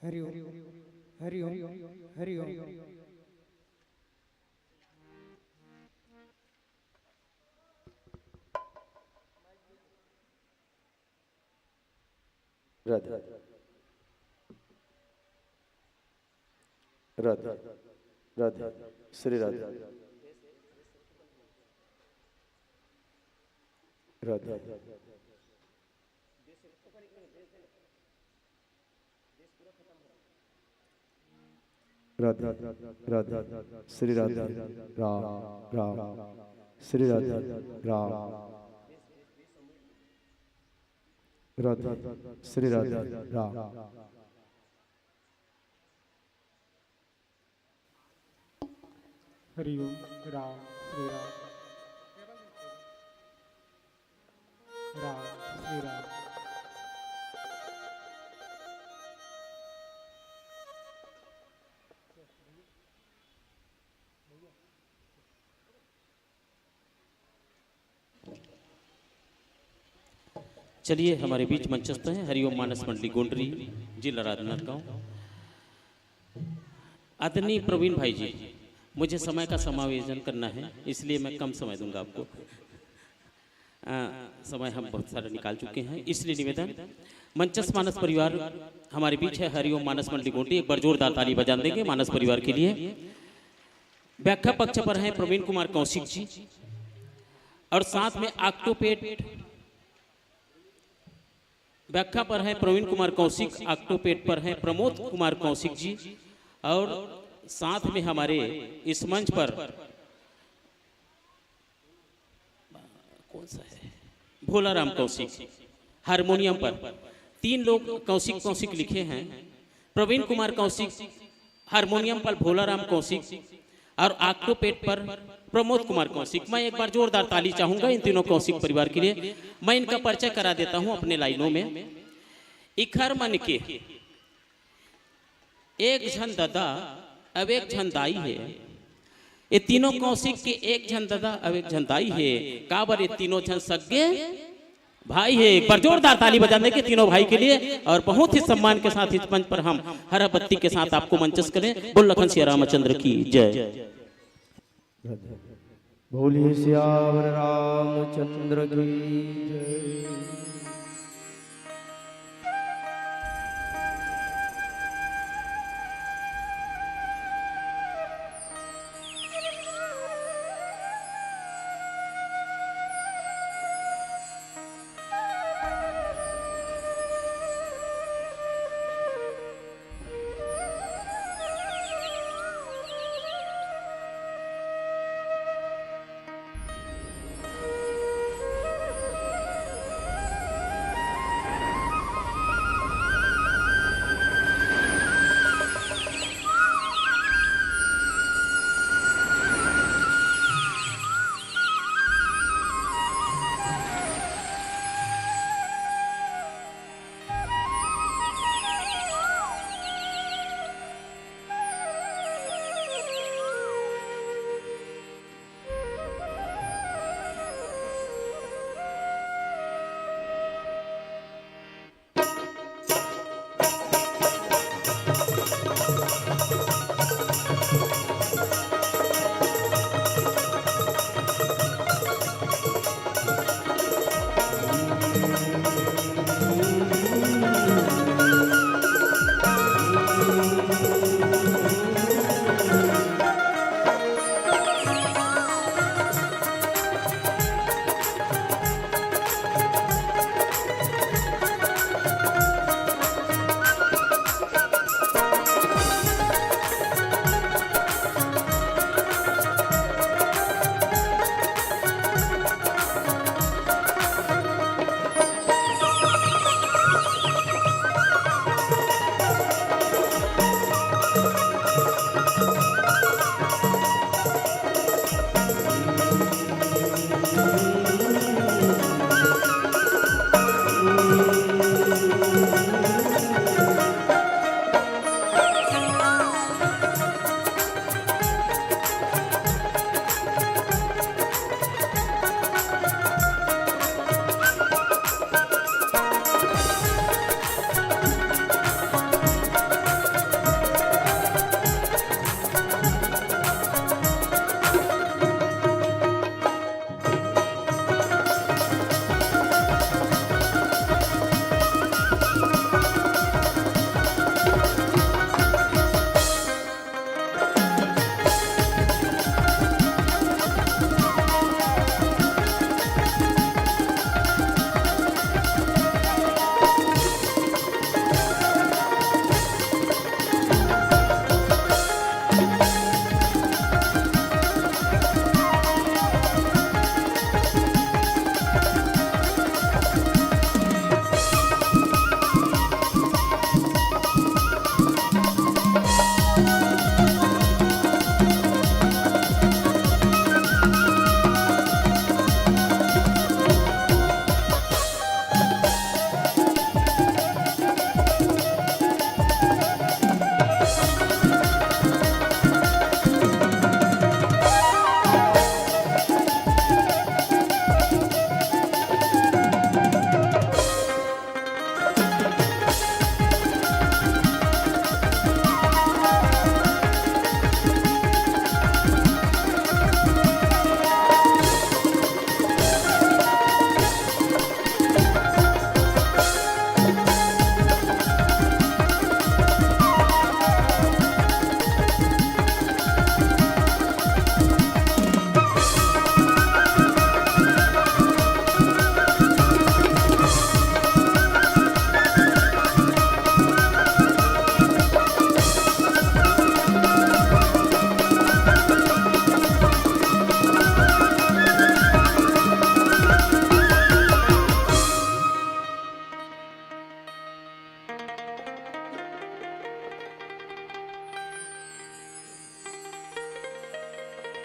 हरि ओम हरि ओम हरि ओम। राधे राधे राधे श्री राधे राधे राधे राधे श्री राधे राम राम श्री राधे राम राधे श्री राधे राम हरि ओम राम श्री राम राम श्री राम। चलिए हमारे बीच मंचस्थ हैं हरिओम मानस मंडली गोंडरी जिला राजनांदगांव। आदरणीय प्रवीण भाई जी, मुझे समय का समायोजन करना है इसलिए मैं कम समय दूंगा आपको। समय हम बहुत सारा निकाल चुके हैं, इसलिए निवेदन मंचस्थ मानस परिवार हमारे बीच है हरिओम मानस मंडली गोंडरी। एक बार जोरदार ताली बजा देंगे मानस परिवार के लिए। व्याख्या पक्ष पर हैं प्रवीण कुमार कौशिक जी और साथ में ऑक्टोपेट व्याख्या पर है प्रवीण कुमार कौशिक, ऑक्टोपेट पर है प्रमोद कुमार कौशिक जी और साथ में हमारे इस मंच पर कौन सा है भोलाराम कौशिक हारमोनियम पर। तीन लोग कौशिक कौशिक लिखे हैं, प्रवीण कुमार कौशिक हारमोनियम पर, भोलाराम कौशिक और ऑक्टोपेट पर प्रमोद कुमार कौशिक। मैं एक बार जोरदार ताली चाहूंगा इन तीनों कौशिक परिवार के लिए। मैं इनका परिचय करा देता हूं अपने लाइनों में। इखर मन के एक झन दादा अब एक झन दाई है, ये तीनों कौशिक के एक झन दादा अब एक झन दाई है। काबर ये तीनों झन सगे भाई है। एक बार जोरदार ताली बजाने के तीनों भाई के लिए और बहुत ही सम्मान के साथ इस मंच पर हम हरा बत्ती के साथ आपको मंचस्थ करें। बोल लखन सिया रामचंद्र की जय। बोलिए सियावर रामचंद्र की जय।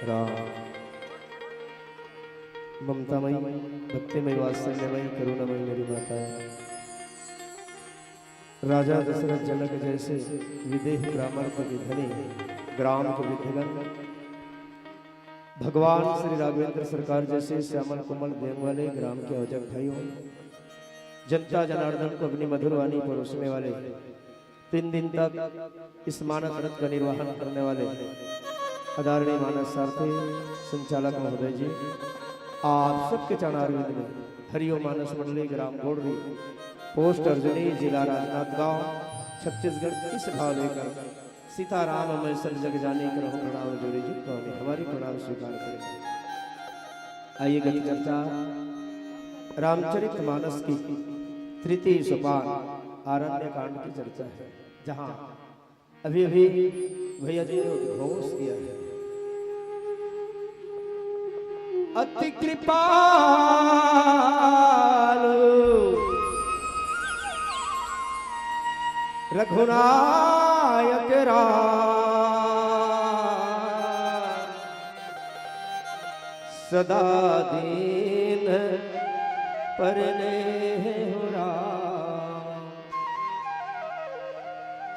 राम। ममतामयी, भक्तिमयी, वात्सल्यमयी, करुणामयी मेरी माता है। राजा दशरथ जनक जैसे विदेह ब्राह्मण के विधने, ग्राम के विधिगन, भगवान श्री राघवेंद्र सरकार जैसे श्यामल कोमल देव वाले ग्राम के औजक भाइयों, जनता जनार्दन को अपनी मधुर वाणी परोसने वाले, 3 दिन तक इस मानस रथ का निर्वहन करने वाले आदरणीय मानस सारथी संचालक महोदय जी, आप सबके चरणारविंद में हरिओम मानस मंडली ग्राम गोड़वी पोस्ट अर्जुनी जिला राजनांदगांव छत्तीसगढ़ इस भाव लेकर सीताराम मैं सब जग जाने कर प्रणाम जोड़ी जी कौन हमारी प्रणाम स्वीकार करें। आइए गति चर्चा रामचरित मानस की तृतीय सोपान आरण्य कांड की चर्चा है, जहां अभी अभी भैया जी ने उद्घोष किया है। अति कृपालु रघुनायक राम, सदा दीन परने हो राम,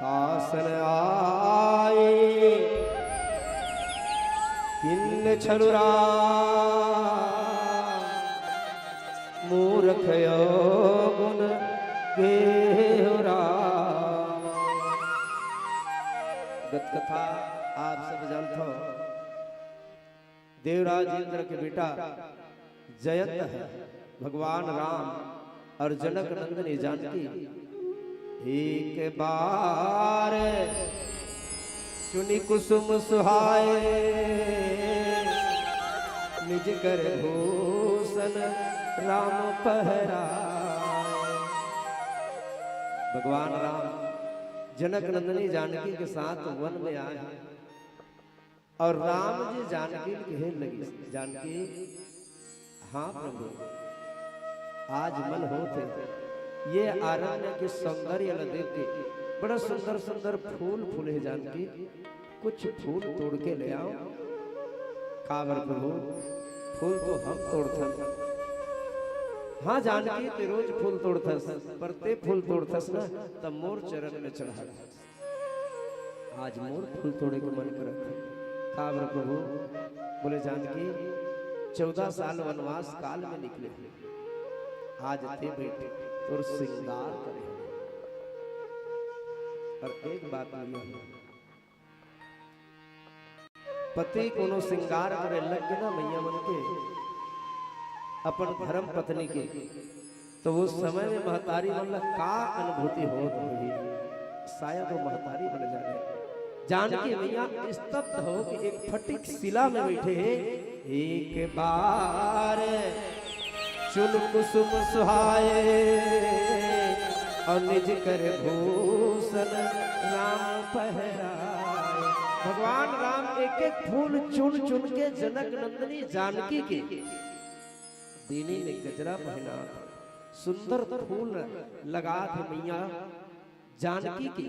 तासन आए किन्न छलुरा, मूर्ख गुण गे हो राम। गत कथा आप सब जानते हो, देवराज इंद्र के बेटा जयंत है भगवान राम और जनक नंदनी जानकी एक बार चुनी कुसुम सुहाए, निज कर भूषण राम पहराए। भगवान राम जनक नंदनी जानकी के साथ वन में आए और राम जी जानकी कहने लगी, जानकी हाँ प्रभु आज मन होते ये आरण्य के सौंदर्य देख के, बड़ा सुंदर सुंदर फूल फूले जानकी, कुछ फूल तोड़ के ले आओ। काबर प्रभु फूल तो हम तोड़ते, हाँ जानकी ते रोज फूल तोड़थस, पर ते फूल तोड़थस ना तब मोर चरण में चढ़ा, आज मोर फूल तोड़े को मन करत। काबर प्रभु बोले जानकी 14 साल वनवास काल में निकले, आज ते बेटे तोर श्रृंगार करे। और एक बात ये पति कोनो श्रृंगार करे लग ना मैया मन के अपन धर्म पत्नी के, तो वो समय में महतारी मन का अनुभूति होत होगी, शायद वो महतारी बन जाए। जानकी मैया स्तब्ध हो कि एक फटिक शिला में बैठे हैं। एक बार चुन कुसुम सुहाए और निज कर भूषण राम पहराए। भगवान राम एक एक फूल चुन चुन के जनक नंदनी जानकी के दीनी ने गजरा पहना, सुंदर फूल लगा थे मैया जानकी की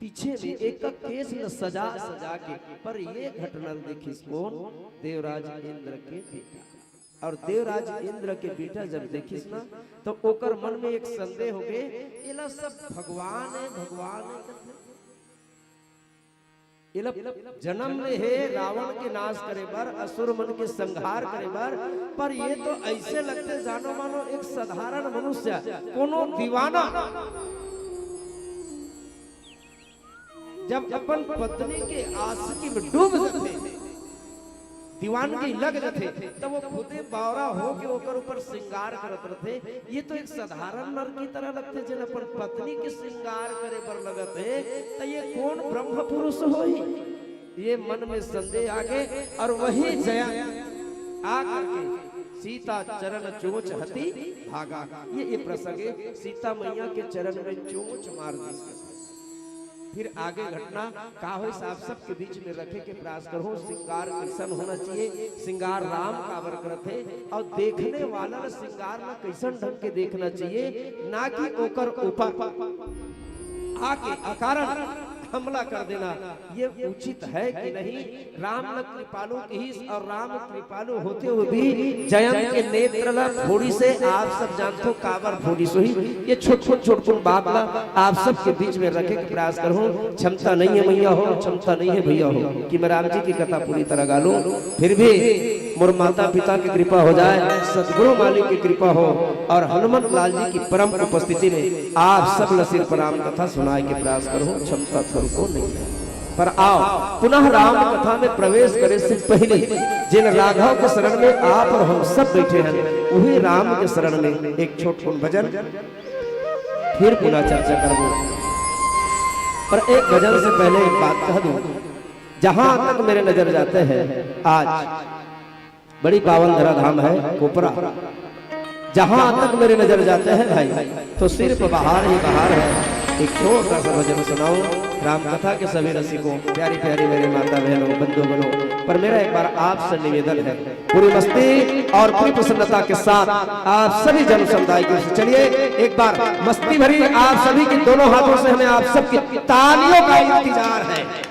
पीछे में एक केस न सजा सजा के। पर ये घटना देखी कौन? देवराज इंद्र के बेटा। और देवराज इंद्र के बेटा जब देखिस ना तो ओकर मन में एक संदेह हो गए, इला सब भगवान है भगवान है, इला जन्म ले है रावण के नाश करे बर, असुर मन के संहार करे बर, पर ये तो ऐसे लगते जानो मानो एक साधारण मनुष्य, कोनो दीवाना जब अपन पत्नी के आशिकी में डूब जाते, दीवानगी लग जाते, तब वो खुदे बावरा हो के ओकर ऊपर श्रृंगार करत रहते। ये तो एक साधारण नर की तरह लगते जन अपन पत्नी के श्रृंगार करे पर लगते, तो ये कौन ब्रह्म पुरुष होई? ये मन में संदेह आ गए। और वही जया आ करके सीता चरण चोंच हती भागा। ये प्रसंग सीता मैया के चरण में चोंच मार दी। फिर आगे घटना का हो साहब सबके बीच में रखे के प्रयास करो। श्रृंगार कैसन होना चाहिए, श्रृंगार राम काबर करते, और देखने वाला श्रृंगार में कैसन ढंग के देखना चाहिए, ना कि ओकर ऊपर आके अकारण हमला कर देना ये उचित है कि नहीं? राम न कृपालु की और राम कृपालु होते हुए भी जयंत के नेत्र थोड़ी से आप सब जानते हो काबर थोड़ी सोही ये छोट बात ला आप सब के बीच में रखे के प्रयास करो। क्षमता नहीं है मैया हो, क्षमता नहीं है भैया हो कि मैं राम जी की कथा पूरी तरह गा लूं, फिर भी मोर माता पिता की कृपा हो जाए, सदगुरु मालिक की कृपा हो और हनुमत लाल जी की परम उपस्थिति में आप सब लसिर पर राम कथा सुनाए के प्रयास करो। क्षमता को नहीं है पर आओ पुनः राम कथा में प्रवेश करे से पहले जिन राघव के शरण में आप और हम सब बैठे हैं वही राम के शरण में एक छोटा भजन फिर पुनः चर्चा करूं। पर एक भजन से पहले एक बात कह दूं, जहां तक मेरे नजर जाते हैं आज बड़ी पावन धरा धाम है कोपरा, जहां तक मेरे नजर जाते हैं भाई तो सिर्फ बाहर ही बाहर है। एक छोटा सा भजन सुनाओ राम कथा के सभी रसिकों, प्यारी प्यारी मेरे माता बहनों बंधु बनों। पर मेरा एक बार आपसे निवेदन है पूरी मस्ती और पूरी प्रसन्नता के साथ आप सभी जन समुदाय के चलिए एक बार मस्ती भरी आप सभी के दोनों हाथों से हमें आप सबकी तालियों का इंतजार है।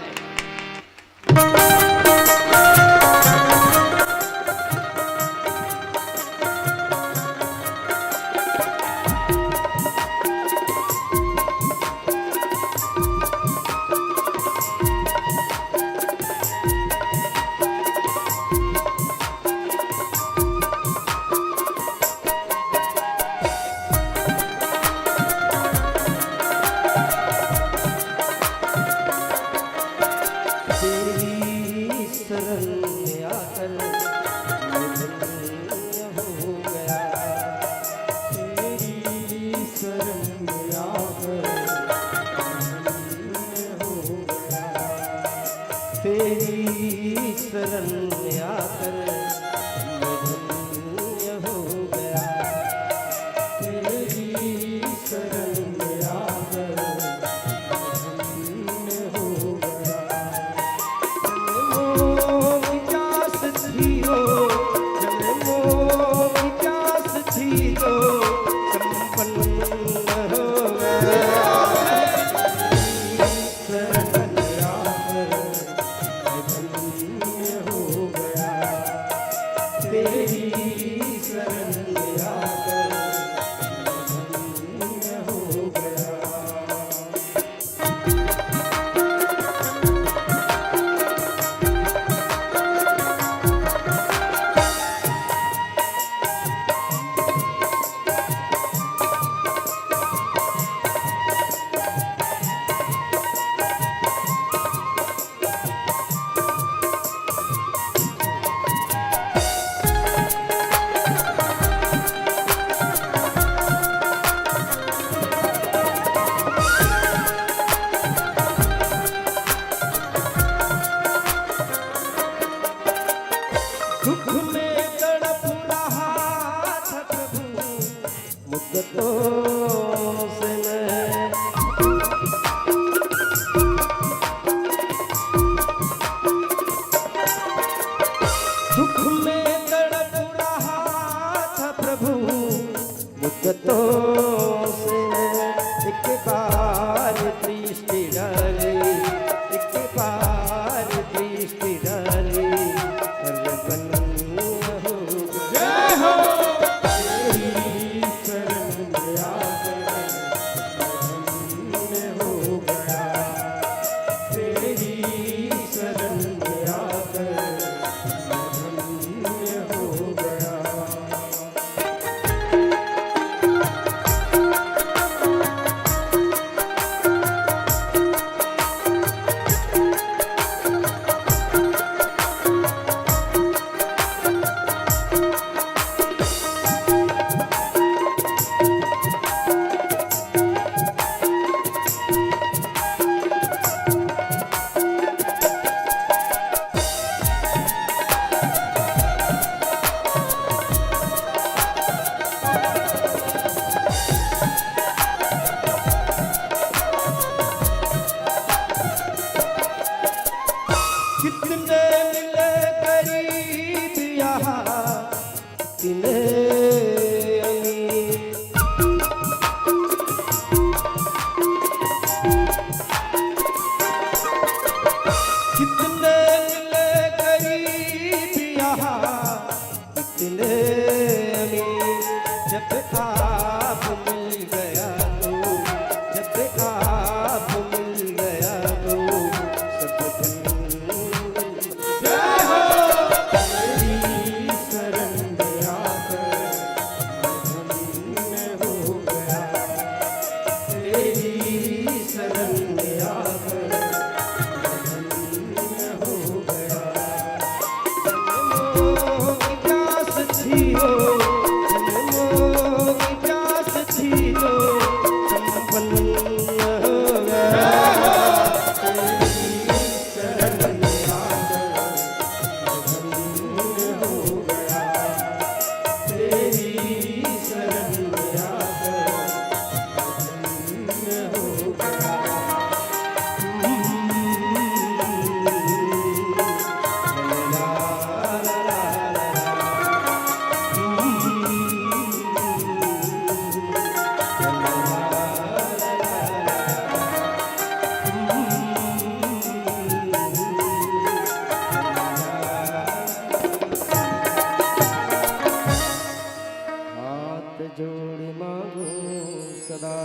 सदा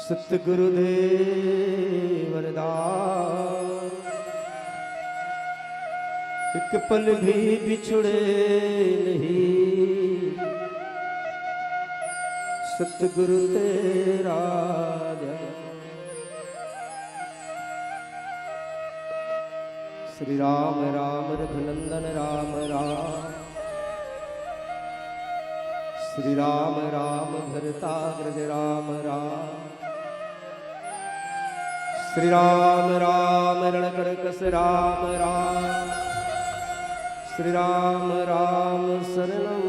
सतगुरुदेव वरदान एक पल भी बिछड़े नहीं सतगुरु तेरा श्री राम राम रघुनंदन राम राम श्री राम राम भरताग्रज राम राम श्री राम राम रणकरकस राम राम श्री राम राम शरणं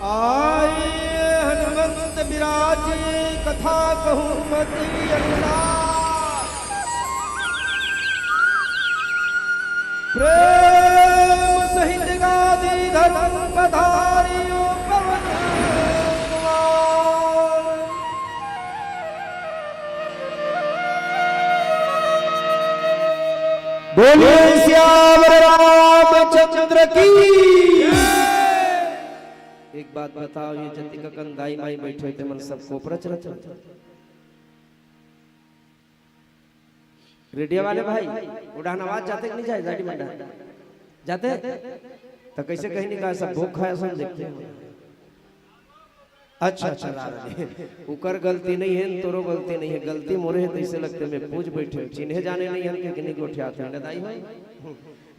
आए हनुमंत विराजे कथा कहूँ मत प्रेम सहित गादी धर्म पधारियो पवन कुमार बोले श्याम रामचंद्र की। एक बात बताओ, ये जति का कंदाई माई बैठे थे मन सबको प्रचलित रेडियो वाले भाई उड़ान आवाज जाते कि नहीं जाए जाटी मंडा जाते तो कैसे कहीं नहीं कहा सब भूख खाया सब देखते हैं। अच्छा अच्छा उकर गलती नहीं है तोरो गलती नहीं है, गलती मोरे है तो इसे लगते मैं पूछ बैठे चिन्हे जाने नहीं है कि नहीं गोठियात है दाई भाई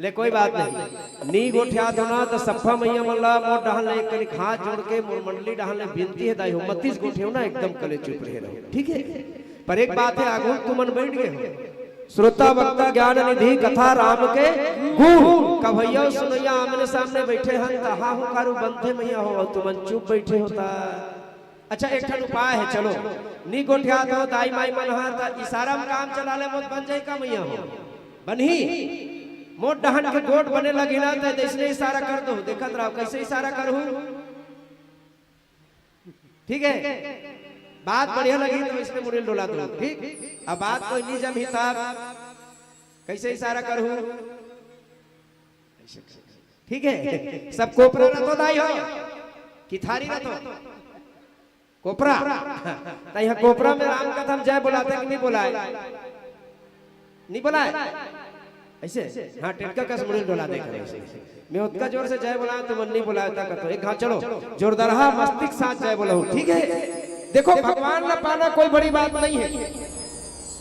ले कोई बात नहीं नी गोठियात होना तो सफा मैया मल्ला मोर डहन ले कनी हाथ जोड़ के मोर मंडली डहन ले विनती है दाई हो 32 गोठे हो ना एकदम कले चुप रहे रहो ठीक है। पर एक बात है आगू तुम मन बैठ गए हो श्रोता वक्ता ज्ञान निधि कथा राम के गुहु कभैया सुनैया आमने सामने बैठे हन तहा हो कारू बनते मैया हो तुम चुप बैठे होता। अच्छा एक ठन उपाय है चलो नी गोठिया दो दाई माई मन हा ता इशारा में काम चला ले मोत बन जाए का मैया हो बनही मोट डहन के गोट बने लगी ना तो इसने इशारा कर दो देखत रहो कैसे इशारा करूं ठीक है। बात बढ़िया लगी तो इसने मुड़े डोला दो ठीक। अब बात कोई नहीं जमी तब कैसे इशारा करूं ठीक है। सब कोपरा रतो दाई हो कि थारी रतो कोपरा तो यहाँ कोपरा में राम कथा हम जय बुलाते कि नहीं बुलाए नहीं बुलाए ऐसे हाँ टिटका का मुड़े डोला देख रहे मैं उतना जोर से जय बुलाया तो मन नहीं बुलाया तो एक हाँ चलो जोरदार मस्तिष्क साथ जय बोला ठीक है। देखो भगवान न पाना कोई बड़ी बात नहीं है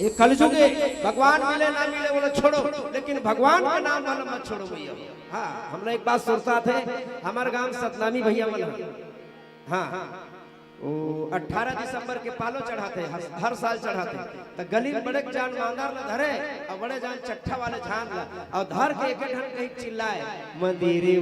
ये कलयुग है भगवान मिले ना मिले बोलो छोड़ो लेकिन भगवान का नाम वाला मत छोड़ो भैया। हाँ हमने एक बात सुनता थे हमारे गांव सतनामी भैया वाला हाँ वो 18 दिसंबर के पालो चढ़ाते हर साल चढ़ाते तो गली में बड़े जान मांदार न धरे और बड़े जान चट्ठा वाले झान ला और धर के एक ढंग कहीं चिल्लाए मंदिरी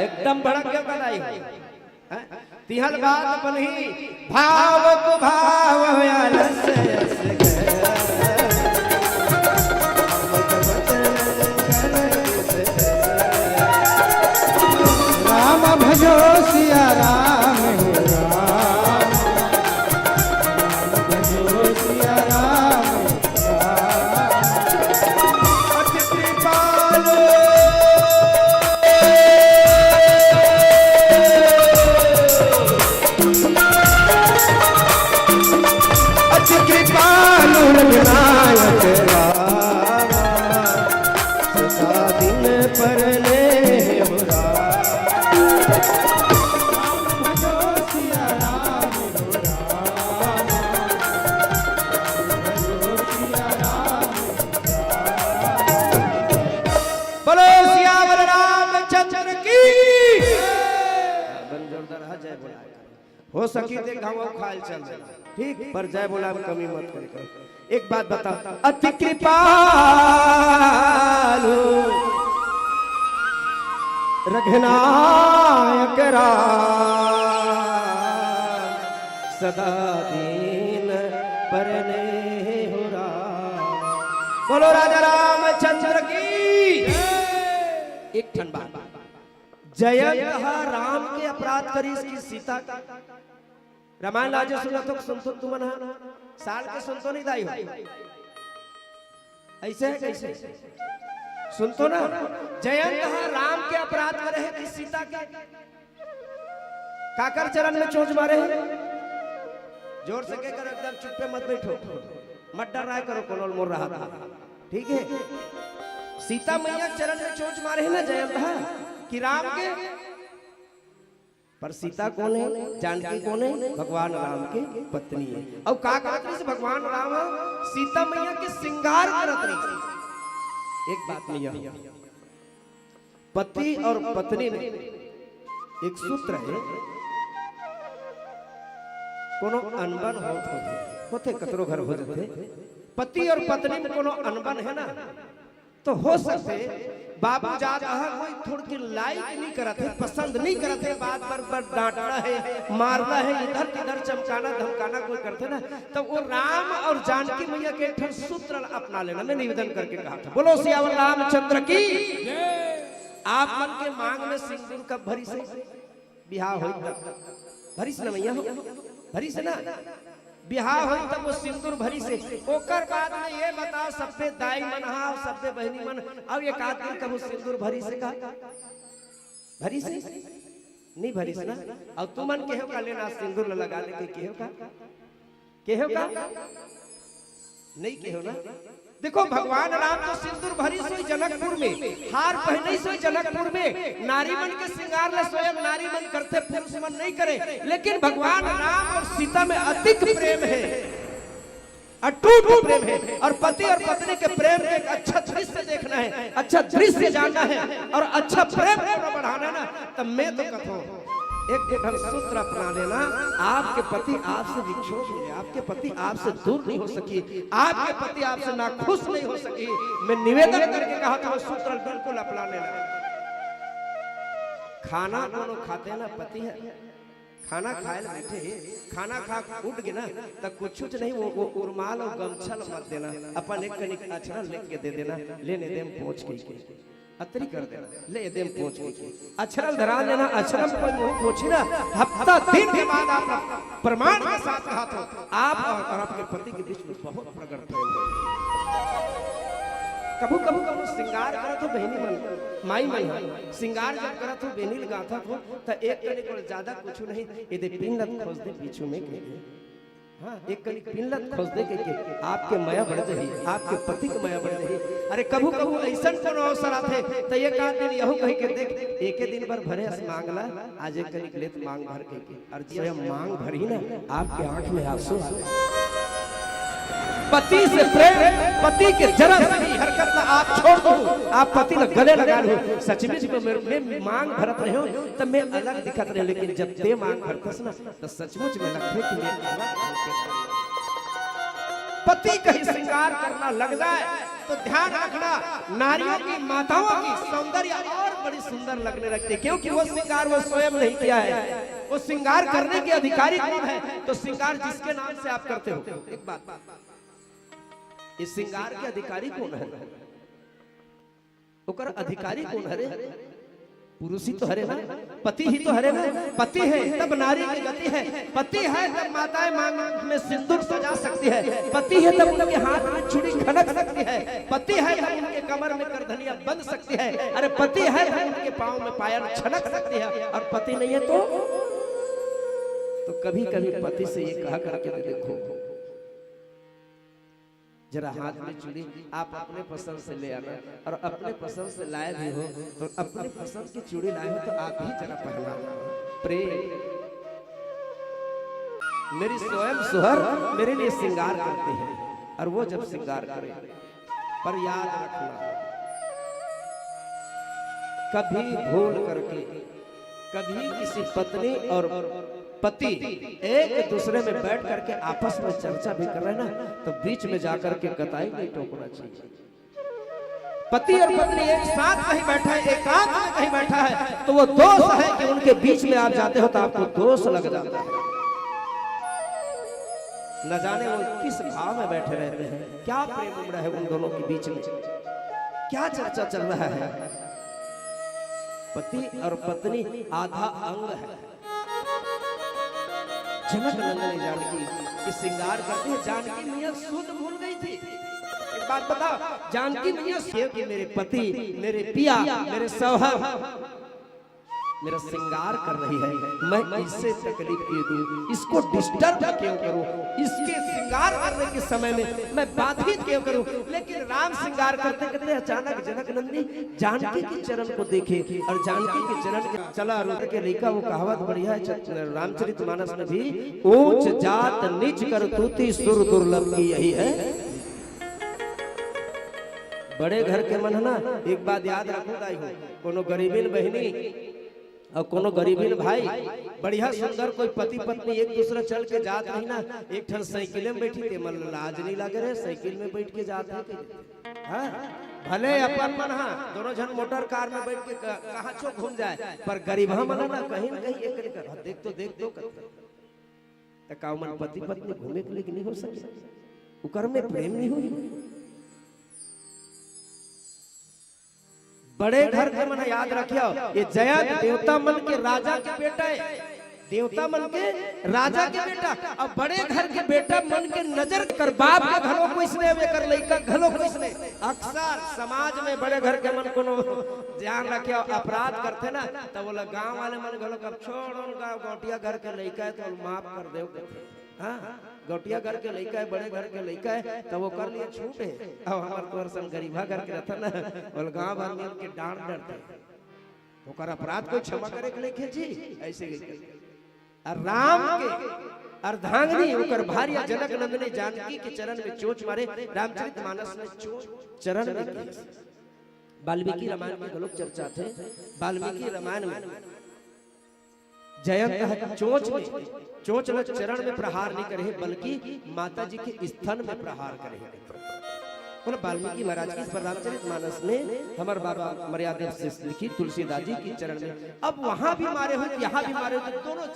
एकदम भड़क गया कदाई तिहल बात बनी भाव को भाव रस रस हो सकी थे गाँव खाल चल देना, ठीक, पर जय बोला हम कमी मत करो। एक बात बता, अति कृपालु रघुनायक राम, सदा दीन परने हो राम। बोलो राजा रामचंद्र की। एक ठन बात, जयंत राम के अपराध करी इसकी सीता का। रामायण लाजे सुना तो सुनतो तुम ना, साल के सुनतो नहीं दाई हो, ऐसे है कैसे सुनतो ना। जयंत राम के अपराध करे है कि सीता के काकर चरण में चोंच मारे हैं। जोर से कहकर एकदम चुप्पे मत बैठो, मत डर रहा करो, कौन मोर रहा था, ठीक है। सीता मैया चरण में चोंच मारे है ना जयंत कि राम के, पर सीता कौन है, जानकी कौन है, भगवान राम के पत्नी है। और का कहते से भगवान राम सीता मैया के श्रृंगार करत रही। एक बात में यह, पति और पत्नी में एक सूत्र है, कोनो अनबन होते कतरो घर हो जाते, पति और पत्नी में कोनो अनबन है ना, तो हो सकते बाबू जात कोई थोड़ी की लाइक नहीं करते, पसंद नहीं करते, बात पर डांटना है, मारना है, इधर किधर चमकाना धमकाना कोई करते ना, तो वो राम और जानकी मैया के एक सूत्र अपना लेना। मैं निवेदन करके कहा था, बोलो सियावर रामचंद्र की। आप मन के मांग में सिंदूर कब भरी से बिहार हो, भरी से ना मैया हो, भरी से ना बिहार हो, तब वो सिंदूर भरी से। ओकर बाद में ये बताओ, सबसे दाई मन हा, सबसे बहनी मन, अब ये कहते हैं कब सिंदूर भरी से का, भरी से नहीं भरी से ना। और तुम मन केहो का लेना सिंदूर लगा लेके केहो का नहीं केहो ना। देखो भगवान राम तो सिंदूर भरी सोई जनकपुर में, हार पहने सोई जनकपुर में, नारी मन के श्रृंगार ले स्वयं नारी मन करते, पुरुष मन नहीं करे। लेकिन भगवान राम और सीता में अधिक प्रेम है, अटूट प्रेम है, और पति और पत्नी के प्रेम में एक अच्छा दृश्य देखना है, अच्छा दृश्य जानना है, और अच्छा प्रेम बढ़ाना है ना। तब मैं तो कहता हूँ एक सूत्र अपना लेना, आपके पति आपसे विक्षोभ है, आपके पति आपसे दूर नहीं हो सकी, आपके पति आपसे नाखुश नहीं हो सकी। मैं निवेदन करके कहा था सूत्र बिल्कुल अपना लेना। खाना दोनों खाते ना, पति है, खाना खाए बैठे, खाना खा उठ गए ना, तब कुछ नहीं, वो उर्माल और गमछल मत देना, अपन एक कनिक अक्षरा लेके दे देना, लेने देम पहुंच के अतरी कर देना, ले देम पहुंच के अक्षरम धरा लेना, अक्षरम पर पहुंची ना, हफ्ता दिन के बाद आप प्रमाण के साथ कहा तो आप और आपके पति के बीच में बहुत प्रकट प्रेम है। कबू कबू कबू श्रृंगार करा तो बहनी मन माई मन श्रृंगार जब करा तो बहनी लगाता हो, तो एक कनिक और ज्यादा कुछ नहीं, यदि पिंडत खोज दे पीछू में के, हाँ एक कनिक पिंडत खोज दे के आपके माया बढ़ जाही, आपके पति के माया बढ़ जाही। अरे कबू कबू ऐसा कोनो अवसर आते तो ये का दिन यहू कही के देख, एक दिन भर भरे मांगला, आज एक कनिक लेत मांग भर के, और जब मांग भरी ना, आपके आंख में आंसू पति से प्रेम, पति के जरा सी हरकत ना आप छोड़ दो, आप पति ने गले लगा लो। सचमुच में मांग भरत रहे हो तब मैं अलग दिखत रहे, लेकिन जब ते मांग भरतस ना तो सचमुच में लगते कि मैं पति कहीं श्रृंगार करना लग जाए तो ध्यान रखना, नारियों की माताओं की सौंदर्य और बड़ी सुंदर लगने लगती है, क्योंकि वो श्रृंगार वो स्वयं नहीं किया है, वो श्रृंगार करने के अधिकारी कौन है, तो श्रृंगार जिसके नाम से आप करते हो। एक बात, इस श्रृंगार के अधिकारी कौन है, ओकर अधिकारी कौन है? पुरुष ही तो हरे ना, पति ही तो हरे ना। पति है तब नारी की गति है, पति है तब माताएं मांग में सिंदूर सजा सकती है, पति है तब उनके हाथ में चूड़ी खनक सकती है, पति है तब उनके कमर में करधनिया बंध सकती है, अरे पति है तब उनके पांव में पायल छनक सकती है, और पति नहीं है तो कभी कभी पति से ये कहा करके देखो, जरा हाथ में चूड़ी आप अपने पसंद से ले आना, और अपने पसंद से लाए भी हो तो अपने पसंद की चूड़ी लाए हो तो आप ही जरा पहना। प्रेम मेरी स्वयं सुहर मेरे लिए श्रृंगार करते हैं, और वो जब श्रृंगार करे, पर याद रखना कभी भूल करके कभी किसी पत्नी और पति एक दूसरे में बैठ करके आपस में चर्चा भी कर रहे हैं ना, तो बीच में जाकर के कतई नहीं टोकना चाहिए। पति और पत्नी एक साथ कहीं बैठा है, एकांत में कहीं बैठा है, तो वो दोष है कि उनके बीच में आप जाते हो तो आपको दोष लग जाता है। न जाने वो किस भाव में बैठे रहते हैं, क्या प्रेम उमड़ा है उन दोनों के बीच में, क्या चर्चा चल रहा है। पति और पत्नी आधा अंग है। जनक नंदन जानकी की श्रृंगार करते हैं। जानकी मैया शुद्ध भूल गई थी। एक बात बताओ, जानकी मैया कि मेरे पति, मेरे पिया, मेरे सौहर मेरा श्रृंगार कर रही है, मैं इससे तकलीफ क्यों दूं, इसको डिस्टर्ब क्यों करूं, इसके श्रृंगार करने के समय में मैं बाधित क्यों करूं। लेकिन राम श्रृंगार करते करते अचानक जनक नंदिनी जानकी के चरण को देखे और जानकी के चरण के चला रुक के लेखा वो कहावत बढ़िया है रामचरितमानस में भी, ऊंच जात नीच कर तूती सुर दुर्लभ की यही है। बड़े घर के मन है ना, एक बात याद रखो दाई हो, कोनो गरीबीन बहनी और कोनो गरीबीन भाई बढ़िया सुंदर कोई पति पत्नी एक दूसरे चल के जात नहीं ना, एक ठन साइकिल में बैठी थे, मन लाज नहीं लगे रहे, साइकिल में बैठ के जाते हैं। भले अपन मन हा दोनों जन मोटर कार में बैठ के कहां चो घूम जाए, पर गरीब मन ना कहीं न कहीं एक कर देख दो त काऊ मन पति पत्नी घूमे के लिए नहीं हो सके, उकर में प्रेम नहीं हुई। बड़े घर के मन याद रखियो, ये जयंत देवता मन के राजा के बेटा है, देवता मन के राजा के बेटा। अब बड़े घर के बेटा मन के नजर कर बाप के घरों को इसने वे कर लइका घरों को इसने। अक्सर समाज में बड़े घर के मन को ध्यान रखियो, अपराध करते ना तो बोला गांव वाले मन घरों कब छोड़ो गांव गोटिया घर के लइका है तो माफ कर दे। हाँ गोटिया घर के लइका है, बड़े घर के लइका है तो वो कर लिए छूट है। अब हमार तोर संग गरीबा घर के रहता ना, बोल गांव आदमी के डांट डरते, ओकर अपराध को क्षमा करे के लेके जी ऐसे राम के अर्धांगिनी ओकर भार्या जनक नंदिनी जानकी के चरण में चोच मारे। रामचरितमानस में चोच चरण में वाल्मीकि रामायण में लोग चर्चा थे। वाल्मीकि रामायण में जयंत चोच न चरण में प्रहार नहीं करे बल्कि माता जी के स्तन में प्रहार करे। बोले वाल्मीकि महाराज की पर रामचरितमानस में हमारे बाबा मर्यादा से लिखी तुलसीदास जी की चरण में। अब वहां भी मारे हो यहाँ भी मारे हो, दोनों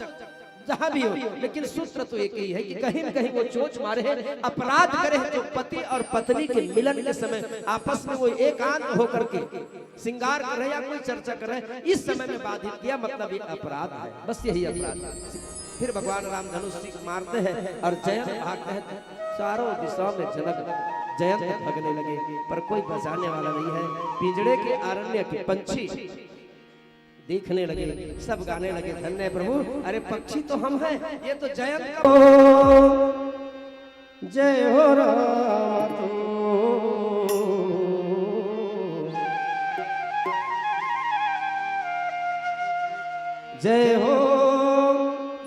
जहां भी हो, लेकिन सूत्र तो एक ही है कि कहीं न कहीं वो चोच मारे हैं, अपराध करे हैं। तो पति और पत्नी के मिलन के समय आपस में वो एकांत होकर के श्रृंगार कर रहे या कोई चर्चा कर रहे, इस समय में बाधित किया, मतलब ये अपराध है, बस यही अपराध है। फिर भगवान राम धनुष मारते हैं और जयंत भागते हैं। चारों दिशाओं में जयंत भागने लगे, पर कोई बचाने वाला नहीं है। पिंजड़े के आरण्य के पंछी देखने लगे, सब गाने लगे, धन्य प्रभु, अरे पक्षी तो हम हैं, ये तो जयंत जय हो राम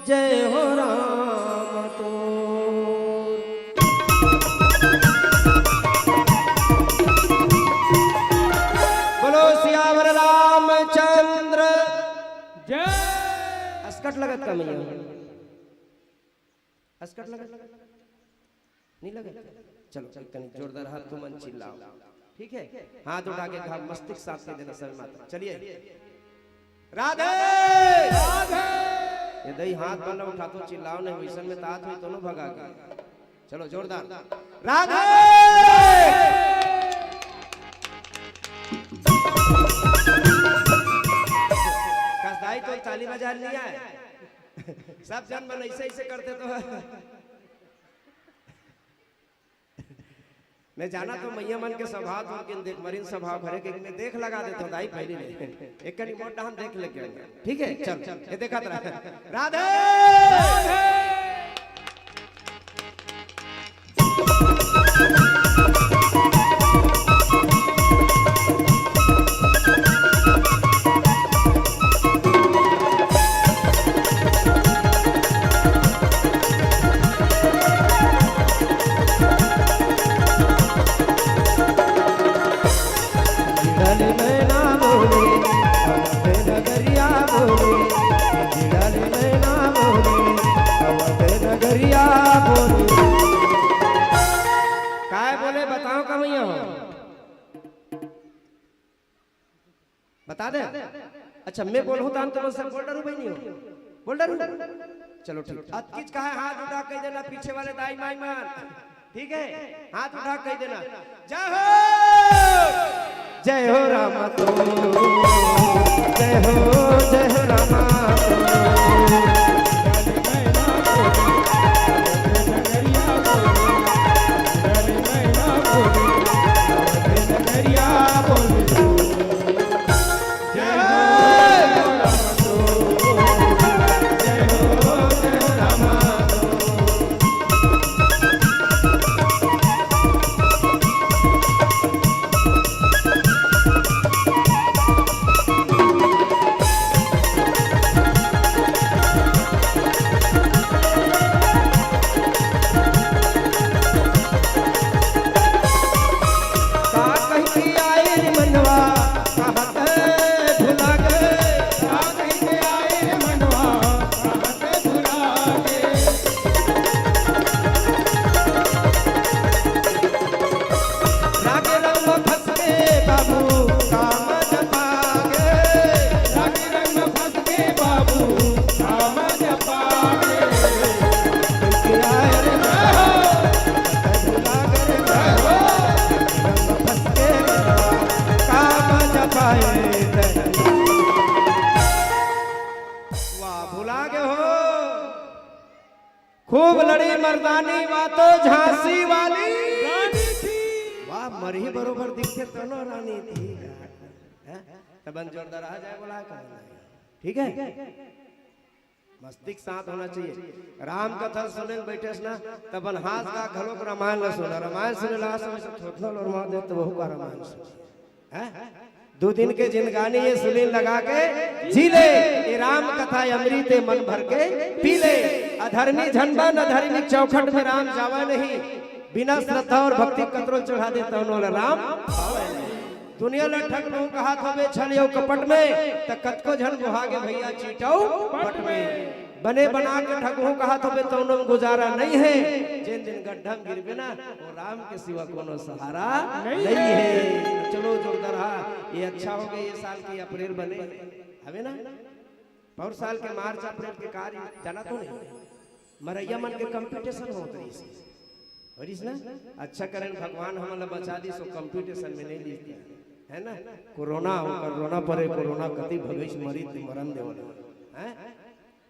जय हो राम तो। बोलो सियावर रामचंद्र जय। अस्कट लगत का मैया, अस्कट लगत नहीं लगे, चलो कहीं जोरदार हाथ तो मन चिल्लाओ, ठीक है, हाथ उठा के कहा मस्तिष्क साफ कर देना सर माता। चलिए राधे राधे, ये दही हाथ वाला उठा तो चिल्लाओ नहीं, वैसन में तात हुई दोनों भगा के। चलो जोरदार राधे। कसदाई तो ताली बजा लिया है, सब जन मन ऐसे ऐसे करते तो मैं जाना तो मैया मन के स्वभाव तो देख मरीन स्वभाव भरे के में देख लगा देता हूं दाई पहले नहीं, एक कनी मोट हम देख लेके, ठीक है चल ये देखा राधे नगरिया बोले, बता दे। अच्छा मैं बोलूं तो तुम सब बोल डरू भाई नहीं हो, बोल डरू। चलो ठीक, अतकिच कहा हाथ उठा कह देना, पीछे वाले दाई माई मान, ठीक है, हाथ उठा कह देना जय हो रामा तो, जय हो रामा खूब लड़ी मर्दानी बातो झांसी वाली रानी थी। वाह मरही बरोबर दिखते दोनों रानी थी। तबन जोरदार आ जाए बोला कर, ठीक है, मस्तिष्क साथ होना चाहिए। राम कथा सुने बैठे ना तबन हाथ का घलोक रामायण न सुना, रामायण सुने ला समय से थोथल और मार दे तो बहु का रामायण सुन। 2 दिन के जिंदगानी ये सुलीन लगा के जी ले, ये राम कथा अमृत मन भर के पी ले। अधर्मी झंडा न धार्मिक चौखट में राम जावा नहीं, बिना श्रद्धा और भक्ति कतरो चढ़ा देता उन्होंने राम दुनिया ल ठग लो कहा था वे छलियो कपट में त कतको झन बुहागे भैया चीटाऊ पट में। बने बना के ठगहू कहा था वे तो गुजारा नहीं है, जिन दिन गड्ढा गिरबे ना वो राम के सिवा कोनो सहारा नहीं है। तो चलो जोरदार हा, ये अच्छा हो गया ये साल की अप्रैल बने हवे ना, और साल के मार्च अप्रैल के कार्य जाना तो नहीं मरैया मन के कंपटीशन होत रही और इस ना अच्छा करें भगवान हमला बचा दी सो कंपटीशन में नहीं लीती है ना। कोरोना हो कोरोना परे कोरोना कति भविष्य मरी मरण देवल हैं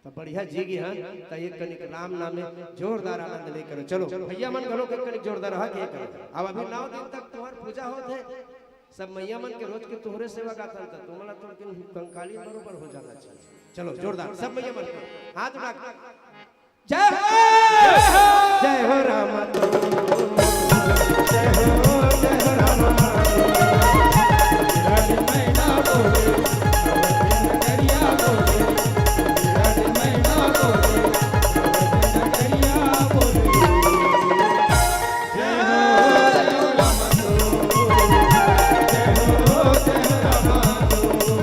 तो बढ़िया जीगी हां त एक कनिक राम नामे जोरदार आनंद लेकर चलो भैया मन घरो के कनिक जोरदार हा के कर। अब अभी 9 दिन तक तुम्हार पूजा होत है, सब मैया मन के रोज के तोहरे सेवा गाता त तुमला तो कंकाली बरोबर हो जाना चाहिए। चलो जोरदार सब मैया मन हाथ उठा जय हो राम तो, जय हो राम मैना बोले नगरिया बोले मैना बोले नगरिया बोले जय हो राम तो, जय हो राम तो।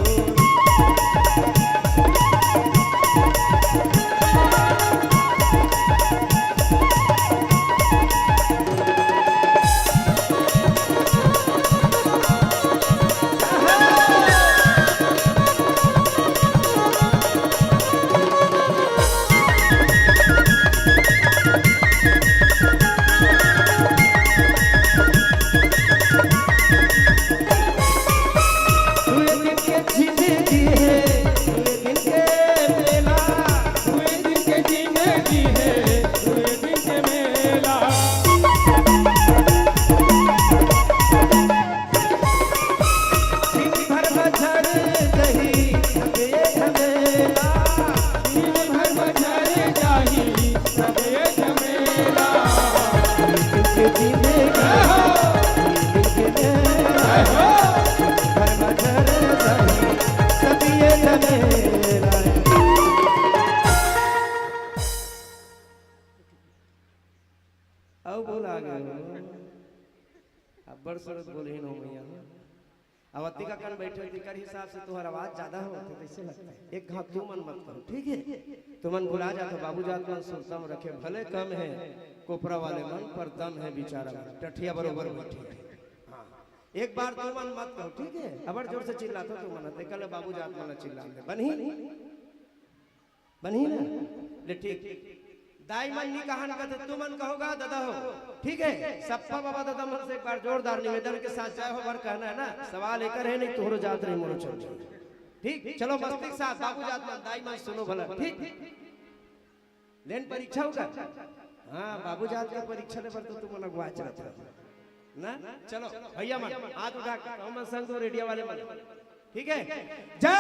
अवती का कन बैठे कर हिसाब से तुम्हारा आवाज ज्यादा हो कैसे लगता है। एक हाथ तू मन मत करो ठीक है, तो मन भुला जाता बाबू जात मन सुनतम रखे भले कम है कोपरा वाले मन पर दम है बेचारा टठिया बरोबर बैठे। हाँ एक बार तू मन मत कहो, ठीक है? अबर जोर से चिल्ला तो तू मना, कल बाबू जात मना चिल्ला दे, बनी बनी ना ले, ठीक दाई मन नहीं कहा ना तू मन कहोगा दादा हो, ठीक है? सप्पा बाबा दादा मन से एक बार जोरदार निवेदन के साथ जय हो बर कहना है ना, सवाल एक है नहीं तोहरो जात रही मोरो चल, ठीक? चलो मस्ती के साथ बाबू जात मन दाई मन सुनो भला, ठीक? लेन परीक्षा होगा, हाँ बाबू जात का परीक्षा ले पर तो तुम मन अगवा चलत ना, चलो भैया मन हाथ उठा के हम संग तो रेडियो वाले मन, ठीक है? जय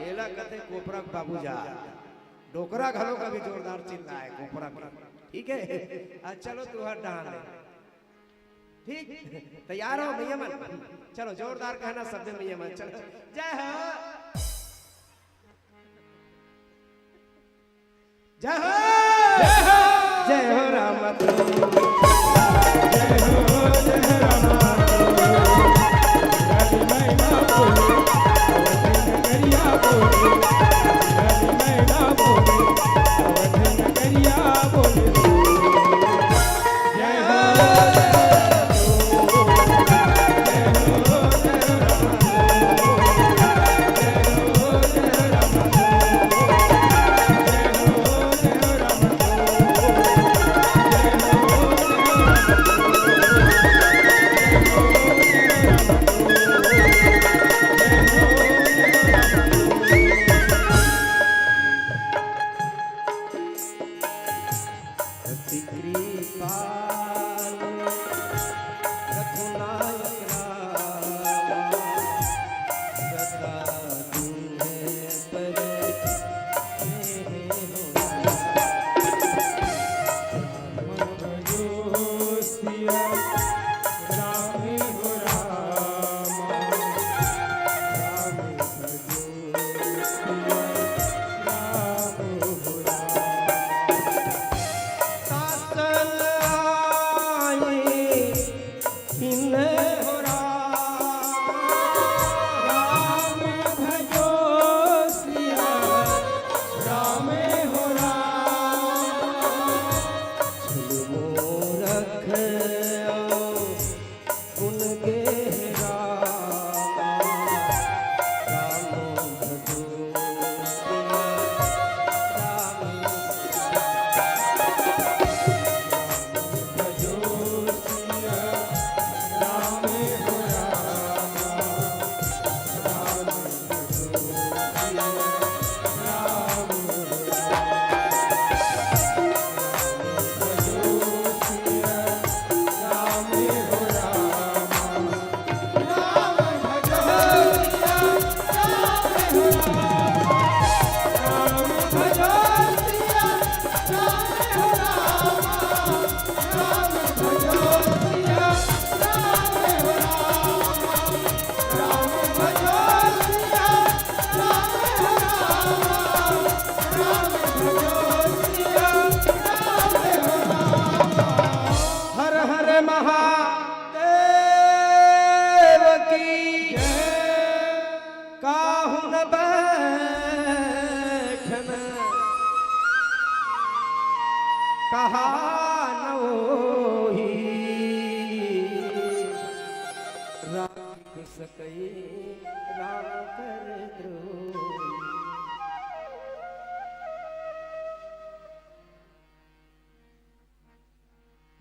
एला कथे कोपरा बाबू जात डोकरा घरों का भी जोरदार चिल्ला है कोपरा का, ठीक है? आज चलो तू हर डाल ले, ठीक? तैयार हो भैया मन? चलो जोरदार कहना शब्द भैया मन, चलो जय हो जय हो जय हो राम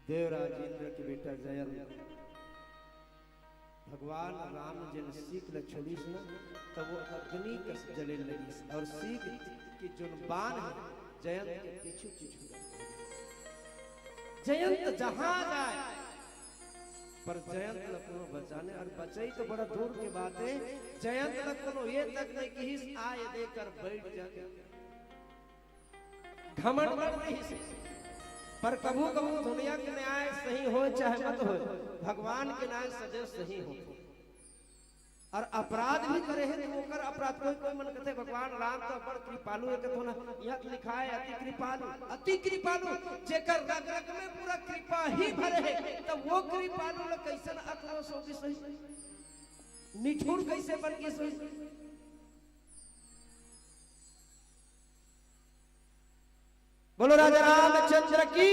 देवराज इंद्र के बेटा जयंत भगवान राम जन सीख ल छोड़ीस न तो वो अग्नि कस जले लगी और सीख की जो बाण है जयंत के पीछे पीछे जयंत जहां जाए पर जयंत ल कोनो बचाने और बचाई तो बड़ा दूर की बात है, जयंत ल कोनो ये तक नहीं कि हिस आए देकर बैठ जाए, घमंड नहीं से पर कभू कभू दुनिया के न्याय सही हो चाहे मत हो, भगवान के न्याय सदैव सही हो। और अपराध भी करे है तो ओकर अपराध कोई मन कहते भगवान राम तो बड़ कृपालु है कथो ना, यह लिखा है अति कृपालु जेकर रग रग में पूरा कृपा ही भरे है, तब वो कृपालु ल कैसन आक्रोश हो के सही, निठुर कैसे बन के सही। बोलो राजा रामचंद्र की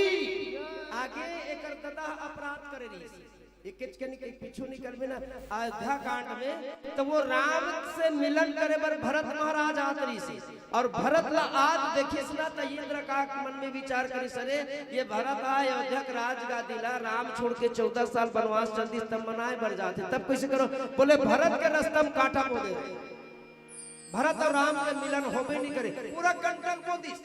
आगे एकर ददा अपराध करे रही एक के पीछू निकल में ना अयोध्या कांड में तो वो राम से मिलन करे बर भरत महाराज आत रही सी और भरत ला आज देखिए ना तो इंद्र का मन में विचार करी सरे ये भरत अयोध्या का राज गादी ला राम छोड़ के 14 साल वनवास चल दी तब मनाए बढ़ जाते तब कैसे करो बोले भरत के रास्ता में कांटा बो दे भरत और राम के मिलन होबे नहीं करे पूरा कंटक बो दी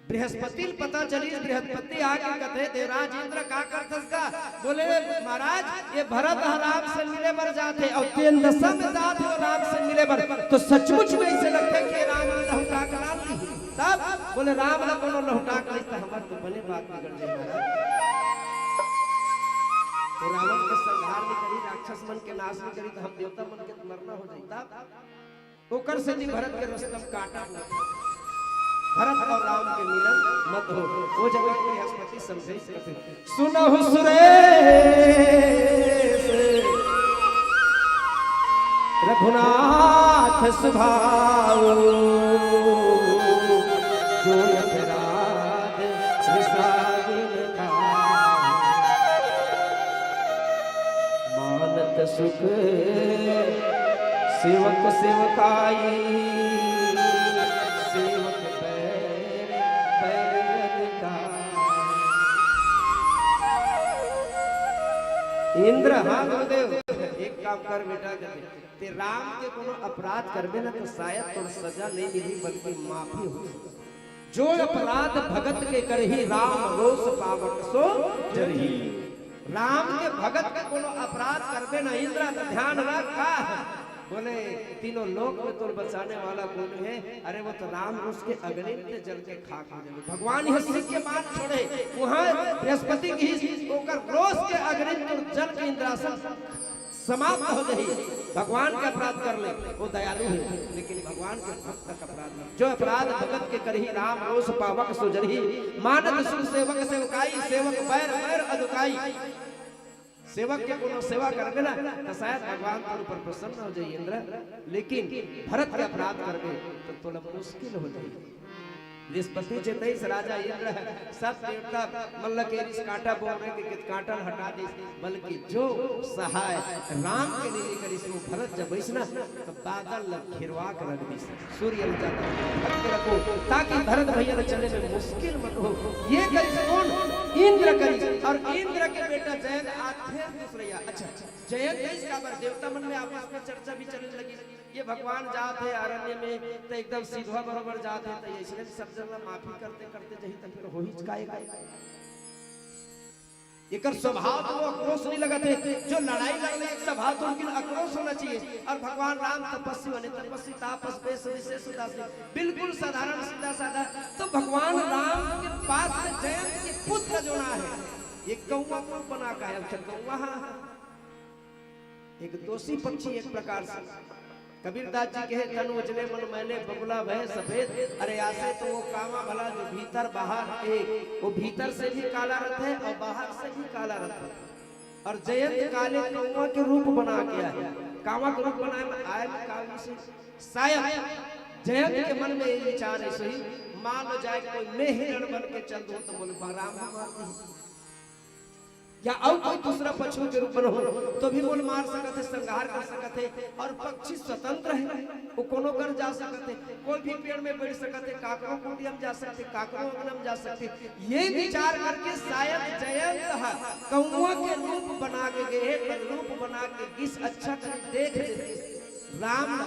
बृहस्पति पता चली बृहस्पति आके कहते देवराज इंद्र का करतस का बोले महाराज ये भरत राम से मिले बर जाते और तेन दशा में जाते और राम से मिले बर तो सचमुच में ऐसे लगता है कि राम लहुटा करा दी तब बोले राम ना कोनो लहुटा कर तो हमार तो भले बात बिगड़ जाए महाराज तो रावण का संहार नहीं करी राक्षस मन के नाश नहीं करी तो हम देवता मन के मरना हो जाई तब ओकर से भरत के रास्ता में काटा भरत और राम के मिलन मत हो वो जगह बृहस्पति समझे कहते सुनहु सुरेश रघुनाथ स्वभाव जो अपराध विसागिन का मानत सुख सेवक सेवकाई इंद्र हाँ गुरुदेव एक काम कर बेटा ते राम के कोनो अपराध करबे ना तो शायद तो सजा नहीं मिली बल्कि माफी हो जो अपराध भगत के करही राम रोष पावक सो जरही राम के भगत के कोनो अपराध करबे ना इंद्र तो ध्यान रख का बोले तीनों लोक में तो बचाने वाला कौन है अरे वो तो राम उसके अग्नि में जल के खाक हो जाए भगवान हंसी के बात छोड़े वहां बृहस्पति की होकर रोज के अग्नि में जल के इंद्रासन समाप्त हो जाए भगवान का अपराध कर ले वो दयालु है लेकिन भगवान के भक्त का अपराध नहीं जो अपराध भगत के करही राम रोष पावक सो जरही मानत सुख सेवक सेवकाई सेवक बैर बैर अदुकाई सेवक के कोनो सेवा करबे ना तो शायद भगवान तोर ऊपर प्रसन्न हो जाए इंद्र लेकिन भरत के अपराध करबे तो थोड़ा मुश्किल हो जाए बृहस्पति चेतई राजा इंद्र सब देवता मल्ल के रिस कांटा बोल रहे कि कांटा हटा दे बल्कि जो सहाय राम के लिए करी सो भरत जब बैसना तो बादल घेरवा कर रख दी सूर्य जाता रखो ताकि भरत भैया चले में मुश्किल मत हो ये करी कौन इंद्र करी और इंद्र के बेटा जयंत आज फिर दूसरा अच्छा जयंत इसका बार देवता मन में आपस में चर्चा भी चलने लगी ये भगवान जाते अरण्य में तो एकदम सीधा बराबर जाते तो इसलिए सब जगह माफी करते करते जही तो फिर हो ही काएगा एकर स्वभाव तो आक्रोश नहीं लगते जो लड़ाई लड़ने एक स्वभाव तो उनके आक्रोश होना चाहिए और भगवान राम तपस्वी बने तपस्वी तापस बेस विशेष उदासी बिल्कुल साधारण सीधा साधा तो भगवान राम के पास में जयंत के पुत्र जो ना है एक कौवा को बना का है कौवा एक दोषी पक्षी एक प्रकार से कबीरदास जी कहे तन उजले मन मैले बगुला भय सफेद अरे ऐसे तो वो कामा भला जो भीतर बाहर एक वो भीतर से भी काला रथ है और बाहर से भी काला रथ है और जयंत काले कौवा के रूप बना के आया कामा के रूप बनाए में आए में काव्य से शायद जयंत के मन में ये विचार है सही मान लो जाए कोई मैं हिरण बन के चल दो तो बोले राम मारते या और कोई दूसरा पशु के रूप में हो तो भी मोल मार सकते संहार कर सकते और पक्षी स्वतंत्र है वो कोनो कर जा सकते कोई भी पेड़ में बैठ सकते काकरों को भी हम जा सकते काकरों को हम जा सकते ये विचार करके शायद जयंत कौवा के रूप बना के गए रूप बना के किस अच्छा कर देख राम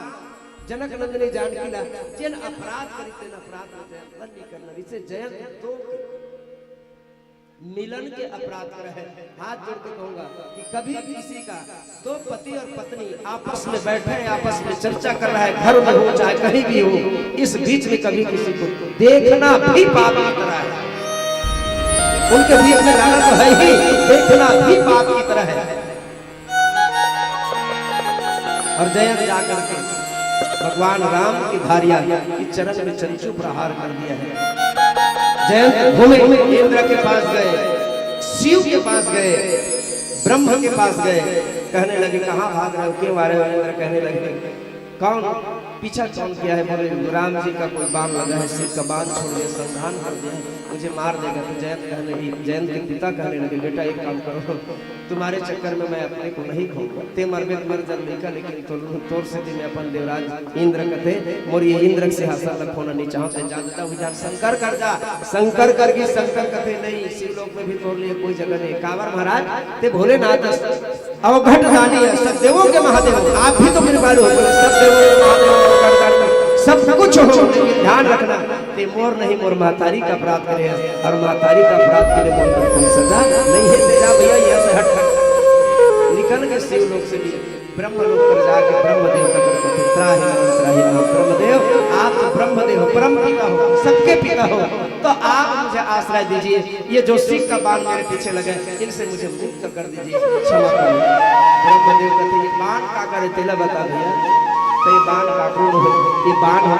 जनक नंदनी जानकी ला जिन अपराध करी तेन अपराध नहीं करना इसे जयंत तो मिलन के अपराध कर है हाथ जोड़ के कहूंगा कि कभी किसी का दो पति और पत्नी आपस में बैठे हैं आपस में चर्चा कर रहा है घर में हो चाहे कहीं भी हो इस बीच में कभी किसी को देखना भी पाप की तरह है उनके बीच में रहना तो है ही देखना भी पाप की तरह है और जयंत जाकर के भगवान राम की भार्या की चरण में चंचू प्रहार कर दिया है जयंत घूमे इंद्र के पास गए शिव के पास गए ब्रह्म के पास गए कहने लगे कहाँ भाग रहे हो क्यों आ रहे हो इंद्र कहने लगे कौन पीछा कौन किया है? बोले राम जी का कोई बाण लगा है, सिर का बाण छोड़ दिया, संधान कर दिया, मुझे मार देगा। तो जयंत कहने लगी, जयंत के पिता कहने लगे, बेटा एक काम करो, तुम्हारे चक्कर में मैं अपने को नहीं कहूँगा, ते मरबे मर जल्दी का, लेकिन तोर स्थिति में अपन देवराज इंद्र कथे मोर ये इंद्र से हासिल रखोना नहीं चाहते, जानता विचार शंकर कर जा, शंकर कर की शंकर कथे नहीं, शिवलोक में भी तोड़ लिए कोई जगह नहीं। कांवर महाराज ते भोलेनाथ अवघट दानी है, सब देवों के महादेव, आप भी तो कृपालु हो, सब देवों के महादेव सब कुछ हो, लेकिन ध्यान रखना ते मोर नहीं मोर महतारी का अपराध करे, और महतारी का अपराध के लिए मोर को कोई सजा नहीं है। तेरा भैया यहाँ से हट निकल के शिवलोक से भी ब्रह्मलोक पर जाके ब्रह्मदेव का त्राहि नाम ब्रह्मदेव, आप तो ब्रह्मदेव परम पिता हो, सबके पिता हो, तो आप मुझे आश्रय दीजिए, ये जो सिख का बाण मेरे पीछे लगे इनसे मुझे मुक्त कर दीजिए, क्षमा करो। ब्रह्मदेव कहते ये बाण का करे तेला बता भैया, तो ये बाण का कौन हो? ये बाण हो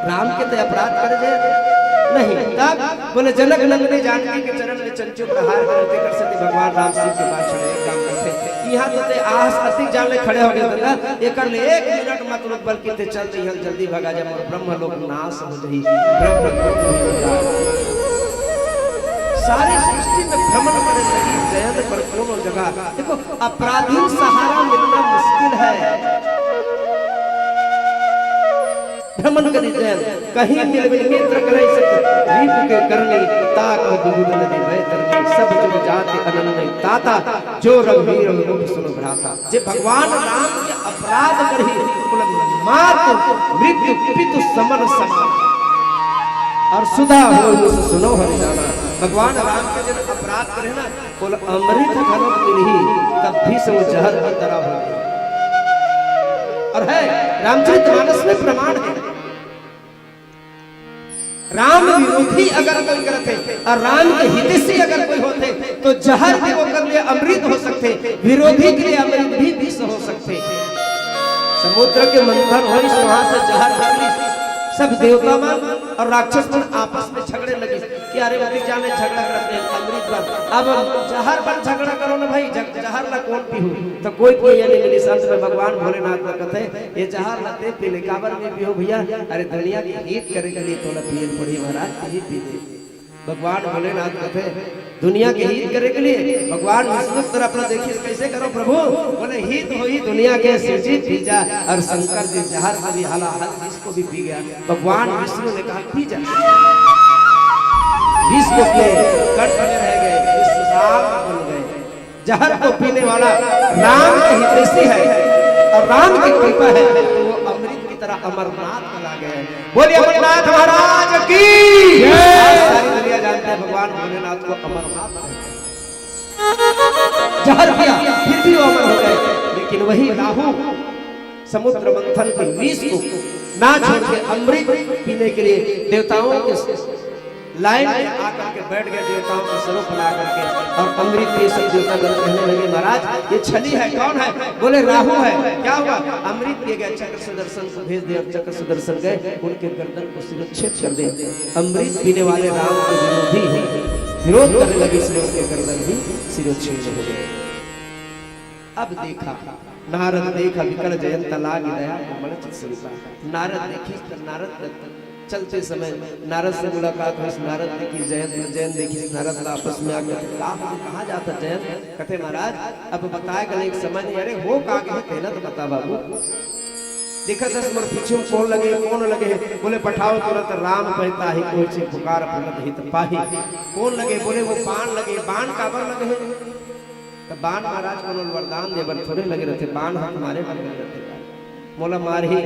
राम के तो अपराध कर जाए नहीं। तब बोले जनक नंदनी जानकी के चरण में चंचू प्रहार करते कर सती भगवान राम सिंह के पास चढ़े काम करते, यहाँ तो ते आस अति जान ले खड़े हो गए थे, ये कर ले 1 मिनट मत रुक, बल्कि ते चलते ही जल्दी भगा जा, और ब्रह्मलोक नाश हो जाई, सारी सृष्टि में भ्रमण करने लगी जयंत पर कोनो जगह। देखो अपराधी सहारा मिलना मुश्किल है, भ्रमण करी जयंत कहीं मिलवे मित्र करे सक रीप के करनी ताक दुगुद नदी भय तरनी, सब जो जाति अनन्य ताता, जो रघुवीर रूप सुन भ्राता। जे भगवान राम के अपराध करही मात मृत्यु पितु समन समान, और सुधा हो सुनो हरि जाना। भगवान राम के जन अपराध करे ना, बोल अमृत घनक मिलही, तब भी से वो जहर की तरह हो गए। और है रामचरितमानस में प्रमाण है, राम विरोधी अगर कोई करते और राम के हितैषी अगर कोई होते तो जहर के वो कर लिए अमृत हो सकते, विरोधी के लिए अमृत भी विष हो सकते। समुद्र के मंथन हो, वहां से जहर निकली, सब देवता मन और राक्षस मन आपस में झगड़े लगे कि अरे वो जाने झगड़ा करते हैं अमृत पर, अब जहर पर झगड़ा करो ना भाई, जहर ला कौन पीहू? तो कोई पिए नहीं मिली। संत में भगवान भोलेनाथ का कथे ये जहर लाते पीले काबर में पियो भैया, अरे दुनिया की हित करे के लिए तो पिए पड़ी महाराज, ही पीते। भगवान भोलेनाथ कहते दुनिया के हित करे के लिए भगवान विष्णु तरह अपना देखिए कैसे करो प्रभु, बोले हित हो ही दुनिया के सृजित पी जा, और शंकर जी जहर का भी हाला हल इसको भी पी गया। भगवान विष्णु ने कहा पी जा, विष को पिए कंठ में रह गए, विष साफ बन गए। जहर को पीने वाला राम के हितैषी है और राम की कृपा है, तो वो अमृत की तरह अमरनाथ बना गए। बोलिए अमरनाथ महाराज की सारी दुनिया जानते हैं भगवान भोलेनाथ को अमरनाथ। जहर पिया फिर भी वो अमर हो गए, लेकिन वही राहु समुद्र मंथन के विष को ना छोड़ के अमृत पीने के लिए देवताओं के लाइन में आकर के बैठ गए, देवताओं का स्वरूप बना करके, और अमृत पे सब देवता गण कहने लगे महाराज ये छली है, कौन है? बोले राहु है। क्या हुआ? अमृत पिए गए, चक्र सुदर्शन को भेज दिया, चक्र सुदर्शन गए उनके गर्दन को शिरच्छेद कर दिया। अमृत पीने वाले राम के विरोधी विरोध करने लगे, इसलिए उनके गर्दन भी शिरोच्छेद हो गए। अब देखा नारद देखा विकल जयंत लाग दया नारद देखी, नारद चलते समय नारद से मुलाकात हुई, नारद देखी जयंत, जयंत देखी नारद आपस में आगे कहा जाता जयंत कहते महाराज अब बताएगा नहीं समय नहीं, अरे हो का कहना तो बता बाबू। देखा दस मोर पीछे कौन लगे? बोले पठाओ तुरंत राम कहता ही कोई से पुकार फलत हित पाही। कौन लगे? बोले वो बाण लगे। बाण काबर लगे? तो बाण महाराज को वरदान देवर थोड़े लगे रहते, बाण हमारे मन में रहते। मोला मार ही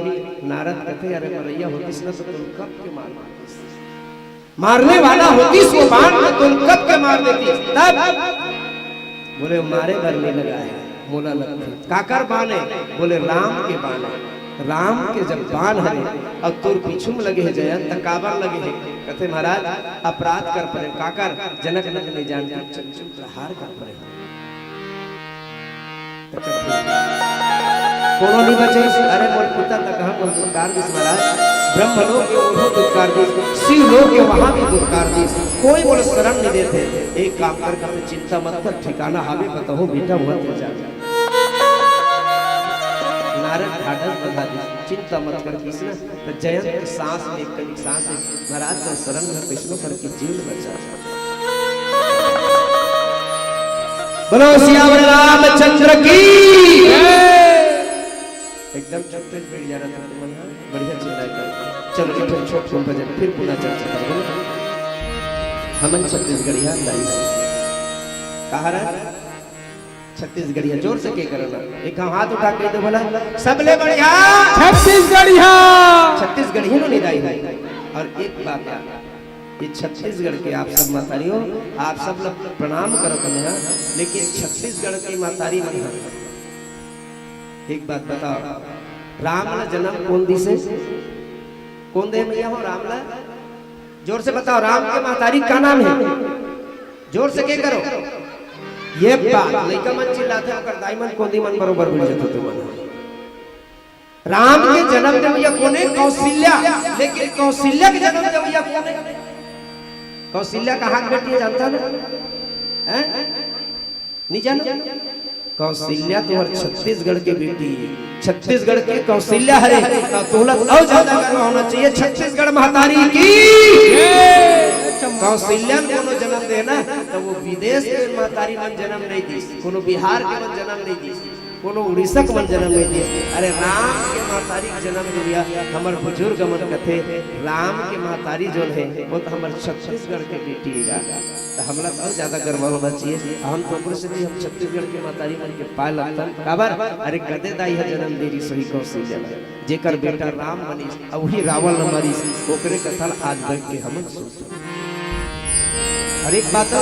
नारद कहते अरे मरैया होतीस न तो तुम कब के मारने वाला होतीस वो बाण तो तुम कब के मार देती। तब बोले मारे घर में लगा है, मोला लगती काकर बाण है? बोले राम के बाण है। राम के जब बाण हरे अब तुर पीछू में लगे है जयंत काबर लगे है? कहते महाराज अपराध कर पड़े काकर जनक नक नहीं जानते चंचल प्रहार कर पड़े। कोनो नहीं बचे। अरे मोर पिता तक कहां को दुत्कार दिस महाराज, ब्रह्मलोक के ओढ़ो दुत्कार दिस, शिवलोक के वहां भी दुत्कार दिस, कोई बोले शरण नहीं देते। एक काम कर चिंता मत कर, ठिकाना हावे बताओ बेटा हुआ जा। हमारे ढाढ़स बंधा दी, चिंता मत कर कृष्ण। तो जयंत सांस में कनिक सांस महाराज का शरण में कृष्ण कर की जीवन बचा। बोलो सियावर रामचंद्र की। एकदम छोटे बैठ जा रहा था तुम, बढ़िया चिल्लाए कर। चलो फिर छोट छोट भजन फिर पुनः चर्चा करेंगे। हमन छत्तीसगढ़िया लाई कहा रहा छत्तीसगढ़िया जोर से के करना। एक हाथ उठा के दो बोला सबले बढ़िया छत्तीसगढ़िया। छत्तीसगढ़िया नहीं दाई है। और एक बात है, ये छत्तीसगढ़ के आप सब मातारियों आप सब लोग प्रणाम करो कन्या, लेकिन छत्तीसगढ़ की मातारी नहीं। एक बात बताओ, राम ने जन्म कौन दी से कौन दे मैया हो? राम ला जोर से बताओ, राम के मातारी का नाम है? जोर से के करो ये बात लइका मन चिल्लाते अगर दाईमन कोंदी मन बरोबर मिल जतो तुम। राम के जन्म दे भैया कोने? कौशल्या। लेकिन कौशल्या के जन्म दे भैया कोने? कौशल्या कहाँ की बेटी है जानता ना? हैं? नहीं जानो? कौशल्या तो छत्तीसगढ़ की बेटी, छत्तीसगढ़ की कौशल्या हरे तोला और ज्यादा गर्व होना चाहिए छत्तीसगढ़ महतारी की। कौशल्या कोनो जन्म दे ना तो वो विदेश के महतारी मन जन्म नहीं दी, कोनो बिहार के मन जन्म नहीं दी, कोनो उड़ीसा के मन जन्म नहीं दी। अरे राम के महतारी जन्म दिया। हमार बुजुर्ग मन कथे राम के महतारी जो है वो तो हमारे छत्तीसगढ़ के बेटी है। तो हमला बहुत ज्यादा गर्व होना चाहिए। हम तो से भी हम छत्तीसगढ़ के महतारी मन के पाए लगता काबर। अरे गदे दाई है जन्म देरी सही कौशल्या जेकर बेटा राम बनी और वही रावण न मरी ओकरे कथा आज बैठ के हम सोच। हर एक बात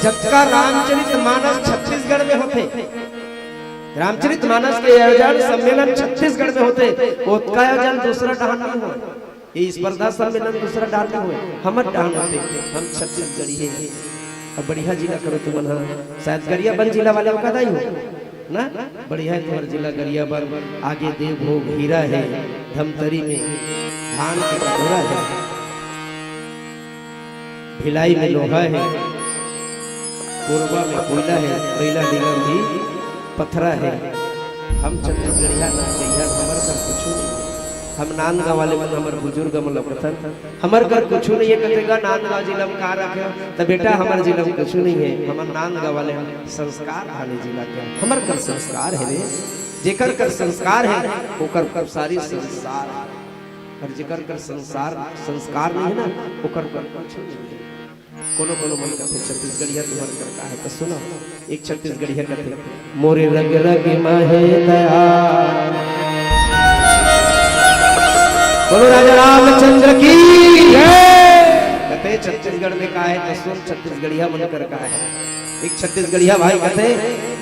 जब का रामचरितमानस छत्तीसगढ़ में होते, रामचरितमानस के आयोजन सम्मेलन छत्तीसगढ़ में होते, उसका आयोजन दूसरा डाहन नहीं हुआ। ये स्पर्धा सम्मेलन दूसरा डाहन नहीं हुआ, हम डाहन होते। हम छत्तीसगढ़ी है। अब बढ़िया जिला करो तुम शायद गरियाबंद जिला वाले का दाई हो ना? बढ़िया है तुम्हारा जिला गरियाबंद। आगे देवभोग हीरा है, धमतरी में धान के कटोरा है, भिलाई में लोहा है, पूर्वा में कोयला है, कोयला निगम भी पथरा है। हम छत्तीसगढ़िया हमार कर कुछ हम नांदगांव वाले मन हमार बुजुर्ग मन लपथन हमार कर कुछ नहीं है। कहेगा नांदगांव जिला में का रखे तो बेटा हमारे जिला में कुछ नहीं है। हमार नांदगांव वाले संस्कार वाले जिला के हमार कर संस्कार है रे। जेकर कर संस्कार है ओकर कर सारी संसार, और जेकर कर संस्कार नहीं है ना ओकर कर कुछ नहीं। कोनो कोनो मन कहते छत्तीसगढ़िया तुम्हारे कर का है तो सुनो। एक छत्तीसगढ़िया कहते मोरे रग रग माहे दया। बोलो राजा रामचंद्र की कहते छत्तीसगढ़ में का है तो सुन छत्तीसगढ़िया मन कर का है। एक छत्तीसगढ़िया भाई कहते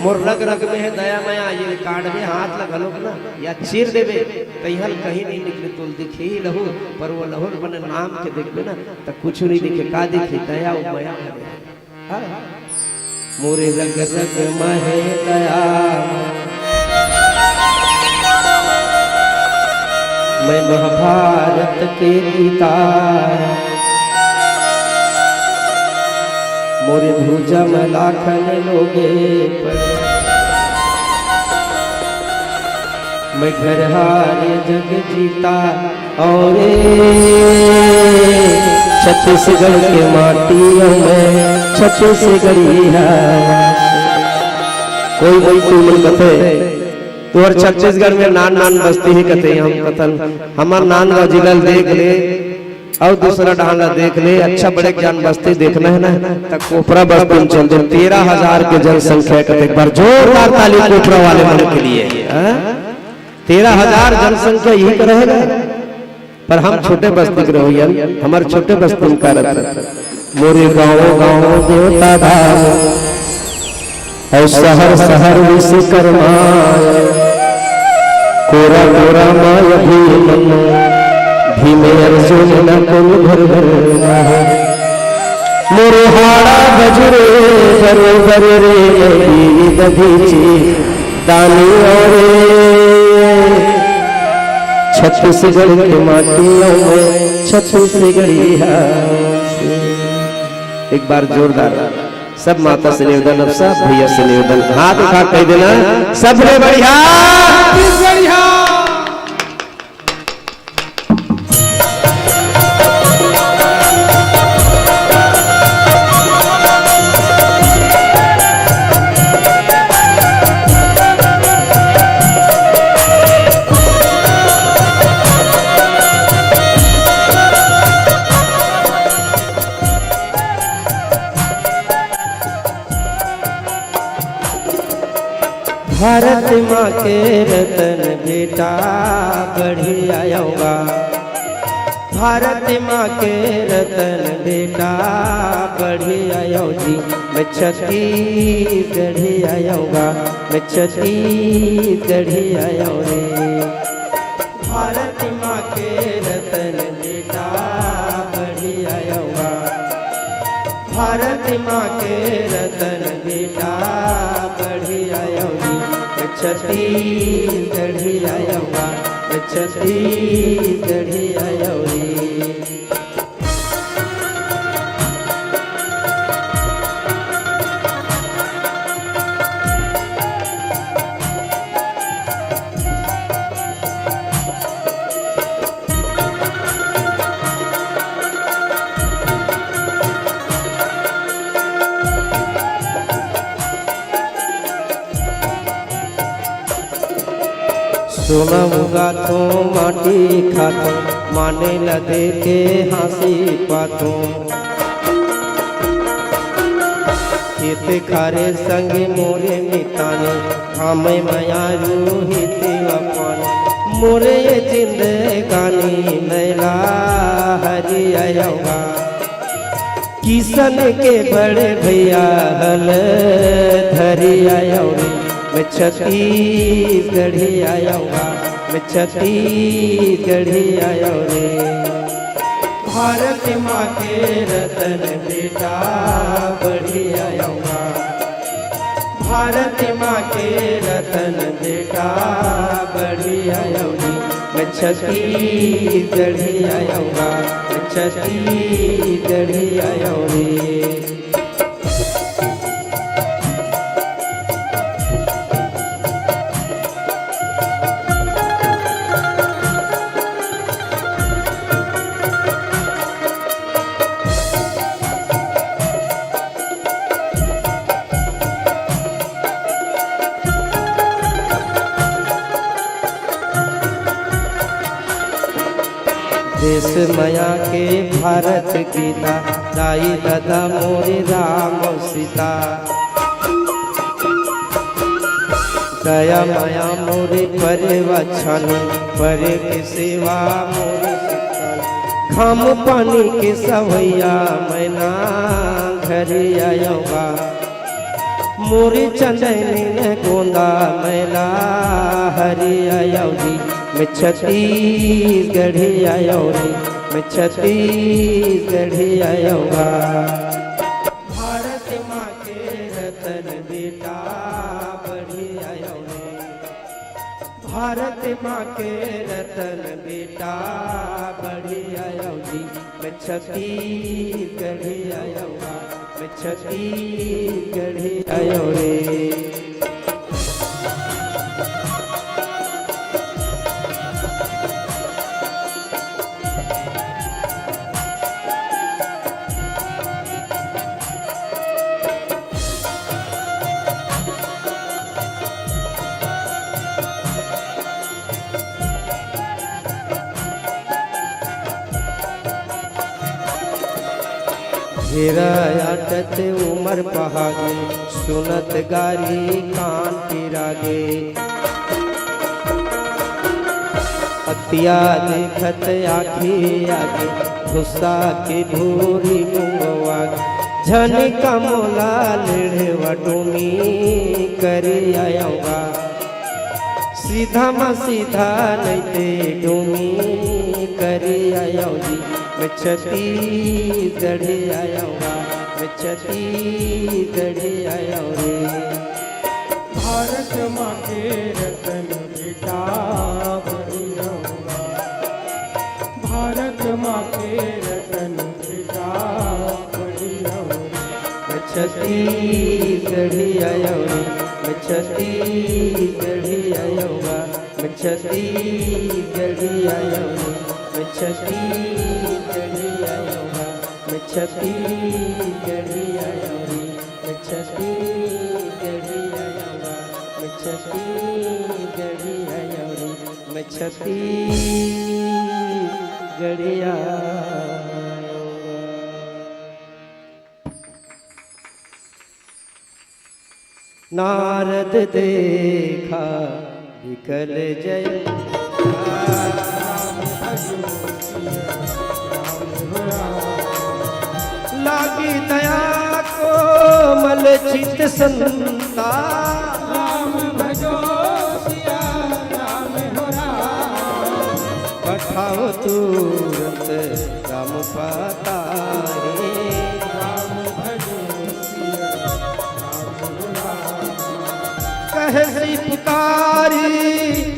मोर रग रग में है दया माया। ये काट में हाथ लगा लो ना या चीर देवे कहीं कहीं नहीं निकले तो दिखे ही लहू, पर वो लहू बने नाम के देखबे ना तो कुछ नहीं दिखे। का दिखे? दया और माया। मोरे रग रग महे दया मैं महाभारत के गीता मोरे भुजा में लाखन लोगे पर मैं घर हारे जग जीता। और छत्तीसगढ़ के माटियों में छत्तीसगढ़िया कोई कोई कथे तोर छत्तीसगढ़ में नान नान बस्ती ही कथे। हम कथन हमार नांदगांव जिला देख ले और दूसरा डांगा देख ले। अच्छा बड़े ज्ञान बस्ती देखना है ना तो कोपरा बस्ती में चल दो। 13,000 के जनसंख्या कथे। एक बार जोरदार ताली कोपरा वाले मन के लिए। 13,000 जनसंख्या यही का रहेगा। पर हम छोटे बस्ती के रहो यार, हमारे छोटे बस्ती में कारत मोरे गाँव गाँव देवता धाम और शहर शहर विश्वकर्मा कोरा कोरा माय भीम भीमे अर्जुन न कोन भर भर मोरे हाड़ा बजरे बरे बरे रे दधीची दानी और छत्तीसगढ़ के माटियों में छत्तीसगढ़िया। एक बार जोरदार सब माता से निवेदन, अब सब भैया से निवेदन, हाथ उठा कह देना सबरे बढ़िया छत्तीसगढ़ी हा। भारत माँ के रतन बेटा बढ़िया आऊँगा, भारत माँ के रतन बेटा बढ़िया आऊँ जी, मैं छत्तीसगढ़ी आऊँगा, मैं छत्तीसगढ़ी आऊँ रे। भारत माँ के रतन बेटा बढ़िया आऊँगा, भारत माँ के रतन बेटा बढ़िया आऊँ जी, मैं छत्तीसगढ़ी आऊँगा, मैं छत्तीसगढ़ी आऊँ रे। सोना मुगा तो माटी खातो, माने ल दे के हंसी पातो, खेत खारे संग मोरे मिताने, हमें माया रूहित अपन, मोरे जिंदगानी मैला हरी आऊँगा, किसन के बड़े भैया हल धरी आऊँ रे। मैं छत्तीसगढ़ी आऊँगा, मैं छत्तीसगढ़ी आऊँ रे। भारत माँ के रतन बेटा बढ़िया आऊँगा, भारत माँ के रतन बेटा बढ़िया आऊँ रे। मैं छत्तीसगढ़ी आऊँगा, मैं छत्तीसगढ़ी आऊँ रे। देश माया के भारत गीता, दाई दादा मोरे राम सीता, दया माया मोरे परे वछानी, परे के सेवा मोरे सिखानी, खाम पानी के सवैया मैना घर आऊँगा, मोरे चंदनी ने गोंदा मैला हरी आऊँ जी, मैं छत्तीसगढ़ी आऊँ रे। मैं छत्तीसगढ़ी आऊँगा। भारत माँ के रतन बेटा बढ़िया आऊँ रे, भारत माँ के रतन बेटा बढ़िया आऊँ जी, मैं छत्तीसगढ़ी आऊँगा, मैं छत्तीसगढ़ी आऊँ रे। घेरा आटत उमर पहागे, सुनत गारी कान पिरागे, अतिया देखत आखी आगे, गुस्सा की धूरी गुंगवा, झन कमोला लेढ़वा डूमी करी आऊँगा, सीधा म सीधा नैते डूमी करी आऊँ जी, मैं छत्तीसगढ़ी आऊँगा, मैं छत्तीसगढ़ी आऊँ रे। भारत माँ के रतन बेटा बढ़िया आऊँगा, भारत माँ के रतन बेटा बढ़िया आऊँगा, मैं छत्तीसगढ़ी आयो रे मैं छत्तीसगढ़ी आयो बा मैं छत्तीसगढ़ी आयो रे मैं छत्तीसगढ़ी आयो बा मैं छत्तीसगढ़ी आयो रे मैं छत्तीसगढ़ी आयो बा मैं छत्तीसगढ़ी आयो रे मैं छत्तीसगढ़ी आयो बा। नारद देखा विकल जय लागी दया को मलचित संता राम भजो सिया राम हो राम पठाओ तुरंत राम पाता राम भजो सिया राम हो राम कह सी पुकारी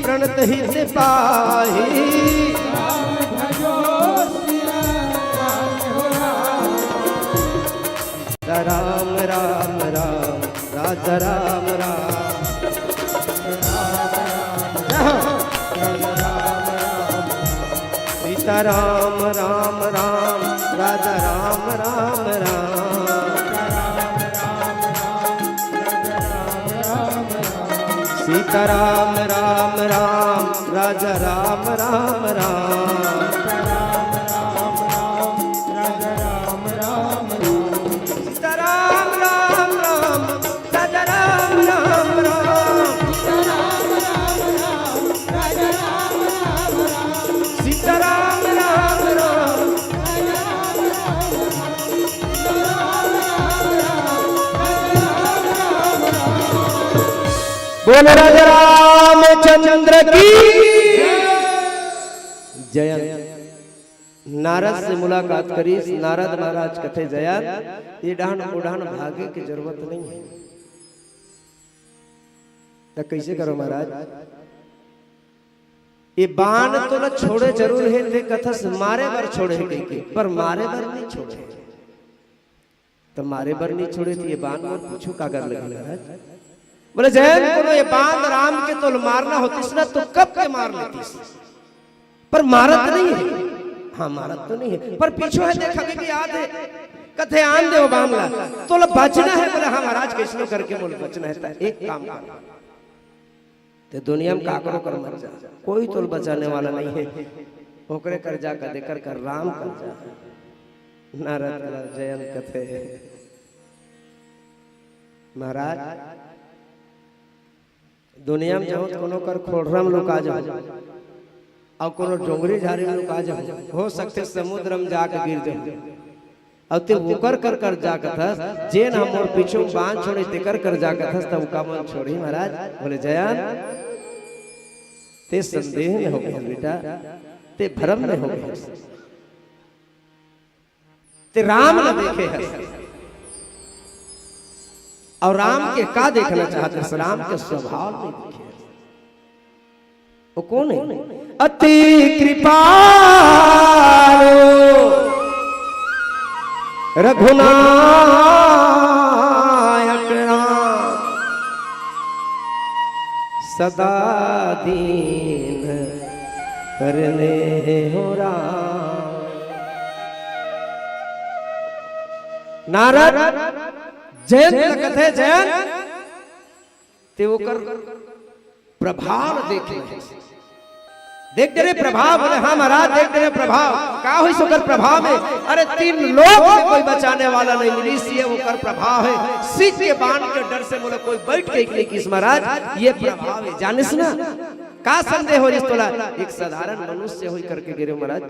प्रणत हित पाही राम भजो सिया राम हो राम राम राम राम राजा राम राम सीता राम राम राम राजा राम राम राम सीता राम राम राम राजा राम राम राम सीता राम राम राम राजा राम राम राम सीता राम राम राम बोल राजा रामचंद्र की जय। नारद से मुलाकात करी। नारद महाराज कथे जया ये डाहन उड़ान भागे की जरूरत नहीं है। तो कैसे करो महाराज ये बाण तो न छोड़े जरूर है थे कथस मारे बर छोड़े है के पर मारे बर नहीं छोड़े तो मारे बर नहीं छोड़े थे ये बाण और पूछो का कर लगे महाराज बोले जैन को ये बाण राम के तो मारना होतीस ना तो कब के मार लेतीस पर मारत नहीं है। हाँ मारत तो नहीं है पर पीछे है देखा भी याद है कथे आन दे बांगला तो बचना है। बोले हाँ महाराज कैसे करके बोले बचना है एक काम करना तो दुनिया में काकरो कर मर जा कोई तो बचाने वाला नहीं है ओकरे कर जा कर देकर कर राम कर जा नारद जयंत कथे महाराज दुनिया में जाओ कोनो कर खोड़रा में लुका जाओ और कोनो डोंगरी झाड़ी में लुका जाओ हो सकते समुद्र में जाकर गिर जाओ और ते उकर कर कर जाकर था जेन हम और पीछे बांध छोड़े ते कर जाकर था तब का मन छोड़ी महाराज। बोले जयंत ते संदेह में हो गया बेटा ते भ्रम में हो गया ते राम न देखे है और राम के का देखना चाहते हैं राम के स्वभाव नहीं देखे वो कौन है अति कृपालु रघुनायक राम सदा दीन करने हो राम। नारद जयंत कथे जयंत ते ओकर प्रभाव देखे देख दे प्रभाव। बोले हाँ महाराज देख दे प्रभाव का हुई सोकर प्रभाव है। अरे 3 लोग में कोई बचाने वाला नहीं मिली सी वो कर प्रभाव है सीख के बाण के डर से बोले कोई बैठ के नहीं किस महाराज ये प्रभाव है जानिस ना का संदेह हो जिस तोला एक साधारण मनुष्य हुई करके गिरे महाराज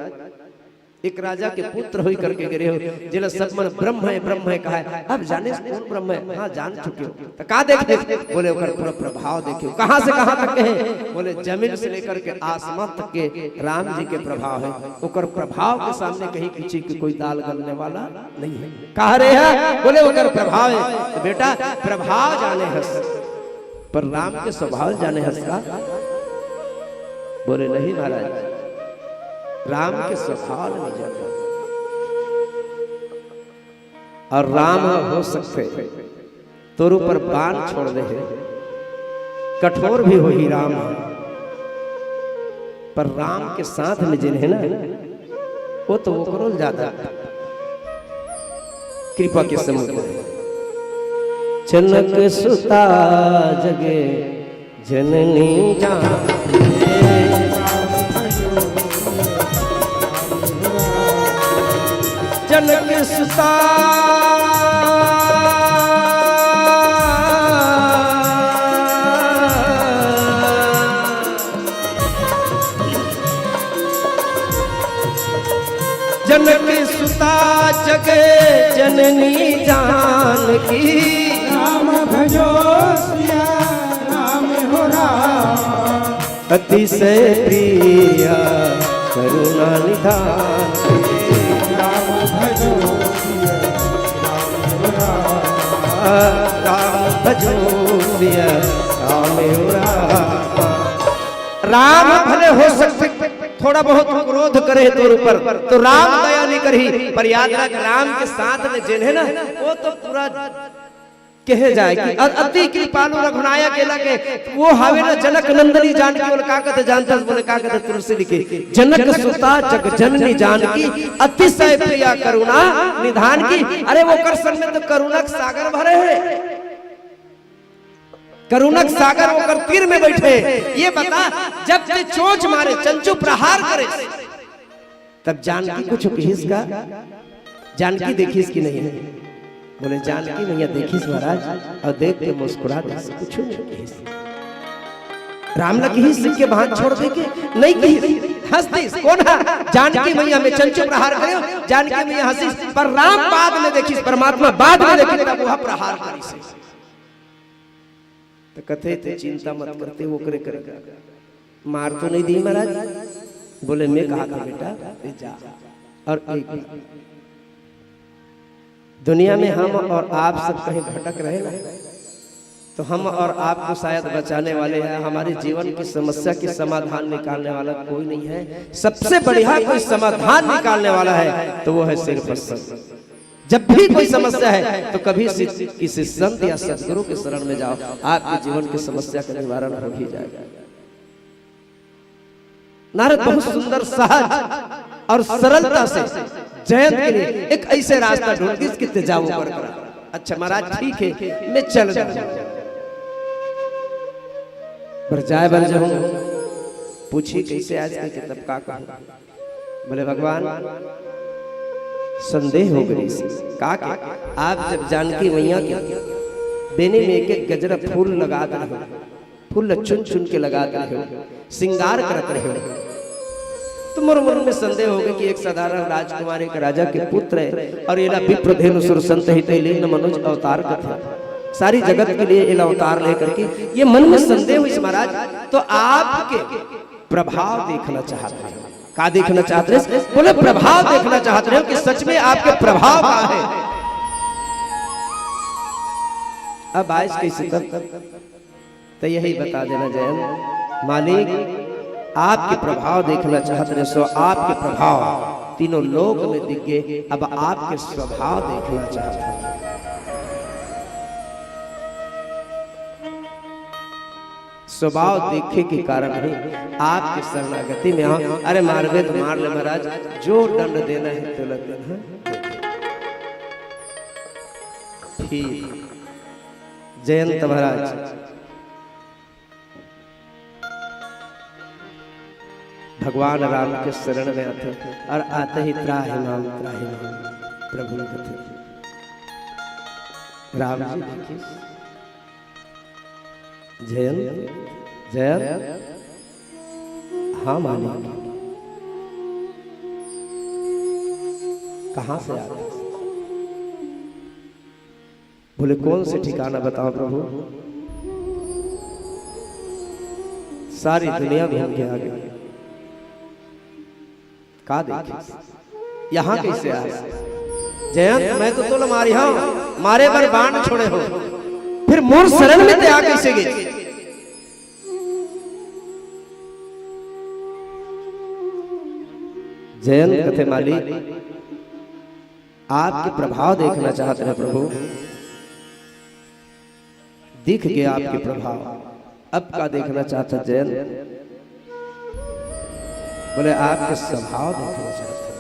एक राजा के पुत्र हुई करके गिरे हो जिला सब मन ब्रह्म है कहा है अब जाने कौन ब्रह्म है हाँ जान चुके हो तो का देख बोले ओकर पूरा प्रभाव देखियो कहां से कहां तक के है बोले जमीन से लेकर के आसमान तक के राम जी के प्रभाव है ओकर प्रभाव के सामने कहीं किसी की कोई दाल गलने वाला नहीं है। कह रहे हैं बोले ओकर प्रभाव है तो बेटा प्रभाव जाने हंस पर राम के स्वभाव जाने हंस का बोले नहीं महाराज राम के स्वभाव नहीं जाता और राम हो सकते तोर ऊपर बाण छोड़ दे है, कठोर भी हो ही राम है, पर राम के साथ में जिन्हें ना वो तो वो करो ज्यादा कृपा के समय जनक सुता जगे जननी जान जनक सुता जनक सुता जगे जननी जानकी राम भजो सिया राम हो राम अतिशय प्रिय करुणा निधान राम भजो सिया राम हो राम राम भजो प्रिय राम हो राम। राम भले हो सकते थोड़ा बहुत क्रोध करे तोर ऊपर तो राम दया नहीं करी, पर याद रख राम के साथ में जिन्हें ना वो तो पूरा कहे जाए कि अति कृपालु रघुनायक के लगे वो हावे ना जनक नंदनी जानकी बोले का कहते जानता बोले का कहते तुलसी लिखे जनक सुता जग जननी जानकी अतिशय प्रिया करुणा निधान की। अरे वो कर सन में तो करुणक सागर भरे हैं, करुणक सागर होकर तीर में बैठे। ये बता जब ते चोंच मारे चंचू प्रहार करे तब जानकी कुछ कहिस का, जानकी देखिस कि नहीं? बोले जानकी मैया देखिस महाराज और देख के मुस्कुरा दे कुछ नहीं कहिस। राम ने कहिस के बात छोड़ दे के नहीं कहिस, हंस दिस कौन है जानकी मैया में चंचू प्रहार करे, जानकी मैया हंसिस, पर राम बाद में देखिस, परमात्मा बाद में देखिस तब वह प्रहार करिस। तो कथे थे चिंता मत करते वो करे करेगा, मार तो नहीं दी महाराज? बोले मैं कहा था बेटा जा। और एक दुनिया में हम और आप सब कहीं भटक रहे ना तो हम और आपको शायद बचाने वाले हैं, हमारे जीवन की समस्या की समाधान निकालने वाला कोई नहीं है। सबसे बढ़िया कोई समाधान निकालने वाला है तो वो है सिर्फ सत्संग। जब भी कोई समस्या है तो कभी किसी संत या सदगुरु के शरण में जाओ, आपके जीवन की समस्या का निवारण हो ही जाएगा। नारद बहुत सुंदर सहज और सरलता से जयंत के लिए एक ऐसे रास्ता ढूंढती कितने जाओ पर करा। अच्छा महाराज ठीक है मैं चल जाऊं, पर जाए बन जाऊं पूछी कैसे आज के तब का कहूं? बोले भगवान संदेह हो गई का आप जब जानकी मैया के बेनी में एक एक गजरा फूल लगा रहे हो, फूल चुन चुन के लगा रहे हो, श्रृंगार करते रहे हो, तो मोर मन में संदेह हो गया कि एक साधारण राजकुमार एक राजा के पुत्र है और एला विप्रधेनु सुर संत हित लीन मनुज अवतार का था, सारी जगत के लिए एला अवतार लेकर के ये मन में संदेह हुई महाराज। तो आपके प्रभाव देखना चाहते हैं, का देखना चाहते हैं? बोले प्रभाव देखना चाहते हैं कि सच में आपके प्रभाव का है। अब आइस कैसे तब तो यही बता देना जयंत मालिक आपके प्रभाव देखना चाहते हैं, सो आपके प्रभाव तीनों लोक में दिख गए, अब आपके स्वभाव देखना चाहते हैं। स्वभाव देखे के कारण ही आपके शरणागति में आओ। अरे मारवे तो मार ले महाराज, जो दंड देना है तो देना। ठीक जयंत महाराज भगवान राम के शरण में आते और आते ही त्राहि माम प्रभु कथे। राम जी देखिए जयंत जयंत हाँ मालिक कहां से आते? बोले कौन से ठिकाना बताओ प्रभु? सारी दुनिया घूम के आ गए, का देखे यहाँ कैसे आया? जयंत मैं तो तुल मारी हूं, मारे पर बाण छोड़े हो, फिर मोर शरण में ते आ कैसे गए? जयंत कथे मालिक आपके प्रभाव देखना चाहते हैं प्रभु। दिख गया आपके प्रभाव, अब का देखना चाहता जयंत? बोले आपके स्वभाव देखना चाहते हैं।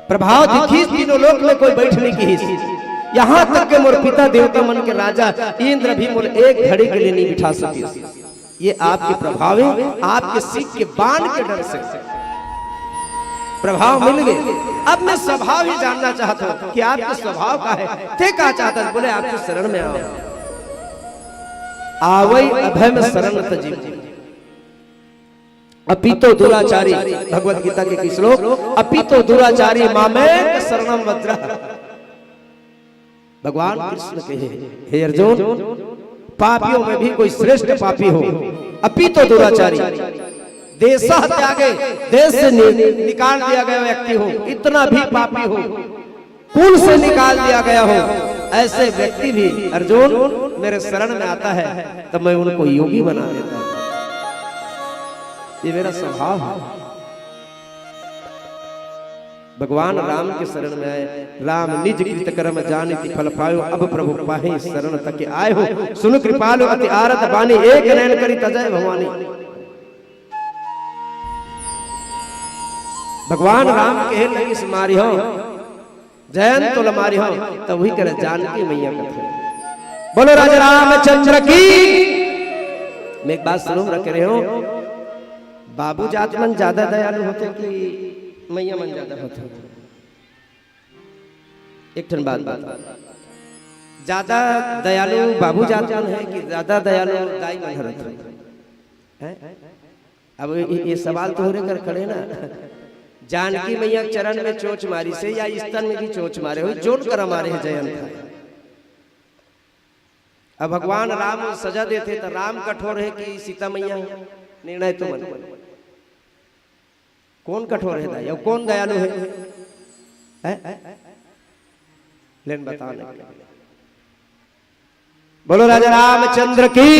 प्रभाव दिखी तीनों लोक में कोई बैठने की हिस्सी, यहाँ तक के मोर पिता देवता मन के राजा इंद्र भी मोर एक घड़ी के लिए नहीं बिठा सके। ये आपके प्रभाव है, आपके सिख के बाण के डर से प्रभाव मिल गए। अब मैं स्वभाव ही जानना चाहता हूं कि आपके स्वभाव का है। थे क्या चाहता है? बोले आपके शरण में आओ, आवई अभय में शरण तजीब। अपितो दुराचारी, भगवत गीता के श्लोक, अपितो दुराचारी मामेक शरणम वज्र। भगवान कृष्ण कहे, हे अर्जुन, पापियों में भी कोई श्रेष्ठ पापी हो। अपितो दुराचारी, देश त्यागे, देश से निकाल दिया गया व्यक्ति हो, इतना भी पापी हो, कुल से निकाल दिया गया हो, ऐसे व्यक्ति भी अर्जुन मेरे शरण में आता है तो मैं उनको योगी बना देता हूं। ये मेरा स्वभाव है। भगवान राम के शरण में आए, राम निज कृत कर्म जानिति फल पायो, अब प्रभु पाहि शरण तक आए हो। सुन कृपालु अति आरत बानी, एक नयन करी तजय भवानी। भगवान राम के लगी से मारी हो, जयंत तो लमारी हो, तब वही करे जानकी मैया कथे। बोलो राजा रामचंद्र की। मैं एक बात सुनो रख रहे हो, बाबू जात मन ज्यादा दयालु होते कि मैया मन ज्यादा होते? एक ठन बात, ज्यादा दयालु बाबू जात मन है कि ज्यादा दयालु दाई मन रहते हैं? अब ये सवाल तो होने कर खड़े ना। जानकी मैया चरण में चोच मारी से या स्तन में भी चोच मारे हो, जोड़ कर मारे है जयंत। अब भगवान राम सजा देते तो राम कठोर है कि सीता मैया? निर्णय तो मन, कौन कठोर है या कौन दयालु है? लेकिन बताने के लिए बोलो राजा रामचंद्र की।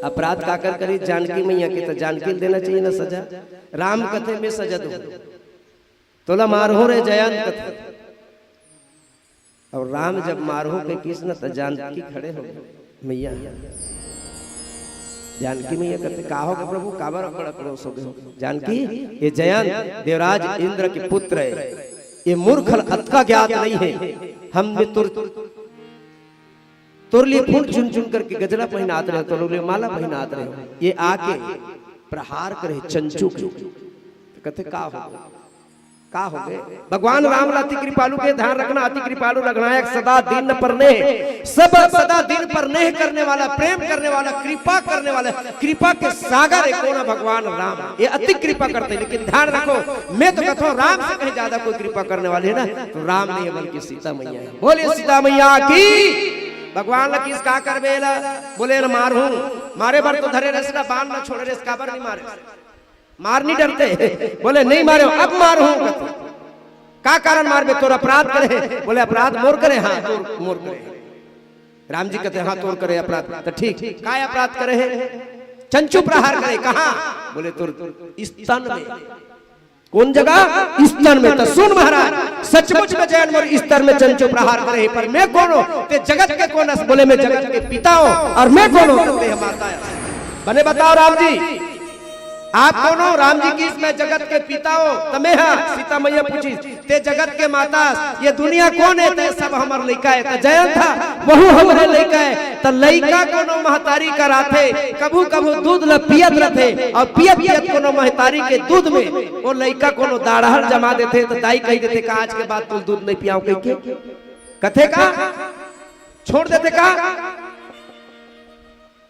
अपराध काकर करी जानकी मैया के, तो जानकी देना चाहिए ना सजा। राम कथे में सजा दो, तोला मारहो रे जयंत कथे। और राम जब मारहो के कृष्ण तो जानकी खड़े हो मैया। जानकी मैया कहते का होगा प्रभु, काबर अकड़ सो गए जानकी? ये जयंत देवराज इंद्र के पुत्र है, ये मूर्ख अतका ज्ञात नहीं है। हमने तुरली फूट चुन चुन करके गजरा पहनाते रहे, तुरली माला पहनाते रहे, ये आके प्रहार करे चंचू के। कहते का हो गए? भगवान राम अति कृपालु के ध्यान रखना, अति कृपालु रघुनायक सदा दीन परने, सब सदा दीन पर नेह करने वाला, प्रेम करने वाला, कृपा करने वाला, कृपा के सागर है कौन? भगवान राम। ये अति कृपा करते, लेकिन ध्यान रखो मैं तो कहता हूँ राम से कहीं ज्यादा कोई कृपा करने वाले है ना तो राम नहीं है बल्कि सीता मैया है। बोलिए सीता मैया की। भगवान ने किस का कर बेला? बोले न मारू, मारे भर तो धरे रस ना, बाल ना छोड़े रस, काबर नहीं मारे? मार नहीं डरते? बोले नहीं मारे, अब मारू। का कारण मार बे? तोर अपराध करे? बोले अपराध मोर करे? हाँ तोर मोर करे। राम जी कहते हाँ तोर करे अपराध, तो ठीक का अपराध करे है? चंचू प्रहार करे। कहा? बोले तोर स्तन में। कौन जगह? स्तन में। तो सुन महाराज, सचमुच में जैन मोर स्तर में चंचू प्रहार करे, पर मैं कौन हूं? ते जगत के कौन? बोले मैं जगत के पिता हूं। और मैं कौन हूं? माता बने बताओ राम जी आप कौन हो? राम जी की मैं जगत के पिता हो। तमें हाँ सीता मैया पूछी ते जगत के माता, ये दुनिया कौन है? ते सब हमार लइका है। तो जयंत था वहु हमरे लइका है। तो लइका कोनो महतारी कराथे, कभू कभू दूध ल पियत रहते, और पियत पियत कोनो महतारी के दूध में वो लइका कोनो दाढ़हर जमा देते। तो दाई कह देते का आज के बाद तू दूध नहीं पियाओ कह के कथे का छोड़ देते का?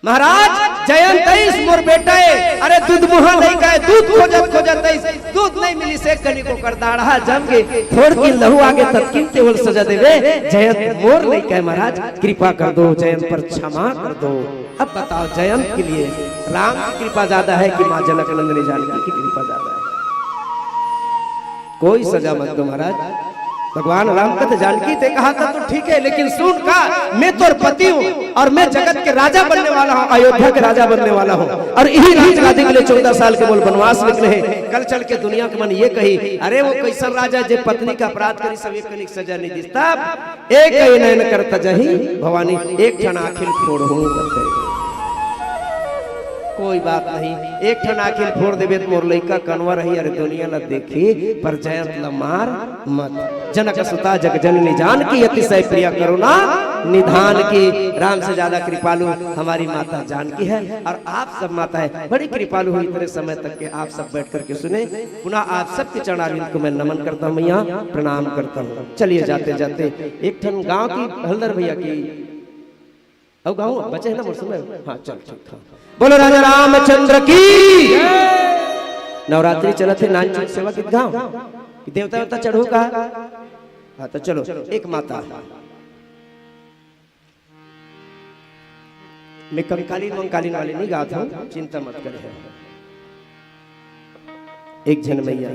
महाराज जयंत मोर बेटा है, अरे दूध मुहा नहीं का दूध खोजत दूध नहीं मिली से कनी को कर दाढ़ा जम के थोड़ के लहू आगे तत्किन केवल सजा देवे। जयंत मोर नहीं कहे महाराज कृपा कर दो, जयंत पर क्षमा कर दो। अब बताओ जयंत के लिए राम की कृपा ज्यादा है कि माँ जनक नंदिनी जानकी की कृपा ज्यादा है? कोई सजा मत दो महाराज, भगवान राम कहते जानकी ते कहा था तो ठीक है, लेकिन सुन का मैं तोर पति हूँ और मैं जगत के राजा बनने वाला हूँ, अयोध्या के राजा बनने वाला हूँ, और यही राज राज्य के लिए 14 साल के बोल वनवास निकले हैं। कल चल के दुनिया के मन ये कही, अरे वो कैसा राजा जे पत्नी का अपराध करी सब एक कनिक सजा नहीं दिस्ता, एक नयन करता जही भवानी एक ठन आखिर फोड़ हूँ। कोई बात नहीं, एक ठन आखिर फोड़ देवे तो मोर लइका कनवा रही, अरे दुनिया न देखी पर जयंत ल मार मत। जनक सुता जग जननी जान की अतिशय प्रिया करुणा निधान की। राम से ज्यादा कृपालु हमारी माता जानकी है, और आप सब माता है बड़ी कृपालु हुई। इतने समय तक के आप सब बैठ करके सुने, पुनः आप सबके चरणारविंद को मैं नमन करता हूँ, मैया प्रणाम करता हूँ। चलिए जाते जाते एक ठन गाँव की हल्दर भैया की अब गाँव बचे है ना मोर समय। हाँ चल ठीक है, बोलो राजा रामचंद्र की। नवरात्रि चलत है नानचुक सेवा गीत गाँव, देवता देवता चढ़ो का। हाँ तो चलो, एक माता मैं कंकालीन वाले नहीं गाता हूँ, चिंता मत करे। एक जन मैया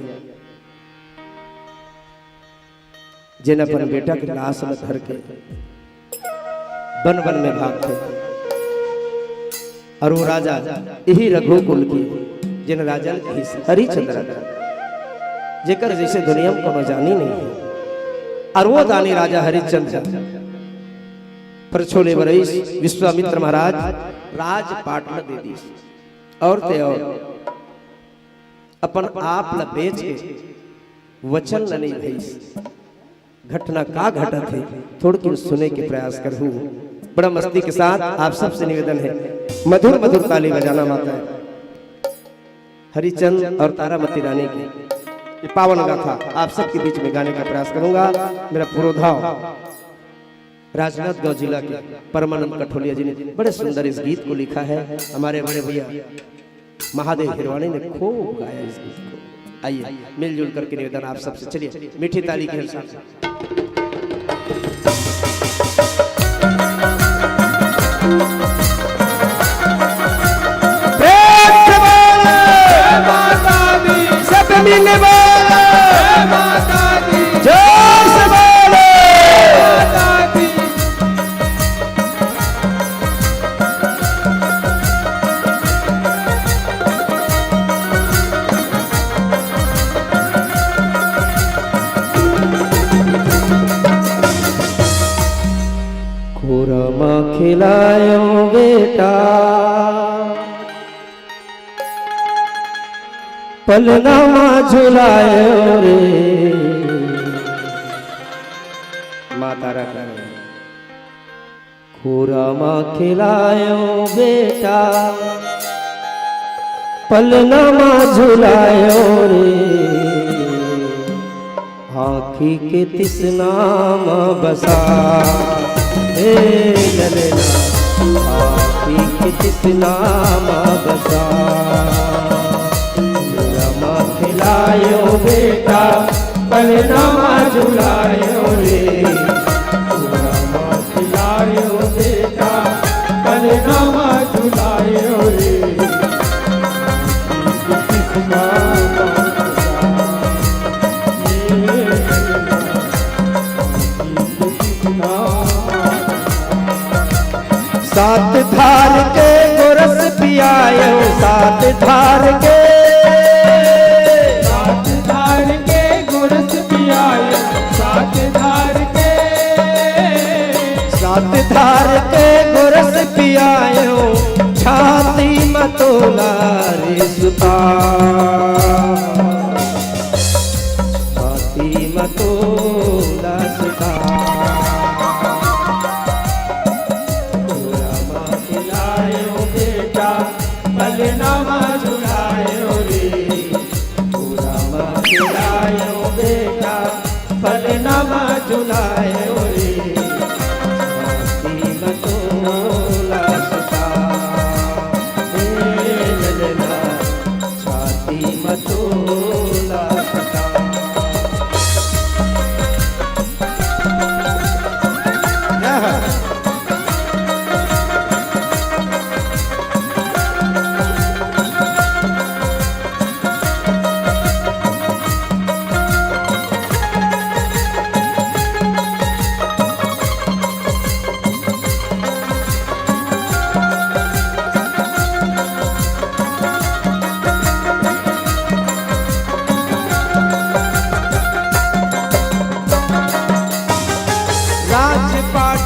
जिन अपन बेटा के लाश में धर के वन वन में भागते, और वो राजा यही रघुकुल की जिन राजा हरिचंद्र जेकर जैसे दुनिया में कोनो जानी नहीं है, और वो दानी राजा हरिचंद्र पर छोले बरईस विश्वामित्र महाराज राजपाट में दे दी, और ते और अपन आप ला बेच के वचन ल नहीं भई। घटना का घटत है थोड़ी सुने के प्रयास करूं, बड़ा मस्ती के साथ आप सबसे निवेदन है, मधुर मधुर ताली बजाना माता है। हरिचंद और तारामती रानी की ये पावन गाथा आप सबके बीच में गाने का प्रयास करूंगा। मेरा पुरोधाव राजनांदगांव जिला के परमानंद कठोलिया जी ने बड़े सुंदर इस गीत को लिखा है। हमारे बड़े भैया महादेव हिरवाणी ने खूब गाया इस गीत को। आइए मिलजुल करके निवेदन आप सबसे, चलिए मीठी ताली के साथ। सब मिले माता दी जोर से बोले माता दी। खुरमा खिलायो बेटा पलनामा झुलायो रे, माता रखा खुरमा खिलायो बेटा पलनामा झुलायो रे, आँखी के तिसनामा बसा हे ललना, आँखी के तिसनामा बसा। खिलायो बेटा पलनामा झुलायो रे, खिलायो बेटा पलनामा झुलायो रे, सात धार के गोरस पियायो, सात धार के धार के गोरस पियायो, छाती मतोला रे सुता, छाती मतोला सुता। खुरमा खिलायो बेटा पलनामा झुलायो रे, खुरमा खिलायो बेटा पलनामा झुलायो रे, छाती मतोला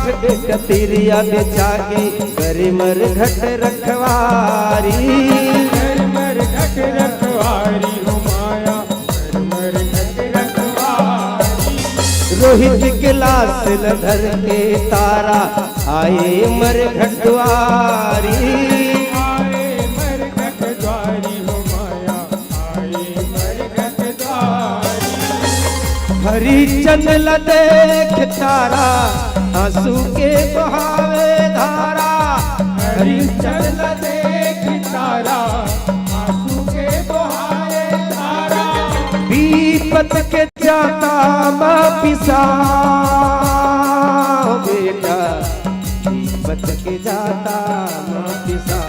काठ के कतीरिया बेचा के करे मर घट रखवारी। मर घट रखवारी हो माया, मर घट रखवारी। रोहित के लाश धर के तारा आए मर घटवारी। आए मर घट द्वारी हो माया, आए मर घट द्वारी। हरिचंद ल देख तारा आंसू के बहावे धारा। हरिचंद ल देख तारा आंसू के बहावे धारा। विपत के जाता पिसा बेटा, विपत के जाता पिसा।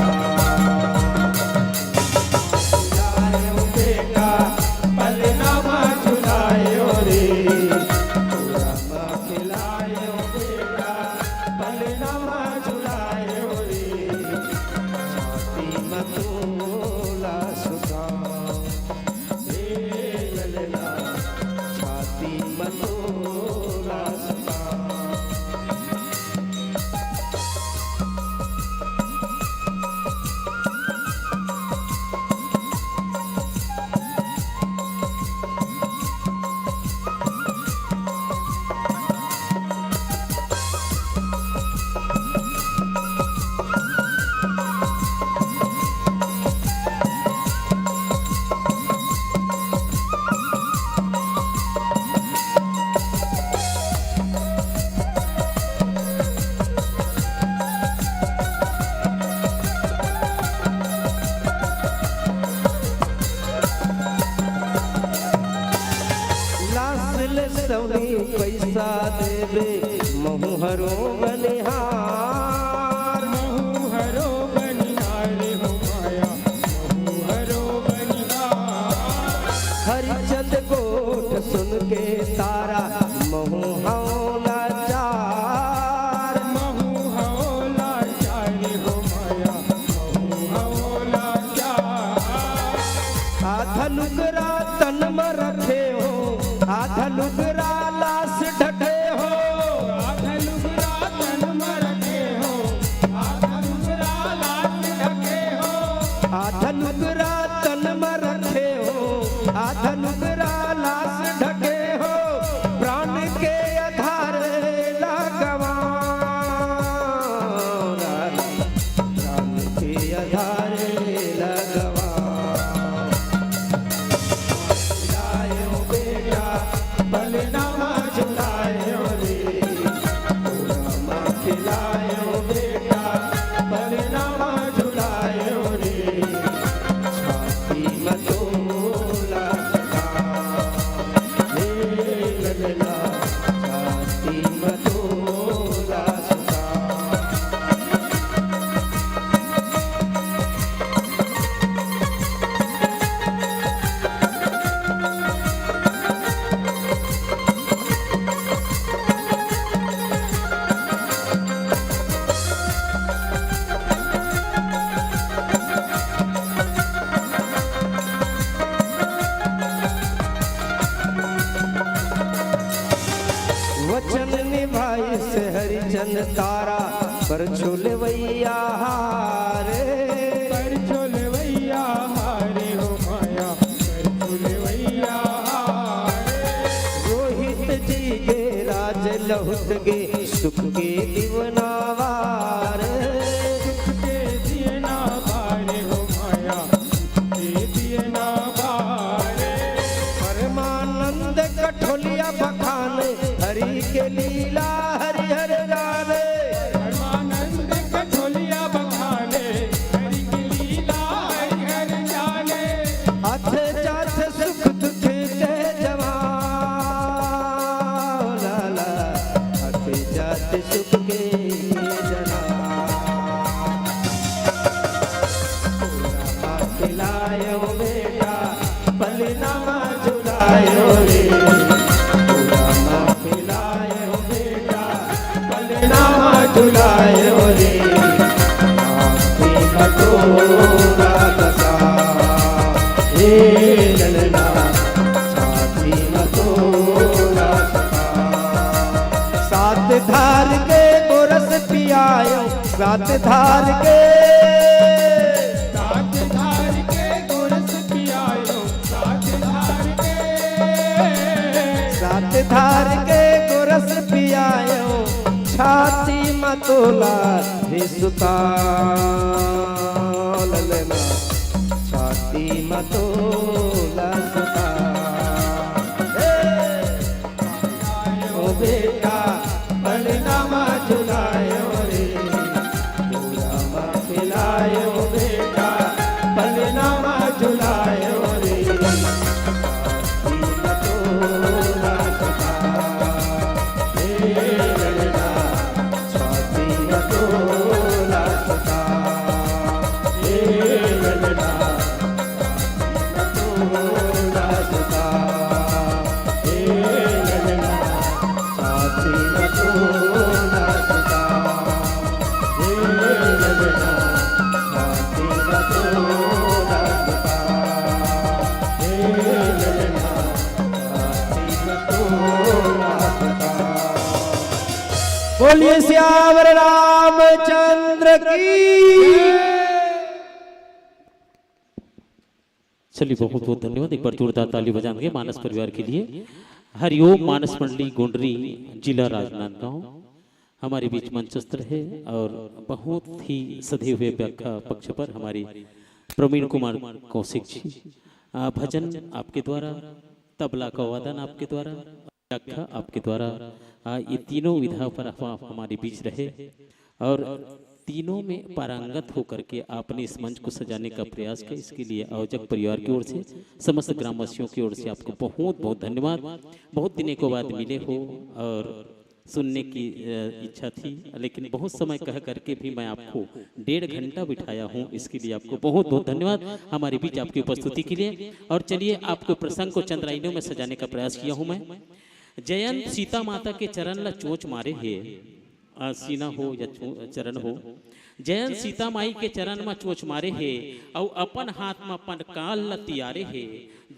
बेटा पलनामा झुलायो रे, रामा खिलायो बेटा, पलनामा झुलायो रे। छाती मतोला सुखा ललना, छाती मतोला सुखा। सौनी पैसा देवे महुहरो बनिहार। महुहरो बनिहार हो माया, महुहरो बनिहार। हरिचंद गोठ सुन के तारा महुहौला चार। महुहौला चार हो माया, महुहौला चार। आधा लुगरा तन में रखे हो, आधा लुगरा लाश ढके हो। आधा लुगरा तन में रखे हो, आधा लुगरा लाश ढके हो। आधा लुगरा तन में रखे हो, आधा लुगरा लाश ढके हो। प्राण के आधार लगवा, प्राण के आधार लगवा। लायो बेटा पलनामा झुलायो रे, रामा खिलायो बेटा पलनामा झुलायो रे। छाती मतोला सखा, हे ललना, छाती मतोला सखा। वचन निभाई से हरिचंद तारा, पर छोले वैया हारे। पर छोले वैया हारे हो माया, पर छोले वैया हारे। रोहित जी के राज लहुत गे, सुख के दिवनावार। सुख के दिए ना बारे हो माया, सुख के दिए ना बारे। परमानंद कठोलिया बखान, हरि के लीला हरिहर गावे। परमानंद कठोलिया बखाने, हरि की लीला हरिहर जाने। अथे जाथ सुख दुख के जवान, लाला अथे जाथ सुख के जवान। रामा खिलायो बेटा पलनामा झुलायो रे, रामा खिलायो बेटा पलनामा झुलायो रे। आपकी मतोला दशा, हे ललना, छाती मतोला सखा। सात धार के पियायो रात धार के, साथ धार के गोरस पियायो साथ धार के, साथ धार के गोरस पियायो छाती मतोला सुताल लेना, छाती मतोला सुताल। ओ बेटा बलनामा झुलायो रे, झूलामा खिलायो बेटा बलनामा झुलायो रे, छाती मतोला सुताल। हे ललना छाती मतोला सुताल, हे ललना मतोला सुताल, हे ललना छाती मतोला सुताल, हे ललना छाती मतोला सुताल, हे ललना छाती मतोला सुताल। बोलिए श्यावर रामचंद्र की। चलिए बहुत बहुत धन्यवाद। एक बार जोरदार ताली बजाएंगे मानस परिवार के लिए। हरिओम मानस मंडली गोंडरी जिला राजनांदगांव हमारे बीच मंचस्थ है और बहुत ही सधे हुए व्याख्या पक्ष पर हमारे प्रवीण कुमार कौशिक जी भजन आपके द्वारा, तबला का वादन आपके द्वारा, व्याख्या आपके द्वारा, ये तीनों विधाओं पर आप हमारे बीच रहे और तीनों में पारंगत होकर के आपने इस मंच को सजाने का प्रयास किया। इसके लिए आयोजक परिवार की ओर से, समस्त ग्रामवासियों की ओर से आपको बहुत बहुत धन्यवाद। बहुत दिनों के बाद मिले हो और सुनने की इच्छा थी, लेकिन बहुत समय कह करके भी मैं आपको 1.5 घंटा बिठाया हूँ। इसके लिए आपको बहुत बहुत धन्यवाद हमारे बीच आपकी उपस्थिति के लिए। और चलिए आपको प्रसंग को चंद लाइनों में सजाने का प्रयास किया हूँ मैं। जयंत सीता माता के चरण ला चोच मारे है, सीना हो या चरण हो, जयंत सीता माई के चरण में चोच मारे है और अपन हाथ में अपन काल ल तियारे है,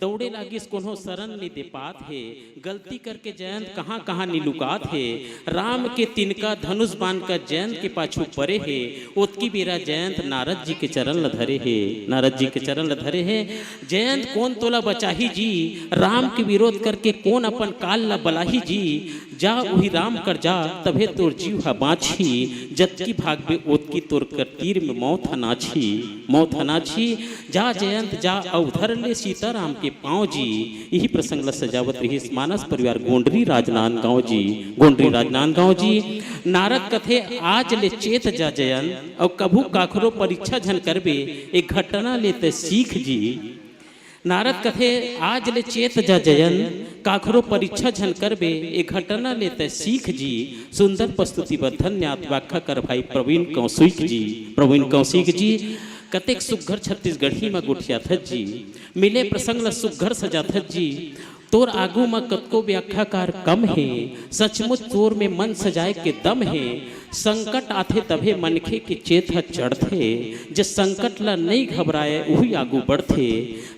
दौड़े लागिस कोनो शरण नि दे पात है, गलती करके जयंत कहाँ कहाँ निलुकात है, राम के तिनका धनुष बांध कर जयंत के पाछू परे है, ओतकी बेरा जयंत नारद जी के चरण ल धरे है, नारद जी के चरण ल धरे है। जयंत कौन तोला बचाही जी, राम के विरोध करके कौन अपन काल ल बलाही जी, जा वही राम कर जा तभे तोर जीव हा बाछी, जतकी भाग में ओतकी तोर कर तीर में मौत हनाछी, मौत हनाछी, जा जयंत जा अवधर ले सीताराम के पाँव जी। यही प्रसंग ला सजावत रही मानस परिवार गोंडरी राजनांदगांव जी, गोंडरी राजनांदगांव जी। नारद कथे आज ले चेत जा जयंत और कभू काखरो परीक्षा झन करबे, एक घटना लेते सीख जी। नारद कथे आज ले चेत जा जयंत काखरो परीक्षा झन करबे, एक घटना लेते सीख जी। सुंदर प्रस्तुति व धन्यवाद व्याख्या कर भाई प्रवीण कौशिक जी, प्रवीण कौशिक जी। कतेक सुघर छत्तीसगढ़ी में गुठिया थत जी, मिले प्रसंग ल सुघर सजा थत जी। तोर आगू में कतको व्याख्याकार कम है, सचमुच तोर में मन सजाए के दम है। संकट आथे तभे मनखे के चेत ह चढ़थे, जे संकट ला नहीं घबराए वही आगू बढ़थे।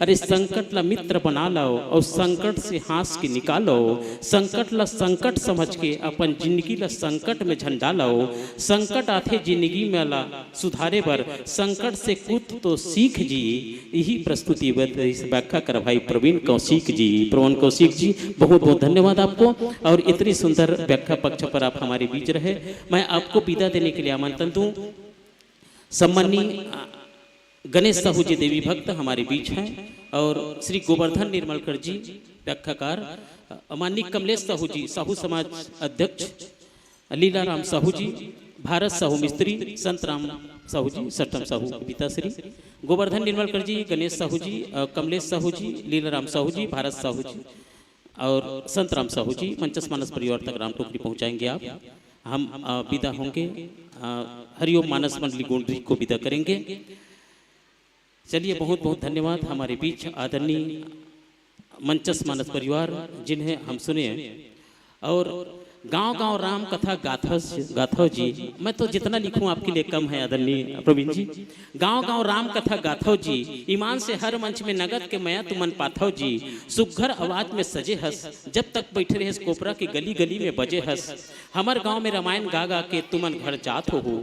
अरे संकट ला मित्र बना लो और संकट से हंस के निकालो, संकट ला संकट समझ के अपन जिंदगी ला संकट में झंडा लो। संकट आथे जिंदगी में ला सुधारे बर, संकट से कुछ तो सीख जी। यही प्रस्तुति व्याख्या कर भाई प्रवीण कौशिक जी, प्रवीण कौशिक जी बहुत बहुत धन्यवाद आपको। और इतनी सुंदर व्याख्या पक्ष पर आप हमारे बीच रहे। मैं आपको विदा देने के लिए आमंत्रण दूं। सम्माननीय गणेश साहू जी देवी भक्त हमारे बीच हैं और श्री गोवर्धन निर्मलकर जी व्याख्याकार, माननीय कमलेश साहू जी साहू समाज अध्यक्ष, लीलाराम साहू जी, भारत साहू मिस्त्री, संत राम साहू जी सट्टम साहू पिताश्री, गोवर्धन निर्मलकर जी, गणेश साहू जी, कमलेश साहू जी, लीलाराम साहू जी, भारत साहू जी और संत राम साहू जी मंचस मानस परिवार तक राम टोकरी पहुँचाएंगे आप। हम विदा होंगे, हरिओम मानस मंडली गोंडरी को विदा करेंगे। चलिए बहुत बहुत धन्यवाद हमारे बीच आदरणीय मंचस मानस परिवार जिन्हें हम सुने। और गांव गांव राम कथा गाथो जी। मैं तो जितना लिखूं आपके लिए कम है आदरणीय प्रवीण जी। गांव गांव राम कथा गाथो जी, ईमान से हर मंच में नगद के मया तुमन पाथो जी। सुघर आवाज में सजे हस, जब तक बैठे रहे कोपरा की गली गली में बजे हस। हमार गांव में रामायण गा गा के तुमन घर जात हो,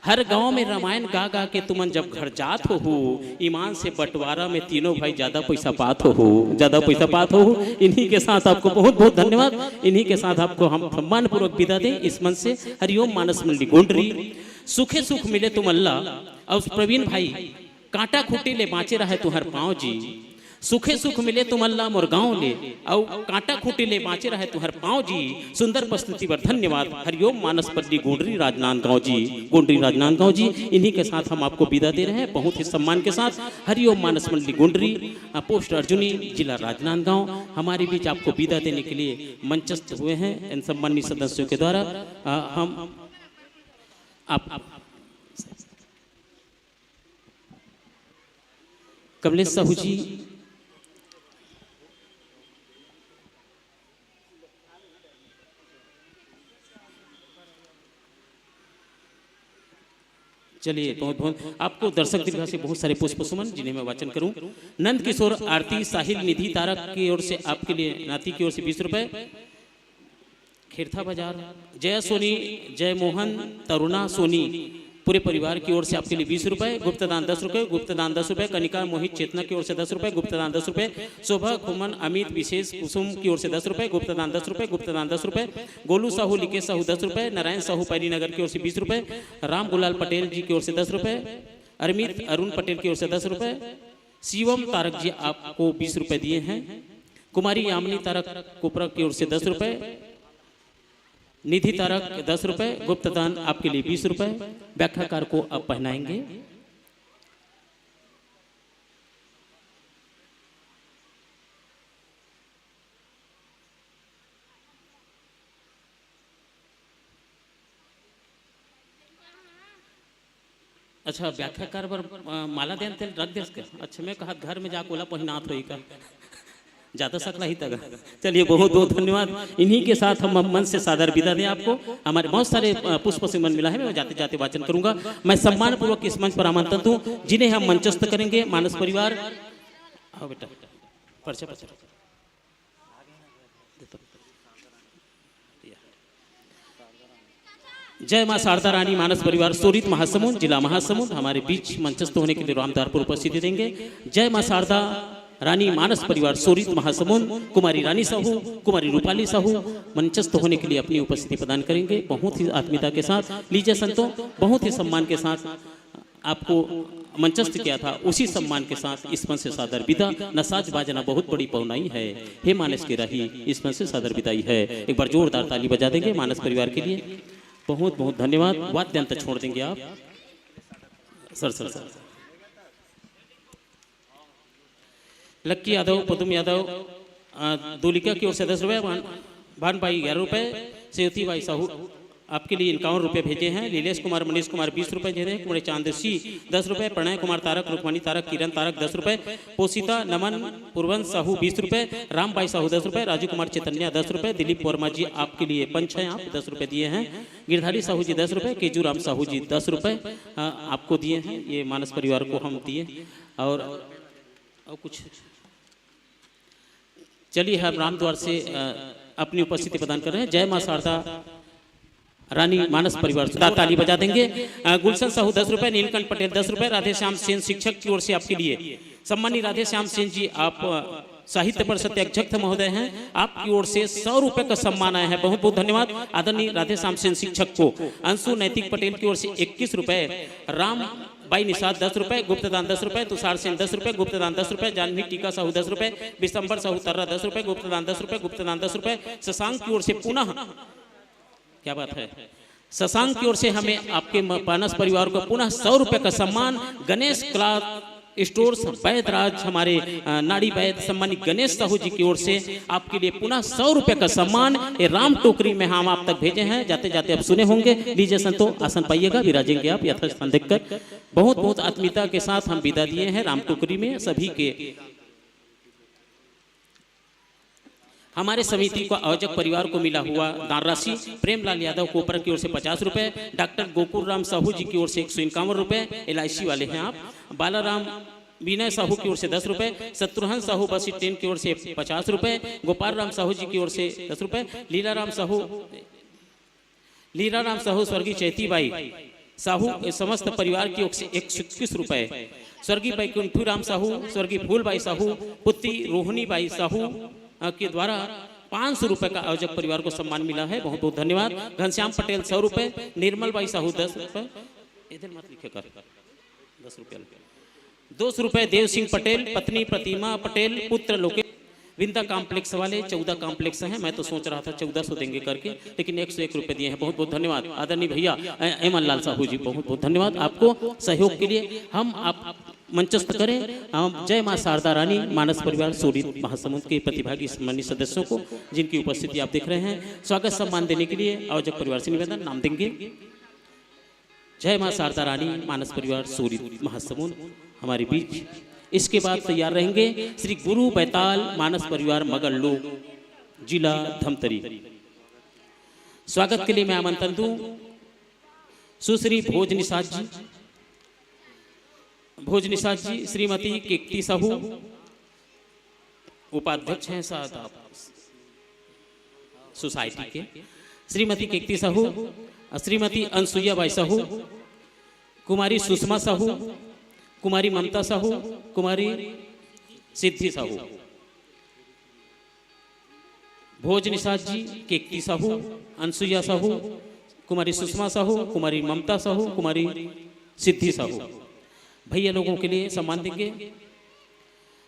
हर गांव में रामायण गा गा के तुमन जब घर जात हो। ईमान से बंटवारा में तीनों भाई ज्यादा पैसा पात हो, ज्यादा पैसा पात हो। इन्हीं के साथ आपको बहुत बहुत धन्यवाद। इन्हीं के साथ आपको हम सम्मान पूर्वक विदा दें इस मन से। हरिओम मानस मंडली गोंडरी। सुखे सुख मिले तुम अल्लाह। और प्रवीण भाई, कांटा खूटी ले बाँचे रहे तुहर पाँव जी। सुखे सुख मिले तुम अल्लाह मोर गाँव ले, और कांटा खूटी ले बाँचे रहे तुहर पाँव जी। सुंदर प्रस्तुति पर धन्यवाद। हरिओम मानस मंडली गोंडरी राजनांदगांव जी, गोंडरी राजनांदगांव जी। इन्हीं के साथ हम आपको विदा दे रहे हैं बहुत ही सम्मान के साथ। हरिओम मानस मंडली गोंडरी, पोस्ट अर्जुनी, जिला राजनांदगांव। हमारे बीच आपको विदा देने के लिए मंचस्थ हुए हैं इन सम्मानित सदस्यों के द्वारा। हम आप कमलेश साहू जी, चलिए बहुत बहुत आपको दर्शक दीर्घा से बहुत सारे पुष्प सुमन जिन्हें मैं वाचन करूं। नंद किशोर आरती साहिल निधि तारक की ओर से आपके लिए, नाती की ओर से 20 रुपए। खेरथा बाजार जय सोनी, जय मोहन, तरुणा सोनी पूरे परिवार की ओर से आपके लिए 20 रुपए। गुप्तदान 10 रुपए, गुप्तदान 10 रुपए। कनिका मोहित चेतना की ओर से 10 रुपए, गुप्तदान 10 रुपए। शोभा खुमन अमित विशेष कुसुम की ओर से 10 रुपए, गुप्तदान 10 रुपए, गुप्तदान 10 रुपए। गोलू साहू लिकेश साहू 10 रुपए। नारायण साहू पैरी नगर की ओर से 20 रुपए। राम गुलाल पटेल जी की ओर से 10 रुपए। अरमित अरुण पटेल की ओर से 10 रुपए। शिवम तारक जी आपको 20 रुपए दिए हैं। कुमारी यामिनी तारक कोपरा की ओर से 10 रुपए। निधि तारक 10 रुपए। गुप्तदान आपके लिए 20 रुपए। व्याख्याकार को आप पहनाएंगे। अच्छा, व्याख्याकार पर माला देन तेल रख दे। अच्छा, मैं कहा घर में जाके ओला पहनात होई का ज्यादा सकला ही तक। चलिए बहुत बहुत धन्यवाद। इन्हीं के साथ हम मन से सादर विदा दें आपको। हमारे बहुत सारे पुष्प से मन मिला है, मैं जाते जाते वाचन करूंगा। मैं सम्मान पूर्वक इस मंच पर आमंत्रित हूँ जिन्हें हम मंचस्थ करेंगे। मानस परिवार, आओ बेटा, पर्चा पर्चा। जय मां शारदा रानी मानस परिवार सोरित महासमुंद, जिला महासमुंद हमारे बीच मंचस्थ होने के लिए रामदार पर उपस्थिति देंगे। जय मां शारदा रानी मानस परिवार सोरित महासमुंद, कुमारी रानी साहू, कुमारी रूपाली साहू मंचस्थ होने के लिए अपनी उपस्थिति प्रदान करेंगे बहुत ही आत्मीयता के साथ। लीजिए संतों, बहुत ही सम्मान के साथ आपको मंचस्थ किया था, उसी सम्मान के साथ इस मन से सादर विदा। नसाज बाजना बहुत बड़ी पौनाई है, हे मानस की राही, इस मन से सादर विदाई है। एक बार जोरदार ताली बजा देंगे मानस परिवार के लिए। बहुत बहुत धन्यवाद। वाद्यंत छोड़ देंगे आप सर। सर सर लक्की यादव, पदम यादव दूलिका की ओर से 10 रुपये। भान भाई 11 रुपये। सेवती भाई साहू आपके लिए 51 रुपये भेजे हैं। लीलेश कुमार, मनीष कुमार 20 रुपये भेजे हैं। कुमारी चांदसी 10 रुपये। प्रणय कुमार तारक, रुक्मणी तारक, किरण तारक 10 रुपये। पोषिता नमन पूर्वन साहू 20 रुपये। राम भाई साहू 10 रुपये। राजू कुमार चैतन्या 10 रुपये। दिलीप वर्मा जी आपके लिए पंच हैं, आप 10 रुपये दिए हैं। गिरधारी साहू जी 10 रुपये। केजू राम साहू जी 10 रुपये आपको दिए हैं। ये मानस परिवार को हम दिए। और कुछ चलिए, हम रामद्वार से अपनी उपस्थिति प्रदान कर रहे हैं। जय मां शारदा रानी मानस परिवार ताली बजा देंगे। गुलशन साहू 10 रुपये। नीलकंठ पटेल 10 रुपये। राधे श्याम सेन शिक्षक की ओर से आपके लिए सम्मानित राधे श्याम सेन जी, आप साहित्य परिषद अध्यक्ष महोदय हैं, आपकी ओर से 100 रुपये का सम्मान आया है। बहुत बहुत धन्यवाद आदरणीय राधे श्याम सेन शिक्षक को। अंशु नैतिक पटेल की ओर से 21 रुपये। राम बाई निषाद 10 रुपये। गुप्तदान 10 रुपये। तुषार सेन 10 रुपये। गुप्तदान 10 रुपये। जानवी टीका साहू 10 रुपये। विशंबर साहू तर्रा 10 रुपये। गुप्तदान 10 रुपये। गुप्तदान 10 रुपये। शशांक की ओर से पुनः, क्या बात है, शशांक की ओर से हमें आपके मानस परिवार को पुनः 100 रुपये का सम्मान। गणेश क्लॉथ स्टोर्स वैदराज, हमारे नाड़ी वैद सम्मानित गणेश साहू जी की ओर से आपके लिए पुनः 100 रुपये का सम्मान। ये राम टोकरी में हम आप तक भेजे हैं, जाते जाते आप सुने होंगे। लीजिए संतो, आसन पाइएगा, विराजेंगे आप यथास्थान देखकर। बहुत बहुत आत्मीयता के साथ हम विदा दिए हैं राम टोकरी में सभी के। हमारे समिति को आयोजक परिवार को मिला हुआ दान राशि प्रेमलाल यादव कोपरा की ओर से 50 रुपए, डॉक्टर गोकुल राम साहू जी की ओर से 151 रुपए, LIC वाले हैं आप, बालाराम विनय साहू की ओर से 10 रुपए, शत्रुघ्न साहू बस स्टैंड की ओर से 50 रुपए, गोपाल राम साहू जी की ओर से 10 रुपए, लीलाराम साहू स्वर्गीय चैतीबाई साहू समस्त परिवार की ओर से 121 रुपए, स्वर्गीय बैकुंठी राम साहू, स्वर्गीय फूलबाई साहू, पुत्री रोहिणी बाई साहू के द्वारा 500 रुपए का आयोजक परिवार को सम्मान मिला है, बहुत बहुत धन्यवाद। घनश्याम पटेल 100 रुपए, निर्मल बाई साहू 10 रुपए, इधर मत लिखे कर 10 रुपये, 200 रुपए देव सिंह पटेल, पत्नी प्रतिमा पटेल, पुत्र लोकेश, विंदा कॉम्प्लेक्स वाले 14 कॉम्प्लेक्स हैं, मैं तो सोच रहा था 1400 देंगे करके, लेकिन 101 रुपए दिए हैं, बहुत बहुत धन्यवाद। आदरणीय भैया एमन लाल साहू जी, बहुत बहुत धन्यवाद आपको सहयोग के लिए। हम आप मंचस्थ करें जय मां शारदा रानी मानस परिवार सोरित महासमुंद के प्रतिभागी सम्मानित सदस्यों को, जिनकी उपस्थिति आप देख रहे हैं। स्वागत सम्मान देने के लिए आयोजक परिवार से निवेदन, नाम देंगे जय मां शारदा रानी मानस परिवार सोरित महासमुंद हमारे बीच। इसके बाद तैयार रहेंगे श्री गुरु बैताल मानस परिवार मगल लोग, जिला धमतरी। स्वागत के लिए मैं आमंत्रण दूं सुश्री भोजनिसाद जी, श्रीमती केकती साहू, उपाध्यक्ष हैं साथ आप सोसाइटी के, श्रीमती केकती साहू, श्रीमती अनसुईया बाई साहू, कुमारी सुषमा साहू, कुमारी ममता साहू, कुमारी सिद्धि साहू, भोजनिसाद जी, केकती साहू, अनसुईया साहू, कुमारी सुषमा साहू, कुमारी ममता साहू, कुमारी सिद्धि साहू। भैया लोगों के लिए सम्मान देंगे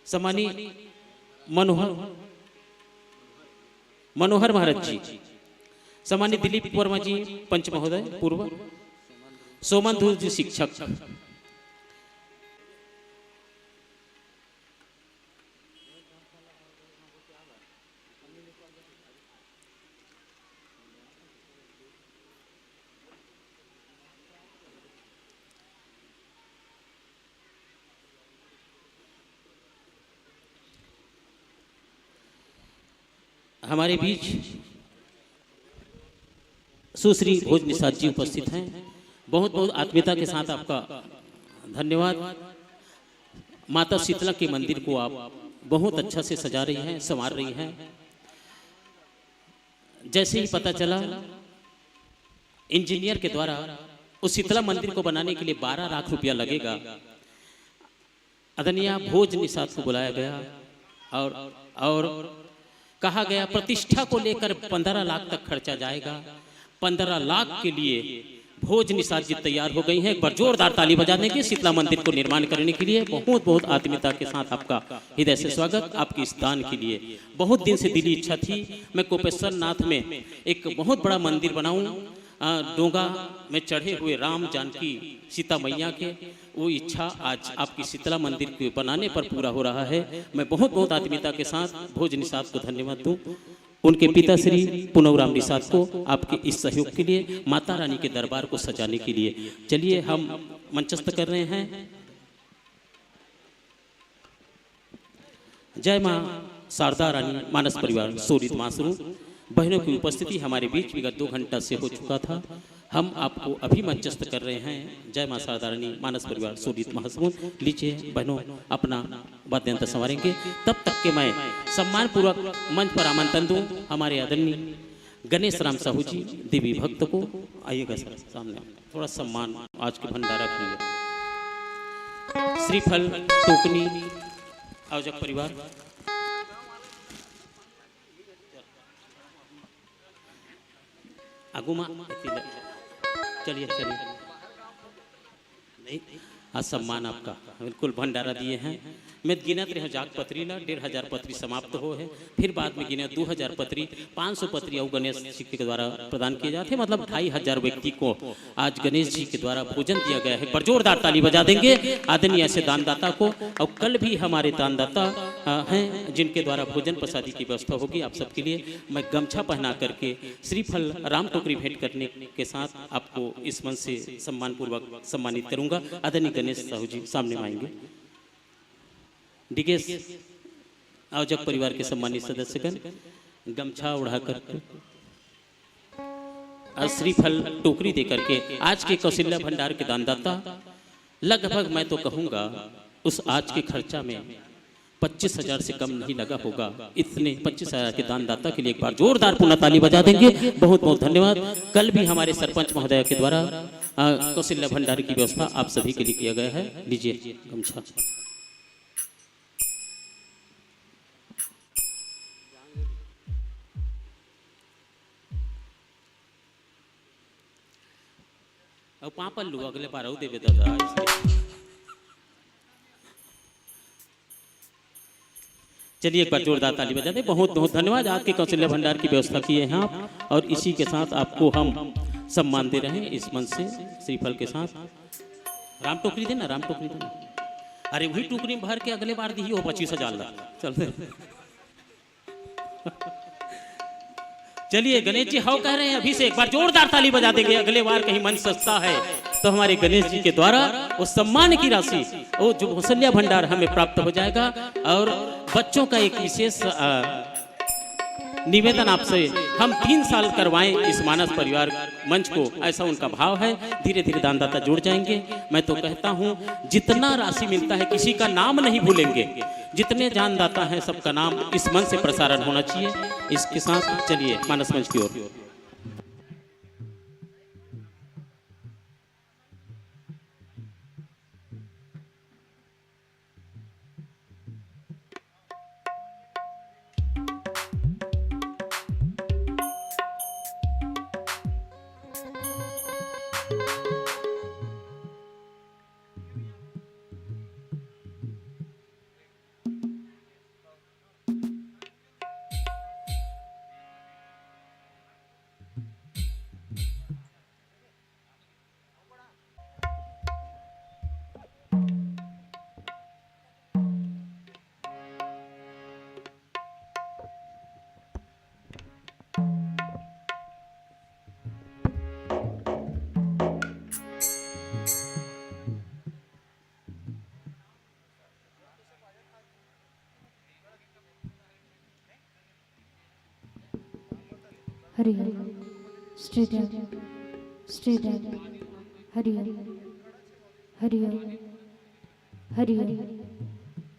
सम्मानी मनोहर महाराज जी, सम्मानी दिलीप वर्मा जी पंच महोदय पूर्व, सोमन धूल जी शिक्षक, हमारे बीच सुश्री भोजनिसाद जी उपस्थित हैं। बहुत बहुत आत्मीयता के साथ आपका धन्यवाद। माता शीतला के मंदिर को आप बहुत अच्छा से सजा रही हैं, संवार रही हैं। जैसे ही पता चला इंजीनियर के द्वारा उस शीतला मंदिर को बनाने के लिए 12 लाख रुपया लगेगा, आदरणीय भोजनिसाद को बुलाया गया और कहा गया प्रतिष्ठा को लेकर 15 लाख तक खर्चा जाएगा। 15 लाख के लिए भोजनिसाद जी तैयार हो गई हैं। एक बार जोरदार ताली बजा देंगे शीतला मंदिर को निर्माण करने के लिए। बहुत बहुत आत्मीयता के साथ आपका हृदय से स्वागत, आपके इस दान के लिए। बहुत दिन से दिली इच्छा थी मैं कोपेश्वर नाथ में एक बहुत बड़ा मंदिर बनाऊं, डोंगा में चढ़े हुए राम जानकी सीता मैया के, वो इच्छा आज आपकी शीतला मंदिर के बनाने पर पूरा हो रहा है। मैं बहुत बहुत आत्मीयता के साथ भोजनिसाद को धन्यवाद दूं, उनके पिता श्री पुनवराम निषाद को आपके इस सहयोग के लिए, माता रानी के दरबार को सजाने के लिए। चलिए हम मंचस्थ कर रहे हैं जय मां शारदा रानी मानस परिवार सोरित मासरू। बहनों की उपस्थिति हमारे बीच विगत 2 घंटा से हो चुका था। हम आपको अभी मंचस्थ कर रहे हैं जय मां शारदा रानी मानस परिवार सोरित महासमुंद। लीजिए बहनों अपना वाद्यंत्र संवारेंगे, तब तक के मैं सम्मान पूर्वक मंच पर आमंत्रण दूं हमारे आदरणीय गणेश राम साहू जी देवी भक्त को। आइएगा सर सामने, थोड़ा सम्मान आज के भंडारा के लिए। श्रीफल टोकनी आयोजक परिवार, आगुमा चलिए नहीं, आज सम्मान आपका बिल्कुल भंडारा दिए हैं। मैं गिनत रहे जाग पत्री ला 1500 पत्री समाप्त हो है, फिर बाद में गिने 2000 पत्री, 500 पत्री और गणेश जी के द्वारा प्रदान किए जाते, मतलब 2500 व्यक्ति को आज गणेश जी के द्वारा भोजन दिया गया है। पर जोरदार ताली बजा देंगे आदरणीय ऐसे दानदाता को। और कल भी हमारे दानदाता हैं जिनके द्वारा भोजन प्रसादी की व्यवस्था होगी आप सबके लिए। मैं गमछा पहना करके श्रीफल राम टोकरी भेंट करने के साथ आपको इस मंच से सम्मान पूर्वक सम्मानित करूंगा। आदरणीय गणेश साहू जी सामने आएंगे। डीकेएस आयोजक परिवार के सम्मानित सदस्यगण, गमछा उड़ाकर और श्रीफल टोकरी देकर के आज के कौशल्या भंडार के दानदाता लगभग मैं तो कहूँगा उस आज के खर्चा में 25,000 से कम नहीं लगा होगा। इतने 25,000 के दानदाता के लिए एक बार जोरदार पुनः ताली बजा देंगे। बहुत बहुत धन्यवाद। कल भी हमारे सरपंच महोदय के द्वारा कौशल्या भंडार की व्यवस्था आप सभी के लिए किया गया है। लीजिए गमछा। अब पापा लू अगले बार आओ देवे दादा। चलिए एक बार जोरदार ताली बजा दें। बहुत बहुत धन्यवाद। आज के कौशल्या भंडार की व्यवस्था की है आप, और इसी के साथ आपको हम सम्मान दे रहे हैं इस मंच से श्रीफल के साथ। राम टोकरी देना, राम टोकरी देना। अरे वही टोकरी में भर के अगले बार दी हो 25,000 ला। चलते चलिए गणेश जी हाउ कह रहे हैं अभी से, एक बार जोरदार ताली बजा देंगे। अगले बार कहीं मन सस्ता है तो हमारे गणेश जी के द्वारा वो सम्मान की राशि वो जो कौशल्या भंडार हमें प्राप्त हो जाएगा। और बच्चों का एक विशेष निवेदन आपसे, हम 3 साल करवाएं इस मानस परिवार मंच को, ऐसा उनका भाव है। धीरे धीरे दानदाता जुड़ जाएंगे। मैं तो कहता हूं जितना राशि मिलता है किसी का नाम नहीं भूलेंगे। जितने दानदाता हैं सबका नाम इस मंच से प्रसारण होना चाहिए। इसके साथ चलिए मानस मंच की ओर। हरि हरि स्ट्रेट स्ट्रेट हरि हरि हरि हरि हरि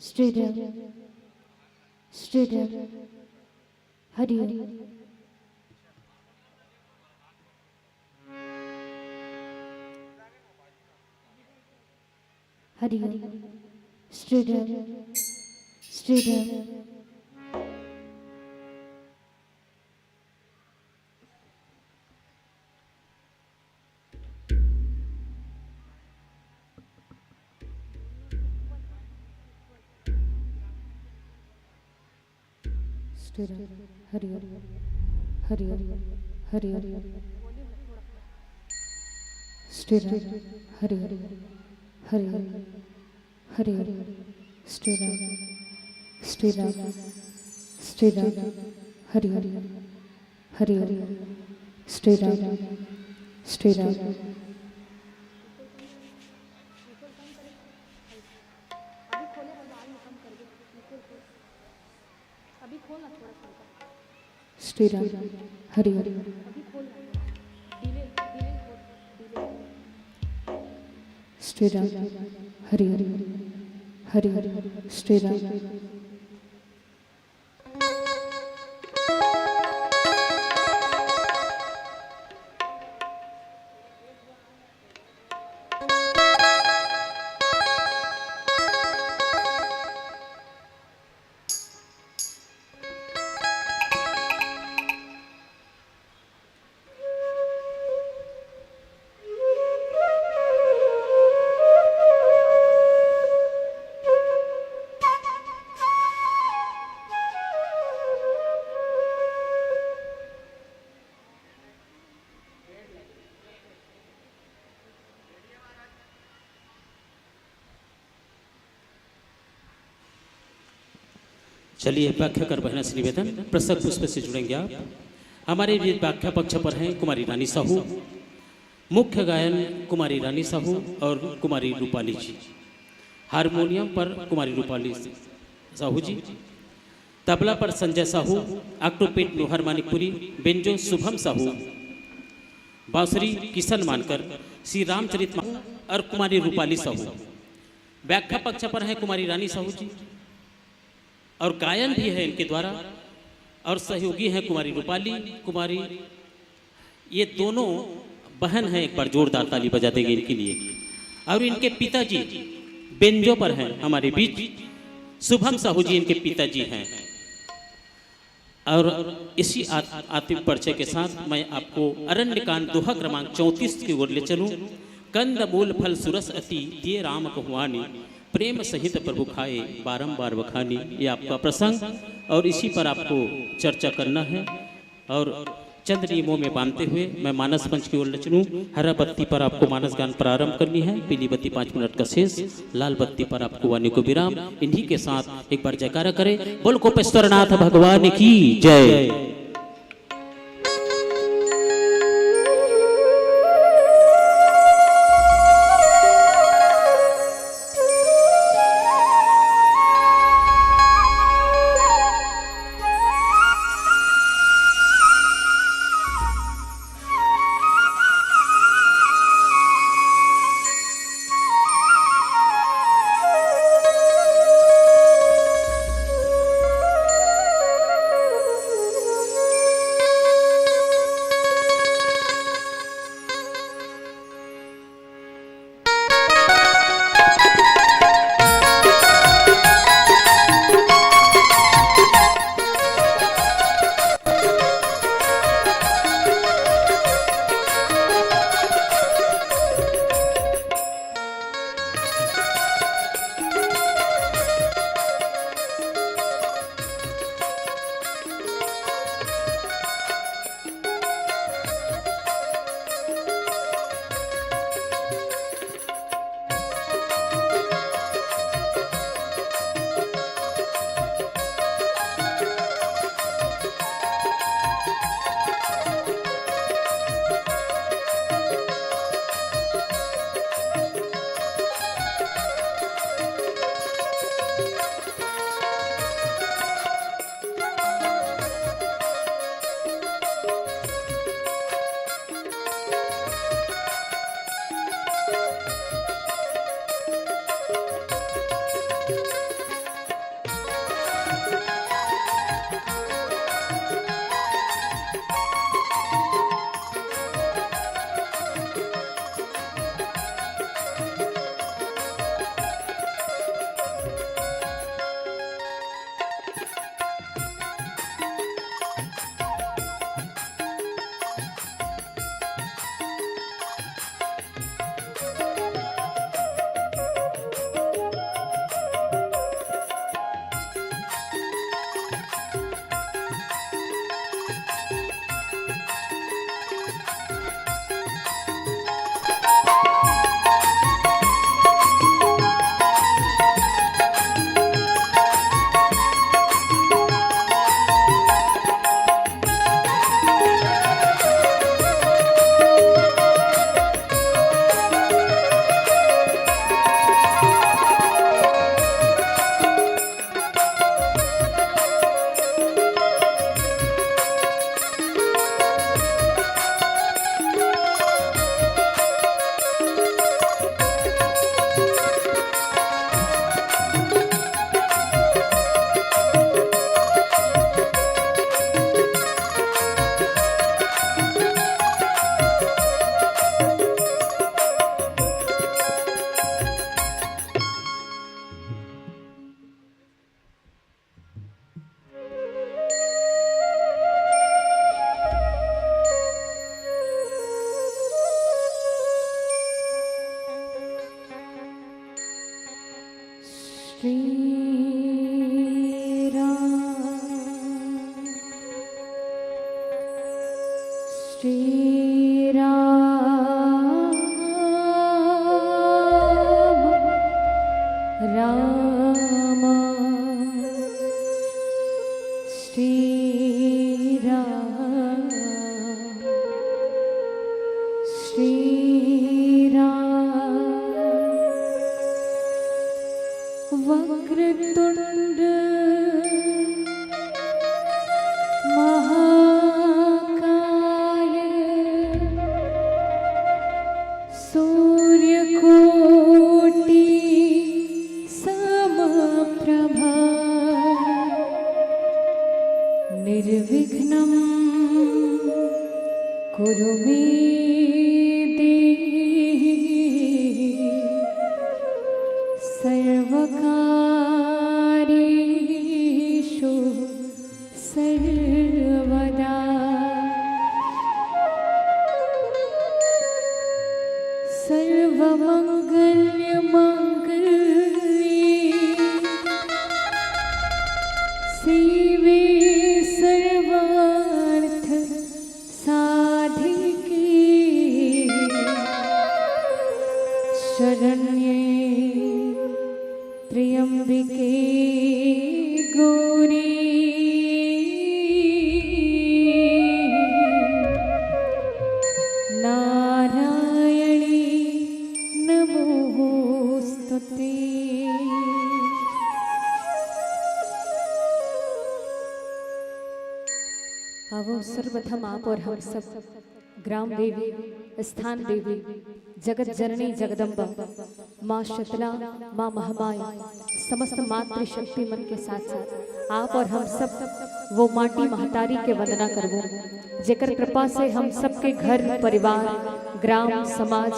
स्ट्रेट स्ट्रेट हरि हरि हरि हरि स्ट्रेट स्ट्रेट हरि हरि हरि हरि हरि हरि स्टेट हरि हरि हरि हरि हरि स्टेट स्टेट स्टेट हरि हरि हरि हरि स्टेट स्टेट श्री राम हरि हरि श्री राम हरि हरि हरि हरि श्री राम चलिए व्याख्या कर बहना से निवेदन, प्रसंग पुष्प से जुड़ेंगे आप। हमारे भी व्याख्या पक्ष पर हैं कुमारी रानी साहू, मुख्य गायन कुमारी रानी साहू और कुमारी रूपाली जी, हारमोनियम पर कुमारी रूपाली साहू जी, तबला पर संजय साहू, ऑक्टोपेट लोहर मानिकपुरी, बेंजो शुभम साहू, बांसुरी किशन मानकर, श्री रामचरित और कुमारी रूपाली साहू। व्याख्या पक्ष पर है कुमारी रानी साहू जी और गायन भी है इनके द्वारा और सहयोगी हैं कुमारी रूपाली, कुमारी, ये दोनों बहन हैं। एक बार जोरदार ताली बजा देंगे इनके लिए। और इनके पिताजी बेंजो पर हैं हमारे बीच, शुभम साहू जी इनके पिताजी हैं। और इसी आतिम परिचय के साथ मैं आपको अरण्यकांड दोहा क्रमांक 34 की ओर ले चलूं। कंद मूल फल सुरस अति दिए राम कहुआनी, प्रेम सहित प्रभु खाए बारंबार बखानी। ये आपका प्रसंग और इसी पर आपको चर्चा करना है। और चंद नियमों में बांधते हुए मैं मानस पंच की ओर ले चलूं। हरा बत्ती पर आपको मानस गान प्रारंभ करनी है, पीली बत्ती 5 मिनट का शेष, लाल बत्ती पर आपको वाणी को विराम। इन्हीं के साथ एक बार जयकारा करें, बोल गोपेश्वरनाथ भगवान की जय। Shri Ram, Rama, Shri Ram, Shri Ram, Vakratunda शिवे सर्वार्थ साधिके शरण्ये त्र्यंबिके गौरी नारायणी नमोस्तुते। आवो सर्वप्रथम आप और हम सब ग्राम देवी, स्थान देवी, जगत जननी जगदम्बा, माँ शीतला, माँ महामाया, समस्त मातृशक्ति मन के साथ साथ आप और हम सब वो माटी महतारी के वंदना करबो जेकर कृपा से हम सबके घर परिवार ग्राम समाज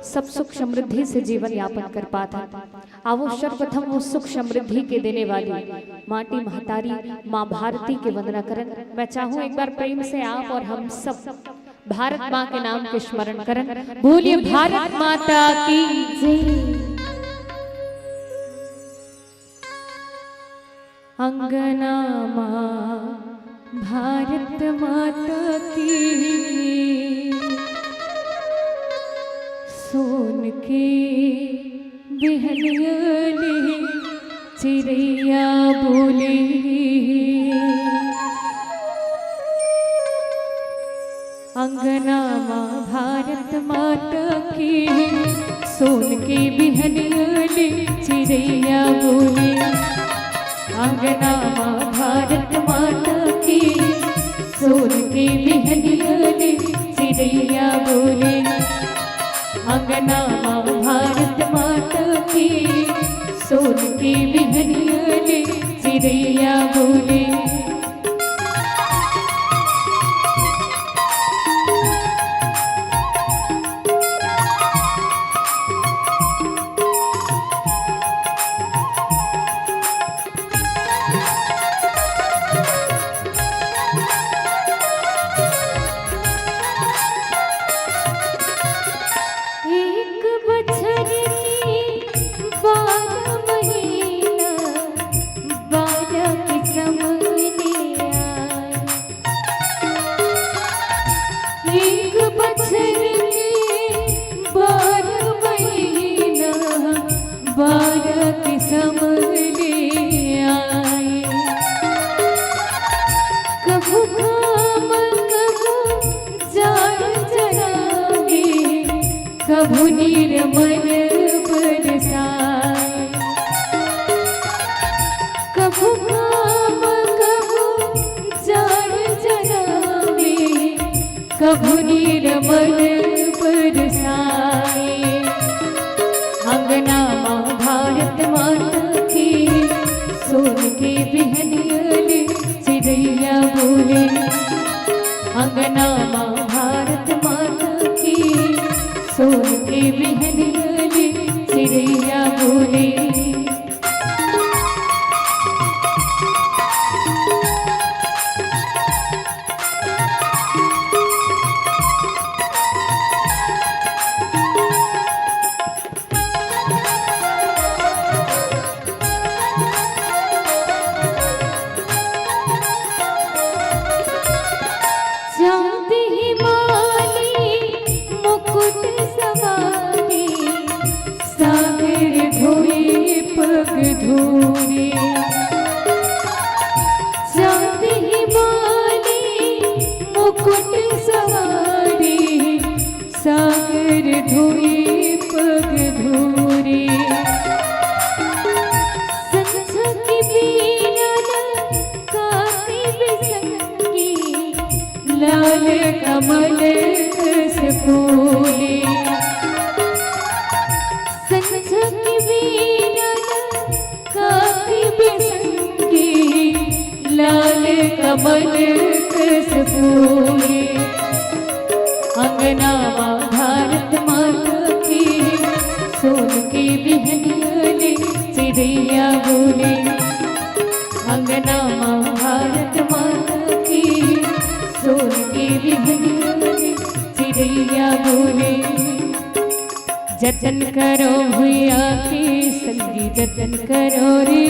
सब सुख समृद्धि से जीवन यापन कर पाता। आवो सर्वप्रथम वो सुख समृद्धि के देने वाली माटी महतारी माँ भारती के वंदना करन। मैं चाहूँ एक बार प्रेम से आप और हम सब भारत माँ के नाम के स्मरण करन। बोलिए भारत माता की जय। अंगना माँ भारत माता की सोन के बिहनियाले चिड़ैया बोले अंगना माँ भारत माता की सोन के बिहनियाले चिड़ैया बोले अंगना माँ भारत माता की सोन के बिहनियाले चिड़ैया बोले अंगना माँ भारत माता की सोन की बिहनियाले चिड़ैया बोले। कभू निर्मल बरसाए कभू काम कभू जाड़ जरावे कभू निर्मल बरसाए अंगना माँ भारत माता की सोन के बिहनियाले चिड़ैया बोले अंगना माँ भारत माता की सोन के बिहनियाले चिड़ैया बोले। चांद हिमालय मुकुट सवारी सागर धोए पग धोरे संझा की बीना काके बिसंगी लाल कमल रस फूले संझा की बीना काके बिसंगी लाल कमल रस फूले अंगना माँ भारत माता की सोन की बिहनियाले चिड़ैया बोले अंगना माँ भारत माता की सोन की बिहनियाले चिड़ैया बोले। जतन करो भैया के संगी जतन करो रे,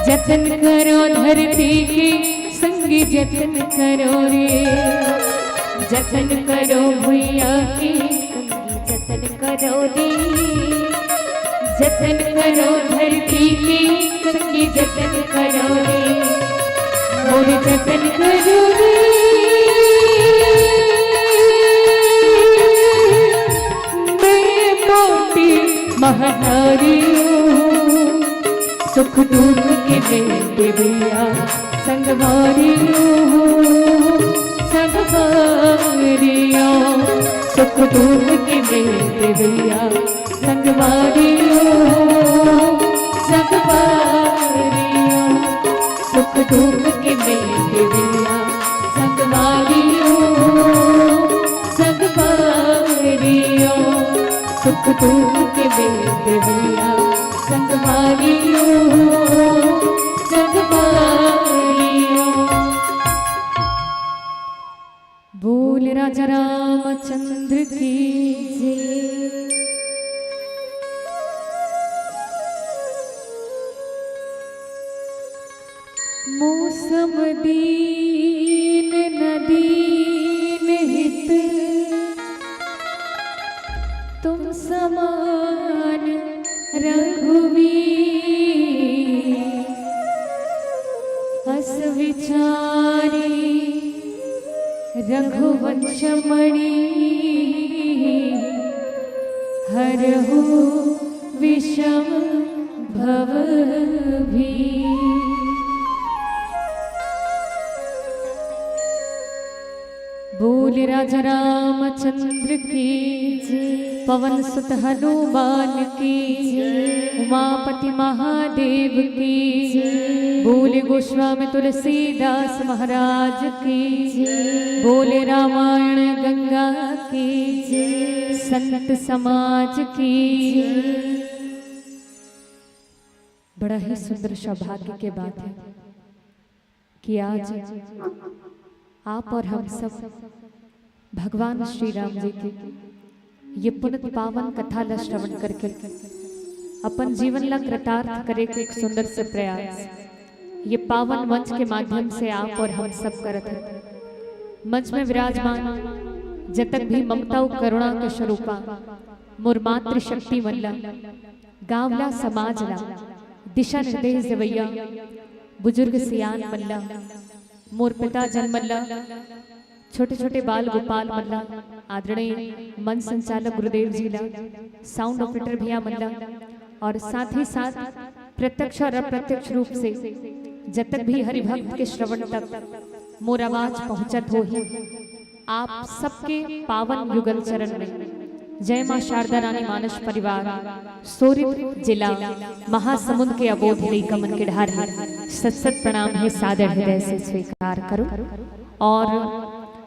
जतन करो धरती के संगी जतन करो रे, जतन करो भैया के संगी जतन करो रे, जतन करो धरती के संगी जतन करो रे, मोर जतन करो रे, महतारी सुख दुख के बेटे भैया संगवारी संगवारियों, सुख दुख के बेटे भैया संगवारी संगवारियों, सुख दुख के बेटे भैया संगवारी संगवारियों, सुख दुख के बेटे भैया संगवारियों संगवारियों। बोल राजा रामचंद्र की जय। मौसम दीन नदीन हित तुम समान रघुवीर, अस विचारी रघुवंश मणि हरहु विषम भव भी। बोल राजा रामचंद्र की जय। पवन सुत हनुमान की जय। उमापति महादेव की जय। बोले गोस्वामी तुलसीदास महाराज की जय। बोले रामायण गंगा की जय। संत समाज की जय। बड़ा ही सुंदर सौभाग्य के बात है कि आज आप और हम सब भगवान श्री राम जी की ये पुनित पावन कथा ला श्रवण करके अपन जीवन ला कृतार्थ करे के एक सुंदर से प्रयास ये पावन मंच के माध्यम से आप और हम सब करत हैं। मंच में विराजमान जतक भी ममता और करुणा के स्वरूपा मोर मातृ शक्ति मल्ला गावला समाज ला दिशा निर्देश देवैया बुजुर्ग सियान मल्ला मोर पिता जन मल्ला छोटे छोटे बाल गोपाल मल्ला आदरणीय मंच संचालक गुरुदेव जी ला साउंड ऑपरेटर भैया मल्ला और साथ ही साथ प्रत्यक्ष और अप्रत्यक्ष रूप से जब तक भी हरिभक्त के श्रवण तक मोर आवाज पहुंचत हो ही आप सबके पावन युगल चरण में जय मां शारदा रानी मानस परिवार सोरित जिला महासमुंद के अबोध कमन के ढार सत सत प्रणाम है सादर हृदय से स्वीकार करो। और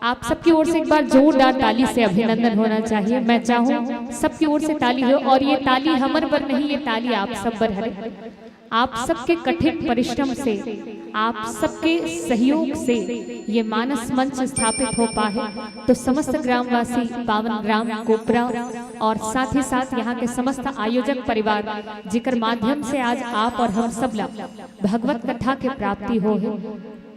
आप सबकी ओर से एक बार जोरदार ताली से अभिनंदन होना चाहिए। मैं चाहूँ सबकी ओर से ताली हो और ये ताली हमर पर नहीं, ये ताली आप सब पर है। आप सबके कठिन परिश्रम से आप सबके सहयोग से ये मानस मंच स्थापित हो पाए तो समस्त ग्रामवासी पावन ग्राम कोपरा और साथ ही साथ यहाँ के समस्त आयोजक परिवार जिकर माध्यम से आज आप और हम सब ला भगवत कथा के प्राप्ति हो है।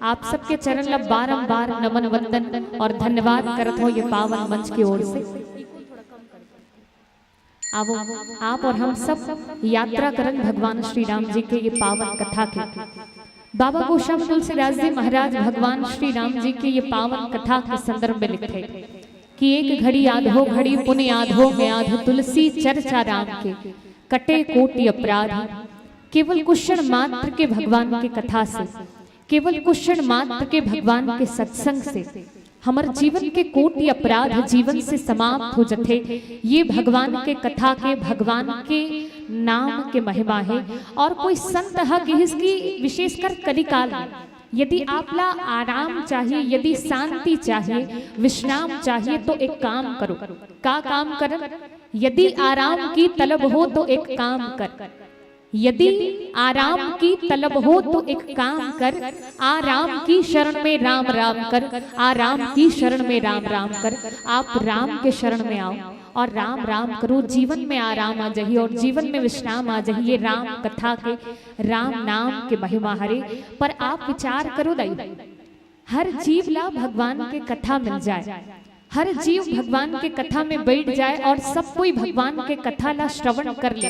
आप सबके चरण ला बारंबार नमन वंदन और धन्यवाद करत हो ये पावन मंच की ओर से। आवो आप और हम सब यात्रा करन भगवान श्री राम जी के ये पावन कथा के। बाबा गोस्वामी तुलसीदास जी महाराज भगवान श्री राम जी के ये पावन कथा के संदर्भ में लिखते कि एक घड़ी याद हो घड़ी पुण्य याद हो में याद तुलसी चर्चा राम के कटे कोटि अपराध। केवल कुशल मात्र के भगवान के कथा से केवल कुशल मात्र के भगवान के सत्संग से हमारे जीवन के कोटि अपराध जीवन से समाप्त हो जाते। ये भगवान के कथा के भगवान के नाम के महिमा है। और कोई संत है कि इसकी विशेषकर कलिकाल में यदि आपला आराम चाहिए यदि शांति चाहिए विश्राम चाहिए तो एक काम करो। का काम कर? यदि आराम की तलब हो तो एक काम कर। यदि आराम की तलब हो तो एक काम कर। आराम की शरण में राम राम कर। आराम की शरण में राम राम कर। आप राम के शरण में आओ और राम राम करो, जीवन में आराम आ जाइए और जीवन में विश्राम आ जाइए। राम कथा के, राम नाम के महिमा हरे। पर आप विचार करो दाई, हर जीव ला भगवान के कथा मिल जाए, हर जीव भगवान के कथा में बैठ जाए और सब कोई भगवान के कथा ला श्रवण कर ले,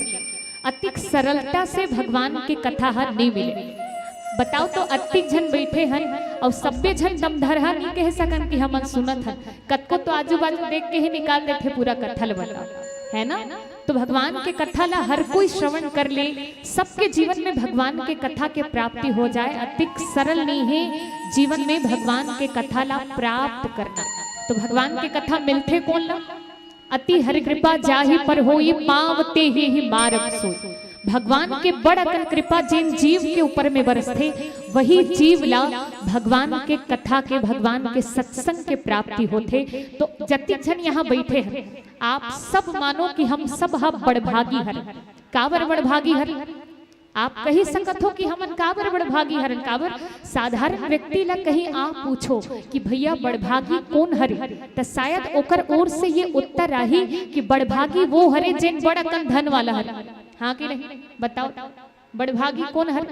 अतिक सरलता से भगवान की कथा हर नहीं मिले। बताओ तो अतिक जन बैठे हन और सभ्य जन दमधर हन नहीं कह सकन कि हम सुनत हन, कतको तो आजू बाजू देख के ही निकाल देते पूरा कथा बताओ, है ना। तो भगवान के कथा ला हर कोई श्रवण कर ले, सबके जीवन में भगवान के कथा के प्राप्ति हो जाए। अतिक सरल नहीं है जीवन में भगवान के कथा ला प्राप्त करना। तो भगवान के कथा मिलते कौन ला? अति हरि कृपा जाहि पर होई, पावते ही मार्ग सोई। भगवान के बड़ अकन कृपा जिन जीव के ऊपर में बरसते, वही जीव ला भगवान के कथा के, भगवान के सत्संग के प्राप्ति होते। तो जति जन यहाँ बैठे हैं, आप सब मानो कि हम सब हा बड़भागी हर। काबर बड़भागी हर? आप कही सकत हो कि हमन काबर बड़भागी हरन? काबर साधारण व्यक्ति ला कहीं आप पूछो कि भैया बड़भागी कौन हरे, तो शायद ओकर ओर से ये उत्तर आही कि बड़भागी वो हरे जिन बड़ अकन धन वाला हरे। हाँ कि नहीं बताओ, बड़भागी कौन हर?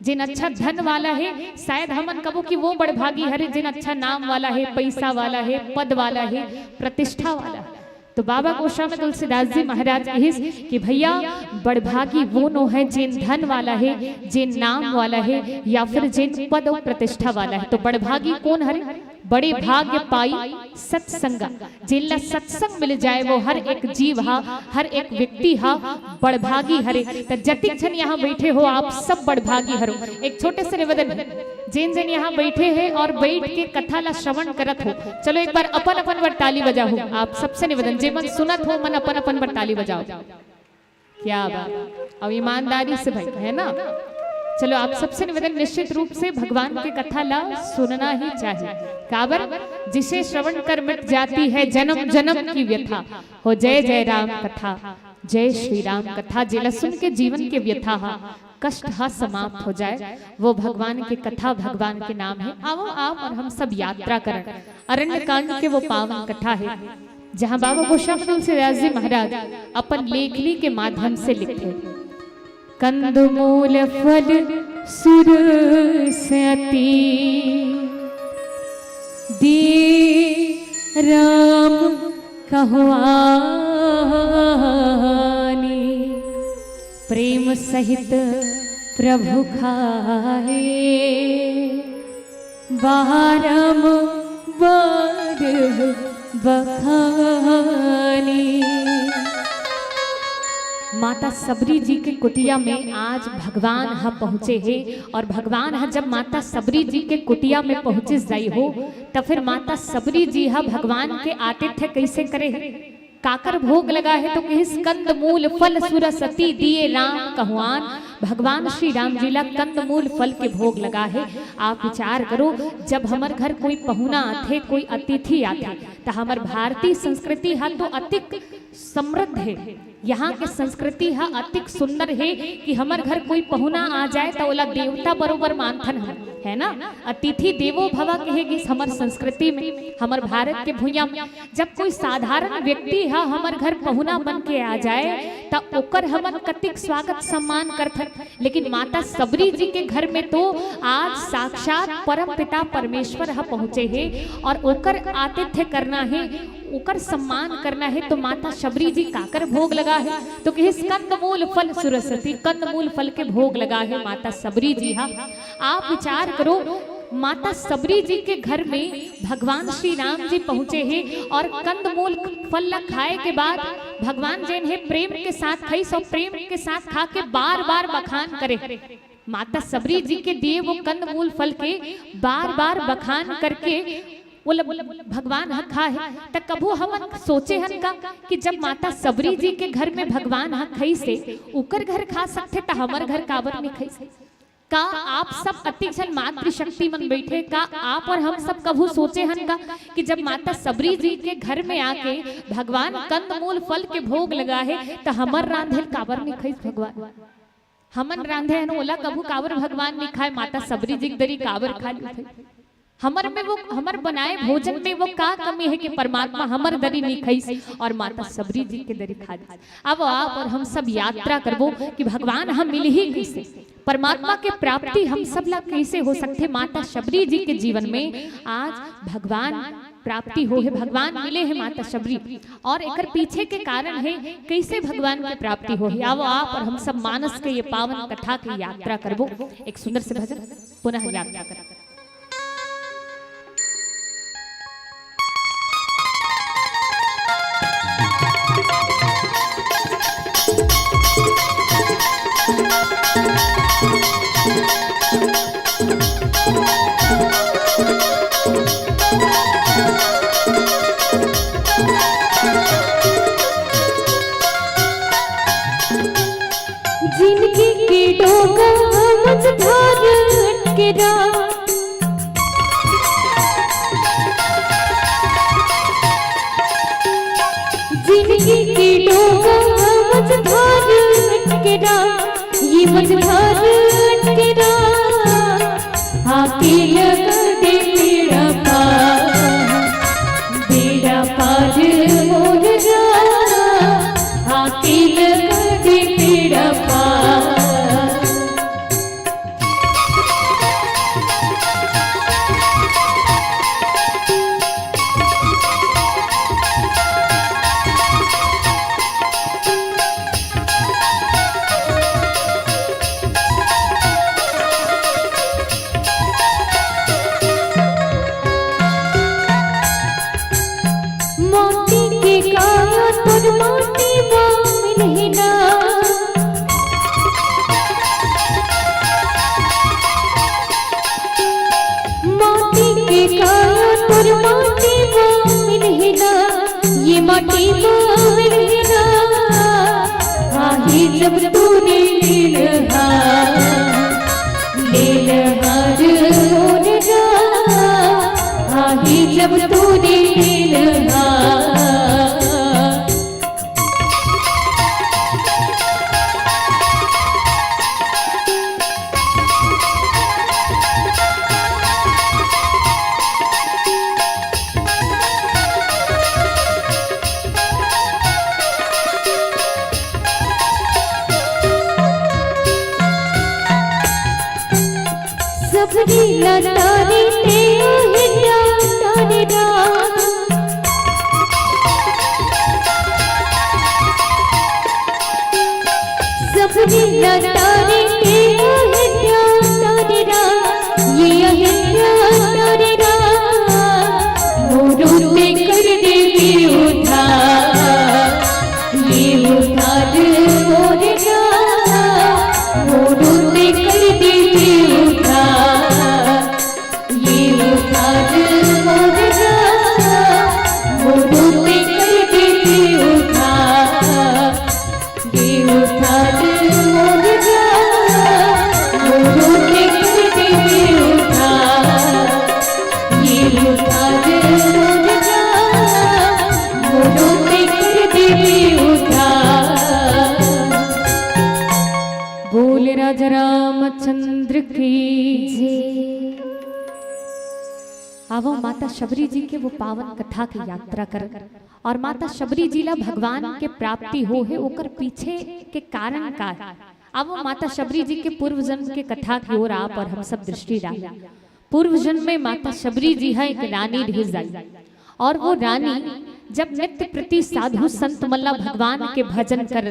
जिन अच्छा धन वाला है। शायद हमन कबो कि वो बड़भागी हरे जिन अच्छा नाम वाला है, पैसा वाला है, पद वाला है, प्रतिष्ठा वाला है। तो बाबा गोस्वामी तुलसीदास जी महाराज कहिस कि भैया बड़भागी वो नो है जिन धन वाला है, जिन नाम वाला है, या फिर जिन पद और प्रतिष्ठा वाला है। तो बड़भागी कौन हरे? बड़े भाग्य पाई सत्संगा, जिनला सत्संग मिल जाए वो हर एक जीव हा, हर एक व्यक्ति हा बड़भागी हरे। तो जतिक जन यहाँ बैठे हो आप सब बड़भागी हरो। एक छोटे से निवेदन है, जिन जन यहाँ बैठे हैं और बैठ के कथा ला श्रवण करत हो, चलो एक बार अपन अपन बर ताली बजाओ। आप सबसे निवेदन, जे मन सुनत हो मन अपन अपन बर ताली बजाओ। क्या बात, अब ईमानदारी से भाई, है ना। चलो आप सबसे निवेदन, निश्चित रूप से भगवान की कथा ला सुनना ही चाहिए। काबर जिसे श्रवण कर मिट जाती है जन्म जन्म की व्यथा, हो जय जय राम कथा, जय श्री राम कथा। जिला सुन के जीवन के व्यथा हा, कष्ट हा समाप्त हो जाए, वो भगवान की कथा, भगवान के नाम है। आओ आप और हम सब यात्रा करें अरण्य कांड के वो पावन कथा है, जहाँ बाबा गोस्वामी तुलसीदास जी महाराज अपन लेखनी के माध्यम से लिखे। कंदमूल फल सुर सती दी राम कहवानी, प्रेम सहित प्रभु खाए बारम बार बखानी। माता सबरी जी के कुटिया में आज भगवान हा पहुँचे हैं, और भगवान हा जब माता सबरी जी के कुटिया में पहुँचे जाई हो, तो फिर माता सबरी जी हा भगवान के आतिथ्य कैसे करे है? काकर भोग लगा है तो कहीं कंद मूल फल सुरसती दिए राम कहवान। भगवान श्री राम जी ला कंद मूल फल के भोग लगा है। आप विचार करो, जब हमार घर कोई पहुना आथे, कोई अतिथि आथे, तो हमार भारतीय संस्कृति हा तो अतिक समृद्ध है, यहाँ के संस्कृति हा अतिक सुंदर है कि हमार घर कोई पहुना आ जाए तो ओला देवता बरोबर मानथन है ना। अतिथि देवो भव कहेगी हमार संस्कृति में, हमार भारत के भूया में। जब कोई साधारण व्यक्ति हा हमार घर पहुना बन के आ जाए तो ओकर हमन कतिक स्वागत सम्मान करथन, लेकिन माता सबरी जी के घर में तो आज साक्षात परम पिता परमेश्वर हा पहुँचे है, और ओकर आतिथ्य करना है, ओकर सम्मान करना है। तो माता सबरी जी काकर भोग लगा है तो कि कंदमूल फल सुरसती, कंदमूल फल के भोग लगा है माता सबरी जी हा। आप विचार करो, माता सबरी जी के घर में भगवान श्री राम जी पहुँचे हैं, और कंदमूल फल खाए के बाद भगवान जैन है प्रेम के साथ खाई, सब प्रेम के साथ खा के बार बार बखान करे। माता सबरी जी के दिए वो कंदमूल फल के बार बार बखान करके वो भगवान हा खा है। तो कभू हम सोचे हन का कि जब माता सबरी जी के घर में भगवान हा खाई से उकर घर खा सकते, तो हमार घर काबर नहीं खाई से? का आप सब अतिजन मातृशक्ति मन बैठे, का आप और हम सब कभू सोचे हन का कि जब माता सबरी जी के घर में आके भगवान कंदमूल फल के भोग लगा है तो हमर रांधेल काबर नहीं खाई भगवान? हमन रांधे हन ओला कभू काबर भगवान नहीं खाए, माता सबरी जी दरी काबर खा ली? हमर में वो हमर बनाए भोजन में वो का कमी है कि परमात्मा हमर दरी नहीं खाई और माता सबरी जी के दरी खा दी। अब आप और हम सब यात्रा करबो कि भगवान हम मिल ही कैसे, परमात्मा के प्राप्ति हम सब ला कैसे हो सकते। माता शबरी जी के जीवन में आज भगवान प्राप्ति हो है, भगवान मिले हैं माता शबरी, और एक पीछे के कारण है कैसे भगवान की प्राप्ति हो है। अब आप और हम सब मानस के ये पावन कथा की यात्रा करबो। एक सुंदर से भजन पुनः यात्रा कर। जिंदगी की डोगा मुझधार के जिंदगी की डोगा मुझधार के ये मुझधार के आके लगा दे बेड़ा पार मोर आके लगा दे बेड़ा पार। ये माटी मोरना आही जब तूने ले लहा मोरना आही जब तूने ले लहा। सबरी लतारी ते हिया तारे रा सबरी लतारी ते हिया तारे रा ये हिया तारे रा मोरू ते कर दे उधार ये उधार मोरेगा मोरू ते कर दे बोल राजा रामचंद्र की जय। आवो माता शबरी जी के वो पावन कथा की यात्रा कर और माता शबरी जी ला भगवान के प्राप्ति हो है ओकर पीछे के कारण का है। आवो माता शबरी जी के पूर्व जन्म के कथा की ओर आप और हम सब दृष्टि डालें। पूर्व जन्म में माता शबरी जी है एक रानी रह जाई और वो रानी जब नित्य प्रति साधु संत मल्ला भगवान के भजन कर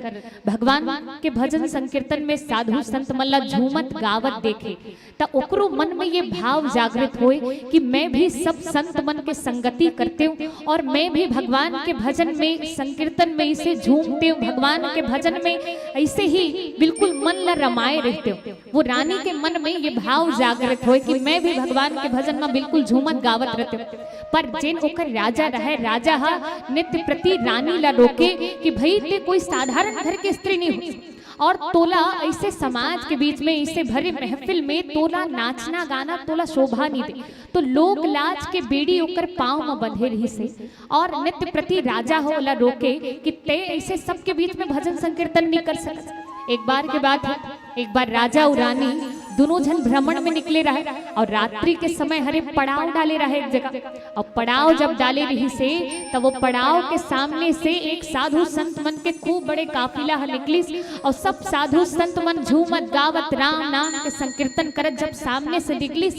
भगवान के भजन संकीर्तन में साधु संत मल्ला झूमत गावत देखे तो ओकरो मन में ये भाव जागृत होए कि मैं भी सब संत मन के संगति करते हूँ और मैं भी भगवान के भजन में संकीर्तन में इसे झूमते हूँ, भगवान के भजन में ऐसे ही बिल्कुल मन ला रमाए रहते हूँ। वो रानी के मन में ये भाव जागृत होए कि मैं भी भगवान के भजन में बिल्कुल झूमत गावत रहते हूँ। पर जिन ओकर राजा रहे, राजा हा नित्य प्रति रानी ला रोके कि भाई ते कोई साधारण घर के स्त्री नहीं हो और तोला ऐसे समाज के बीच में ऐसे भरे महफिल में तोला नाचना गाना तोला शोभा नहीं दे, तो लोग लाज के बेड़ी ओकर पांव में बंधे रही से और नित्य प्रति राजा हो ला रोके कि ते ऐसे सबके बीच में भजन संकीर्तन नहीं कर सकते। एक बार के बात है, एक बार राजा और रानी दोनों जन भ्रमण में निकले रहे और रात्रि के समय हरे पड़ाव डाले रहे एक जगह। और पड़ाव जब डाले रही से तब वो पड़ाव के सामने से एक साधु संत मन के खूब बड़े काफिला निकली और सब साधु संत मन झूमत गावत राम नाम के संकीर्तन करत जब सामने से निकली,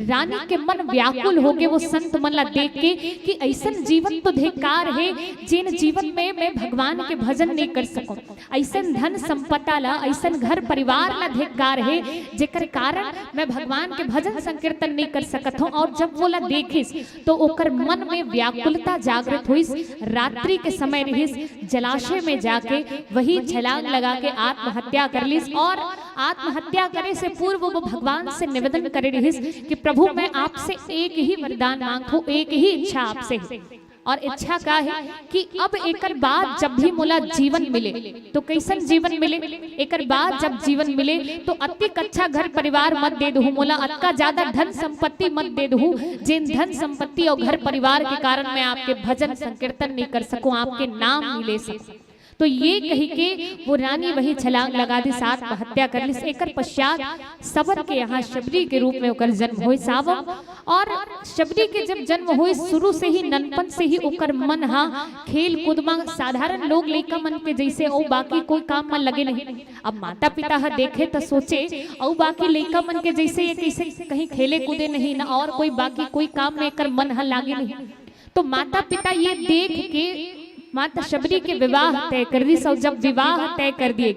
रानी के मन व्याकुल हो गए वो संत मन ला देख के कि ऐसन जीवन तो धिक्कार है जिन जीवन में मैं भगवान के भजन नहीं कर सकूं, ऐसन धन संपत्ति ला ऐसन घर परिवार ला धिक्कार है जेकर कारण मैं भगवान के भजन संकीर्तन नहीं कर सकत हूं। और जब वो ला देखिस तो ओकर मन में व्याकुलता जागृत हुईस। रात्रि के समय रहिस, जलाशय में जाके वही छलांग लगा के आत्महत्या कर लीस और आत्महत्या करे से पूर्व वो भगवान से निवेदन करे रहिस कि प्रभु मैं आपसे एक ही वरदान मांगता हूं, एक ही इच्छा आपसे है। और इच्छा का है कि अब एकर बाद जब भी मोला जीवन मिले तो कैसन जीवन मिले, एकर बाद जब जीवन मिले तो अतिक अच्छा घर परिवार मत दे दहु, मोला अतका ज्यादा धन संपत्ति मत दे दहु जिन धन संपत्ति और घर परिवार के कारण मैं आपके भजन संकीर्तन नहीं कर सकूं, आपके नाम नहीं ले सकूं। तो ये कही के वो रानी वही छलांग लगा दी, आत्महत्या कर ली। एकर पश्चात सबर के यहाँ शबरी के रूप में ओकर जन्म हुई सावम। और शबरी के जब जन्म हुई शुरू से ही ननपन से ही ओकर मन हा खेल कूद में साधारण लोग लइका मन के जैसे और बाकी कोई काम में लगे नहीं। अब माता पिता हा देखे तो सोचे और बाकी लइका मन के जैसे ये कैसे कहीं खेले कूदे नहीं ना और कोई बाकी कोई काम में एकर मन हा लागे नहीं। तो माता पिता ये देख के माता शबरी के विवाह तय कर दी। और जब विवाह तय कर दिए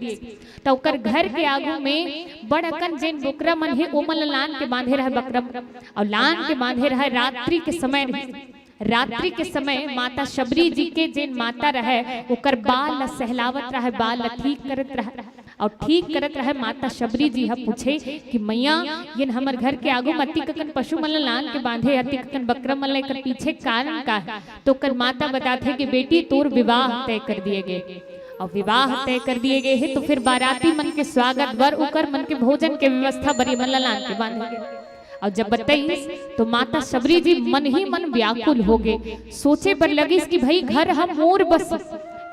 तो ओकर घर के आगू में बड़ अकन जेन बोकरा मन है ओमन लान के बांधे रहे बकरम और लान के बांधे रहे। रात्रि के समय रात्रि के समय माता शबरी जी के जेन माता रहे ओकर बाल ला सहलावत रहे, बाल ला ठीक करत रहे और ठीक करत रहे। माता शबरी जी हा पूछे कि मैया ये हमर घर के आगू मत्ती ककन पशु मन लान के बांधे अति ककन बकरा मन लेकर पीछे कारण का है। तो कर माता बताते कि बेटी तोर विवाह तय कर दिए गए और विवाह तय कर दिए गए हैं तो फिर बाराती मन के स्वागत वर उकर मन के भोजन के व्यवस्था बड़ी मन लान के बांधे गए। और जब बताई तो माता शबरी जी मन ही मन व्याकुल हो गए, सोचे पर लगी कि भाई घर हम मोर बस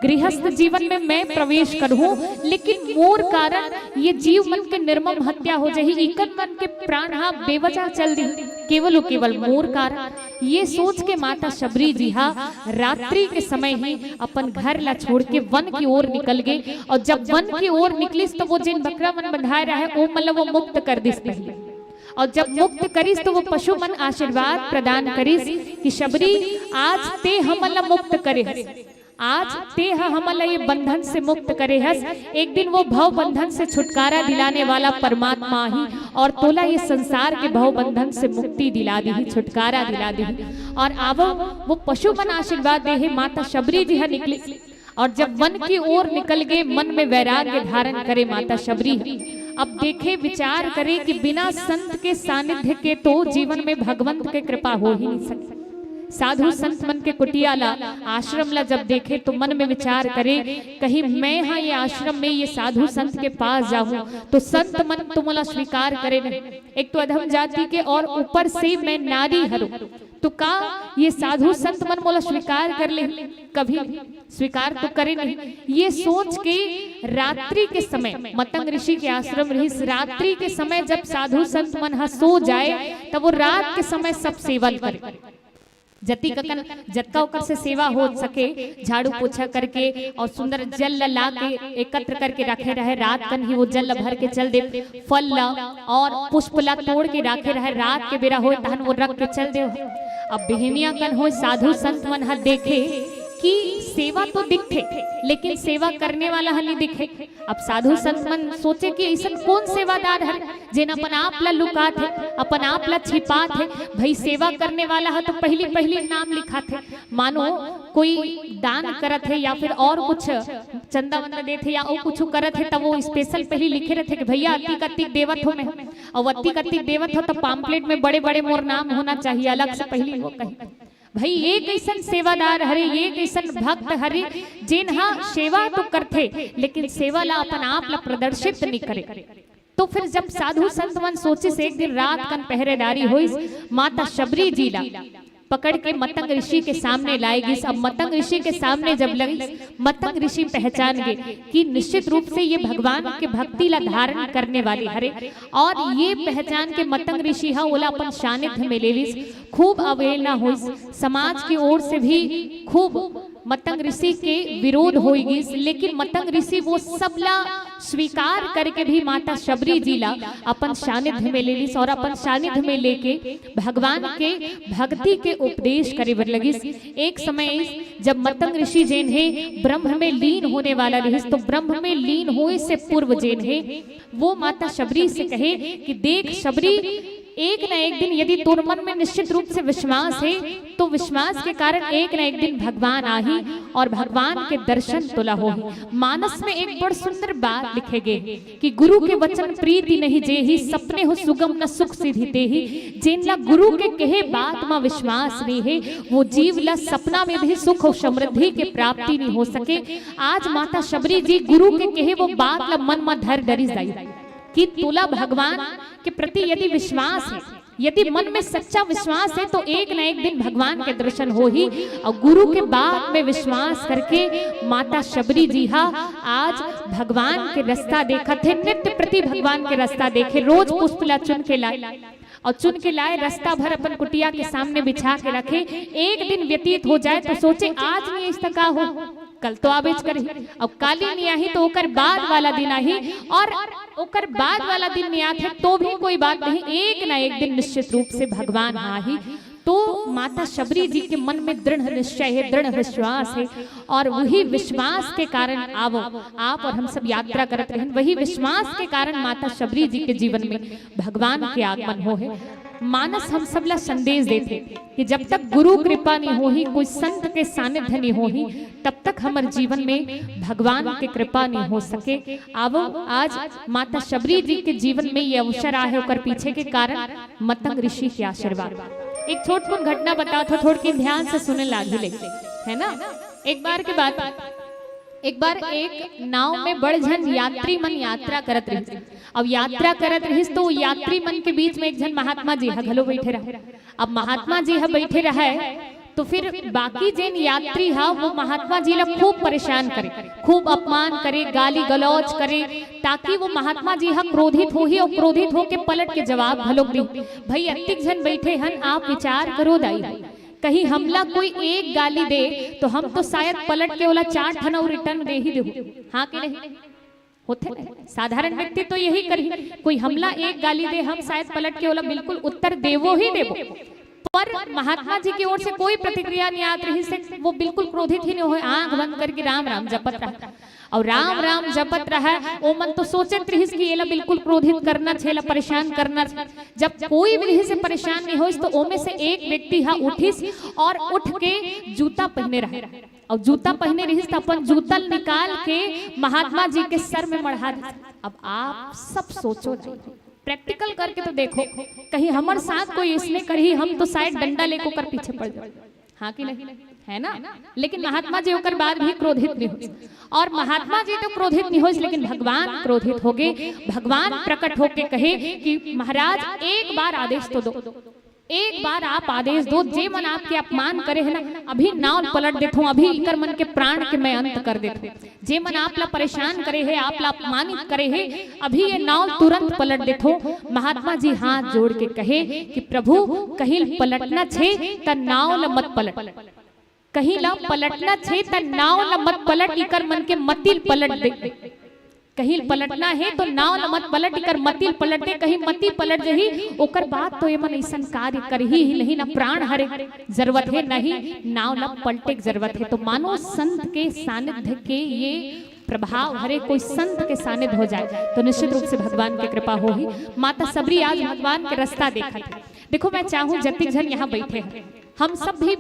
गृहस्थ जीवन में मैं प्रवेश करूं लेकिन मोर कारण ये जीव मन के निर्मम हत्या हो जाही, इकन मन के प्राण हा बेवजह चल दी केवल केवल मोर कारण। ये सोच के माता शबरी जी हा रात्रि के समय ही अपन घर ला छोड़ के वन की ओर निकल गए। और जब वन की ओर निकलिस तो वो जिन बकरा मन बंधाए रहे वो मतलब वो मुक्त कर दिस पहले। और जब मुक्त करिस तो वो पशु मन आशीर्वाद प्रदान करिस कि शबरी आज ते हमला मुक्त करे हस, आज ते हमला ये बंधन से मुक्त करे हस। एक दिन वो भव बंधन से छुटकारा दिलाने वाला परमात्मा ही और तोला ये संसार के भव बंधन से मुक्ति दिला दी, छुटकारा दिला दी। और अब वो पशु मन आशीर्वाद दे है। माता शबरी जी निकली और जब वन की ओर निकल गए मन में वैराग्य धारण करे माता शबरी। अब देखे विचार करे कि बिना संत के सानिध्य के तो जीवन में भगवंत के कृपा हो ही नहीं सकती। साधु संत मन के कुटिया ला आश्रम ला जब देखे तो मन में विचार करे कहीं मैं हाँ ये आश्रम में ये साधु संत के पास जाऊं तो संत मन तो मला स्वीकार करे नहीं। एक तो अधम जाति के और ऊपर से मैं नारी हरू तो का ये साधु संत मन मोला स्वीकार कर ले, कभी स्वीकार तो करे नहीं। ये सोच के रात्रि के समय मतंग ऋषि के आश्रम रही, रात्रि के समय जब साधु संत मन हा सो जाए तब वो रात के समय सब सेवन करे, जति ककन जत्का ओकर से सेवा हो सके झाड़ू पोछा करके और सुंदर जल ला के एकत्र करके रखे रहे। रात कन ही वो जल भर के चल दे, फल ला और पुष्प ला तोड़ के रखे रहे। रात के बेरा हो तहन वो रख के चल दे। अब बेहनिया कन हो साधु संत मन हा देखे कि सेवा तो दिखे लेकिन सेवा करने वाला हली दिखे। अब साधु संत मन सोचे कि ऐसा कौन सेवादार है जिन अपन आप ला लुकात है, अपन आप ला छिपात है। भाई सेवा करने वाला है तो पहली पहली नाम लिखा थे, मानो कोई दान करत है या फिर और कुछ चंदा वंदा देते या और कुछ करत है तब वो स्पेशल पहले लिखे रहते कि भैया अतिक अतिक देवत हो मैं और अतिक अतिक देवत हो तो पाम्पलेट में बड़े बड़े मोर नाम होना चाहिए अलग से पहले वो कही। भाई ये कैसन सेवादार हरे, ये कैसन भक्त हरे जिन हाँ सेवा तो करते लेकिन सेवा ला अपन आप ला प्रदर्शित नहीं करे। तो फिर जब साधु संत मन सोचे से एक दिन रात कन पहरेदारी हुई माता शबरी जी ला पकड़ के मतंग ऋषि के सामने लाएगी। अब मतंग ऋषि के सामने जब लगी, मतंग ऋषि पहचान गए कि निश्चित रूप से ये भगवान के भक्ति ला धारण करने वाली हरे, और ये पहचान के मतंग ऋषि हा ओला अपन सानिध्य में ले ली। खूब अवहेलना हुई, समाज की ओर से भी खूब मतंग ऋषि के विरोध होगी, लेकिन मतंग ऋषि वो सबला स्वीकार करके भी माता शबरी जी ला अपन सानिध्य में ले ली और अपन सानिध्य में लेके भगवान के भक्ति के उपदेश करे बर लगी। एक समय जब मतंग ऋषि जैन है ब्रह्म में लीन होने वाला रही, तो ब्रह्म में लीन होए से पूर्व जैन है वो माता शबरी से कहे कि देख शबरी, एक न एक दिन यदि तोर मन में निश्चित रूप से विश्वास है तो विश्वास के कारण एक न एक दिन भगवान आही और भगवान के दर्शन तुला हो। मानस में एक बड़ सुंदर बात लिखे गए कि गुरु के वचन प्रीति नहीं जेही, सपने हो सुगम न सुख सिद्धि तेही। जिनला गुरु के कहे बात में विश्वास नहीं है, वो जीव ला सपना में भी सुख और समृद्धि के प्राप्ति नहीं हो सके। आज माता शबरी जी गुरु के कहे वो बात ला मन में धर डरी जाई कि तुला भगवान के प्रति यदि विश्वास है, यदि मन में सच्चा विश्वास है, तो एक न एक दिन भगवान के दर्शन हो ही। और गुरु के बात में विश्वास करके माता शबरी जी हा आज भगवान के रास्ता देखा थे, नित्य प्रति भगवान के रास्ता देखे, रोज पुष्पला चुन के लाए और चुन के लाए रास्ता भर अपन कुटिया के सामने बिछा के रखे। एक दिन व्यतीत हो जाए तो सोचे आज नहीं इस तक हो, कल तो आबेच करी, अब काली नहीं आई तो ओकर बाद वाला दिन आई, और ओकर बाद वाला दिन नहीं आते तो भी कोई बात नहीं, एक ना एक दिन निश्चित रूप से भगवान आही। तो माता शबरी जी के मन में दृढ़ निश्चय है, दृढ़ विश्वास है, और वही विश्वास के कारण आप और हम सब यात्रा करते रहे। वही विश्वास के कारण माता शबरी जी के जीवन में भगवान के आगमन हो है। मानस हम सबला संदेश देते कि जब तक गुरु कृपा नहीं होही, कोई संत के सानिध्य नहीं होही, तब तक हमारे जीवन में भगवान के कृपा नहीं हो सके। अब आज माता शबरी जी के जीवन में ये अवसर आए होकर पीछे के कारण मतंग ऋषि के आशीर्वाद। एक छोटकुन घटना बताओ तो थोड़ी ध्यान से सुने लागी लेते है ना। एक बार के बाद एक बार एक नाव में बड़ झन यात्री मन यात्रा करत रही। अब यात्रा करत रही तो यात्री मन के बीच में एक झन महात्मा जी हा घलो बैठे रहे। अब महात्मा जी हा बैठे रहे तो फिर बाकी जिन यात्री हा वो महात्मा जी ला खूब परेशान करे, खूब अपमान करे, गाली गलौज करे, ताकि वो महात्मा जी हा क्रोधित हो ही और क्रोधित हो के पलट के जवाब घलो दी। भाई अतिक झन बैठे हन, आप विचार करो दाई, कहीं हमला कोई एक गाली दे तो हम तो शायद पलट के वाला 4 ठन और रिटर्न दे ही देहु, हाँ कि नहीं होते। साधारण व्यक्ति तो यही करी, कोई हमला एक गाली दे हम शायद पलट के वाला बिल्कुल उत्तर देवो ही देवो, पर महात्मा जी की ओर से कोई प्रतिक्रिया नहीं आती रही से वो बिल्कुल क्रोधित ही नहीं हुए, आंख बंद करके राम राम जपत रहा। और राम राम जपत रहा ओ मन तो सोचत रही कि येला बिल्कुल क्रोधित करना छेला, परेशान करना। जब कोई भी से परेशान नहीं होइस तो ओमे से एक व्यक्ति हा उठिस और उठ के जूता पहने रहा, और जूता पहने रही तो अपन जूता निकाल के महात्मा जी के सर में मढ़ा। अब आप सब सोचो, प्रैक्टिकल करके तो देखो, कहीं हमारे साथ कोई इसने करी हम तो शायद डंडा लेकर कर पीछे पड़ जाए, हाँ कि नहीं है ना। लेकिन महात्मा जी होकर बाद भी क्रोधित नहीं हुए, और महात्मा जी तो क्रोधित नहीं हुए लेकिन भगवान क्रोधित हो गए। भगवान प्रकट होके कहे कि महाराज एक बार आदेश तो दो, एक बार आप आदेश दो, जे मन आपके अपमान करे है ना अभी नाव पलट देता हूँ, अभी इकर मन के प्राण के मैं अंत कर देता हूँ। जे मन आप ला परेशान करे है, आप ला अपमानित करे है, अभी ये नाव तुरंत पलट देता हूँ। महात्मा जी हाथ जोड़ के कहे कि प्रभु कहीं पलटना छे त नाव ला मत पलट, कहीं ला पलटना छे त नाव ला मत पलट, इकर मन के मतिल पलट दे। कहीं पलटना है तो नाव ला मत पलट, इकर मतिल पलट दे, कहीं मति पलट जही ओकर बात तो ये मन ऐसन कार्य कर ही नहीं ना, प्राण हरे जरूरत है नहीं नाव ला पलटे की जरूरत है। तो मानो संत के सानिध्य के ये प्रभाव हरे कोई संत के सानिध्य हो जाए तो निश्चित रूप से भगवान की कृपा हो ही। माता सबरी आज भगवान के रास्ता देखा था। देखो मैं चाहूं जतिक जन यहाँ बैठे हैं, हम सब भी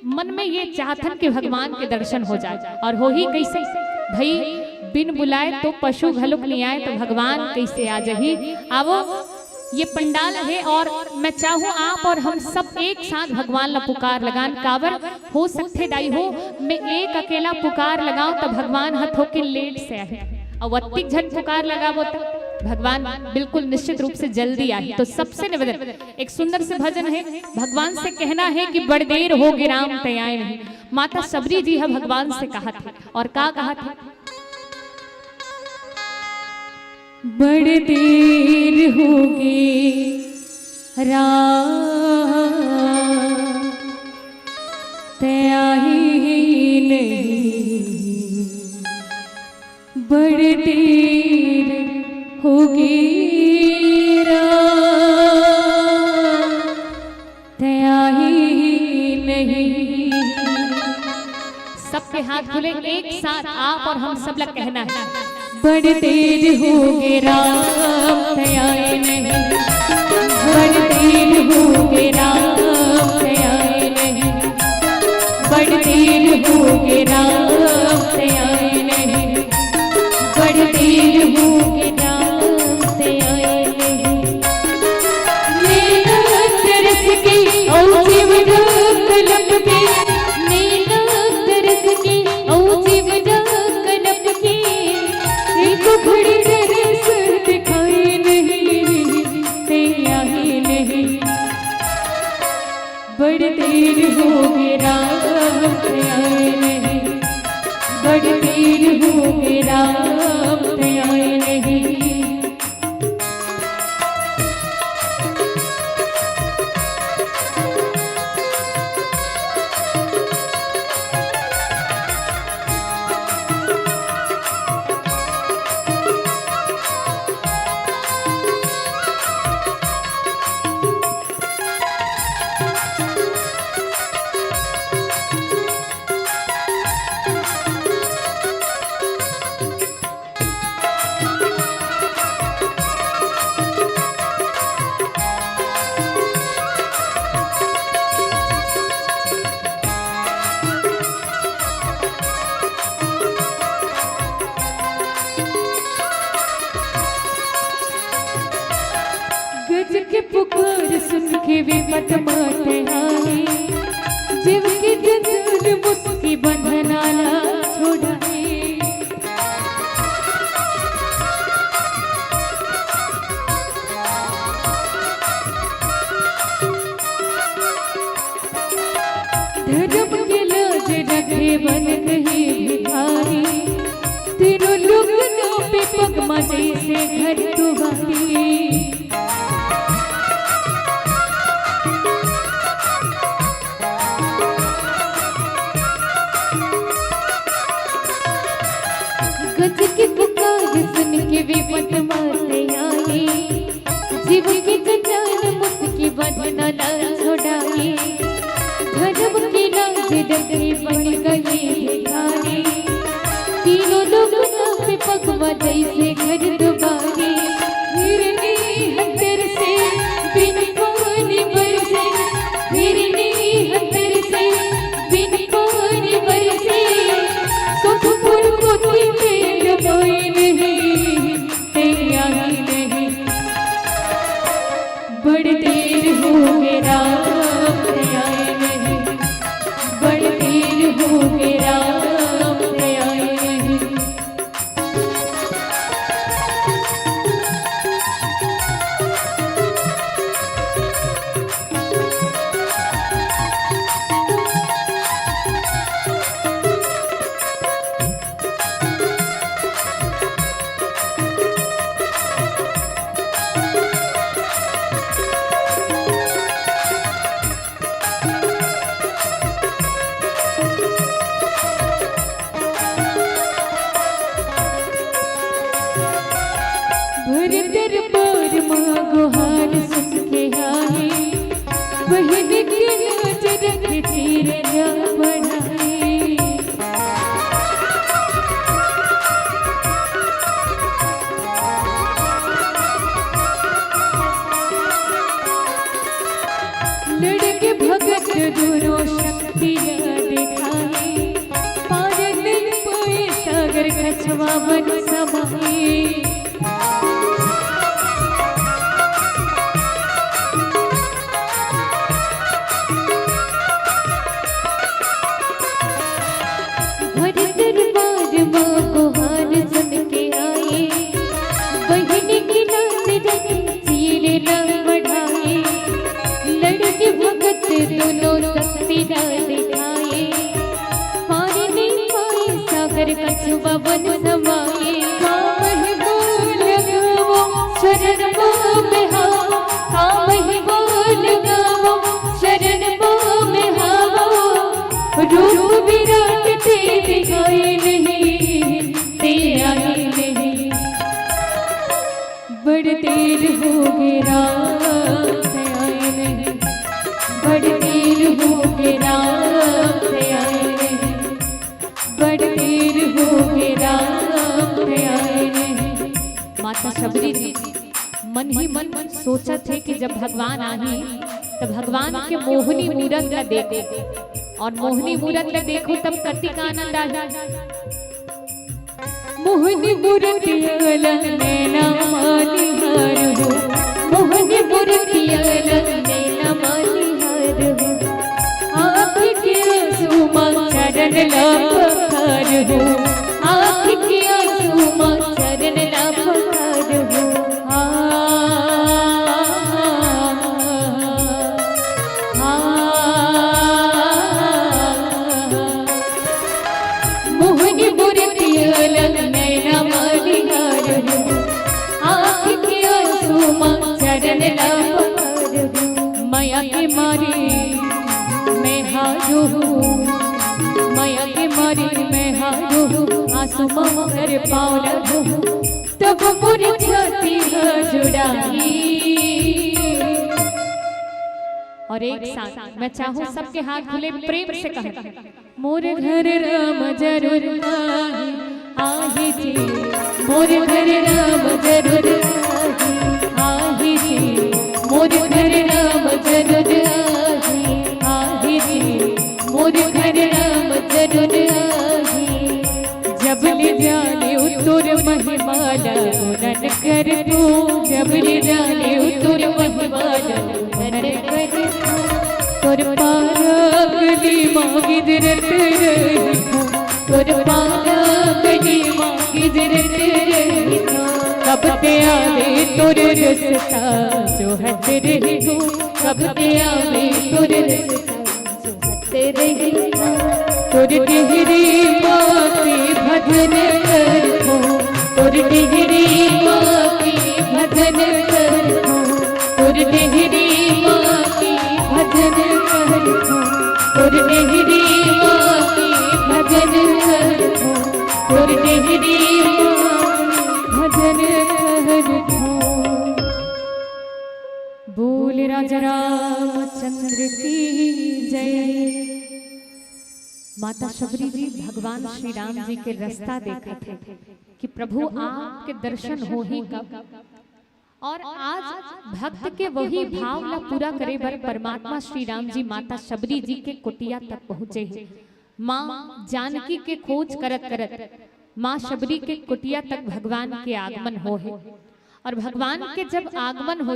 मन में ये चाहतन कि भगवान के दर्शन हो जाए, और हो ही कैसे भाई बिन बुलाए तो पशु घलुक नहीं आए तो भगवान कैसे आ जाही। आवो ये पंडाल है और मैं चाहूँ आप और हम सब एक साथ भगवान ला पुकार लगान। कावर हो सकते दाई हो मैं एक अकेला पुकार लगाऊं तो भगवान हथों के लेट से आए, और अतिक झन पुकार लगावो तो भगवान बिल्कुल निश्चित रूप से जल्दी आई। तो सबसे निवेदन, एक सुंदर से भजन है, भगवान से कहना है कि बड़ देर होगी राम तयाए नहीं। माता सबरी जी है भगवान से कहा था, और क्या कहा था? बड़ देर होगी राम तयाए नहीं, बड़ देर होगी तयाही नहीं। सबके हाथ खुले, एक साथ आप और हम सब लोग कहना है, बड़ देर होगे राम तयाए नहीं, बड़ देर होगे राम तयाए नहीं, बड़ देर होगे राम तयाए नहीं, बड़ देर होगे बड़ देर होगे राम तयाए नहीं, बड़ देर होगे राम तयाए नहीं। पुकार सुन के विपत माते आई, जीव की जंजीर मुस्की बंधना ना छोड़ाए। धर्म के लाज रखे बन कहे भिखारी, तीनों लोग पे पगमा जैसे घर तुम्हारी। गज की पुकार सुन के विपत माते आई, जीव की जंजीर मुस्की बंधना ना छोड़ाए। धर्म की लाज डगे बन गए भिखारी, तीनों लोग पे पगवा जैसे घर दुबारे। हिरनी हतर से बिन पानी बरसे, हिरनी हतर से बिन पानी बरसे। सुखपुर को कोई नहीं तैयारी नहीं, बड़ देर होगे राम तयाए नहीं, बड़ देर होगे राम तयाए नहीं। भर दरबार माँ गुहार सुन के आए, बहन के नाच रख चीर न बढ़ाए। लड़के भगत दोनों शक्तियाँ दिखाए, पार नहीं पाए सागर कछवा बन समाए। भर दरबार माँ गुहार सुन के आए, बहन के कछुआ बन समाए काम ही बोल गावो शरण में हावो काम ही बोल गावो शरण में हावो रूप विराट ते दिखाए नहीं ते आए नहीं बड़ देर हो गई रात आए नहीं बड़ देर हो गई रात आए नहीं बड़ देर हो गई रात आए नहीं। माता शबरी जी मन ही मन सोचा थे कि जब भगवान आई तो भगवान के मोहनी मूरत ला देखो और मोहनी मूरत ला देखो तब कति का आनंद आ जाए। मोहनी मूर्तिया नैना मानिहार हो मोहनी मूर्तिया नैना मानिहार हो आँख के आंसू मां चरण लपकार हो आँख के आंसू मां चरण लपकार हो मोहनी मूर्तिया नैना मानिहार हो आँख के आंसू मां चरण लपकार हो माया के मारे मैं हारो माया के मारे मैं हारो आंसू मगर पावला हो तब मोर छाती जुड़ाई। और एक साथ मैं चाहूँ सबके हाथ खुले प्रेम से कहें मोर घर राम जरूर आही जी मोर घर राम जरूर आही जी मोर घर राम जरूर आही जी मोर घर राम जरूर आही जब ले जाने उतुर महिमाला गुणन कर तू जब ले जाने उतुर महिमाला गुणन कर तोर पागली मांगी जरत रही तोर पागली मांगी जरत रही कब ते आवे तोर रस्ता जो हट रही हो कब ते आवे तोर रस्ता जो हट रही हो तोर डिहरी माती भजन करहो तोर डिहरी माती भजन करहो तोर डिहरी माती भजन करहो तोर डिहरी माती भजन करहो तोर डिहरी भजन करहो। बोल राजा रामचंद्र की जय। माता शबरी जी भगवान श्री राम जी के रास्ता देखा थे कि प्रभु आपके दर्शन हो ही कब और आज भक्त के वही भाव ला पूरा करे बर परमात्मा श्री राम जी माता शबरी जी के कुटिया तक पहुँचे हैं। माँ जानकी के खोज करत करत माँ शबरी के कुटिया तक भगवान के आगमन हो है और भगवान के जब आगमन हो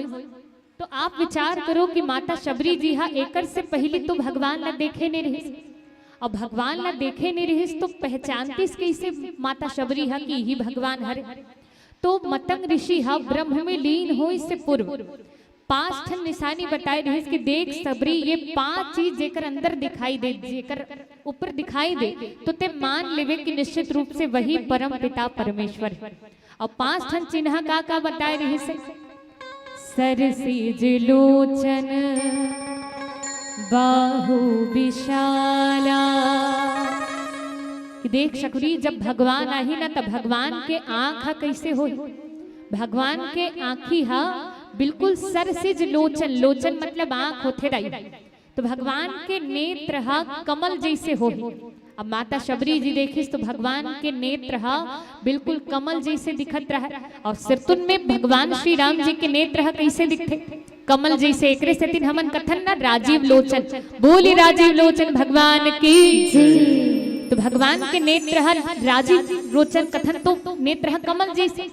तो आप विचार करो कि माता शबरी जी हाँ एकर से पहले तो भगवान ला देखे नहीं रही और भगवान ला देखे नहीं रही तो पहचानतीस कैसे माता शबरी हा कि ही भगवान हरे। तो मतंग ऋषि हा ब्रह्म में लीन हो इससे पूर्व 5 ठन निशानी बताए रही कि देख शबरी ये 5 चीज जेकर अंदर दिखाई दे जेकर ऊपर दिखाई दे तो ते मान लेवे कि निश्चित रूप से वही परम पिता परमेश्वर है। और 5 ठन चिन्ह का बताए रही से सरसिज लोचन बाहु विशाला कि देख शकुरी जब भगवान आई ना तब भगवान के आँख कैसे हो भगवान के आँखी हा बिल्कुल सरसिज लोचन लोचन मतलब आँख होते रही तो भगवान के नेत्र हा कमल जैसे हो। अब माता शबरी जी देखिस तो भगवान के नेत्र हा बिल्कुल कमल जैसे दिखत रहा और सिरतुन में भगवान श्री राम जी के नेत्र हा कैसे दिखते कमल जैसे एकरे से तीन हमन कथन ना राजीव लोचन बोली राजीव लोचन भगवान की तो भगवान के नेत्र हा राजीव लोचन कथन तो नेत्र हा कमल जैसे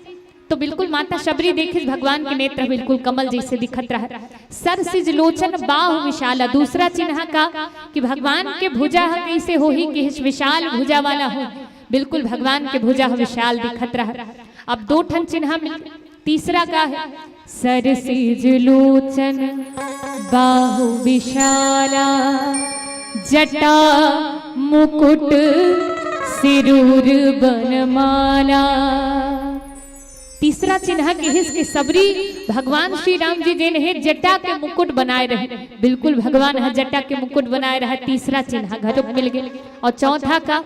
तो बिल्कुल माता शबरी देखिस भगवान के नेत्र बिल्कुल कमल जैसे दिखत रहा। सरसिज लोचन बाहु विशाला दूसरा चिन्ह का कि भगवान के भुजा कैसे हो ही कि विशाल भुजा वाला हो बिल्कुल भगवान के भुजा विशाल दिखत रहा। अब 2 ठन चिन्ह तीसरा का है सरसिज लोचन बाहु विशाला जटा मुकुट सिरूर बनमाला। तीसरा चिन्ह के सबरी भगवान श्री राम जी जिन है जटा के मुकुट बनाए रहे, बिल्कुल भगवान है जटा के मुकुट बनाए रहे, तीसरा चिन्ह घटक मिल गए। और चौथा का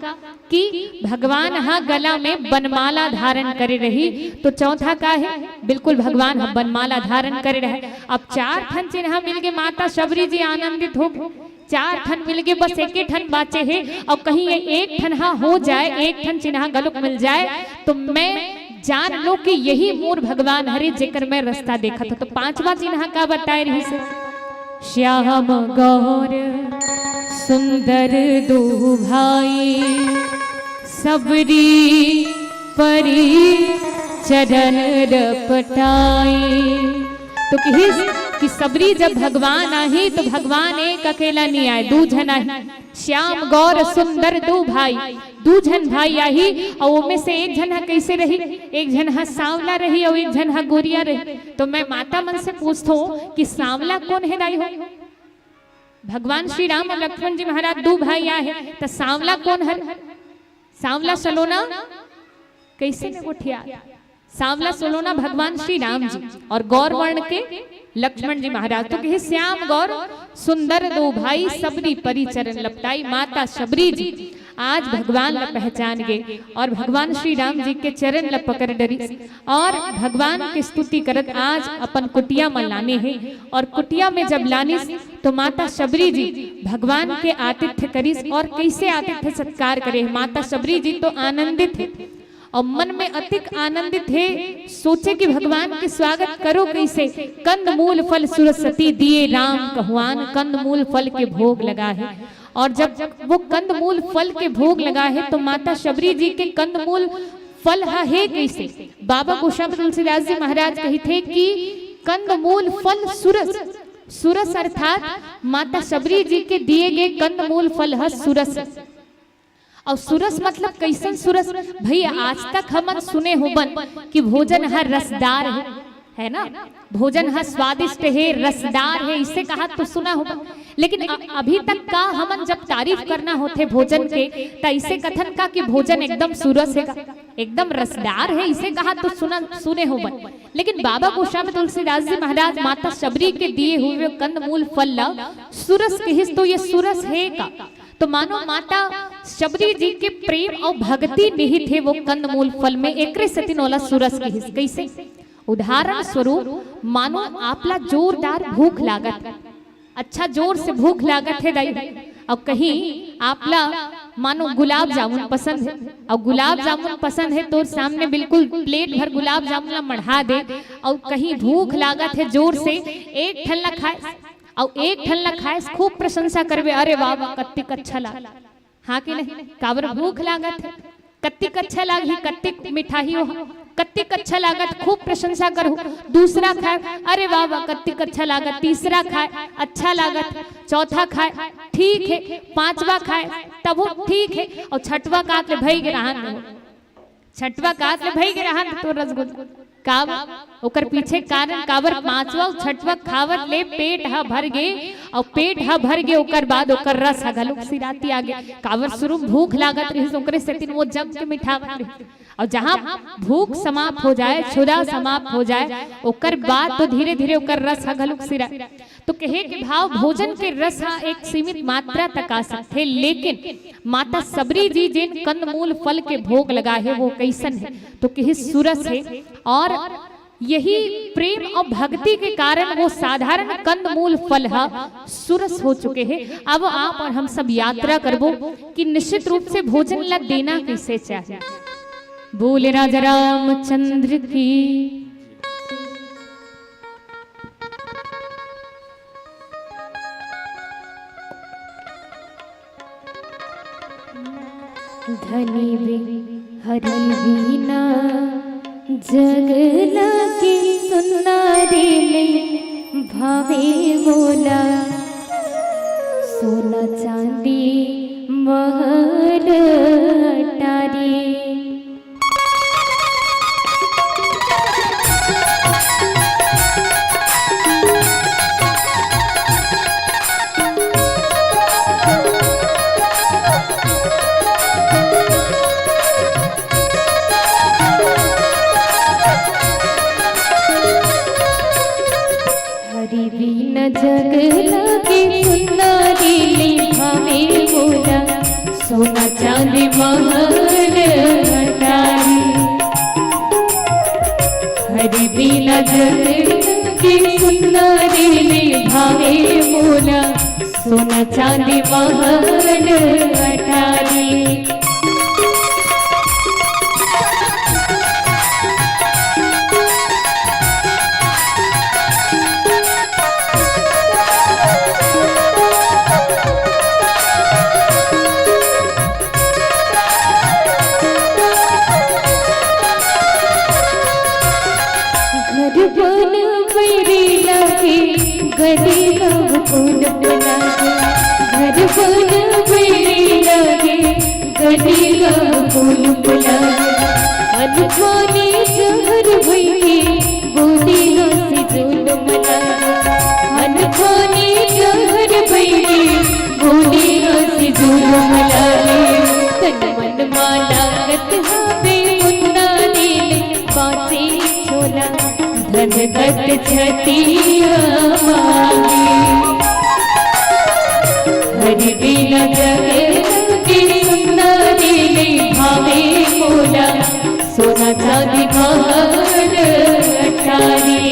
कि भगवान हा गला में बनमाला धारण करे रही, तो चौथा का है बिल्कुल भगवान हा बनमाला धारण करे रहे। अब 4 ठन चिन्ह मिल गए, माता शबरी जी आनंदित हो, 4 ठन मिल गए, बस एक ठन बाचे है। और कहीं एक ठन हा हो जाए, एक ठन चिन्ह गलुक मिल जाए, तो मैं जान लो कि यही मोर भगवान हरे जेकर मैं रास्ता देखा था। तो 5वां चिन्ह का बताए रही से श्याम गौर सुंदर दो भाई, सबरी परी चरण रपटाई। तो कि सबरी जब भगवान आही तो भगवान एक अकेला नहीं आए, 2 जन आही। श्याम गौर सुंदर 2 भाई, 2 जन भाई आही। और उनमें से एक जन कैसे रही, एक जन सांवला रही और एक जन गोरिया रही। तो मैं माता मन से पूछता हूँ कि सांवला कौन है दाई हो? भगवान श्री राम और लक्ष्मण जी महाराज 2 भाई आए, तो सांवला कौन है? सांवला सलोना कैसे में उठिया? सांवला सोलोना भगवान श्री राम जी और गौर वर्ण के लक्ष्मण जी महाराज। तो कहे श्याम गौर सुंदर 2 भाई, सबरी परी चरण लपटाई। माता शबरी जी आज भगवान ला पहचान गए और भगवान श्री राम जी के चरण ला पकड़ डरी और भगवान की स्तुति करत आज अपन कुटिया में लाने हैं। और कुटिया में जब लानी तो माता शबरी जी भगवान के आतिथ्य करीस। और कैसे आतिथ्य सत्कार करे? माता शबरी जी तो आनंदित है और मन में अतिक आनंदित है, सोचे कि भगवान के स्वागत करो कैसे। कंद मूल फल सुरसती दिए राम कहवान, कंद मूल फल के भोग लगा है। और जब वो कंद मूल फल के भोग लगा है तो माता शबरी जी के कंद मूल फल है कैसे? बाबा गोस्वामी तुलसीदास जी महाराज कही थे कि कंद मूल फल सुरस, सुरस अर्थात माता शबरी जी के दिए गए कंद मूल फल है सुरस। और सुरस मतलब कैसन सुरस? भैया आज तक हम सुने होबन कि भोजन है रसदार है ना, भोजन है स्वादिष्ट है, रसदार है, इसे कहा तो सुना होगा। लेकिन अभी तक का हमन जब तारीफ करना होते भोजन के तो इसे कथन का कि भोजन एकदम सुरस है, एकदम रसदार है, इसे कहा तो सुने होबन। लेकिन बाबा गोस्वामी तुलसीदास जी महाराज माता शबरी के दिए हुए कंदमूल फल सुरस कहिस, तो ये सुरस है का? तो मानो माता शबरी जी के प्रेम और भक्ति निहित है वो कंदमूल फल में, एकरे सतिन वाला सुरस कहिस। कैसे? उदाहरण स्वरूप मानो आपला जोरदार भूख लागत, अच्छा जोर से भूख लागत है दाई, और कहीं आपला मानो गुलाब जामुन पसंद है और गुलाब जामुन पसंद है तो सामने बिल्कुल प्लेट भर गुलाब जामुन मढ़ा दे और कहीं भूख लागत है जोर से, एक ठल्ला खाए और एक ठल्ला खाए खूब प्रशंसा करबे, अरे वाह वाह कत्तिक अच्छा लाग, हाँ कि नहीं? काबर भूख लागत है, कत्तिक अच्छा लागी, कत्तिक मिठाई हो, कत्तिक अच्छा लागत, खूब प्रशंसा करो। दूसरा खाए, अरे वाह वाह कत्तिक अच्छा लागत, तीसरा खाए अच्छा लागत, चौथा खाए ठीक है, पांचवा खाए तब वो ठीक है, और छठवा काट ले भई गिरहन, छठवा काट ले भई गिरहन तो रसगुल्ला काब ओकर पीछे कारण काबर पांचवा छठवा खावत ले पेट हा भर गे और पेट हा भर गे ओकर बाद ओकर रस हा घलुक सिराती आगे काबर शुरू भूख लागत रही ओकरे सेतिन वो जब के मिठावत रही। और जहां भूख समाप्त हो जाए, क्षुधा समाप्त हो जाए, ओकर बाद तो धीरे धीरे ओकर रस हा घलुक सिरा। तो कहे कि भाव भोजन के रस हा एक सीमित मात्रा तक आ सकते, लेकिन माता सबरी जी जिन कंदमूल फल के भोग लगा है वो कैसन है? तो कहे सुरस है। और यही प्रेम और भक्ति के कारण वो साधारण कंदमूल फल है सुरस हो चुके हैं। अब आप और हम सब यात्रा करबो कि निश्चित रूप से भोजन ला देना कैसे चाहिए। बोले राजा रामचंद्र की। धनी वे हरि वीना जग लागे सुना रे ले भावे मोला सोना चांदी महल अटारी। जग लागे सुंदरी भावे मोला सोना चांदी महल अटारी हरि बिना जग लागे सुंदरी भावे मोला सोना चांदी महल अटारी गली गव फूल लागे घर बन बेड़ी लागे गली गव फूल लागे अनजाने जहर भई गोदी से जुल्म लागे अनजाने जहर भई गोदी से जुल्म लागे तन मन मालागत हवे मुन्ना नील बाते छोला धन गत छतिया मांगी हरि बिना जग की सुंदरी भावे मोला सोना चांदी महल अटारी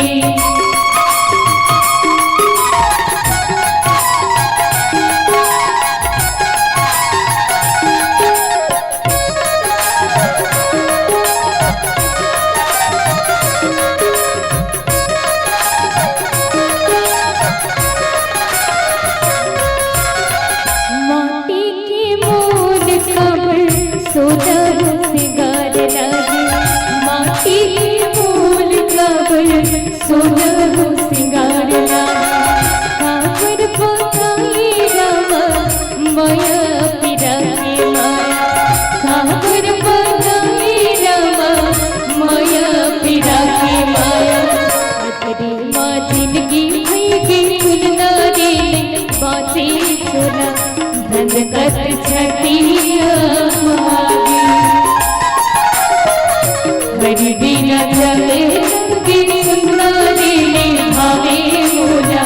धनगत छटिया मांगी हरि बिना जग की सुंदरी भावे मोला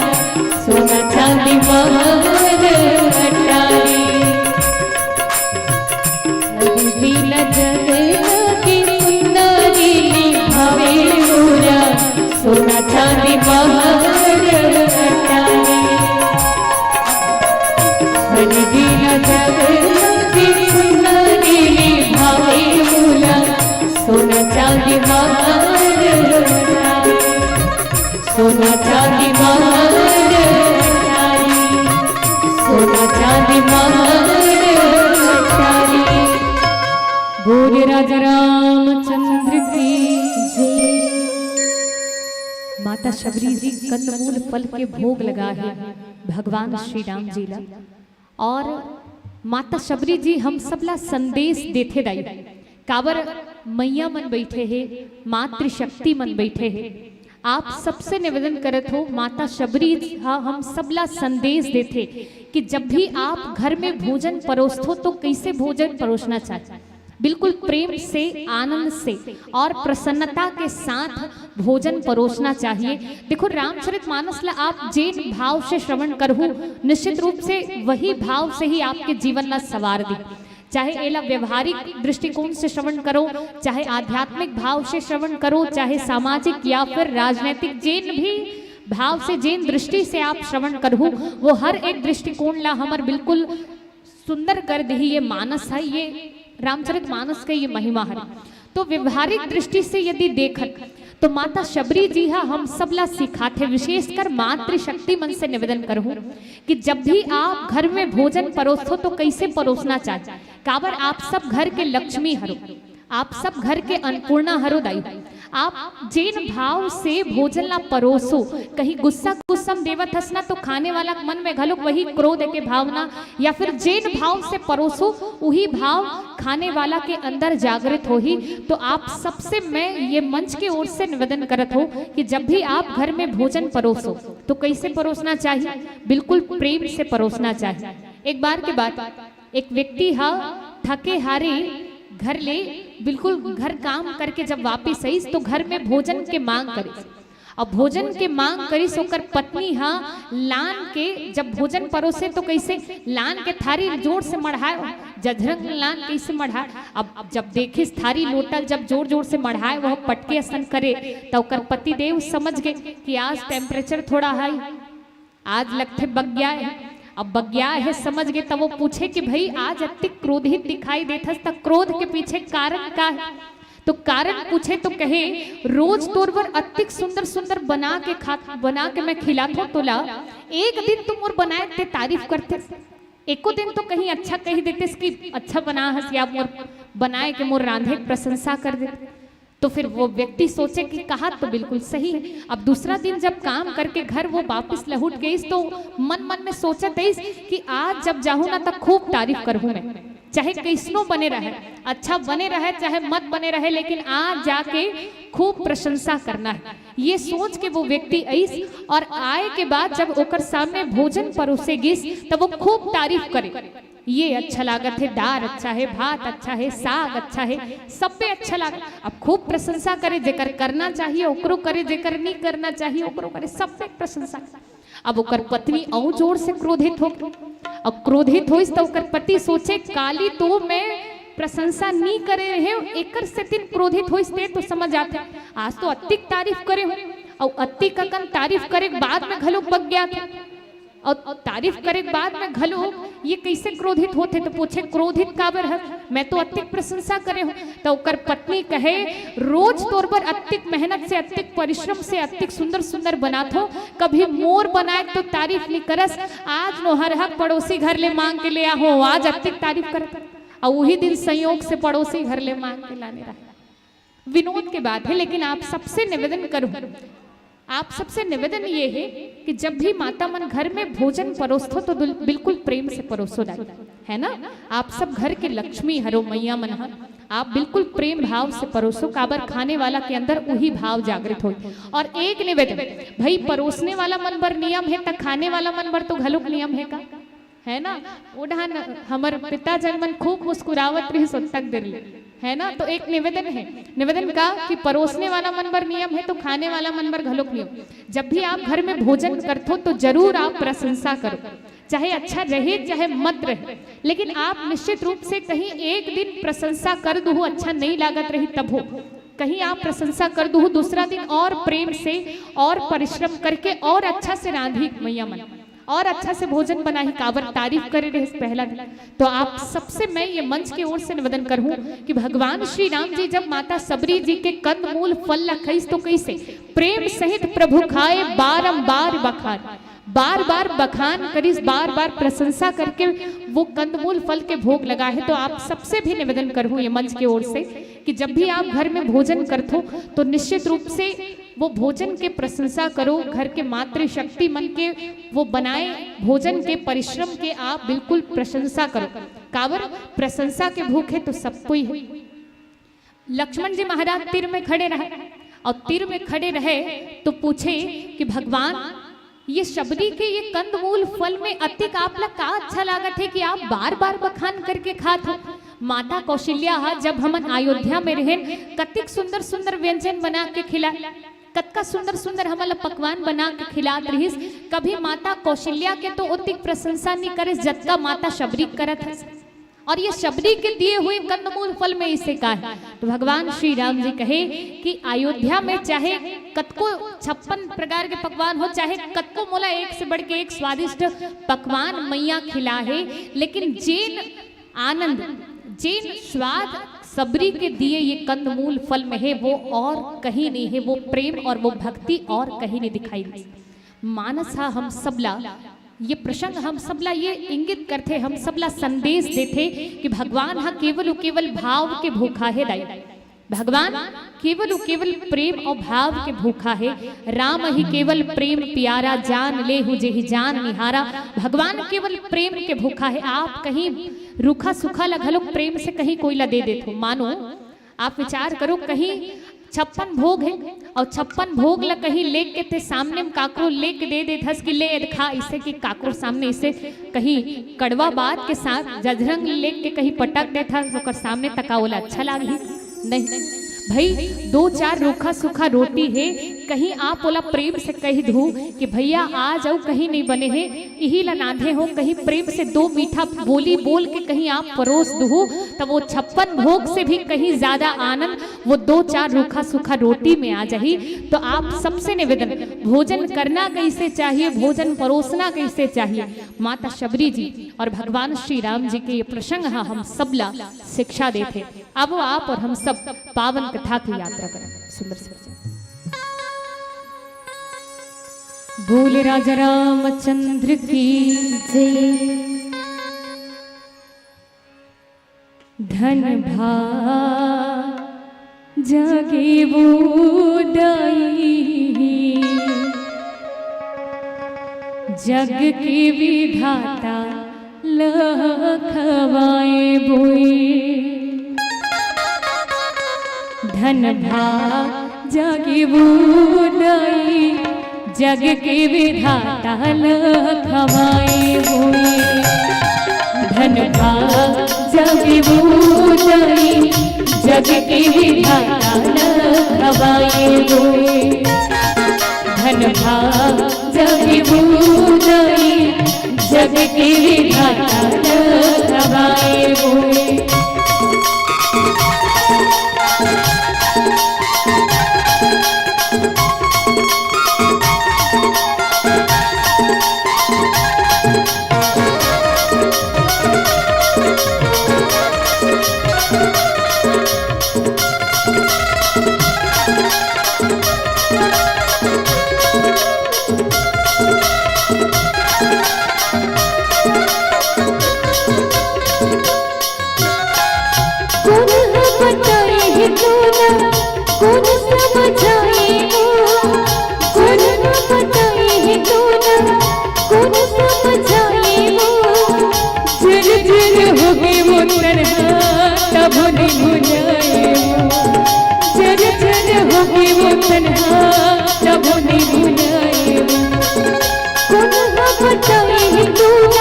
सोना चांदी महल अटारी हरि बिना जग की सुंदरी भावे मोला सोना चांदी महल अटारी हरि बिना जग की सुंदरी भावे मोला सोना चांदी महल अटारी सोना चांदी महल अटारी सोना चांदी महल अटारी बोल राजा रामचंद्र की जय। माता शबरी जी कंदमूल फल के भोग लगा है भगवान श्री राम जी ला और माता शबरी जी हम सबला संदेश देते दाई काबर मैया मन बैठे है मातृशक्ति मन बैठे है आप सबसे निवेदन करत हो माता शबरी जी हाँ हम सबला संदेश देते कि जब भी आप घर में भोजन परोसते हो तो कैसे भोजन परोसना चाहिए बिल्कुल प्रेम से आनंद से और प्रसन्नता के साथ भोजन परोसना चाहिए। देखो रामचरितमानस ला आप जिन भाव से श्रवण करहु निश्चित रूप से वही भाव से ही आपके जीवन ला सवार दी चाहे एला व्यवहारिक दृष्टिकोण से श्रवण करो चाहे आध्यात्मिक भाव से श्रवण करो चाहे सामाजिक या फिर राजनीतिक जिन भी भाव से जिन दृष्टि से आप श्रवण करहु वो हर एक दृष्टिकोण ला हमार बिल्कुल सुंदर कर दी ये मानस है ये रामचरितमानस का ये महिमा है। तो व्यवहारिक दृष्टि से यदि देखत तो माता शबरी जी हा हम सबला सिखाते विशेषकर मातृशक्ति मन से निवेदन करूं कि जब भी आप घर में भोजन परोसो तो कैसे परोसना चाहिए काबर आप सब घर के लक्ष्मी हरो आप सब घर के अन्नपूर्णा हरो दाई आप जिन भाव से भोजन ला परोसो कहीं गुस्सा गुस्सम देवत हसना तो खाने वाला मन में घलोक वही क्रोध के भावना या फिर जिन भाव से परोसो वही भाव खाने वाला के अंदर जागृत हो ही। तो आप सबसे मैं ये मंच की ओर से निवेदन करत हो कि जब भी आप घर में भोजन परोसो तो कैसे परोसना चाहिए बिल्कुल प्रेम से परोसना चाहिए। एक बार के बाद एक व्यक्ति हा थके हारे घर ले बिल्कुल घर काम करके जब वापिस आई तो घर में भोजन के मांग करे और भोजन के मांग करी सोकर पत्नी हाँ लान के जब भोजन परोसे तो कैसे लान के थारी जोर से मढ़ाए, जझरंग लान कैसे मढ़ाए। अब जब देखे थारी लोटल जब जोर जोर से मढ़ाए वह पटके असन करे तो कर पति देव समझ गए कि आज टेम्परेचर थोड़ा हाई, आज लगते बग्या है। अब बग्या है समझ गए तब वो पूछे कि भाई आज अति क्रोधित दिखाई देता, तब क्रोध के पीछे कारण क्या है। तो कारण पूछे तो कहे रोज तोरवर अतिक सुंदर सुंदर बना के मैं खिलाता तोला, एक दिन तुम और बनाए थे तारीफ करते, एको दिन तो कहीं अच्छा कही देते कि अच्छा बना हस या मोर बनाए के मोर रांधे प्रशंसा कर देते। तो फिर वो व्यक्ति सोचे कि कहा तो बिल्कुल सही है। अब दूसरा दिन जब काम करके घर वो वापस लौट गई तो मन में सोचा कि आज जब जाऊँ ना तब खूब तारीफ करूँ मैं, चाहे कैसनो बने रहे, अच्छा बने रहे चाहे मत बने रहे, लेकिन आज जाके खूब प्रशंसा करना है। ये सोच के वो व्यक्ति आई और आए के बाद जब ओकर सामने भोजन परोसे गिस तब वो खूब तारीफ करे, ये अच्छा लागत है, दाल अच्छा है, भात अच्छा है, साग अच्छा है, सब पे अच्छा लागत। अब खूब प्रशंसा करे, जेकर करना चाहिए ओकरो करे, जेकर नहीं करना चाहिए ओकरो करे, सब पे प्रशंसा। अब ओकर पत्नी और जोर से क्रोधित हो, अब क्रोधित होइस तो ओकर पति सोचे काली तो मैं प्रशंसा नहीं करे रहे, एकर से दिन क्रोधित होइस ते तो समझ आते आज तो अतिक तारीफ करे हो, और अतिक अकन तारीफ करे बाद में घलो बग गया था, और तारीफ करे बाद में घलो ये कैसे क्रोधित होते। तो पूछे क्रोधित काबर है, मैं तो अतिक प्रशंसा करे हूँ। तो ओकर पत्नी कहे रोज तौर पर अतिक मेहनत से अतिक परिश्रम से अतिक सुंदर सुंदर बनात हो, कभी मोर बनाए तो तारीफ नहीं करस, आज नो हर हक पड़ोसी घर ले मांग के ले आ हो, आज अतिक तारीफ कर, और वही दिन संयोग से पड़ोसी घर ले मांग के लाने रहा। विनोद की बात है, लेकिन आप सबसे निवेदन करूं, आप सबसे निवेदन ये है कि जब भी माता मन घर में भोजन परोसो तो बिल्कुल प्रेम से परोसो है ना। आप सब घर के लक्ष्मी हरो मैया मन, आप बिल्कुल प्रेम भाव से परोसो, काबर खाने वाला के अंदर वही भाव जागृत हो। और एक निवेदन भाई, परोसने वाला मन पर नियम है तो खाने वाला मन पर तो घलुक नियम है का, है ना। ओढ़ान हमारे पिताजन मन खूब मुस्कुरावत रही सो तक दिल है ना। तो एक निवेदन है, निवेदन का कि परोसने वाला मन पर नियम है तो खाने वाला मन पर घलोक नियम। जब भी आप घर में भोजन करते तो जरूर आप प्रशंसा करो, चाहे अच्छा रहे चाहे मत रहे, लेकिन आप निश्चित रूप से कहीं एक दिन प्रशंसा कर दो, अच्छा नहीं लागत रही तब हो, कहीं आप प्रशंसा कर दो, दूसरा दिन और प्रेम से और परिश्रम करके और अच्छा से रांधी मैया मन, और अच्छा से भोजन बनाही, काबर तारीफ करे रहे पहला दिन। तो आप सबसे मैं ये मंच की ओर से निवेदन करूं कि भगवान श्री राम जी जब माता सबरी जी के कंदमूल फल लखाइस तो कैसे प्रेम सहित प्रभु खाए, बारंबार बखान, बार बार बखान करिस, बार बार प्रशंसा करके वो कंदमूल फल के भोग लगा है। तो आप सबसे भी निवेदन करूं ये मंच की ओर से कि जब भी आप घर में भोजन करते हो तो निश्चित रूप से वो भोजन के प्रशंसा करो, घर के मातृशक्ति मन के वो बनाए भोजन के परिश्रम के आप बिल्कुल प्रशंसा करो, काबर प्रशंसा के भूखे तो सबको ही है। लक्ष्मण जी महाराज तीर में खड़े रहे, और तीर में खड़े रहे तो पूछे कि भगवान ये शबरी के ये कंदमूल फल में अतिक आप लोग का अच्छा लागत है कि आप बार बार बखान करके खात हो। माता कौशल्या जब हम अयोध्या में रहे कतिक सुंदर सुंदर व्यंजन बना के खिला, कतका सुंदर सुंदर हमला पकवान बना के खिलात रहीस, कभी माता कौशल्या के तो उतिक प्रशंसा नहीं करे जतका माता शबरी करत है। और ये शबरी के दिए हुए कंदमूल फल में इसे का है। तो भगवान श्री राम जी कहे कि अयोध्या में चाहे कतको 56 प्रकार के पकवान हो, चाहे कतको मोला एक से बढ़ के एक स्वादिष्ट पकवान मैया खिला है, लेकिन जेन आनंद जेन स्वाद सबरी के दिए ये कंदमूल फल में है वो और कहीं नहीं है, वो प्रेम और वो भक्ति और कहीं नहीं दिखाई दी। मानस हम सबला ये प्रसंग हम सबला ये इंगित करते, हम सबला संदेश देते कि भगवान हा केवल भाव के भूखा है दाई, भगवान केवल प्रेम और भाव के भूखा है। राम ही केवल प्रेम प्यारा, जान ले हु जे ही जान निहारा। भगवान केवल प्रेम के भूखा है। आप कहीं रूखा सूखा लगलो प्रेम से कहीं कोई ला दे देते हो, मानो आप विचार करो कहीं 56 भोग है और 56 भोग ला कहीं लेक के थे सामने में काकरो लेक दे दे धस की ले खा, इसे कि काकरो सामने इसे कहीं कड़वा बात के साथ जजरंग लेक के कहीं पटक दे था तो कर सामने तकावला अच्छा लागी नहीं। भाई 2-4 रूखा सूखा रोटी है, कहीं आप बोला प्रेम से कह दू कि भैया आ जाओ, कहीं नहीं बने हैं यही ला नाधे हो, कहीं प्रेम से 2 मीठा बोली बोल के कहीं आप परोस दू, तब वो 56 भोग से भी कहीं ज्यादा आनंद वो 2-4 रूखा सूखा रोटी में आ जाही। तो आप सबसे निवेदन, भोजन करना कैसे चाहिए, भोजन परोसना कैसे चाहिए, माता शबरी जी और भगवान श्री राम जी के ये प्रसंग हम सबला शिक्षा देते। अब आप और हम सब पावन कथा की यात्रा करें। सुंदर से बोले राजा रामचंद्र की जय। धन भाग जागे वो दाई, जग के विधाता लखवाए बोए। धन भाग जागे वो दाई, जग के विधाता लखवाए बोए। धन भाग जागे वो दाई, जग के विधाता लखवाए बोए। धन भाग जागे वो दाई, जग के विधाता लखवाए बोए। कौन समझाए वो, कौन बताए है कौन, कौन समझाए वो। जर जर हो गए वो तरह तब नहीं भुलाए वो। जर जर हो गए वो तरह तब नहीं भुलाए वो। कौन बताए है कौन,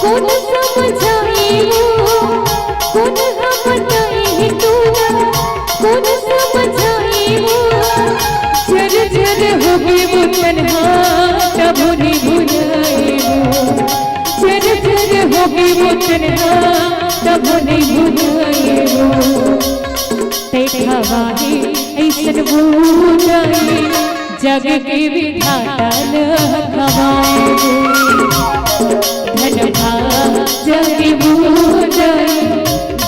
कौन समझाए वो। कौन बताए है कौन, कौन समझाए वो। जर जर हो गए वो तन्हा तब नहीं भुलाए वो। जर जर हो गए वो तन्हा तब नहीं भुलाए वो। देखा है ऐसन भुलाए, जग के विधाता लखवाए वो। धन भाग जागे वो दाई,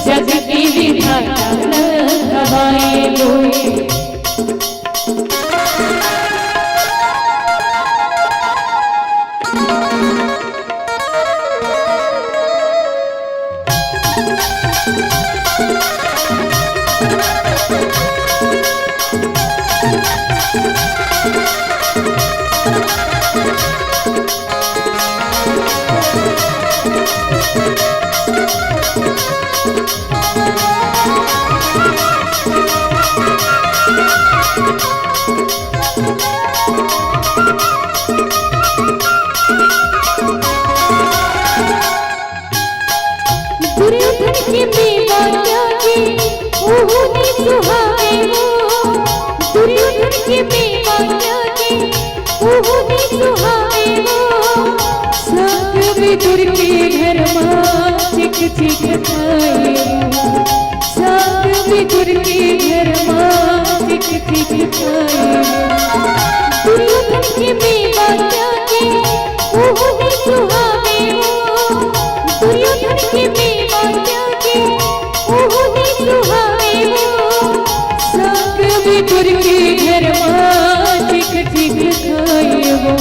जग के विधाता लखवाए बोए। घर मां चिक चिक खाए वो। साग बिगुर के घर मां चिक चिक खाए वो। दुर्योधन के मेवा त्यागे ओहो ने सुहावे वो। दुर्योधन के मेवा त्यागे ओहो ने सुहावे वो। साग बिगुर के घर मां चिक चिक खाए वो।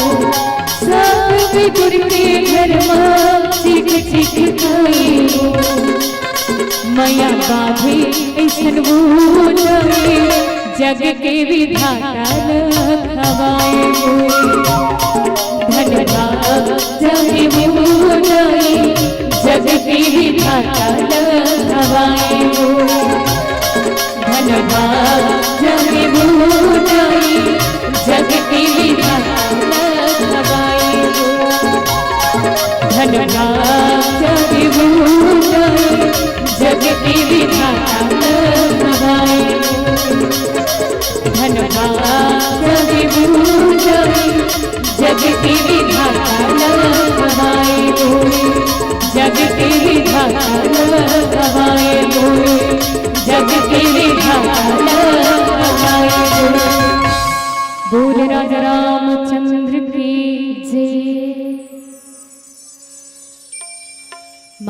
साग बिगुर के घर मां चिक चिक खाए वो। माया बाधे ऐसन वो जाए, जग के विधाता लखवाए वो। धन भाग जाए वो जाए, जग के विधाता लखवाए वो। धन भाग जाए वो जाए, जग के विधाता लखवाए वो। धन भाग जाए वो जाए, जग के विधाता लखवाए वो।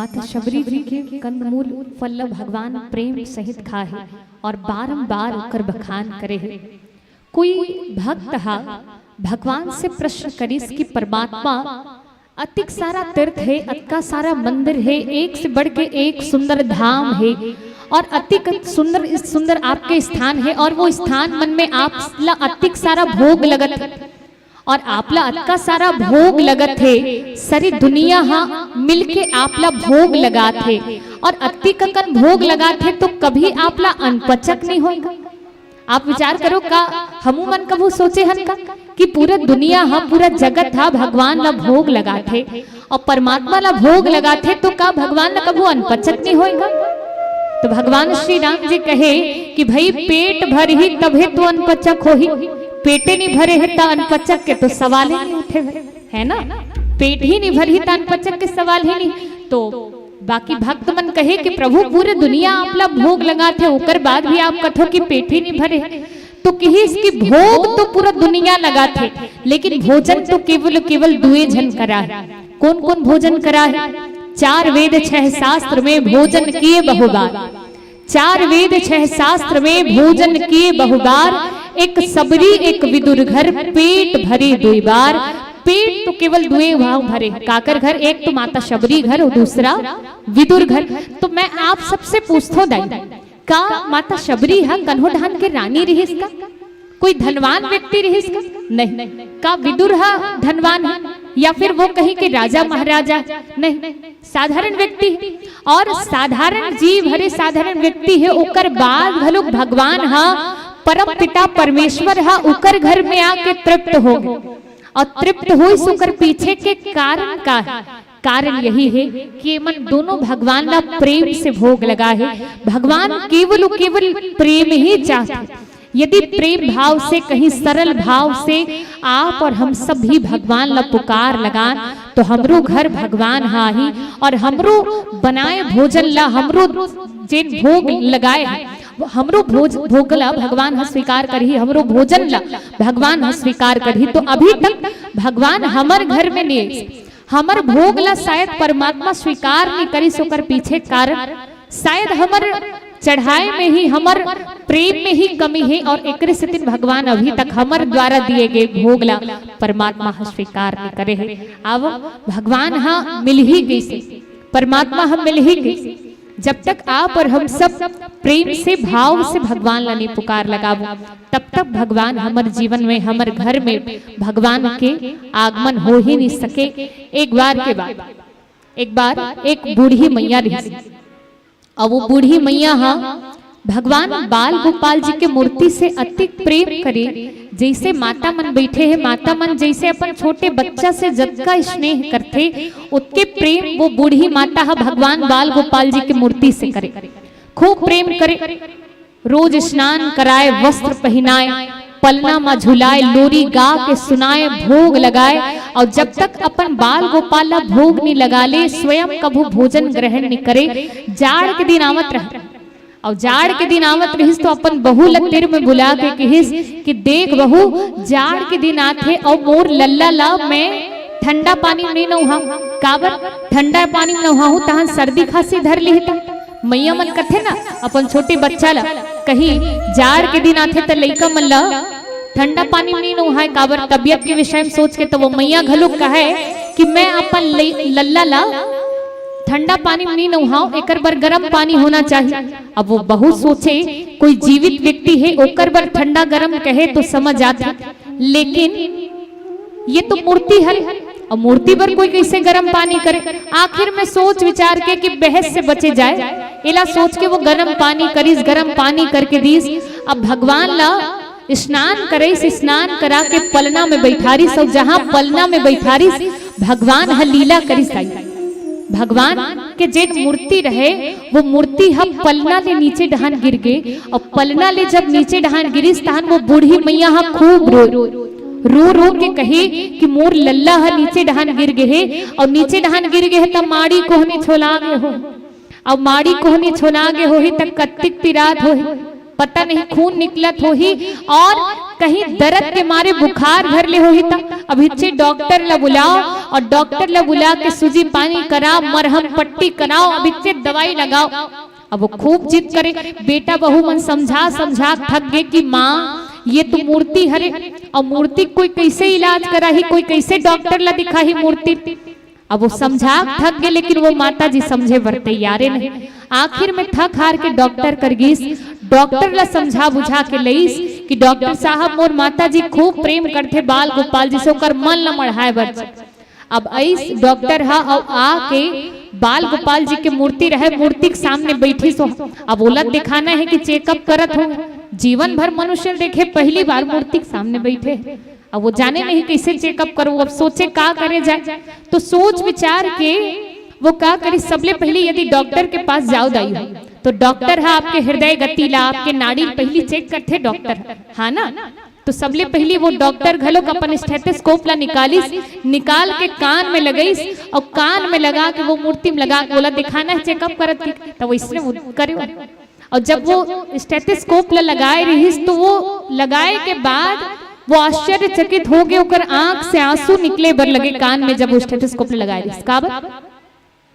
माता शबरी जी के कंदमूल फल भगवान प्रेम सहित खाए और बारंबार ओकर बखान करे है। कोई भक्त हा भगवान से प्रश्न करिस कि परमात्मा अतिक सारा तीर्थ है, अतका सारा मंदिर है, एक से बढ़ के एक सुंदर धाम है और अतिक सुंदर आपके स्थान है और वो स्थान मन में आपला अतिक सारा भोग लगत है और आपला अतका सारा भोग लगत है, सारी दुनिया हाँ मिलके आपला भोग लगात है और अतिक कन भोग लगात है तो कभी आपला अनपचक नहीं होगा। आप विचार करो का हमू मन कबू सोचे हन का कि पूरा दुनिया हाँ पूरा जगत हा भगवान ला भोग लगाते और परमात्मा ला भोग लगाते तो का भगवान ला कबू अनपचक नहीं होएगा। तो भगवान श्री राम जी कहे कि भाई पेट भर ही तभी तो अनपचक हो ही, पेटे नहीं भरे है तो अनपचक के तो सवाल ही नहीं उठे है ना, पेट ही नहीं भर ही तो अनपचक के सवाल ही नहीं। तो बाकी भक्त मन कहे कि प्रभु पूरे दुनिया आपला भोग लगाते ओकर बाद भी आप कथो कि पेट ही नहीं भरे, तो कही इसकी भोग तो पूरा दुनिया लगाते लेकिन भोजन तो केवल दुए जन करा है। कौन कौन भोजन करा है? 4 वेद 6 शास्त्र में भोजन किए बहुबार, 4 वेद 6 शास्त्र में भोजन किए बहुबार, एक सबरी एक विदुर घर पेट भरे 2 बार। पेट तो केवल 2 भाव भरे, काकर घर, एक तो माता शबरी घर और दूसरा विदुर घर। तो मैं आप सबसे पूछता दाई का माता शबरी है कन्हो धान के रानी रही इसका, कोई धनवान व्यक्ति रही इसका? नहीं। का विदुर है धनवान है या फिर वो कहीं के राजा महाराजा? नहीं, साधारण व्यक्ति है और साधारण जीव हरे साधारण व्यक्ति है। ओकर बाद भलो भगवान हा परम पिता परमेश्वर हा ओकर घर में आके तृप्त हो गए और तृप्त हुई सुकर पीछे के कारण का कारण यही है कि मन दोनों भगवान का प्रेम से भोग लगा है। भगवान केवल प्रेम ही चाहते। यदि प्रेम भाव से कहीं सरल भाव से आप और हम सब भी भगवान ला पुकार लगान तो हमरो घर भगवान हा ही और हमरो बनाए भोजन ला हमरो जिन भोग लगाए हमरो भोगला भगवान हा स्वीकार करही, हमरो भोजन ला भगवान हा स्वीकार करही। तो अभी तक भगवान हमर घर में नहीं, हमर भोग ला शायद परमात्मा स्वीकार नहीं करी सोकर पीछे कारण शायद हमर चढ़ाए में ही हमर प्रेम में ही कमी है और एक दिन भगवान अभी तक हमर द्वारा दिए गए भोग ला परमात्मा स्वीकार नहीं करे है। अब भगवान हाँ मिल ही गई से, परमात्मा हम मिल ही गई। जब तक आप और हम सब प्रेम से भाव से भगवान ला नहीं पुकार लगाबो तब तक भगवान हमर जीवन में हमर घर में भगवान के आगमन हो ही नहीं सके। एक बार एक बूढ़ी मैया रही और वो बूढ़ी मैया हाँ भगवान बाल गोपाल जी के मूर्ति से अति प्रेम करे। जैसे माता मन बैठे हैं, माता मन जैसे अपन छोटे बच्चा से जगका स्नेह करते उतके प्रेम वो बूढ़ी माता हा भगवान बाल गोपाल जी के मूर्ति से करे, खूब प्रेम करे। रोज स्नान कराए, वस्त्र पहनाए, पलना में झुलाए, लोरी गा के सुनाए, भोग लगाए और जब तक अपन बाल गोपाल ला भोग नहीं लगा ले स्वयं कभू भोजन ग्रहण नहीं करे। जाड़ के दिन आवत रहे और जाड़ के दिन आवत रहिस तो अपन बहू लतिर में बुला के कहिस कि देख बहू जाड़ के दिन आथे और मोर लल्ला ला मैं ठंडा पानी में नहीं नहाऊं, काबर ठंडा पानी में नहाऊं तहां सर्दी खांसी धर ली था। मैया मन कथे ना अपन छोटे बच्चा ला कहीं जाड़ के दिन आथे तो लइका मन ला ठंडा पानी में नहीं नहाए, काबर तबियत के विषय में सोच के। तो वो मैया घलुक कहे कि मैं अपन लल्ला ला ठंडा पानी में नहीं नहाओ, एकर बर गर्म पानी होना चाहिए। अब वो बहुत सोचे कोई जीवित व्यक्ति है ओकर बर ठंडा गर्म कहे तो समझ आती, लेकिन ये तो मूर्ति है और मूर्ति पर कोई कैसे गर्म पानी करे। आखिर में सोच विचार के कि बहस से बचे जाए इला सोच के वो गर्म पानी करीस, गर्म पानी करके दीस। अब भगवान ला स्नान करे, स्नान करा के पलना में बैठारी सब, जहां पलना में बैठारी भगवान ह लीला करी साई। भगवान के जेन मूर्ति रहे वो मूर्ति हम पलना ले नीचे डहान गिर गए और पलना ले जब नीचे डहान गिरिस तहान वो बूढ़ी मैया हा खूब रो के कहे कि मोर लल्ला हा नीचे डहान गिर गए है और नीचे डहान गिर गए है तब माड़ी कोहनी छोला गए हो और माड़ी कोहनी छोला गए हो ही तक कत्तिक पिरात हो ही, पता नहीं खून निकलत हो ही और कहीं दर्द के मारे बुखार भर ले हो ही तक अभी डॉक्टर ला बुलाओ और डॉक्टर ला बुला के सूजी पानी कराओ, मरहम पट्टी कराओ, अभी से दवाई लगाओ। अब वो खूब जिद करे, बेटा बहू मन समझा समझा थक गए कि माँ ये तो मूर्ति हरे, और मूर्ति कोई कैसे इलाज करा ही, कोई कैसे डॉक्टर ला दिखा ही मूर्ति। अब वो समझा थक गए, लेकिन वो माता जी समझे बर तैयारे नहीं। आखिर में थक हार के डॉक्टर कर गईस, डॉक्टर ला समझा बुझा के लईस कि डॉक्टर साहब मोर माता जी खूब प्रेम करते बाल गोपाल जी से, ओकर मन न मढ़ाए बर। अब ऐस डॉक्टर हा और आके बाल गोपाल जी के मूर्ति रहे, मूर्ति के सामने बैठी सो। अब ओला दिखाना है कि चेकअप करत हो, जीवन भर मनुष्य देखे पहली बार मूर्ति के सामने बैठे। अब वो जाने नहीं कैसे चेकअप करो, अब सोचे का करे जाए। तो सोच विचार के वो का करे, सबले पहले यदि डॉक्टर के पास जाओ दाई हो तो डॉक्टर है आपके हृदय गति ला, आपके नाड़ी पहली चेक करते डॉक्टर, हाँ ना। तो सबले पहले वो डॉक्टर घलोक अपन स्टेथोस्कोप ला निकाल के कान में लगईस, और कान में लगा के वो मूर्ति में लगा के बोला दिखाना है चेकअप करत की। तो वो इसने करे, और जब वो स्टेथोस्कोप ला लगाए रहीस तो वो लगाए के बाद वो आश्चर्यचकित हो गए, ओकर आंख से आंसू निकले बर लगे कान में जब वो स्टेथोस्कोप ला लगाए रहीस। का बात?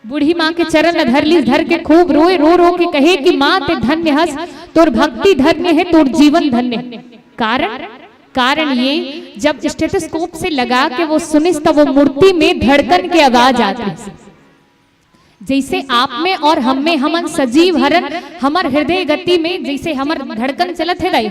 बूढ़ी माँ के चरण धर ली, धर के खूब रोए, रो रो के कहे कि माँ ते धन्य हस, तोर भक्ति धन्य है, तोर जीवन धन्य है। कारण ये जब स्टेथोस्कोप से लगा के वो सुनिस तब वो मूर्ति में धड़कन की आवाज आती, जैसे आप में और हम में हमन सजीव हरन, हमर हृदय गति में जैसे हमर धड़कन चलत है,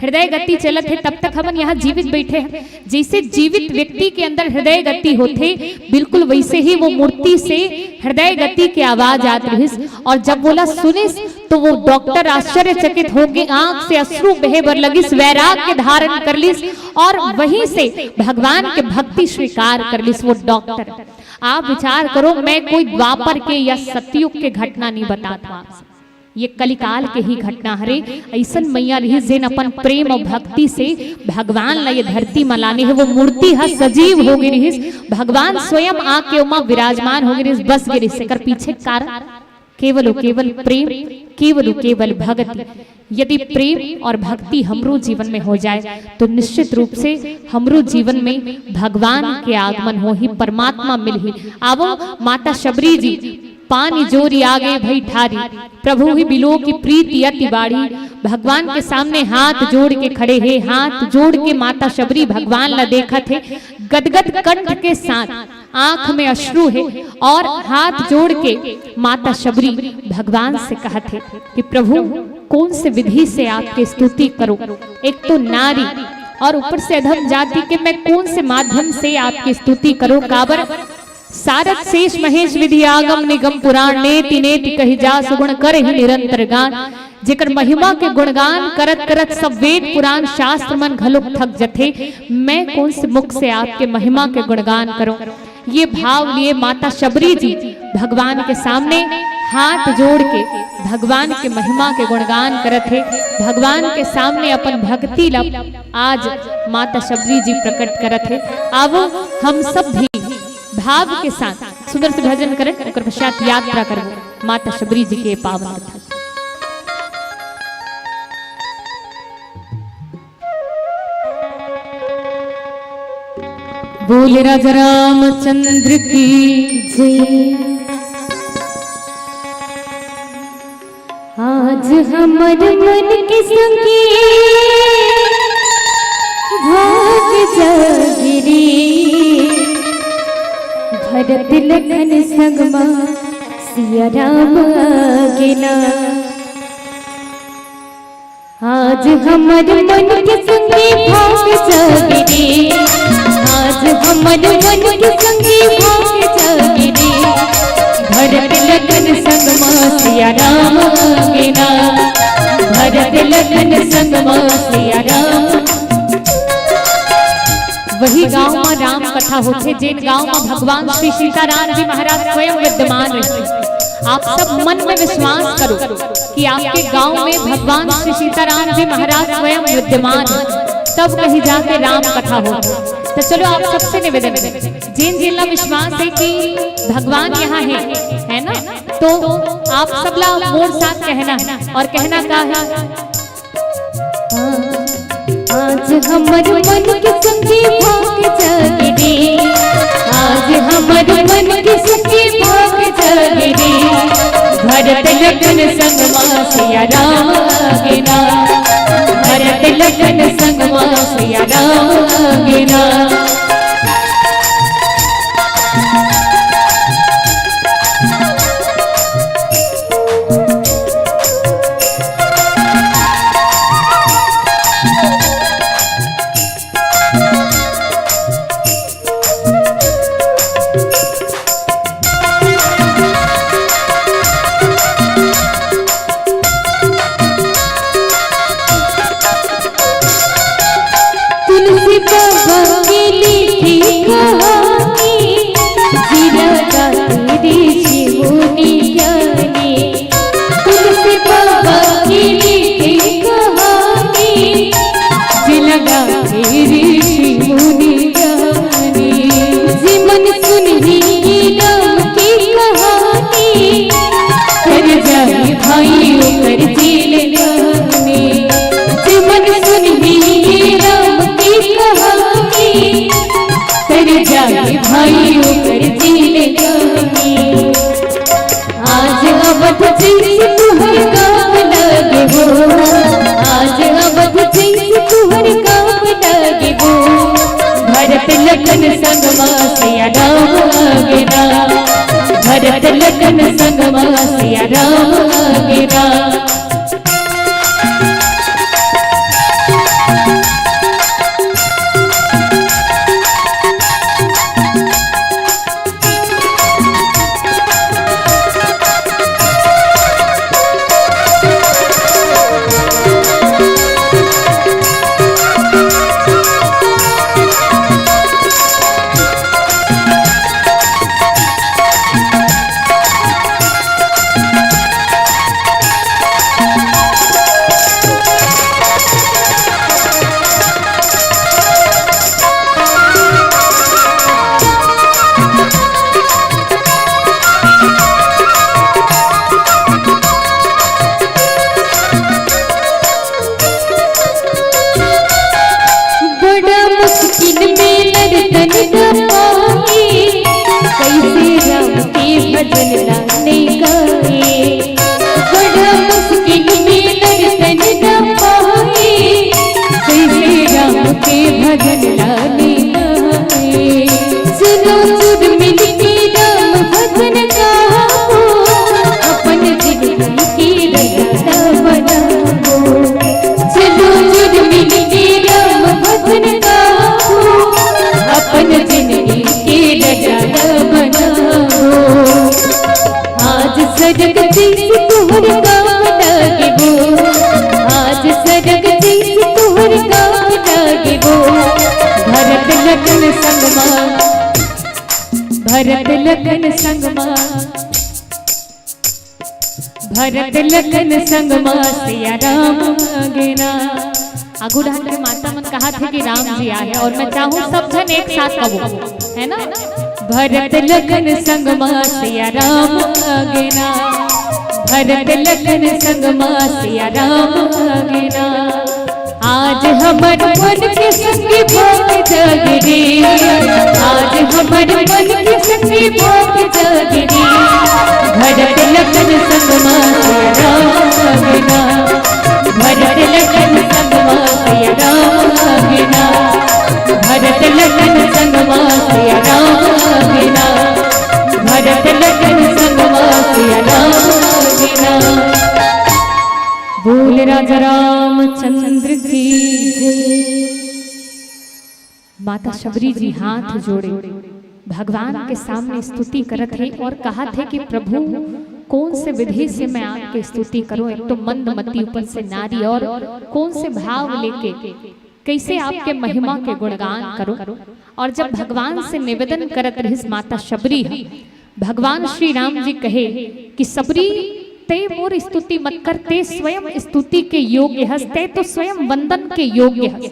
हृदय गति चलत है, तब तक हमन यहाँ जीवित बैठे हैं। जैसे जीवित व्यक्ति के अंदर हृदय गति होते, बिल्कुल वैसे ही वो मूर्ति से हृदय गति की आवाज आती रही। और जब बोला सुनिस तो वो डॉक्टर आश्चर्यचकित हो गए, आंख से अश्रु बहे बर लगिस, वैराग्य धारण कर लिस, और वहीं से भगवान के भक्ति स्वीकार कर लिस वो डॉक्टर। आप विचार करो, मैं कोई द्वापर के या सतयुग के घटना नहीं बताता, ये कलिकाल के ही घटना हरे। ऐसन मैया रही जेन अपन प्रेम और भक्ति से भगवान ला ये धरती मलानी है, वो मूर्ति हा सजीव हो गई रही, भगवान स्वयं आके उमा विराजमान हो गई रही, बस गई रही। कर पीछे कारण केवल प्रेम, केवल भक्ति। यदि प्रेम और भक्ति हमरो जीवन में हो जाए तो निश्चित रूप से हमरो जीवन में भगवान के आगमन हो ही, परमात्मा मिल ही। आवो माता शबरी जी पानी जोरी आगे भई ठारी, प्रभु ही बिलो की प्रीति अति बाड़ी। भगवान के सामने हाथ जोड़ के खड़े है, हाथ जोड़ के माता शबरी भगवान ला देखत है, गदगद कंठ के साथ, आंख में अश्रु है, और हाथ जोड़ के माता शबरी भगवान से कहत है कि प्रभु कौन से विधि से आपकी स्तुति करूं, एक तो नारी और ऊपर से अधम जाति के मैं कौन से माध्यम से आपकी स्तुति करूं। काबर सारद शेष महेश विधि आगम निगम पुराण, नेति नेति कही जा सुगुण कर ही निरंतर गान। जेकर महिमा के गुणगान करत करत सब वेद पुराण शास्त्र मन घलोक थक जथे, मैं कौन से मुख से आपके महिमा के गुणगान करूं। ये भाव लिए माता शबरी जी भगवान के सामने हाथ जोड़ के भगवान के महिमा के गुणगान करत है, भगवान के सामने अपन भक्ति ला आज माता शबरी जी प्रकट करत है। अब हम सब भी भाव के साथ सुंदर से भजन करें, उनकर पश्चात यात्रा करें माता शबरी जी के पावन कथा। बोले राजा रामचंद्र की जय। आज हमर मन के संगे भाग जागिरी, भरत लखन संगमा सिया राम आगेला। आज हमर मन के संगे भाग जागिरी, आज हमर मन के संगे भाग जागिरी, भरत लखन संगमा सिया राम आगेला, भरत लखन संगमा सिया राम। वही गांव में राम कथा होते, जिन गांव में भगवान श्री सीताराम जी महाराज स्वयं विद्यमान रहते। आप सब मन में विश्वास करो कि आपके गांव में भगवान श्री सीताराम जी महाराज स्वयं विद्यमान, तब कहीं जाके राम कथा हो। तो चलो आप सबसे निवेदन है, जिन जिनका विश्वास है कि भगवान यहाँ है ना, तो आप सब ला मोर साथ कहना, और कहना का है आज हमर मन के संगे भाग जागिरी, आज हम भरत लखन संगमा सिया राम गिना, भरत लखन संगमा सिया राम गिना। तुलसी बाबा की लिखी कहानी, जिला ऋषि मुनि ज्ञानी। तुलसी बाबा की लिखी कहानी, जिला ऋषि मुनि ज्ञानी। जीवन सुनही राम की कहानी, कर जाए भाई कर जेल जाने। जीवन सुनही राम कहानी, कर जाए भाई कर जेल जाने। आज अवध जैसे तुहर काम लगे हो, आज अवध जैसे तुहर काम लगे हो। भरत लखन संगमा सिया राम गिना, भरत लखन संगमा सिया राम गिना। भरत लखन संगमा, भरत लखन संगमा सिया राम गिना। अगुढ़ के माता मन कहा थे कि राम जी आए और मैं चाहूँ सब जन एक साथ कहो, है ना। भरत लखन संगमा सिया राम गिना, भरत लखन संगमा सिया राम गिना। आज हमर मन के संगी भोग जगरी, आज हमर मन के संगी भोग जगरी। भरत लखन संगमा सिया राम गिना, भरत लखन संगमा सिया राम गिना, भरत लखन संगमा सिया राम गिना, भरत लखन संगमा सिया राम गिना। बोल राजा रामचंद्र की जय। माता शबरी जी हाथ जोड़े भगवान के सामने स्तुति करत थे और कहा थे कि प्रभु कौन से विधि से मैं आपकी स्तुति करूं। एक तो मंदमती ऊपर से नारी और कौन से भाव लेके कैसे आपके महिमा के गुणगान करूं। और जब भगवान से निवेदन करत रही माता शबरी, भगवान श्री राम जी कहे कि शबरी ते मोर स्तुति मत कर, ते स्वयं स्तुति के योग्य हस, ते तो स्वयं वंदन के योग्य हस।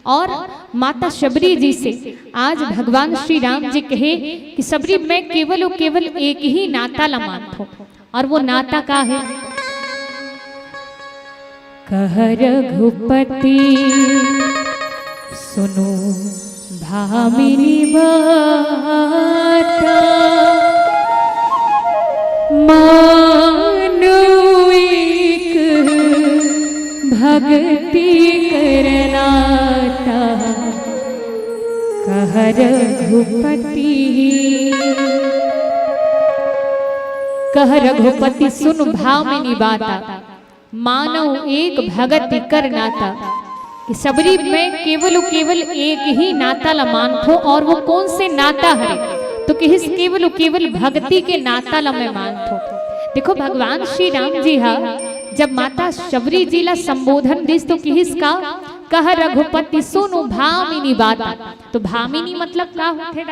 और माता शबरी जी से आज भगवान श्री राम जी कहे कि शबरी मैं केवल और केवल एक ही नाता ला मानता हूं, और वो नाता का है। कह रघुपति सुनो भामिनी बाता, मानो भक्ति करनाता कह रघुपति। कह रघुपति सुन भामिनी बाता, मानव एक भगति कर नाता। कि सबरी में केवल एक ही नाता ला मानथो, और वो कौन से नाता हरे, तो कि केवल भक्ति के नाता ला मैं मानथो। देखो भगवान श्री राम जी हा जब माता शबरी जी ला संबोधन दिस तो किसका कह रघुपति सुनो भामिनी बाता। तो भामिनी मतलब क्या होते,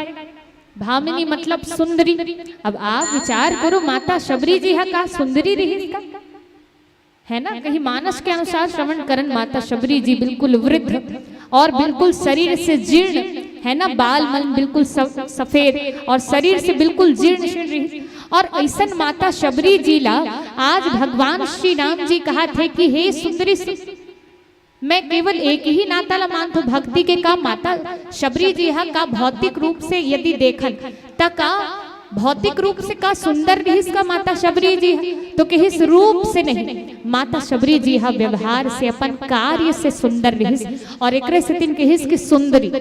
भामिनी मतलब सुंदरी। अब आप विचार करो माता शबरी जी हा का सुंदरी रही इसका है ना। कहीं मानस के अनुसार श्रवण करन माता शबरी जी बिल्कुल वृद्ध और बिल्कुल शरीर से जीर्ण है ना, बाल मन बिल्कुल सफेद और शरीर से बिल्कुल जीर्ण रही। और ऐसा माता शबरी जी ला आज भगवान श्री राम जी कहा थे कि हे सुंदरी मैं केवल एक ही नाता ला मानतो भक्ति के का। माता शबरी जी हा का भौतिक रूप से यदि देखन तका भौतिक रूप से का सुंदर रही का माता शबरी जी है, तो किस रूप से नहीं, माता शबरी जी हा व्यवहार से अपन कार्य से सुंदर रही। और एक दिन किस की सुंदरी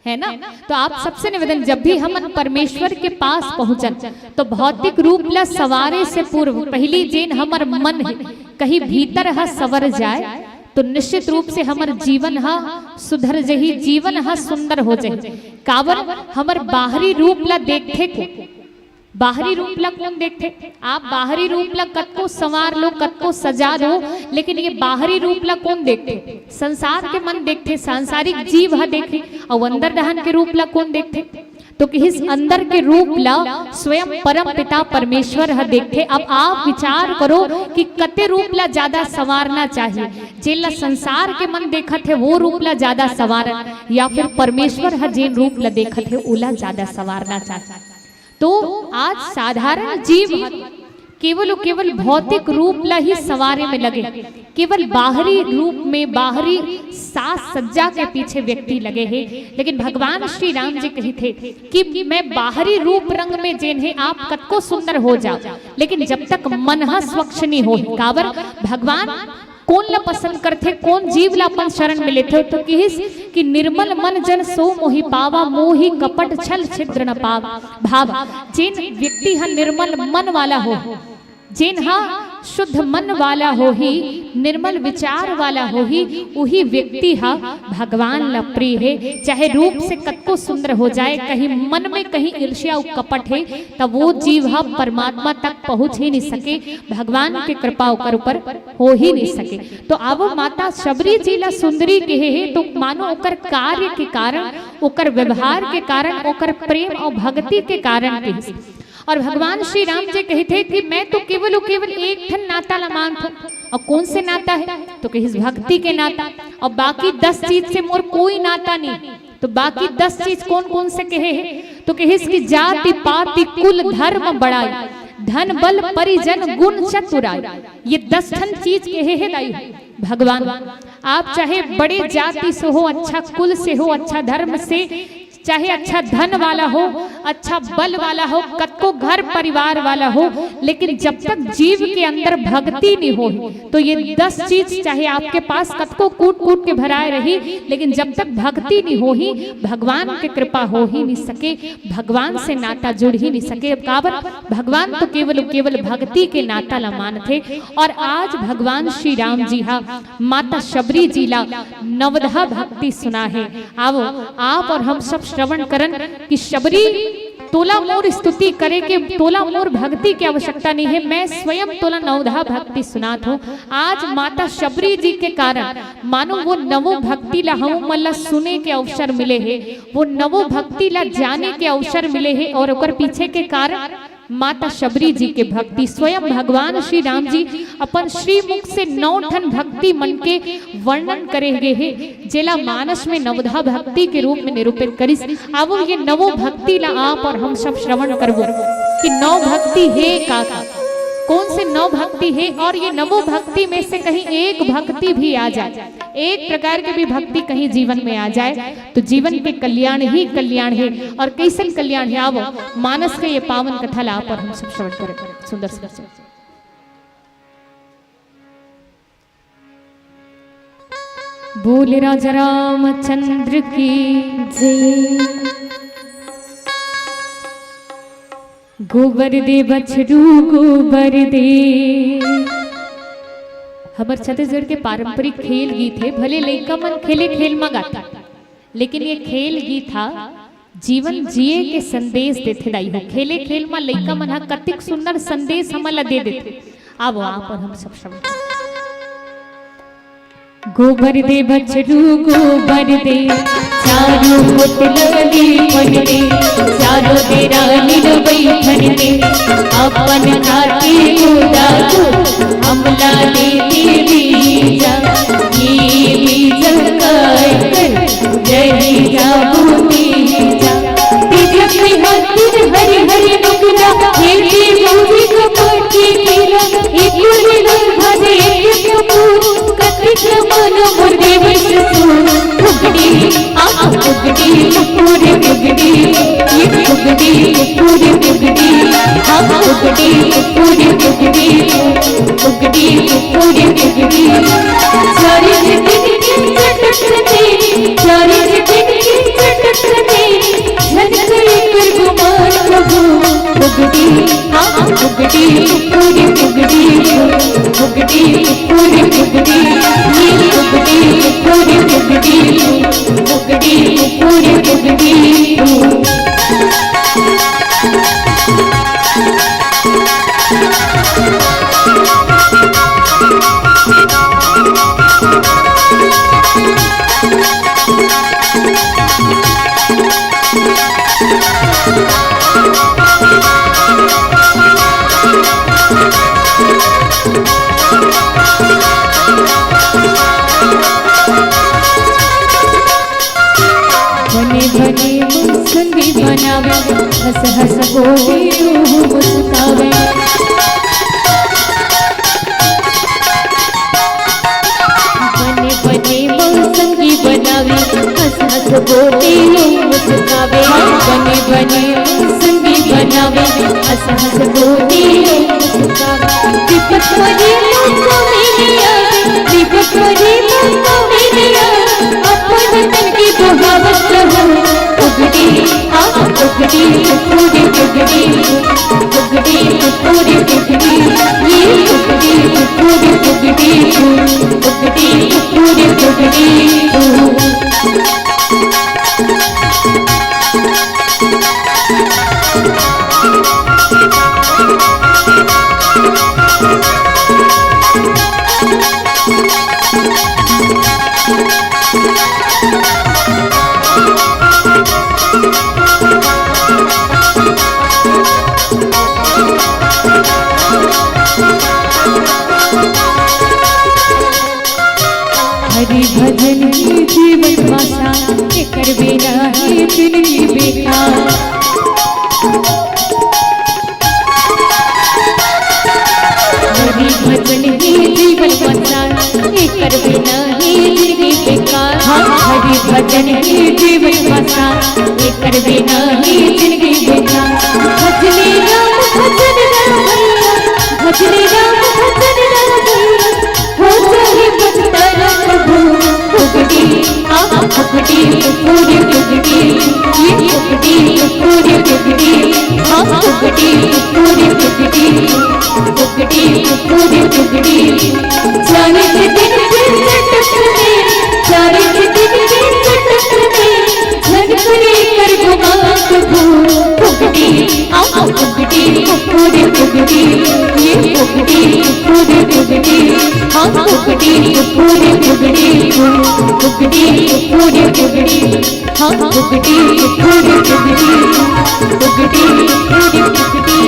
है ना। तो आप सबसे निवेदन जब भी हम परमेश्वर के पास पहुंचन तो भौतिक रूप ला सवारे से पूर्व पहली जेन हमर मन है कहीं भीतर हा सवर जाए तो निश्चित रूप से हमर जीवन हा सुधर जही, जीवन हा सुंदर हो जाए। काबर हमर बाहरी रूप ला देखते को, बाहरी रूप ला कौन देखते, आप बाहरी रूप ला कतको संवार लो कतको सजा लो, लेकिन ये बाहरी रूप ला कौन देखते, संसार के मन देखते, सांसारिक जीव हा देखे। और अंदर दहन के रूप ला कौन देखते, तो किस अंदर के रूप ला स्वयं परम पिता परमेश्वर हा देखते। अब आप विचार करो कि कते रूप ला ज्यादा संवारना चाहिए, जेला संसार के मन देखत है वो रूप ला ज्यादा संवार, या फिर परमेश्वर हा जेन रूप ला देखत है उला ज्यादा संवारना चाहिए। तो आज साधारण जीव केवल भौतिक रूप ला ही सवारे में लगे, केवल बाहरी रूप में बाहरी साज सज्जा के पीछे व्यक्ति लगे हैं। लेकिन भगवान श्री राम जी कही थे कि मैं बाहरी रूप रंग में जेन है आप कतको सुंदर हो जाओ, लेकिन जब तक मन हा स्वच्छ नहीं हो। काबर भगवान कौन ला पसंद करते, कौन जीव ला अपन शरण में लेते, तो कि निर्मल मन जन सो मोहि पावा, मोहि कपट छल छिद्र न पावा। भाव जिन व्यक्ति हा निर्मल मन वाला हो, जिन हा शुद्ध मन वाला हो ही, निर्मल विचार वाला हो ही, वही व्यक्ति हा भगवान ला प्रिय है। चाहे रूप से कतको सुंदर हो जाए, कहीं मन में कहीं ईर्ष्या और कपट है, तब वो जीव हा परमात्मा तक पहुंच ही नहीं सके, भगवान के कृपा ओकर ऊपर हो ही नहीं सके। तो अब माता शबरी जी ला सुंदरी कहे है, तो मानो ओकर कार्य के कारण, ओकर व्यवहार के कारण, ओकर प्रेम और भक्ति के कारण कहे। और भगवान श्री राम जी कहते कि मैं तो केवल एक ठन नाता ला मानता, और कौन से नाता है, तो कहिस भक्ति के नाता, और बाकी 10 चीज से मोर कोई नाता नहीं। तो बाकी 10 चीज कौन से कहे हैं, तो कहिस की जाति पाति कुल धर्म बड़ाई, धन बल परिजन गुण चतुराई, ये 10 ठन चीज कहे है दाई भगवान। आप चाहे बड़े जाति से हो, अच्छा कुल से हो, अच्छा धर्म से, चाहे अच्छा धन वाला हो, अच्छा बल वाला हो, कतको घर परिवार वाला हो, लेकिन जब तक जीव के अंदर भक्ति नहीं हो, तो ये 10 चीज चाहे आपके पास कतको कूट के भराए रही, लेकिन जब तक भक्ति नहीं हो ही, भगवान की कृपा हो ही नहीं सके, भगवान से नाता जुड़ ही नहीं सके। काबर भगवान तो केवल भक्ति के नाता ला मान थे। और आज भगवान श्री राम जी हा माता शबरी जी ला नवधा भक्ति सुना है। आओ आप और हम सब श्रवण करन कि शबरी तोला मोर स्तुति करे के, तोला मोर भक्ति की आवश्यकता नहीं है, मैं स्वयं तोला नवधा भक्ति सुनात हूँ। आज माता शबरी जी के कारण मानो वो नवो भक्ति ला हम मल्ला सुने के अवसर मिले है, वो नवो भक्ति ला जाने के अवसर मिले है। और ओकर पीछे के कारण माता शबरी जी के भक्ति, स्वयं भगवान श्री राम जी अपन श्री मुख से 9 ठन भक्ति मन के वर्णन करे गए हैं, जेला मानस में नवधा भक्ति के रूप में निरूपित करिस। अब ये नवो भक्ति ला आप और हम सब श्रवण करबो कि 9 भक्ति है का, कौन से 9 भक्ति है, और ये नवो भक्ति में से कहीं एक भक्ति भी आ जाए, एक प्रकार की भी भक्ति कहीं जीवन में आ जाए, तो जीवन के कल्याण ही कल्याण है। और कैसन कल्याण है, आवो मानस के ये पावन कथा ला पर हम सब श्रवण करें। सुंदर सुंदर बोल राजा रामचंद्र की जय। गोबर दे बछरू गोबर दे। हमारे छत्तीसगढ़ के पारंपरिक खेल गीत है। भले लइका मन खेले खेल में गाता, लेकिन ये खेल गीत था जीवन जिए के संदेश देते दाई हो। खेले खेल में लइका मन हा कतिक सुंदर संदेश हमला दे देते। अब वहां पर हम सब समझ। गोबर दे बछरू गोबर दे, चारों ओट लगी बन दे, चारों दे रानी बैठन दे, अपन खाती खुदा को हमला देती बीजा, ये बीजा काय कर जय जा भूमिजा। तिजक में हर हरी हरी नुकरा, खेती मौजी कपाटी केला, एक उड़ी रंग भजे एक कपूर, कतिक मानो मुर्गे बससूर। फुगड़ी आ फुगड़ी पूरे फुगड़ी, ये फुगड़ी पूरे फुगड़ी, हाँ फुगड़ी पूरे फुगड़ी, फुगड़ी पूरे फुगड़ी। सारी जिंदगी चटकते, सारी जिंदगी चटकते, झटके कर गुमान प्रभु। फुगड़ी हाँ फुगड़ी पूरे फुगड़ी, फुगड़ी पूरे फुगड़ी, ये फुगड़ी पूरे फुगड़ी, फुगड़ी पूरे फुगड़ी। बने बने मुस्कुंदी बनावे, हंस हंस बोले रूह मुस्कावे। बने बने मुस्कुंदी बनावे, हंस हंस बोले रूह मुस्कावे। बने बने मुस्कुंदी बनावे, हंस हंस बोले रूह मुस्कावे। दीपक वाली मुझको मेरे आवे, दीपक वाली मुझको मेरे आवे, अपन तन की बहावत कहो। फुगड़ी हाँ फुगड़ी पूरी फुगड़ी, फुगड़ी पूरी फुगड़ी, ये फुगड़ी पूरी फुगड़ी, फुगड़ी पूरी फुगड़ी। हरि भजन की जीवन भाषा, एकर बिना ही जिंदगी बेकार। हरि भजन ही जीवन भाषा, एकर बिना ही जिंदगी बेकार। हरि भजन ही जीवन भाषा, एकर बिना ही जिंदगी बेकार। भजने राम भजन राम भैया, भजने राम भजन राम भैया, हो जाए बचतारा प्रभु। फुगड़ी हाँ फुगड़ी पूरी फुगड़ी, ये फुगड़ी पूरी फुगड़ी, हाँ फुगड़ी पूरी फुगड़ी, फुगड़ी पूरी फुगड़ी। सारे जिंदगी चटकते, सारे जिंदगी चटकते, झटके कर गुमान प्रभु। फुगड़ी हाँ फुगड़ी पूरी फुगड़ी, ये फुगड़ी पूरी फुगड़ी, हाँ फुगड़ी पूरी फुगड़ी, फुगड़ी पूरी फुगड़ी, हाँ फुगड़ी पूरी फुगड़ी, फुगड़ी पूरी फुगड़ी।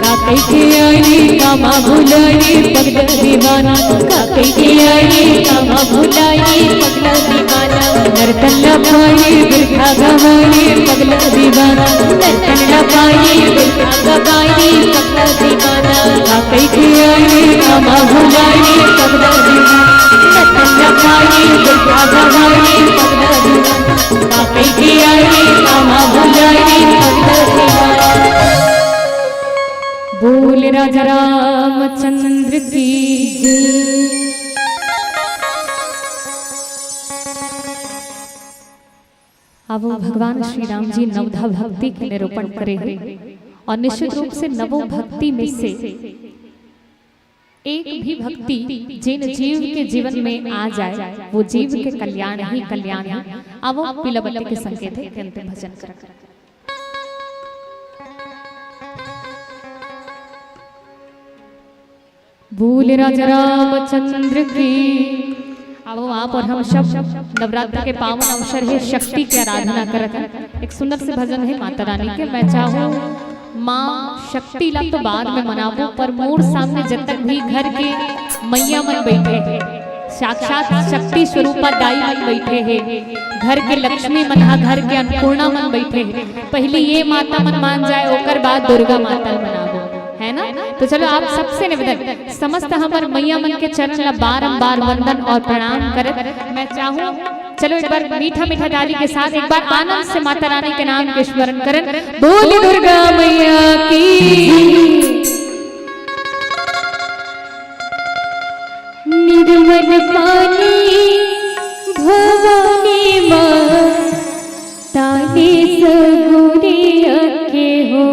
काकई के आई कामा भुलाई पगला दीवाना, काकई के आई कामा भुलाई पगला दीवाना। नर्तन लपाई बिरखा गवाई पगला दीवाना, नर्तन लपाई बिरखा गवाई पगला दीवाना। काकई के आई कामा भुलाई पगला दीवाना, नर्तन लपाई बिरखा गवाई पगला दीवाना। काकई के आई कामा भुलाई पगला दीवाना। बोल राजा रामचंद्र की जय। अब भगवान श्री राम जी नवधा भक्ति के निरूपण करे हैं और निश्चित रूप से नवो भक्ति में से एक भी भक्ति जिन जीव के जीवन में आ जाए वो जीव के कल्याण ही कल्याण है। अब वो पिलवती के संकेत है कि अंतिम भजन कर बोले राजा रामचंद्र की। अब आप और हम सब नवरात्र के पावन अवसर है शक्ति की आराधना करते हैं। एक सुंदर से भजन है माता रानी के। मैं चाहूँ माँ शक्ति ला तो बाद में मनाबो पर मोर सामने जब तक भी घर के मैया मन बैठे हैं, साक्षात शक्ति स्वरूपा दाई मन बैठे हैं, घर के लक्ष्मी मन घर के अन्नपूर्णा मन बैठे हैं। पहले ये माता मन मान जाए ओकर बाद दुर्गा माता मनाबो, है ना। तो चलो आप सबसे निवेदन समस्त हमार मैया मन के चरण ला बारंबार वंदन और प्रणाम करत मैं चाहूँ। चलो एक बार मीठा मीठा ताली के साथ एक बार आनंद से माता रानी के नाम के स्मरण करें। बोली दुर्गा मैया की। निर्मल पानी भवानी माँ ताने सगुरे के हो।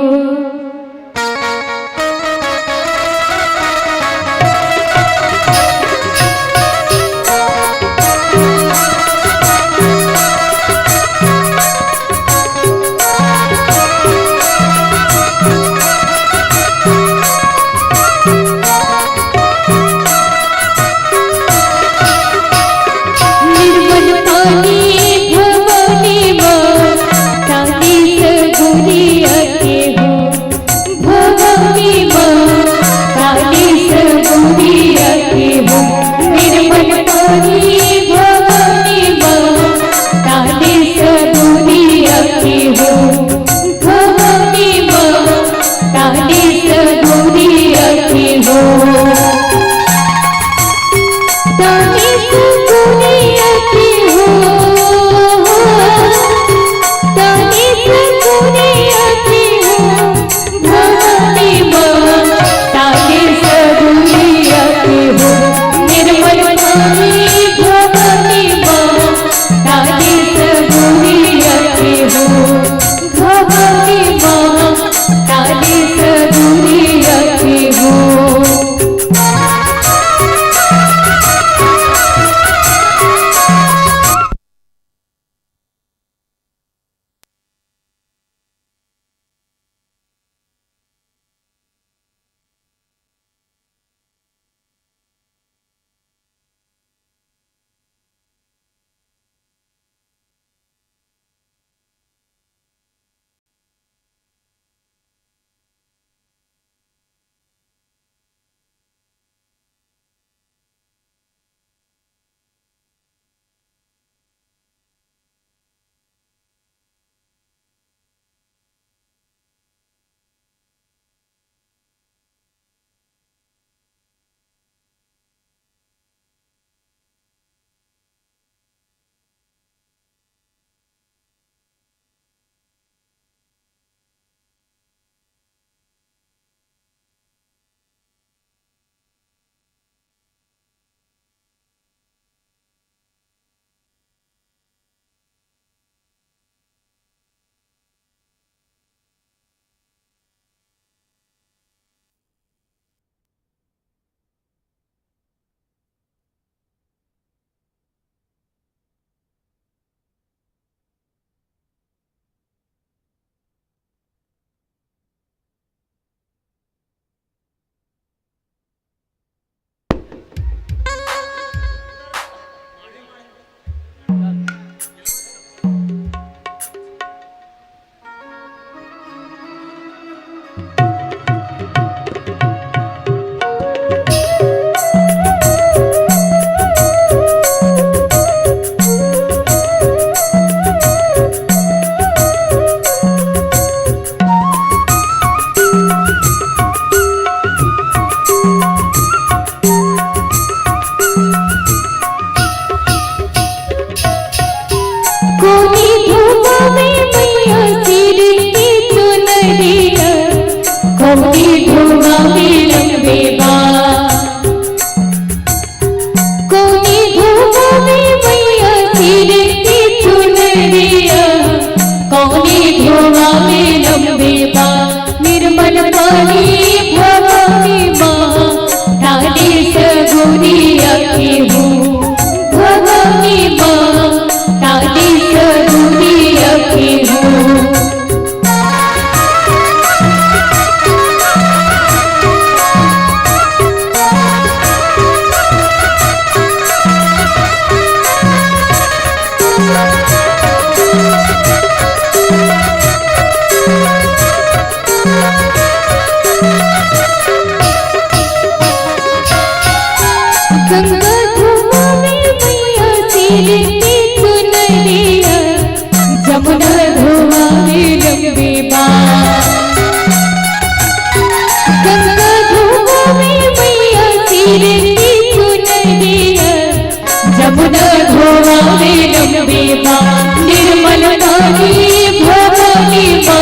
बा निर्मल पानी भगवती बा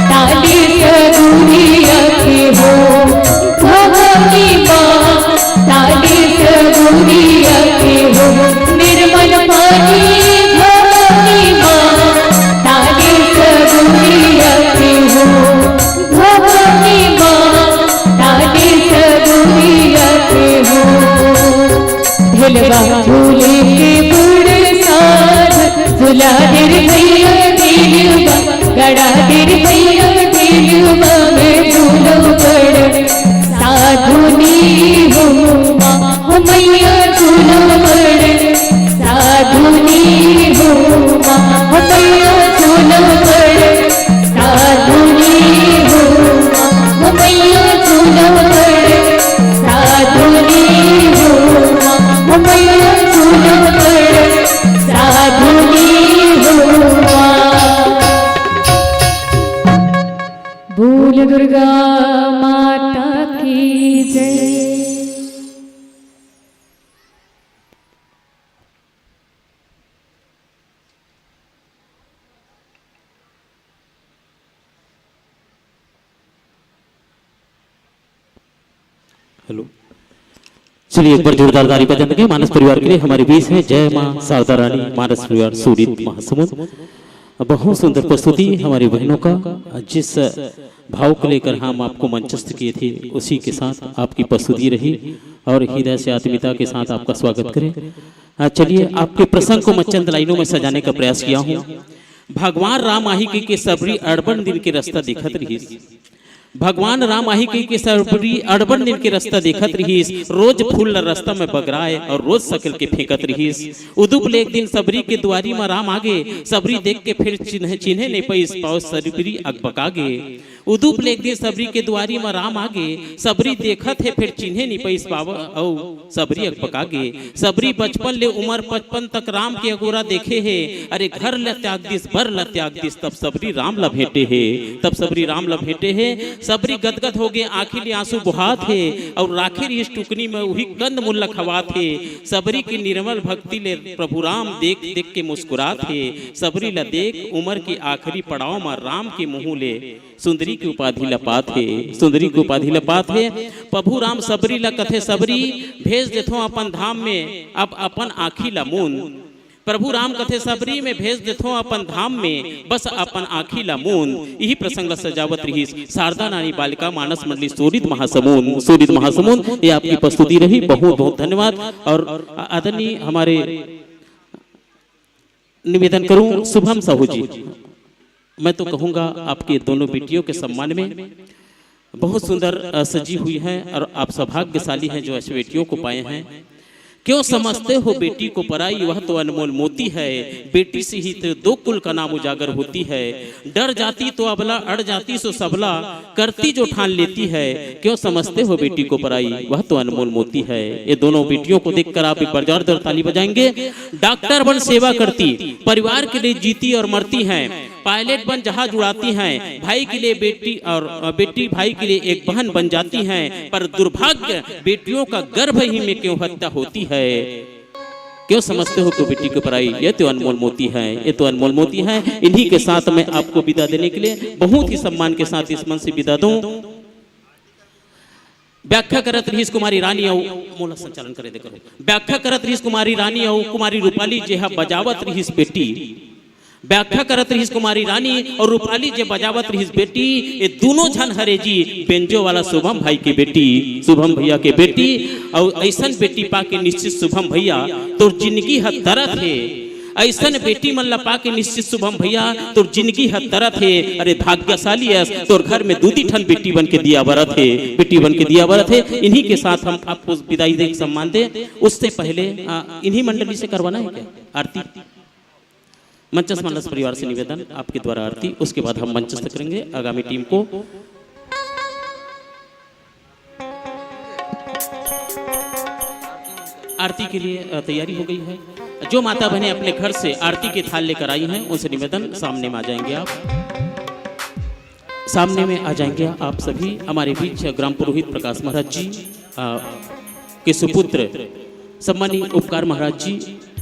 ताली सगुरी अखे हो भगवती बा ताली सगुरी अखे हो निर्मल पानी भगवती बा ताली सगुरी अखे हो भगवती बा ताली सगुरी अखे हो ढिलवा झूले के बुड़ साध झूला दिर भैया दिलवा गड़ा दिर भैया दिलवा में झूलो पड़ साधुनी हो माँ मैया झूलो पड़ साधुनी हो माँ मैया झूलो पड़ साधुनी हो माँ मैया झूलो पड़ साधुनी हो माँ मैया झूलो पड़ साधुनी हो माँ। बोल दुर्गा माता की जय। हेलो, चलिए एक बार जोरदार ताली बजा देंगे मानस परिवार के लिए। हमारे बीच है जय मां शारदा रानी मानस परिवार सूरित महासमुंद। बहुत सुंदर प्रस्तुति हमारी बहनों का। जिस भाव को लेकर हम आपको मंचस्थ किए थे उसी के साथ आपकी प्रस्तुति रही और हृदय से आत्मीयता के साथ आपका स्वागत करें। चलिए आपके प्रसंग को मैं चंद लाइनों में सजाने का प्रयास किया हूँ। भगवान राम आही के सबरी अड़बन दिन के रास्ता दिखत रही। भगवान राम आही के सबरी अड़बन दिन के रास्ता देखत रहीस। रोज फूल रास्ता में बगराए और रोज सकल के फेंकत रहीस। उदुप एक दिन सबरी के दुआरी में राम आगे। सबरी देख के फिर चिन्हे नहीं पैस पाओ सबरी अकबकागे। उदुप एक दिन सबरी के दुआरी में राम आगे। सबरी देखत है फिर चिन्हे नहीं पैस पाव औ सबरी अकबकागे। सबरी बचपन ले उम्र 55 तक राम के अगोरा देखे है। अरे घर ल त्याग दिस बर ल त्याग दिस तब सबरी राम ला भेटे है। तब सबरी राम ला भेटे है। सबरी गदगद हो गए आंखी ले आंसू बहात है और राखिर इस टुकनी में वही कंद मुल्ला खवात है। सबरी की निर्मल भक्ति ले प्रभु राम देख देख के मुस्कुरात है। सबरी ला देख उम्र की आखिरी पड़ाव में राम के मुंह ले सुंदरी की उपाधि लपात है। सुंदरी की उपाधि लपात है। प्रभु राम सबरी ला कथे सबरी भेज देथो अपन धाम में अब अपन आँखी ला मून। प्रभु राम कथे सबरी में भेज देथो अपन धाम में बस अपन आँखी ला मून। यही प्रसंग सजावत रही शारदा नानी बालिका मानस मंडली सूरित महासमुंद। सूरित महासमुंद ये आपकी प्रस्तुति रही। बहुत बहुत धन्यवाद। और आदरणीय हमारे निवेदन करूं शुभम साहू जी, मैं तो कहूंगा आपके दोनों बेटियों के सम्मान में बहुत सुंदर सजी हुई है और आप सौभाग्यशाली हैं जो ऐसी बेटियों को पाए हैं। क्यों समझते हो बेटी को पराई वह तो अनमोल मोती है। बेटी से ही तो दो कुल का नाम उजागर होती है। डर जाती तो अबला अड़ जाती सो सबला करती जो ठान लेती है। क्यों समझते हो बेटी को पराई वह तो अनमोल मोती है। ये दोनों बेटियों को देखकर आप एक बार जोरदार ताली बजाएंगे। डॉक्टर बन सेवा करती परिवार के लिए जीती और मरती हैं। पायलट बन जहाज उड़ाती हैं। भाई के लिए बेटी और बेटी भाई के लिए एक बहन बन जाती हैं। पर दुर्भाग्य बेटियों का गर्भ ही में क्यों हत्या होती है। क्यों समझते हो कि बेटी को पराई ये तो अनमोल मोती है। ये तो अनमोल मोती है। इन्हीं के साथ मैं आपको विदा देने के लिए बहुत ही सम्मान के साथ इस मन से विदा दूं। व्याख्या करत रहीस कुमारी रानी औ मोला संचालन करे दे करो। व्याख्या करत रहीस कुमारी रानी औ कुमारी रूपाली जेहा बजावत रहीस बेटी। व्याख्या करत रहीस कुमारी रानी और रूपाली जे बजावत रहीस बेटी। ये दोनों झन हरे जी बेंजो वाला शुभम भाई की बेटी, शुभम भैया के बेटी। और ऐसन बेटी पाके निश्चित शुभम भैया तो जिंदगी हद तरत है। ऐसन बेटी मन ला पाके निश्चित शुभम भैया तो जिंदगी हद तरत है। अरे भाग्यशाली है तोर घर में दूधी ठन बेटी बन के दिया बरत है। बेटी बन के दिया बरत है। इन्हीं के साथ हम आपको विदाई दे सम्मान दे। उससे पहले इन्हीं मंडली से करवाना है क्या आरती। मंचस्थ मानस परिवार से निवेदन आपके द्वारा आरती। उसके बाद हम मंचस्थ करेंगे आगामी टीम को। आरती के लिए तैयारी हो गई है। जो माता बहनें अपने घर से आरती के थाल लेकर आई हैं उनसे निवेदन सामने में आ जाएंगे। आप सामने में आ जाएंगे आप सभी। हमारे बीच ग्राम पुरोहित प्रकाश महाराज जी के सुपुत्र सम्मानीय उपकार महाराज जी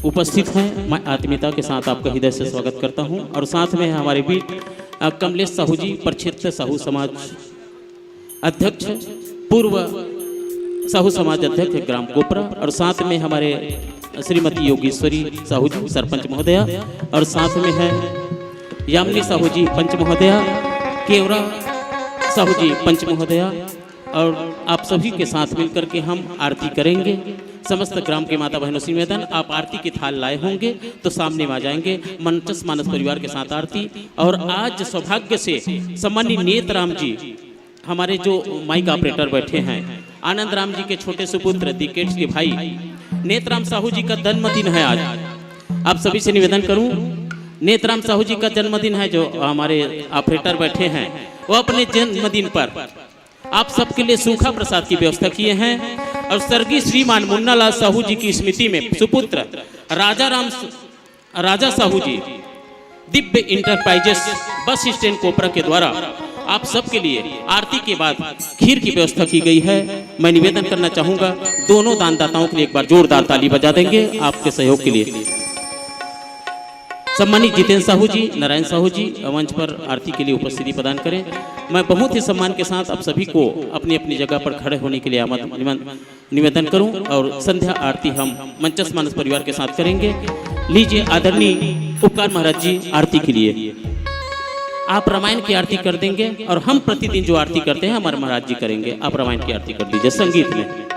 उपस्थित हैं, मैं आत्मीयता के साथ आपका हृदय से स्वागत करता हूं। और साथ में हमारे बीच कमलेश साहू जी, प्रक्षेत्र साहू समाज अध्यक्ष, पूर्व साहू समाज अध्यक्ष ग्राम कोपरा, और साथ में हमारे श्रीमती योगेश्वरी साहू जी सरपंच महोदया, और साथ में है यामिनी साहू जी पंच महोदया, केवरा साहू जी पंच महोदया, और आप सभी के साथ मिलकर के हम आरती करेंगे। समस्त ग्राम के माता बहनों से निवेदन, आप आरती की थाल लाए होंगे तो सामने में आ जाएंगे। मंचस मानस परिवार के साथ आरती। और आज सौभाग्य से सम्मानित नेतराम जी, हमारे जो माइक ऑपरेटर बैठे हैं, आनंद राम जी के छोटे सुपुत्र दिकेट्स के भाई नेतराम साहू जी का जन्मदिन है आज। आप सभी से निवेदन करूं, नेतराम साहू जी का जन्मदिन है। जो हमारे ऑपरेटर बैठे हैं वो अपने जन्मदिन पर आप सबके लिए सूखा प्रसाद की व्यवस्था किए हैं। और स्वर्गीय श्रीमान मुन्नालाल साहू जी की स्मृति में सुपुत्र राजा साहू जी दिव्य इंटरप्राइजेस बस स्टैंड कोपरा के द्वारा आप सबके लिए आरती के बाद खीर की व्यवस्था की गई है। मैं निवेदन करना चाहूंगा, दोनों दानदाताओं के लिए एक बार जोरदार ताली बजा देंगे आपके सहयोग के लिए। सम्मानित जितेंद्र साहू जी, नारायण साहू जी मंच पर आरती के लिए उपस्थिति प्रदान करें। मैं बहुत ही सम्मान के साथ आप सभी को अपनी अपनी जगह पर खड़े होने के लिए निवेदन करूं। और संध्या आरती हम मंचस मानस परिवार के साथ करेंगे। लीजिए आदरणीय उपकार महाराज जी आरती के लिए आप रामायण की आरती कर देंगे, और हम प्रतिदिन जो आरती करते हैं हमारे महाराज जी करेंगे। आप रामायण की आरती कर दीजिए संगीत में।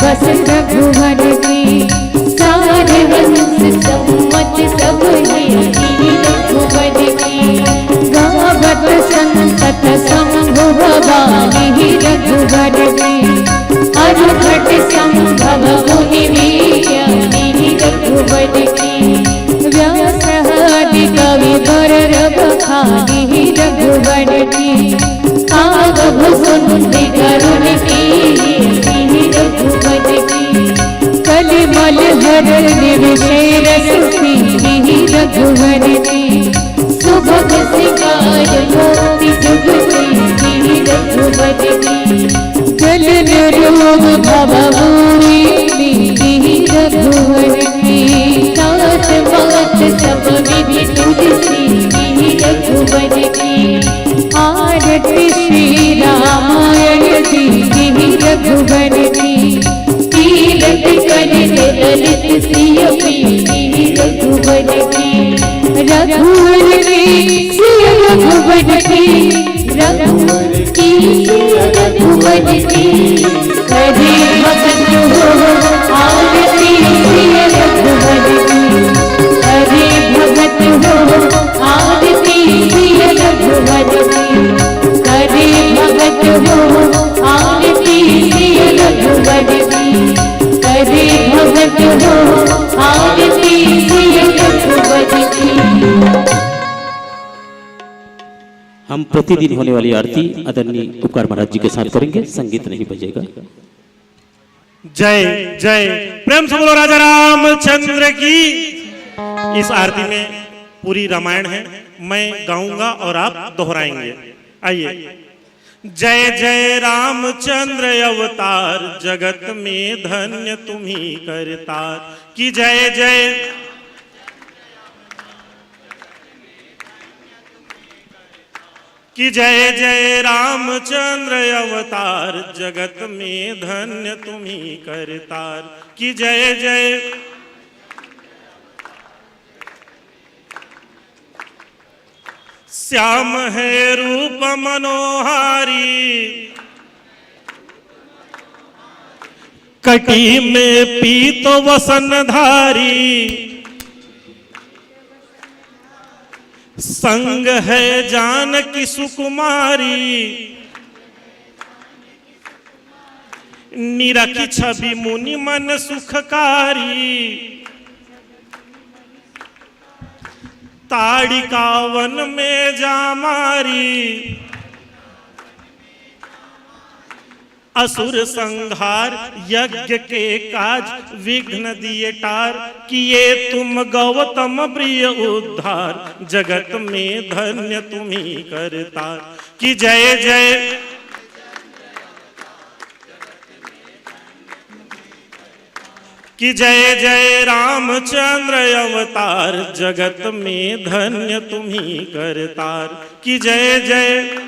बस रघुवर की सारे हंस सम्मत सब रघुवर की गावत संतत संभव वाली रघुवर की अरघट संभव मुनि ज्ञानी रघुवर की व्यासहादि कवि वर रखानी रघुवर की आगभ सुंदि करुण की रघुवर की कलिमल हर निर्विशेर सुखी रघुवर की सुभग सिकार मोति जुगती रघुवर की जल निरोग भव भूमि रघुवर की सात बात सब विधि तुलसी रघुवर की आरती श्री रामायण जी रघुवर की तीरथ कर रघुवर की रघुवर की सिय रघुवर की रघुवर की सिय रघुवर की करे भगत हो आरती सिय रघुवर की करे भगत हो आरती सिय रघुवर की करे भगत हो आरती सिय रघुवर की करे भगत हो आरती सिय रघुवर की। हम प्रतिदिन होने वाली आरती आदरणीय उपकार महाराज जी के साथ करेंगे, संगीत नहीं बजेगा। जय जय, प्रेम से बोलो राजा रामचंद्र की। इस आरती में पूरी रामायण है, मैं गाऊंगा और आप दोहराएंगे। आइए। जय जय रामचंद्र अवतार, जगत में धन्य तुम्ही करतार। कि जय जय कि जय जय रामचंद्र अवतार, जगत में धन्य तुम्ही करतार। कि जय जय श्याम है रूप मनोहारी, कटी में पीत वसनधारी। संग है जानकी सुकुमारी, निरखी छवि मुनि मन सुखकारी। ताड़िका वन में जामारी, असुर संहार यज्ञ के काज विघ्न दिए टार। किए तुम गौतम प्रिय उद्धार, जगत में धन्य तुम्ही करतार। कि जय जय कि जय जय रामचंद्र अवतार, जगत में धन्य तुम्ही करतार। कि जय जय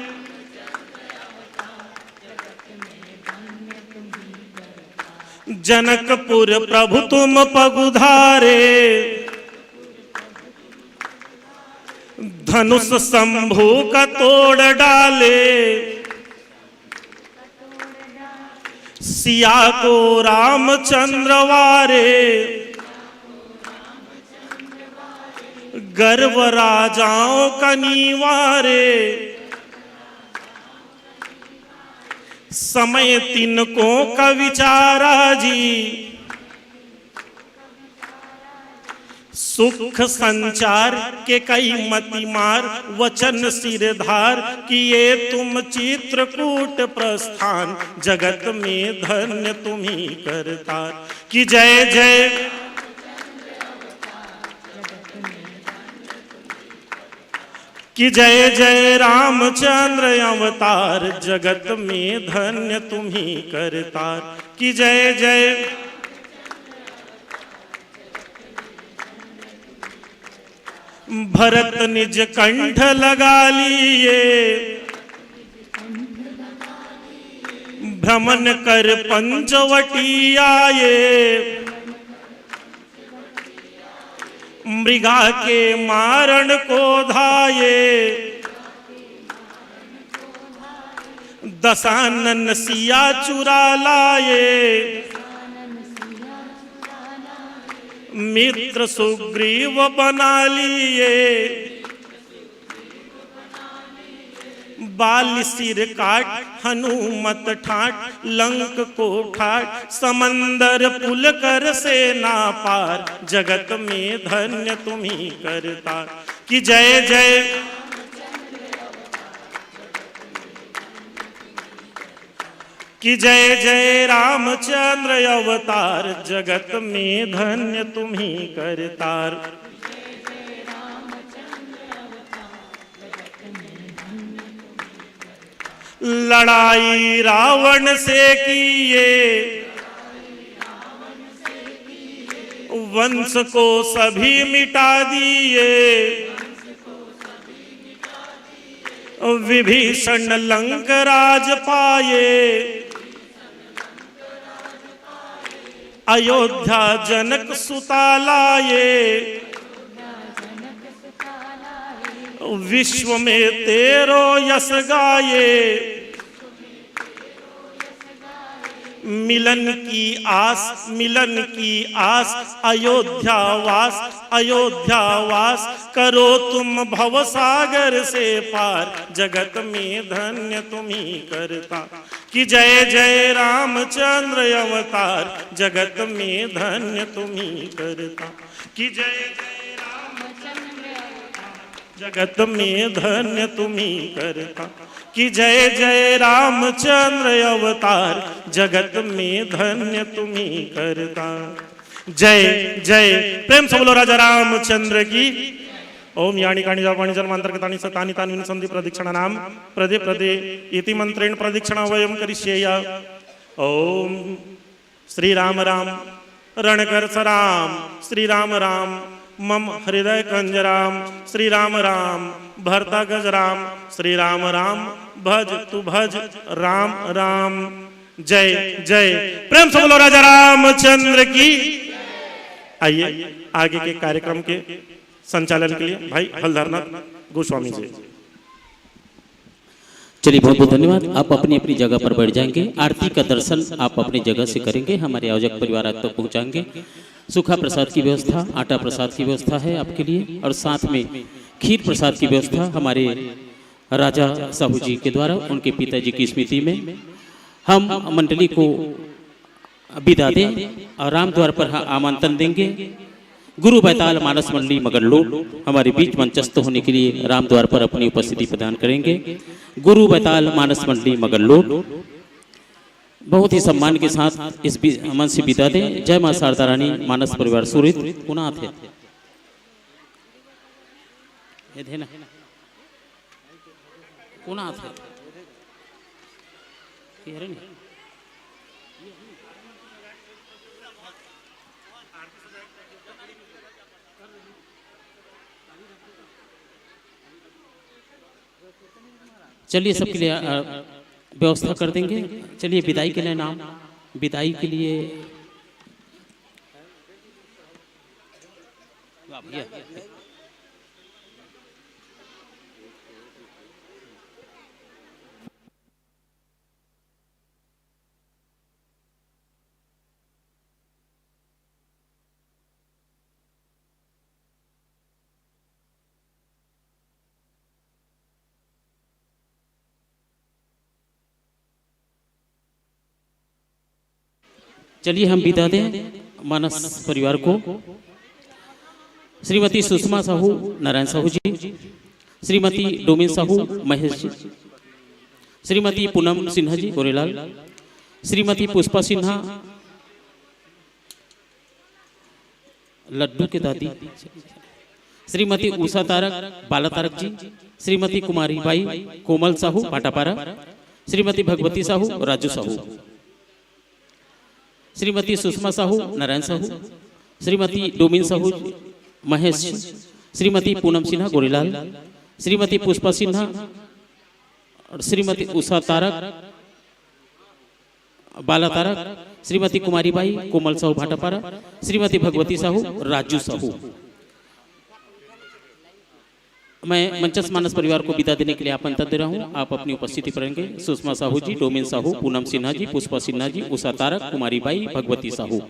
जनकपुर प्रभु तुम पगुधारे, धनुष शंभु का तोड़ डाले। सिया को रामचंद्र वारे, गर्व राजाओं का निवारे। समय तिनको का विचारा जी, सुख संचार के कई मति मार। वचन सिरधार किए तुम चित्रकूट प्रस्थान, जगत में धन्य तुम्ही करतार। कि जय जय कि जय जय रामचंद्र अवतार, जगत में धन्य तुम्ही करतार। कि जय जय भरत निज कंठ लगा लिए, भ्रमण कर पंचवटी आए। मृगा के मारण को धाये, दशानन सिया चुरा लाए। मित्र सुग्रीव बना लिए, बाल सिर काट हनुमत ठाट। लंक को ठाट समंदर पुल कर सेना पार, जगत में धन्य तुम्ही करतार। कि जय जय कि जय जय रामचंद्र अवतार, जगत में धन्य तुम्ही करतार। लड़ाई रावण से किए, वंश को सभी मिटा दिए। विभीषण लंक राज पाए, अयोध्या जनक सुता लाए। विश्व में तेरो यश गाए, मिलन की आस, मिलन की आस, अयोध्यावास, अयोध्यावास करो तुम भवसागर से पार, जगत में धन्य तुम्ही करता। कि जय जय रामचंद्र अवतार, जगत में धन्य तुम्ही करता। कि जय जय रामचंद्र अवतार, जगत में धन्य तुम्ही करता। कि जय जय रामचंद्र अवतार, जगत में धन्य तुम्ही करता। जय जय, प्रेम से बोलो राजा रामचंद्र की। ओम यानी काणी जापाणी जन्मांतर्गतानि सतानि तानि संधि प्रदक्षिणानाम प्रदे प्रदे इति मंत्रेण प्रदक्षिणा वयम करिष्येया। ओम श्री राम राम रणकर सराम, श्री राम राम मम हृदय कंजराम, श्री राम राम भरता गजराम, श्री राम राम भज तू भज राम राम। जय जय, प्रेम से बोलो राजा रामचंद्र की। आइए आगे के कार्यक्रम के संचालन के लिए भाई हलधरनाथ गोस्वामी जी। चलिए बहुत बहुत धन्यवाद। आप अपनी अपनी जगह पर बैठ जाएंगे। आरती का दर्शन आप अपनी जगह से करेंगे। हमारे आयोजक परिवार आप तक पहुंचाएंगे। सूखा प्रसाद की व्यवस्था, आटा प्रसाद की व्यवस्था है आपके लिए, और साथ में खीर प्रसाद की व्यवस्था हमारे राजा साहू जी के द्वारा, उनके पिताजी की स्मृति में हम मंडली को विदा दें और राम द्वार पर आमंत्रण देंगे। गुरु बैताल मानस मंडली मगरलोड हमारे बीच मंचस्थ होने के लिए राम द्वार पर अपनी उपस्थिति प्रदान करेंगे। गुरु बैताल मानस मंडली मगरलोड बहुत ही सम्मान के साथ इस मंच से विदा दें। जय मां शारदा रानी मानस परिवार सूरित पुनः थे पुनः थे चलिए सबके लिए व्यवस्था कर देंगे। चलिए विदाई के लिए नाम, विदाई के लिए चलिए हम विदा दें मानस परिवार को। श्रीमती सुषमा साहू नारायण साहू जी, श्रीमती डोमिन साहू महेश जी, श्रीमती पूनम सिन्हा जी गोरेलाल, श्रीमती पुष्पा सिन्हा लड्डू के दादी, श्रीमती उषा तारक बाला तारक जी, श्रीमती कुमारी बाई कोमल साहू पाटापारा, श्रीमती भगवती साहू राजू साहू, श्रीमती सुषमा साहू नारायण साहू, श्रीमती डोमिन साहू महेश, श्रीमती पूनम सिन्हा गोरीलाल, श्रीमती पुष्पा सिन्हा और श्रीमती उषा तारक बाला तारक, श्रीमती कुमारी बाई कोमल साहू भाटापारा, श्रीमती भगवती साहू राजू साहू। मैं मंचस्थ मानस परिवार को विदा देने के लिए आमंत्रण दे रहा हूँ। आप अपनी उपस्थिति करेंगे। सुषमा साहू जी, डोमिन साहू, पूनम सिन्हा जी, पुष्पा सिन्हा जी, उषा तारक, कुमारी बाई, भगवती साहू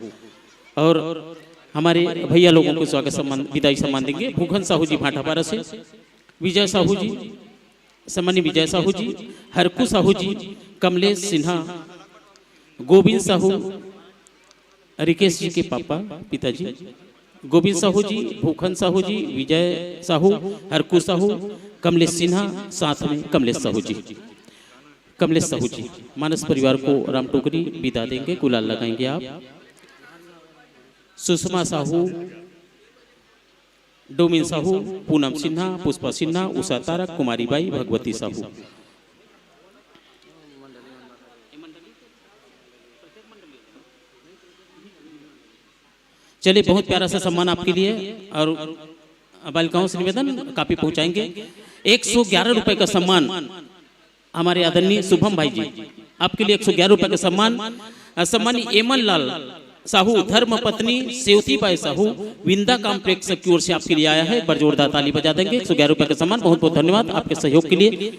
और हमारे भैया लोगों को स्वागत सम्मान विदाई सम्मान देंगे। भूखन साहू जी भाटापारा से, विजय साहू जी, सम्मानी विजय साहू जी, हरकू साहू जी, कमलेश सिन्हा, गोविंद साहू रिकेश जी के पापा पिताजी, गोविंद साहू जी, भूखन साहू जी, विजय साहू, हरकू साहू, कमलेश सिन्हा, साथ में कमलेश साहू जी, कमलेश साहू जी मानस परिवार को राम टोकरी विदा देंगे। गुलाल लगाएंगे आप। सुषमा साहू, डोमिन साहू, पूनम सिन्हा, पुष्पा सिन्हा, उषा तारक, कुमारी बाई, भगवती साहू। चलिए बहुत प्यारा सा सम्मान आपके लिए और बालिकाओं से निवेदन काफी पहुंचाएंगे। 111 रुपए का सम्मान हमारे आदरणीय शुभम भाई जी, आपके लिए 111 रुपए का सम्मान। सम्मानी एमन लाल साहू धर्म पत्नी सेवती बाई साहू विंदा कॉम्प्लेक्स की ओर से आपके लिए आया है। एक बार जोरदार ताली बजा देंगे। 111 रुपए का सम्मान। बहुत बहुत धन्यवाद आपके सहयोग के लिए।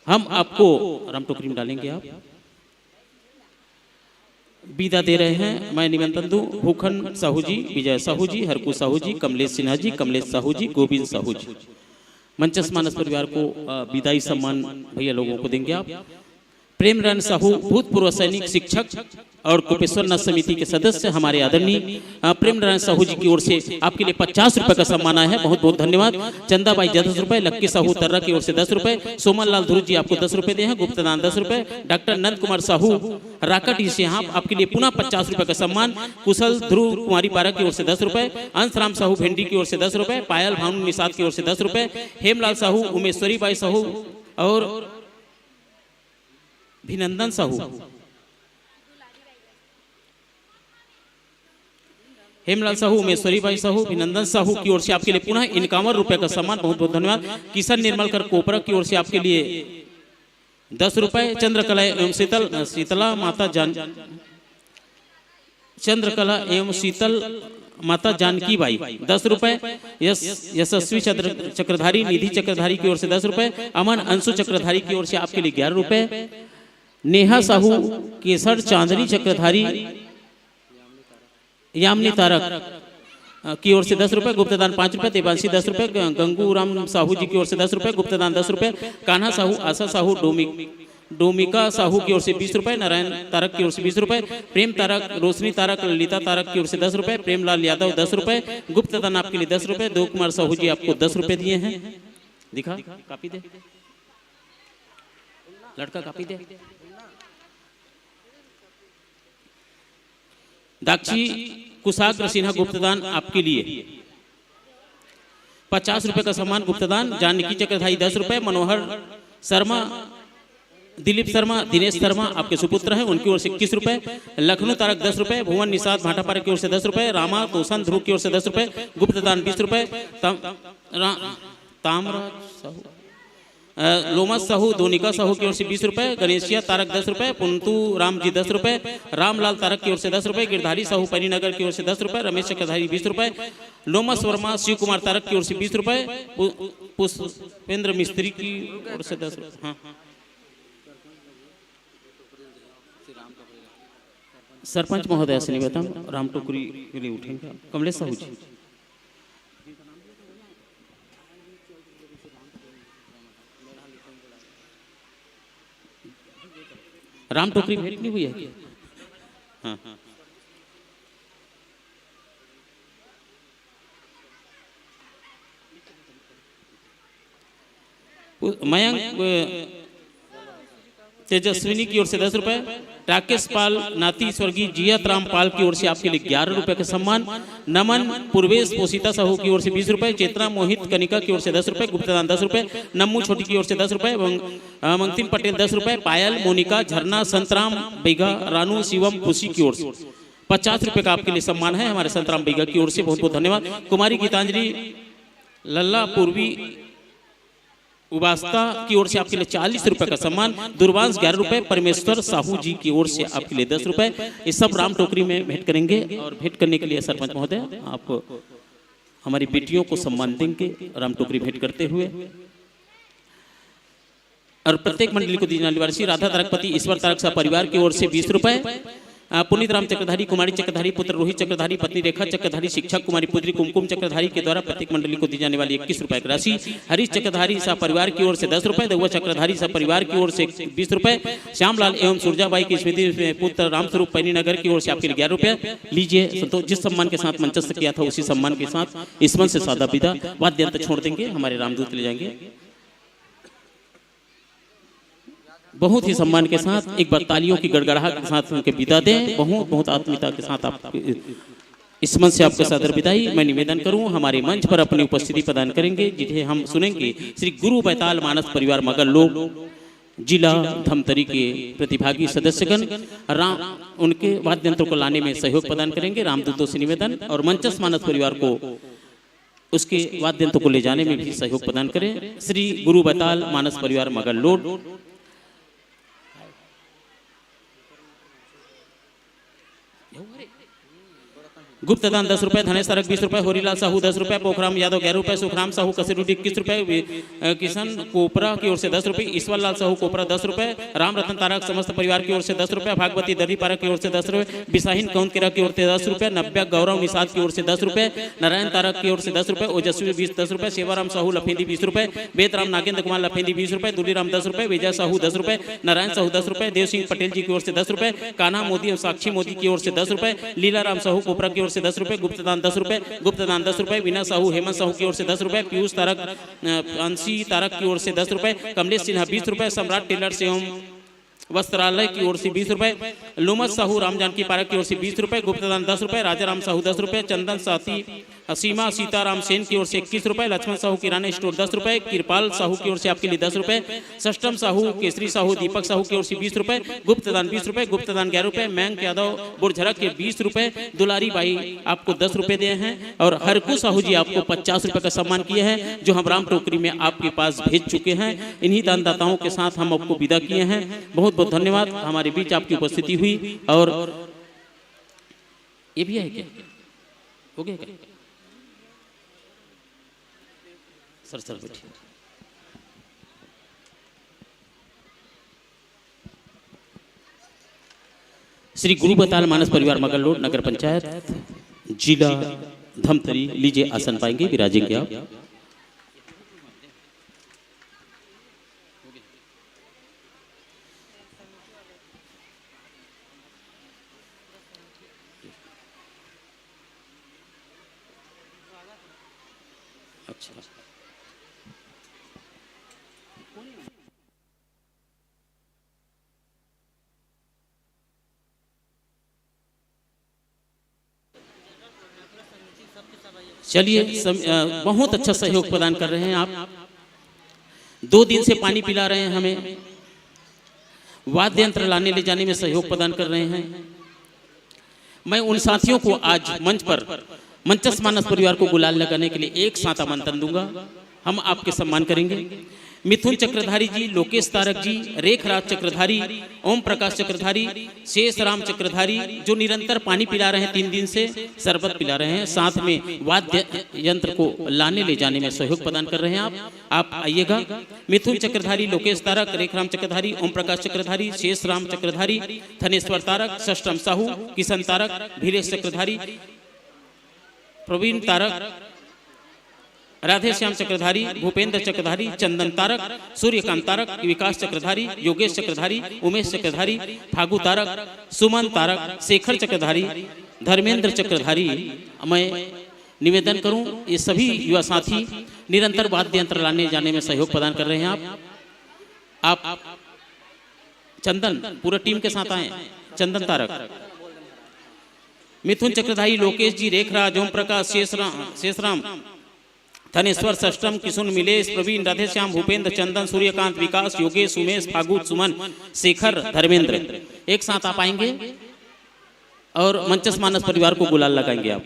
हम आपको राम टोकरी में डालेंगे। आप विदा दे रहे हैं। मैं निमंत्रण दूं भूखन साहू जी, विजय साहू जी, हरकू साहू जी, कमलेश सिन्हा जी, कमलेश साहू जी, गोविंद साहू जी। मंचस मानस परिवार को विदाई सम्मान भैया लोगों को देंगे आप। प्रेम रन साहू भूतपूर्व सैनिक शिक्षक और कुपेश्वर नाथ समिति के सदस्य हमारे आदरणीय प्रेम रन साहू जी की ओर से आपके लिए 50 रुपए का सम्मान आया है। बहुत बहुत धन्यवाद। चंदाबाई 10 रुपए, लक्की साहू तर्रा की ओर से 10 रुपए, सोमन लाल ध्रुव जी आपको 10 रुपए दे हैं, गुप्तदान 10 रुपए, डॉक्टर नंद कुमार साहू राकटी से यहाँ आपके लिए पुनः 50 रुपए का सम्मान। कुशल ध्रुव कुमारी पारा की ओर से 10 रुपए, अंश राम साहू भेंडी की ओर से 10 रुपए, पायल भानु निषाद की ओर से 10 रुपए, हेमलाल साहू, उमेश्वरी बाई साहू और भिनंदन साहू, हेमलाल साहू, उमेश्वरी बाई साहू, भिनंदन साहू की ओर से आपके लिए पुनः 51 रुपए का सम्मान। बहुत बहुत धन्यवाद। किशन निर्मलकर कोपरा की ओर से आपके लिए 10 रुपए, चंद्रकला एवं शीतला माता चंद्रकला एवं शीतल माता जानकी बाई 10 रुपए, यशस्वी चक्रधारी निधि चक्रधारी की ओर से 10 रुपए, अमन अंशु चक्रधारी की ओर से आपके लिए 11 रुपए, नेहा साहू केसर चांदनी चक्रधारी यामिनी तारक की ओर से 10 रुपए, गुप्तदान 5 रुपए, देवांशी 10 रुपए, गंगू राम साहू जी की ओर से 10 रुपए, गुप्तदान 10 रुपए, कान्हा साहू, आशा साहू, डोमिका साहू की ओर से 20 रुपए, नारायण तारक की ओर से 20 रुपए, प्रेम तारक, रोशनी तारक, ललिता तारक की ओर से 10 रुपए, प्रेमलाल यादव 10 रुपए, गुप्तदान आपके लिए 10 रुपए, दो कुमार साहू जी आपको 10 रुपए दिए हैं। दिखा कापी दे, लड़का कापी दे। दाक्षी कुशाग्र सिन्हा गुप्तदान आपके लिए 50 रुपए का सम्मान गुप्तदान। जानकी चक्रधारी 10 रुपए, मनोहर शर्मा, दिलीप शर्मा, दिनेश शर्मा आपके सुपुत्र हैं, उनकी ओर से 21 रुपए, लखनऊ तारक 10 रुपए, भुवन निषाद भाटापारा की ओर से 10 रुपए, रामा तोसन ध्रुव की ओर से 10 रुपए, गुप्तदान 20 रुपए, तामराज साहू, लोमस साहू, दोनिका साहू की ओर से 20 रुपए, गणेशिया तारक 10 रुपए, पुंतु राम जी 10 रुपए, रामलाल तारक की ओर से 10 रुपए, गिरधारी साहू परिनगर की ओर से 10 रुपए, रमेश चक्रधारी 20 रुपए, लोमस वर्मा शिव कुमार तारक की ओर से 20 रुपए, पुष्पेंद्र मिस्त्री की ओर से 10 रुपए। हाँ सरपंच महोदय से निवेदन, राम टोकरी के लिए उठेंगे कमलेश साहू जी। राम टोकरी भेंट नहीं हुई है क्या? हाँ मयंक तेजस्विनी की ओर से 10 रुपए, राकेश पाल नाती स्वर्गीय जियत राम पाल की ओर से आपके लिए 11 रुपए का सम्मान। नमन पूर्वेश पोषिता साहू की ओर से 20 रुपए, चेतना मोहित कनिका की ओर से 10 रुपए, गुप्तदान 10 रुपए, नम्मू छोटी की ओर से 10 रुपए, मंगतिम पटेल 10 रुपए, पायल मोनिका झरना संतराम बेगा रानू शिवम खुशी की ओर से 50 रुपए का आपके लिए सम्मान है हमारे संतराम बेगा की ओर से। बहुत बहुत धन्यवाद। कुमारी गीतांजलि लल्ला पूर्वी उबास्ता की ओर से आपके लिए 40 रुपए का सम्मान। दुर्वांश 11 रुपए, परमेश्वर साहू जी की ओर से आपके लिए 10 रुपए। ये सब राम टोकरी में भेंट करेंगे और भेंट करने के लिए सरपंच महोदय आप हमारी बेटियों को सम्मान देंगे राम टोकरी भेंट करते हुए। और प्रत्येक मंडली को दी जाने वाली श्री राधा तारकपति ईश्वर तारक साहब परिवार की ओर से 20 रुपए। पुनीत राम चक्रधारी, कुमारी चक्रधारी, पुत्र रोहित चक्रधारी, पत्नी रेखा चक्रधारी, शिक्षक कुमारी पुत्री कुमकुम चक्रधारी के द्वारा प्रत्येक मंडली को दी जाने वाली 21 रुपए की राशि। हरीश चक्रधारी साहब परिवार की ओर से 10 रुपए, देवा चक्रधारी साहब परिवार की ओर से 20 रुपए, श्यामलाल एवं सुरजाबाई की स्मृति में पुत्र रामस्वरूप पैनीनगर की ओर से आपके लिए 11 रुपए। लीजिए संतोष, जिस सम्मान के साथ मंचस्थ किया था उसी सम्मान के साथ इस मन से सादा विदा। वाद्यंत्र छोड़ देंगे, हमारे रामदूत ले जाएंगे। बहुत ही सम्मान के साथ एक बार तालियों की गड़गड़ाहट के साथ उनके विदा दें। बहुत बहुत आत्मीयता के साथ आप इस मंच से आपका सादर विदाई मैं निवेदन करूं। हमारे मंच पर अपनी उपस्थिति प्रदान करेंगे जिन्हें हम सुनेंगे श्री गुरु बैताल मानस परिवार मगर लोग जिला धमतरी के प्रतिभागी सदस्यगण उनके वाद्य यंत्रों को लाने में सहयोग प्रदान करेंगे। रामदूतों से निवेदन और मंचस मानस परिवार को उसके वाद्य यंत्रों को ले जाने में भी सहयोग प्रदान करें। श्री गुरु बैताल मानस परिवार मगर लोड गुप्त दान 10 रुपए, धनेश तारक 20 रुपए, होरीलाल साहू 10 रुपए, पोखराम यादव 11 रुपए, सुखराम साहू कसेरुडी 21 रुपए, किशन कोपरा की ओर से 10 रुपए, ईश्वर लाल साहू कोपरा 10 रुपए, राम रतन तारक समस्त परिवार की ओर से 10 रुपए, भागवती दर्री पारक की ओर से 10 रुपए, बिसाहिन कौनकेरा की ओर से 10 रुपए, नव्या गौरव निषाद की ओर से 10 रुपए, नारायण तारक की ओर से 10 रुपए, ओजस्वी 20 10 रुपए, सेवाराम साहू लफेंदी 20 रुपए, बेतराम नागेंद्र कुमार लफेंदी 20 रुपए, दूलीराम 10 रुपए, विजय साहू 10 रुपए, नारायण साहू 10 रुपए, देव सिंह पटेल जी की ओर से 10 रुपए, कान्हा मोदी और साक्षी मोदी की ओर से 10 रुपए, लीलाराम साहू कोपरा की ओर से 10 रुपए, गुप्तदान 10 रुपए, गुप्तदान 10 रुपए, विना साहू हेमंत साहू की ओर से 10 रुपए, पीयूष तारक अंशी तारक की ओर से 10 रुपए, कमलेश सिन्हा 20 रुपए, सम्राट टेलर एवं वस्त्रालय की ओर से 20 रुपए, लुमत साहू रामजानकी पारक की ओर से 20 रुपए, गुप्तदान 10 रुपए, राजाराम साहू 10 रुपए, चंदन साथी सीमा सीताराम सेन की ओर से 21 रुपए, लक्ष्मण साहू किराना स्टोर 10 रुपए, कृपाल साहू की ओर से आपके लिए 10 रुपए, षष्टम साहू केसरी साहू दीपक साहू की ओर से 20 रुपए, गुप्तदान 20 रुपए, गुप्तदान 11 रुपए, मैंग यादव बुरझरक के 20 रुपए, दुलारी बाई आपको 10 रुपए दिए हैं और हरकू साहू जी आपको 50 रुपए का सम्मान किए हैं जो हम राम टोकरी में आपके पास भेज चुके हैं। इन्हीं दानदाताओं के साथ हम आपको विदा किए हैं। बहुत बहुत धन्यवाद, हमारे बीच आपकी उपस्थिति हुई। और ये भी है क्या, हो गया क्या? सर बैठिए। श्री गुरु बताल मानस परिवार मगललोड नगर पंचायत जिला धमतरी, लीजिए आसन पाएंगे, विराजेंगे आप। अच्छा, चलिए बहुत अच्छा सहयोग प्रदान कर रहे हैं आप। 2 दिन से पानी पिला रहे हैं, हमें वाद्य यंत्र लाने ले जाने में सहयोग प्रदान कर रहे हैं। मैं उन साथियों को आज मंच पर मंचस मानस परिवार को गुलाल लगाने के लिए एक साथ आमंत्रण दूंगा। हम आपके सम्मान करेंगे। मिथुन चक्रधारी जी, लोकेश तारक जी, रेखराज चक्रधारी, ओम प्रकाश चक्रधारी, शेष राम चक्रधारी जो निरंतर पानी पिला रहे हैं, 3 दिन से शरबत पिला रहे हैं, साथ में वाद्य यंत्र को लाने ले जाने में सहयोग प्रदान कर रहे हैं आप आइएगा। मिथुन चक्रधारी, लोकेश तारक, रेखराम चक्रधारी, ओम प्रकाश चक्रधारी, शेष राम चक्रधारी, धनेश्वर तारक, षष्टम साहू, किशन तारक, धीरेश चक्रधारी, प्रवीण तारक, राधे श्याम चक्रधारी, भूपेंद्र चक्रधारी, चंदन तारक, सूर्यकांत तारक, विकास चक्रधारी, योगेश चक्रधारी, उमेश चक्रधारी, फागु तारक, सुमन तारक, शेखर चक्रधारी, धर्मेंद्र चक्रधारी। मैं निवेदन करूं, ये सभी युवा साथी निरंतर वाद्य यंत्र लाने जाने में सहयोग प्रदान कर रहे हैं। आप चंदन पूरा टीम के साथ आए। चंदन तारक, मिथुन चक्रधारी, लोकेश जी, रेखराज, ओम प्रकाश, शेषराम, धनेश्वर, षष्टम, किशुन, मिलेश, प्रवीण, राधे श्याम, भूपेंद्र, चंदन, सूर्यकांत, विकास, योगेश, उमेश, फागु, सुमन, शेखर, धर्मेंद्र एक साथ आप आएंगे और मंचस मानस परिवार को गुलाल लगाएंगे आप।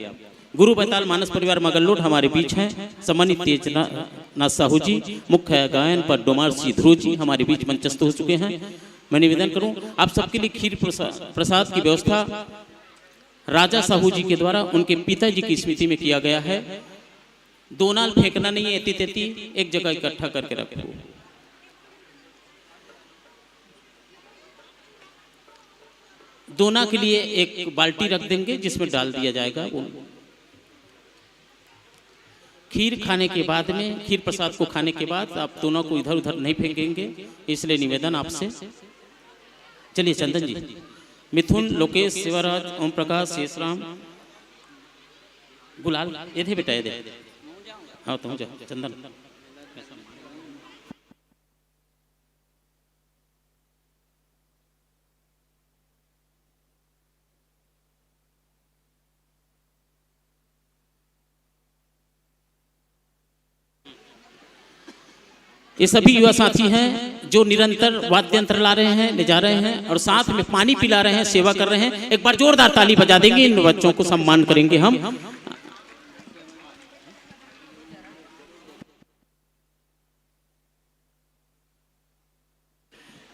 गुरु बैताल मानस परिवार मगललोड हमारे बीच हैं। सम्मानित तेजनाथ साहू जी, मुख्य गायन पर डोमार सी ध्रुव जी हमारे बीच मंचस्थ हो चुके हैं। मैं निवेदन करूं, आप सबके लिए खीर प्रसाद की व्यवस्था राजा साहू जी के द्वारा उनके पिताजी की स्मृति में किया गया है। दोनाल फेंकना नहीं है, एती तेती एक जगह इकट्ठा करके रखो। दोना के लिए एक बाल्टी रख देंगे जिसमें डाल दिया जाएगा। वो खीर खाने के बाद में, खीर प्रसाद को खाने के बाद आप दोनों को इधर उधर नहीं फेंकेंगे, इसलिए निवेदन आपसे। चलिए चंदन जी, मिथुन, लोकेश, शिवराज, ओम प्रकाश, शेषराम, गुलाल ये थे बेटा, ये दे। हाँ तुम जाओ चंदन। ये सभी युवा साथी हैं जो निरंतर वाद्य यंत्र ला रहे हैं, ले जा रहे हैं और साथ में पानी पिला रहे हैं, सेवा कर रहे हैं। एक बार जोरदार ताली बजा देंगे, इन बच्चों को सम्मान करेंगे हम।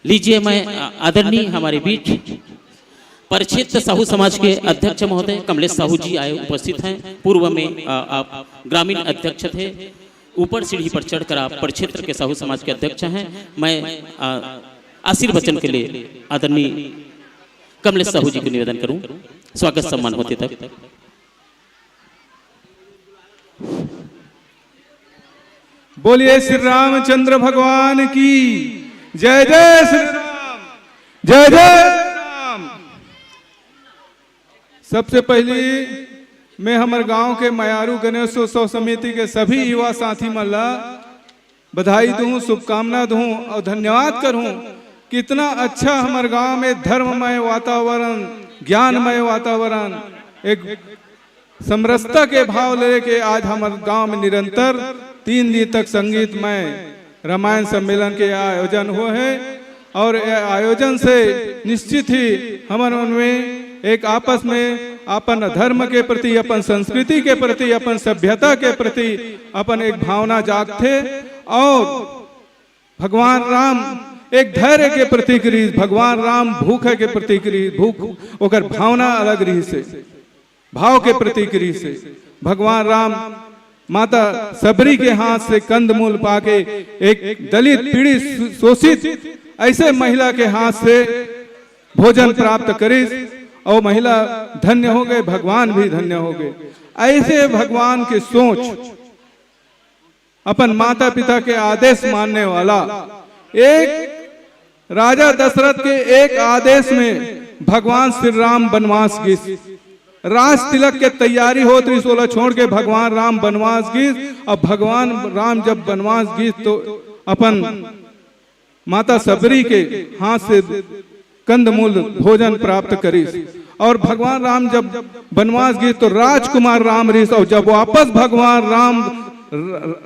लीजिए, मैं आदरणीय हमारे बीच परिचित साहू समाज के अध्यक्ष महोदय कमलेश साहू जी आए उपस्थित हैं। पूर्व में आप ग्रामीण अध्यक्ष थे। ऊपर सीढ़ी पर चढ़कर आप परिक्षेत्र के साहू समाज के अध्यक्ष हैं। मैं आशीर्वचन के लिए आदरणीय कमलेश साहू जी को निवेदन करूं, स्वागत सम्मान होते तक। बोलिए श्री रामचंद्र भगवान की जय। जय श्री राम, जय जय राम। सबसे पहले मैं हमारे गांव के मयारू गणेशोत्सव समिति के सभी युवा साथी मल्ला बधाई दूं, शुभकामना दूं और धन्यवाद करूं। कितना अच्छा हमारे गांव में धर्ममय वातावरण, ज्ञानमय वातावरण, एक समरसता के भाव लेके आज हमारे गांव में निरंतर 3 दिन तक संगीतमय रामायण सम्मेलन के आयोजन हुए हैं। और आयोजन से निश्चित ही हमारे मन में एक आपस में अपन धर्म के प्रति, अपन संस्कृति के प्रति, अपन सभ्यता के प्रति अपन एक भावना जागते। और भगवान राम एक धैर्य के प्रतीक रही, भगवान राम भूख के प्रतीक रही, भूख ओकर भावना अलग रही से, भाव के प्रतीक रही से। भगवान राम माता सबरी के हाथ से कंदमूल पाके एक दलित पीड़ित शोषित ऐसे महिला के हाथ से भोजन प्राप्त करी और महिला धन्य हो गए, भगवान भी धन्य हो गए। ऐसे भगवान की सोच, अपन माता पिता के आदेश मानने वाला, एक राजा दशरथ के एक आदेश में भगवान श्री राम वनवास गए। राज तिलक के तैयारी हो त्रिशूल छोड़ के भगवान राम वनवास गए। अब भगवान राम जब वनवास गए तो अपन माता सबरी के हाथ से कंदमूल भोजन प्राप्त करी। और भगवान राम जब वनवास गए तो राजकुमार राम ऋषि, और जब वापस भगवान राम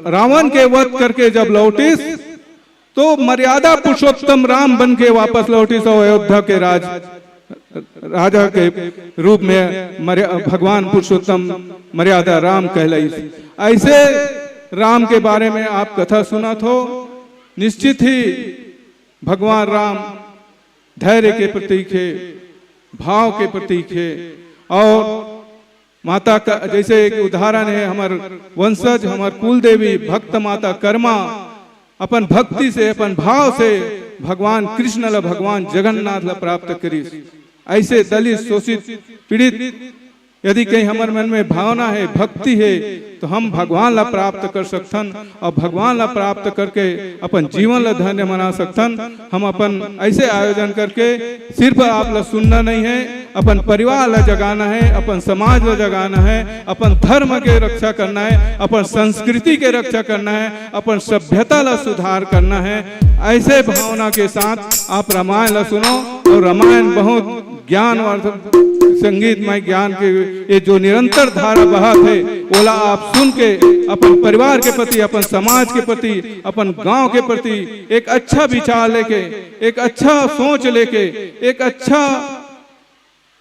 रावण के वध करके जब लौटिस तो मर्यादा पुरुषोत्तम राम बन के वापस लौटिस और अयोध्या के राजा के रूप में भगवान पुरुषोत्तम मर्यादा राम कहलाई। ऐसे राम के बारे में आप कथा सुना तो निश्चित ही भगवान राम धैर्य के प्रतीक है, भाव के प्रतीक है। और माता का जैसे एक उदाहरण है, हमार वंशज, हमार कुल देवी भक्त माता कर्मा अपन भक्ति से, अपन भाव से भगवान कृष्ण ला, भगवान जगन्नाथ ला प्राप्त करी। ऐसे दलित शोषित पीड़ित यदि कहीं हमारे मन में भावना है, भक्ति है, तो हम भगवान ला प्राप्त कर सकथन। और भगवान ला प्राप्त करके अपन जीवन ला धन्य बना सकथन। हम अपन ऐसे आयोजन करके सिर्फ आप ला सुनना नहीं है, अपन परिवार ला जगाना है, अपन समाज ला जगाना है, अपन धर्म के रक्षा करना है, अपन संस्कृति के रक्षा करना है, अपन सभ्यता ला सुधार करना है। ऐसे भावना के साथ आप रामायण ला सुनो। और रामायण बहुत ज्ञान और संगीतमय ज्ञान के ये जो निरंतर धारा बहा थे, ओला आप सुन के अपन परिवार के प्रति, अपन समाज के प्रति, अपन गांव के प्रति एक अच्छा विचार लेके, एक अच्छा सोच लेके, एक अच्छा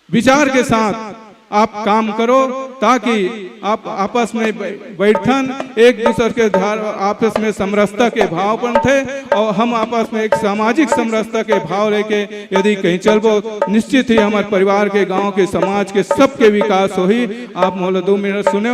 विचार के साथ आप काम करो, ताकि आप आपस में बैठन, एक दूसरे के आपस में समरसता के भाव बनते। और हम आपस में एक सामाजिक समरसता के भाव लेके यदि कहीं चलबो, निश्चित ही हमारे परिवार के, गांव के, समाज के सबके विकास हो ही। आप मोला 2 मिनट सुने,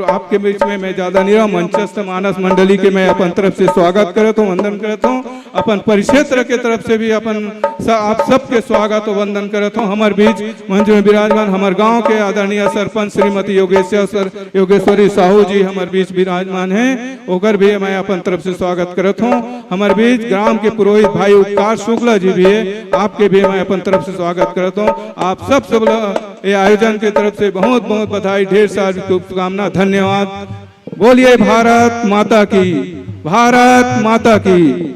आपके बीच में मैं ज्यादा नहीं रहा। मंचस्थ मानस मंडली के मैं अपन तरफ से स्वागत करता हूँ, वंदन करता हूँ। अपन परिक्षेत्र के तरफ से भी अपन आप सबके स्वागत और वंदन करता हूँ। हमारे बीच मंच में विराजमान हमारे गाँव के आदरणीय सरपंच श्रीमती योगेश्वरी साहू जी हमारे बीच विराजमान हैं, ओकर भी मैं अपन तरफ से स्वागत करता हूँ। हमारे बीच ग्राम के पुरोहित भाई उपकार शुक्ला जी भी है, आपके भी मैं अपन तरफ से स्वागत करता हूँ। आप सब ये आयोजन की तरफ से बहुत बहुत बधाई, ढेर सारी शुभकामना, धन्यवाद। बोलिए भारत माता की, भारत माता की।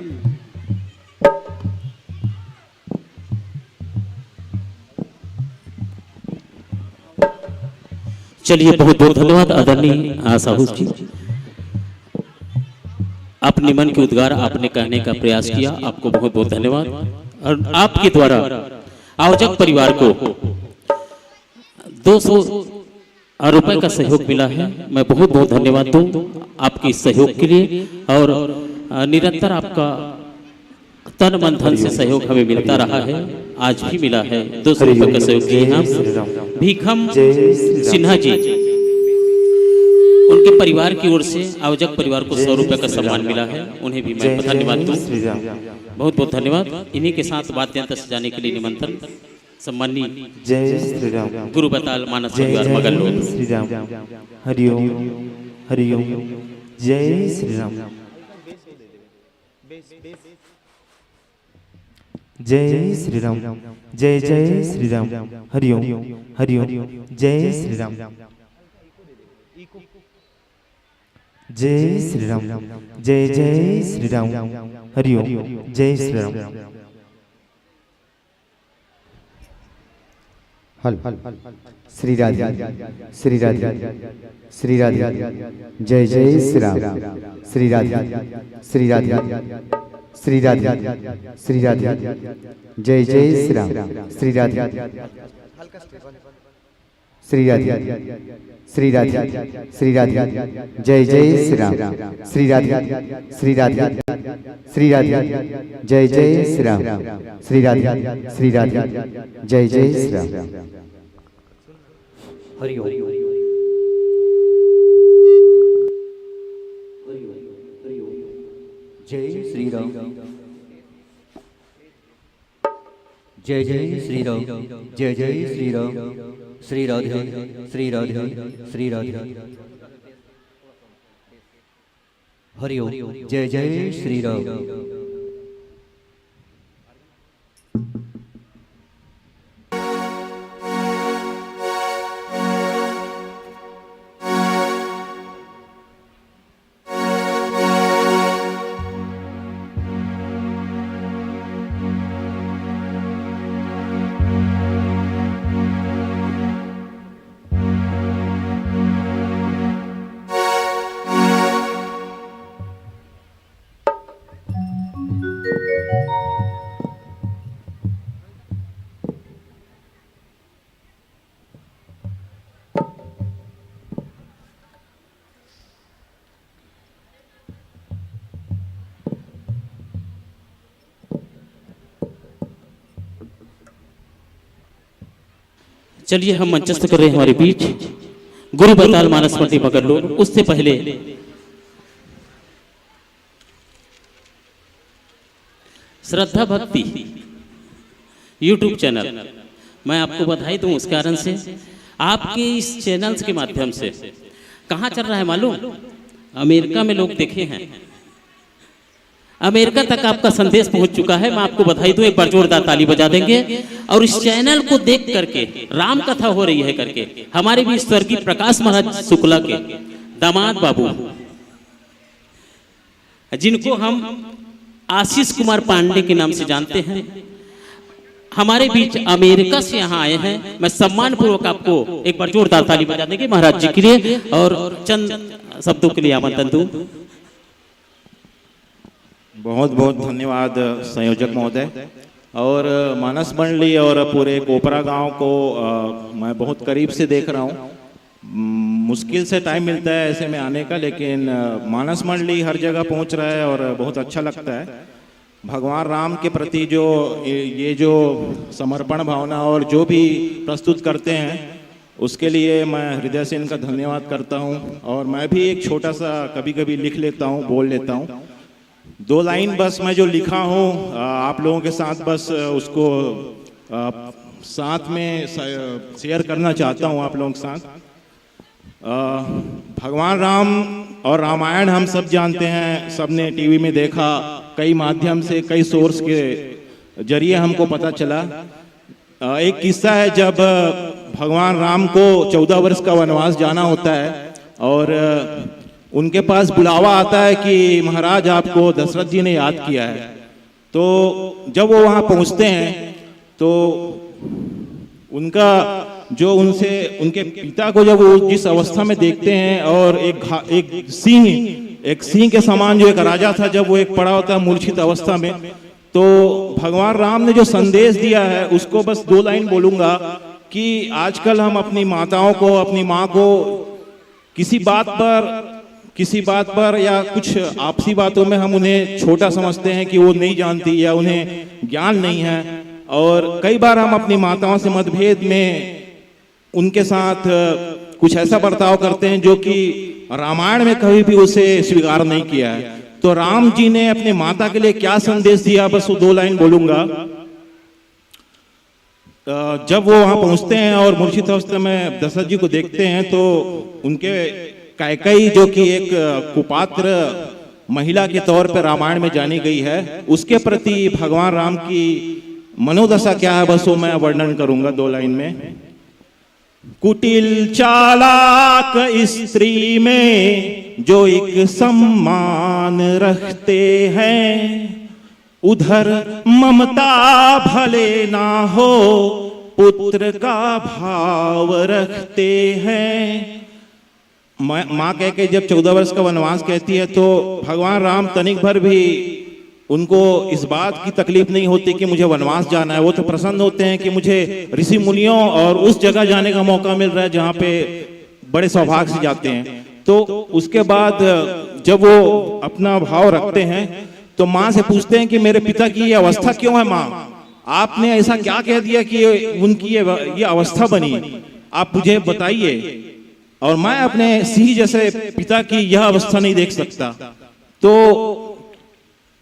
चलिए, बहुत बहुत धन्यवाद आदरणीय साहू जी। अपने मन के उद्गार आपने कहने का प्रयास किया, आपको बहुत बहुत धन्यवाद। और आपके द्वारा आयोजक परिवार को 200 रुपए का सहयोग मिला है। मैं बहुत बहुत धन्यवाद दूं आपके सहयोग के लिए। और निरंतर आपका तन मन धन से सहयोग हमें मिलता रहा है, आज भी मिला है। 200 रुपये का सहयोग दिए हम भीखम सिन्हा जी, उनके परिवार की ओर से आयोजक परिवार को 100 रुपये का सम्मान मिला है, उन्हें भी मैं धन्यवाद दूं। बहुत बहुत धन्यवाद। इन्हीं के साथ वाद्य यंत्र सजाने के लिए निमंत्रण सम्मानी जय श्री राम। गुरु बताल मानस परिवार मगल लोग। श्री राम। हरिओम हरिओम। जय श्री राम। जय श्री राम। जय जय श्री राम। हरिओम हरिओम। जय श्री राम। जय श्री राम। जय जय श्री राम। हरिओम। जय श्री राम। हल श्री राधे श्री राधे श्री राधे। जय जय श्री राम। श्री राधे श्री राधे श्री राधे श्री राधे। जय जय श्री राम। श्री राधे श्री राधे श्री राधे श्री राधे। जय जय श्री राम। श्री राधे श्री राधे श्री राधे। जय जय श्री राम। श्री राधे श्री राधे। जय जय श्री राम। हरिओम। जय श्री राम। जय जय श्री राम। जय जय श्री राम। श्री राधे श्री राधे श्री राधे। हरिओम। जय जय श्री राम। चलिए हम मंचस्थ कर रहे हैं हमारे बीच गुरु बताल मानस मंडी मगरलोड। उससे पहले श्रद्धा भक्ति YouTube चैनल, मैं आपको बधाई दूं उस कारण से, आपके इस चैनल के माध्यम से कहाँ चल रहा है मालूम? अमेरिका में लोग देखे हैं, अमेरिका तक आपका संदेश पहुंच चुका है। मैं आपको बधाई दूं, एक बार जोरदार ताली बजा देंगे। और इस चैनल को देख करके राम कथा हो रही है करके हमारे भी स्वर्गीय प्रकाश महाराज शुक्ला के दामाद बाबू, जिनको हम आशीष कुमार पांडे के नाम से जानते हैं, हमारे बीच अमेरिका से यहाँ आए हैं। मैं सम्मान पूर्वक आपको एक बार जोरदार ताली बजा देंगे महाराज जी के लिए और चंद शब्दों के लिए आमंत्रण दूं। बहुत बहुत धन्यवाद संयोजक महोदय और मानस मंडली और पूरे कोपरा गांव को मैं बहुत करीब से देख रहा हूं। मुश्किल से टाइम मिलता है ऐसे में आने का, लेकिन मानस मंडली हर जगह पहुंच रहा है और बहुत अच्छा लगता है। भगवान राम के प्रति जो ये जो समर्पण भावना और जो भी प्रस्तुत करते हैं उसके लिए मैं हृदय से इनका धन्यवाद करता हूं। और मैं भी एक छोटा सा कभी कभी लिख लेता हूं, बोल लेता हूं, 2 लाइन बस मैं जो लिखा हूँ आप लोगों के साथ बस उसको साथ में शेयर करना चाहता हूँ आप लोगों के साथ। भगवान राम और रामायण हम सब जानते हैं, सबने टीवी में देखा, कई माध्यम से कई सोर्स के जरिए हमको पता चला। एक किस्सा है जब भगवान राम को 14 वर्ष का वनवास जाना होता है और उनके पास बुलावा आता है कि महाराज आपको दशरथ जी ने याद किया है। तो जब वो वहाँ पहुँचते हैं तो उनका जो उनसे उनके पिता को जब वो जिस अवस्था में देखते हैं और एक सिंह के समान जो एक राजा था, जब वो एक पड़ा होता है मूर्छित अवस्था में, तो भगवान राम ने जो संदेश दिया है उसको बस 2 लाइन बोलूँगा कि आजकल हम अपनी माताओं को, अपनी माँ को किसी बात पर किसी बात पर या कुछ आपसी बातों में हम उन्हें छोटा समझते हैं कि वो नहीं जानती या उन्हें ज्ञान नहीं है, और कई बार हम अपनी माताओं से मतभेद में उनके साथ कुछ ऐसा बर्ताव करते हैं जो कि रामायण में कभी भी उसे स्वीकार नहीं किया है। तो राम जी ने अपने माता के लिए क्या संदेश दिया, बस वो 2 लाइन बोलूंगा। जब वो वहां पहुंचते हैं और मूर्छित अवस्था में दशरथ जी को देखते हैं तो उनके कैकेयी, जो कि एक कुपात्र महिला के तौर पर रामायण में जानी गई है, उसके प्रति भगवान राम की मनोदशा क्या है, बस वो मैं वर्णन करूंगा 2 लाइन में। कुटिल चालाक स्त्री में जो एक सम्मान रखते हैं, उधर ममता भले ना हो पुत्र का भाव रखते हैं। माँ कह के जब 14 वर्ष का वनवास कहती है तो भगवान राम तनिक भर भी उनको इस बात की तकलीफ नहीं होती कि मुझे वनवास जाना है। वो तो प्रसन्न होते हैं कि मुझे ऋषि मुनियों और उस जगह जाने का मौका मिल रहा है जहाँ पे बड़े सौभाग्य से जाते हैं। तो उसके बाद जब वो अपना भाव रखते हैं तो माँ से पूछते हैं कि मेरे पिता की ये अवस्था क्यों है माँ, आपने ऐसा क्या कह दिया कि उनकी ये अवस्था बनी, आप मुझे बताइए, और मैं अपने सिंह जैसे पिता की यह अवस्था नहीं देख सकता। तो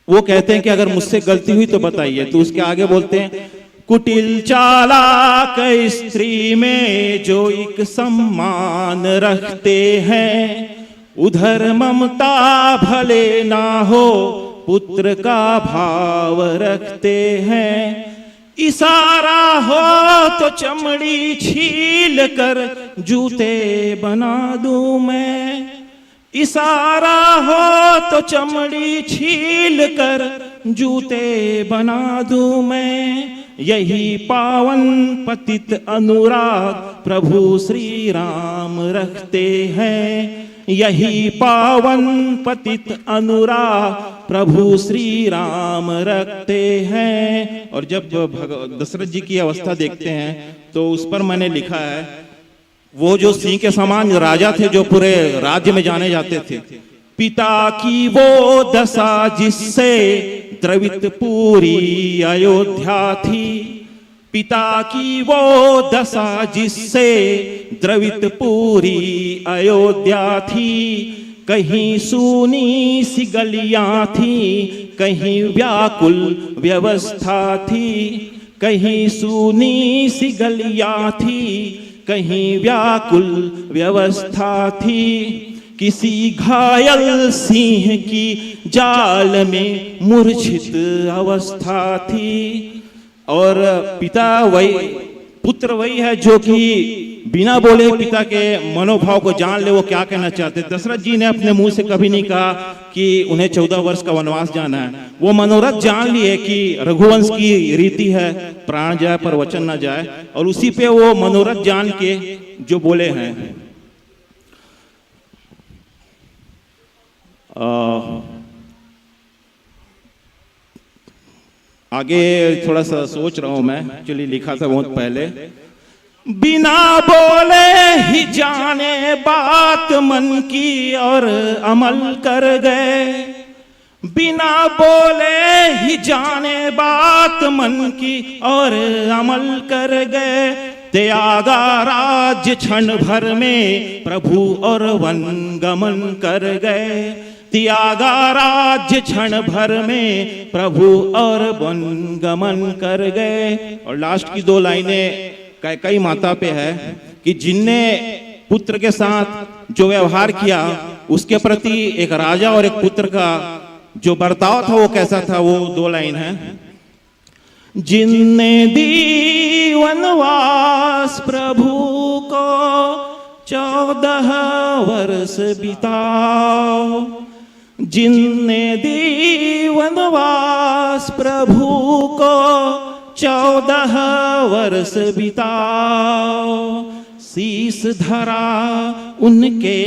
वो कहते हैं कि अगर मुझसे गलती हुई तो बताइए। तो उसके आगे बोलते हैं, कुटिल चालाक स्त्री में जो एक सम्मान रखते हैं, उधर ममता भले ना हो पुत्र का भाव रखते हैं। इशारा हो तो चमड़ी छील कर जूते बना दूं मैं, इशारा हो तो चमड़ी छील कर जूते बना दूं मैं। यही पावन पतित अनुराग प्रभु श्री राम रखते हैं, यही पावन पतित अनुराग प्रभु श्री राम रखते हैं। और जब दशरथ जी की अवस्था देखते हैं तो उस पर मैंने लिखा है, वो जो सिंह के समान राजा थे जो पूरे राज्य में जाने जाते थे, पिता की वो दशा जिससे द्रवित पूरी अयोध्या थी, पिता की वो दशा जिससे द्रवित पूरी अयोध्या थी। कहीं सूनी सी गलियां थी, कहीं व्याकुल व्यवस्था थी, कहीं सूनी सी गलियां थी, कहीं व्याकुल व्यवस्था थी। किसी घायल सिंह की जाल में मूर्छित अवस्था थी। और पिता वही, पुत्र वही है जो कि बिना बोले पिता के मनोभाव को जान ले वो क्या कहना चाहते। दशरथ जी ने अपने मुंह से कभी नहीं कहा कि उन्हें 14 वर्ष का वनवास जाना है। वो मनोरथ जान लिए कि रघुवंश की रीति है प्राण जाए पर वचन ना जाए, और उसी पे वो मनोरथ जान के जो बोले हैं। आगे थोड़ा सा सोच रहा हूं मैं, एक्चुअली लिखा था बहुत पहले। बिना बोले ही जाने बात मन की और अमल कर गए, बिना बोले ही जाने बात मन की और अमल कर गए। त्यागा राज्य क्षण भर में प्रभु और वन गमन कर गए, त्यागा राज्य क्षण भर में प्रभु और वन गमन कर गए। और लास्ट की 2 लाइनें कैकेयी माता पे है कि जिनने पुत्र के साथ जो व्यवहार किया उसके प्रति एक राजा और एक पुत्र का जो बर्ताव था वो कैसा था, वो 2 लाइन है। जिनने दी वनवास प्रभु को 14 वर्ष बिताओ, जिनने दी वनवास प्रभु को 14 वर्ष बिताओ। शीस धरा उनके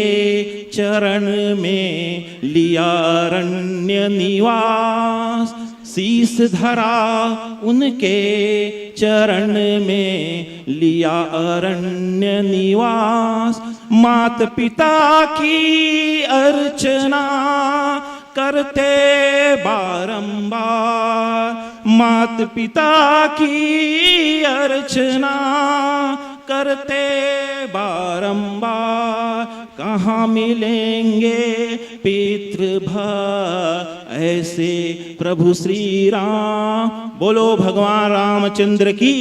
चरण में लिया अरण्य निवास, शीस धरा उनके चरण में, लिया अरण्य निवास। मात पिता की अर्चना करते बारंबार, मात पिता की अर्चना करते बारंबार। कहाँ मिलेंगे पितृभा ऐसे प्रभु श्री राम। बोलो भगवान रामचंद्र की।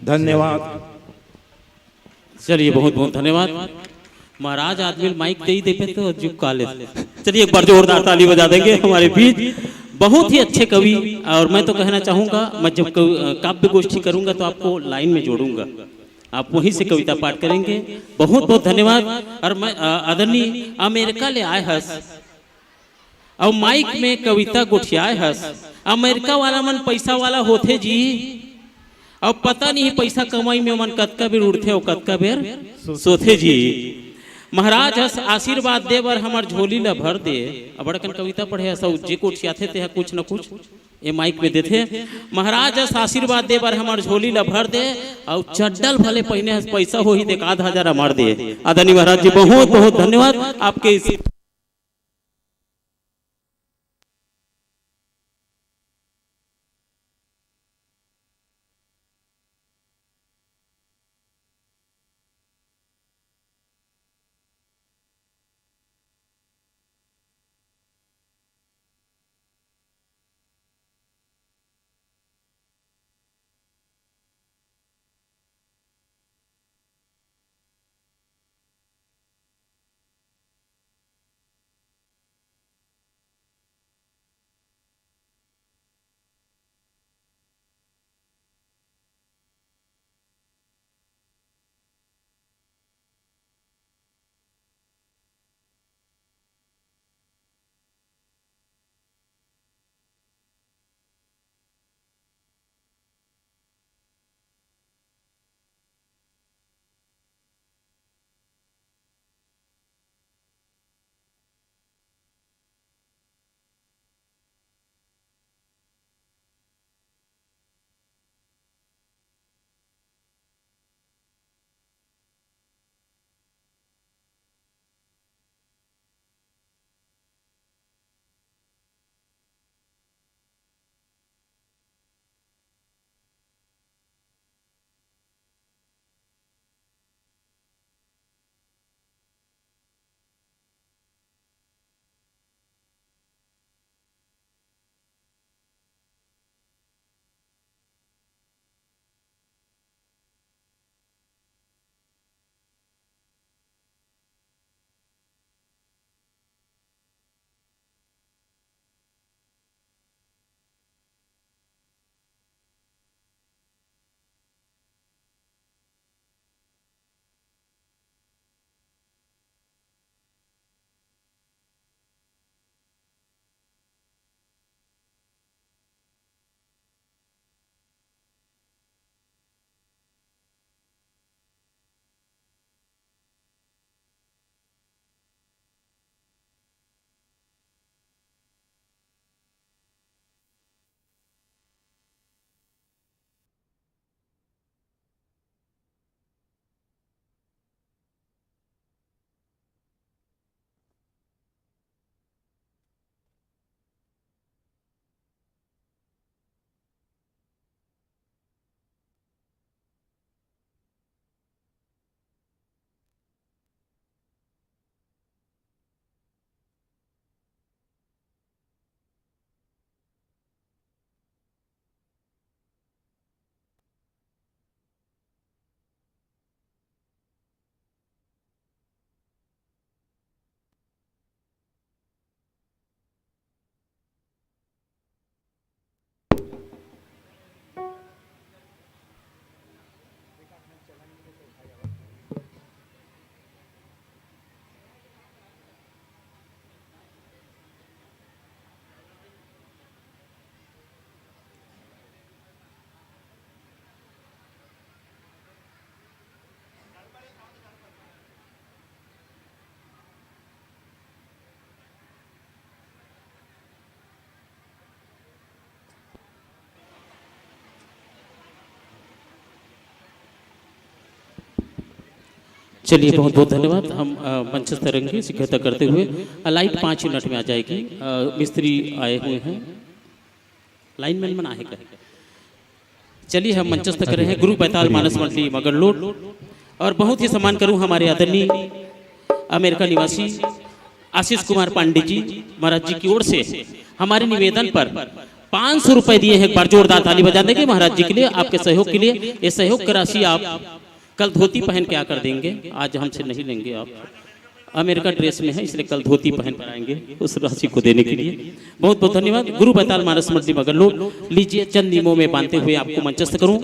धन्यवाद। चलिए बहुत बहुत धन्यवाद महाराज। आदमी माइक दे ही देते तो जुग काले। चलिए एक बार जोरदार ताली बजा देंगे हमारे बीच। बहुत ही अच्छे कवि। और मैं तो कहना चाहूँगा, मैं जब काव्य गोष्ठी करूँगा तो आपको लाइन में जोड़ूंगा, आप वहीं से कविता पाठ करेंगे। बहुत बहुत धन्यवाद। और मैं आदरणीय अमेरिका ले आए हस और माइक में कविता गोठियाए हस। अमेरिका वाला मन पैसा वाला होते जी, अब पता नहीं पैसा कमाई में मन कतका बेर उड़ते और कतका बेर सोते जी। महाराज हस आशीर्वाद दे बर हमार झोली ला भर दे। अब बड़कन कविता पढ़े हस जे कोठियाथे ते कुछ न कुछ ये माइक में देते। महाराज हस आशीर्वाद दे बर हमार झोली ला भर दे और चड्डल भले पहने हस पैसा हो ही देख आधा हजार मार दे। आदरणीय महाराज जी बहुत बहुत धन्यवाद आपके इस चलिए बहुत बहुत धन्यवाद। हम मंचस्थ रहेंगे शिक्षकता करते हुए। लाइट 5 मिनट में आ जाएगी। मिस्त्री आए हुए हैं, लाइनमैन बना है। चलिए हम मंचस्थ कर रहे हैं गुरु पैताल मानस मंडली मगरलोड। और बहुत ही सम्मान करूं हमारे आदरणीय अमेरिका निवासी आशीष कुमार पांडे जी महाराज जी की ओर से हमारे निवेदन पर 500 रुपए दिए हैं। एक बार जोरदार ताली बजा देंगे महाराज जी के लिए, आपके सहयोग के लिए। ये सहयोग की राशि आप कल धोती पहन के आकर देंगे, आज हमसे नहीं लेंगे। आप अमेरिका ड्रेस में है इसलिए कल धोती पहन कर आएंगे उस राशि को देने के लिए। बहुत बहुत धन्यवाद। गुरु बैताल मानस मंडली मगरलोड। लीजिए चंद नियमों में बांधते हुए आपको मंचस्थ करूं।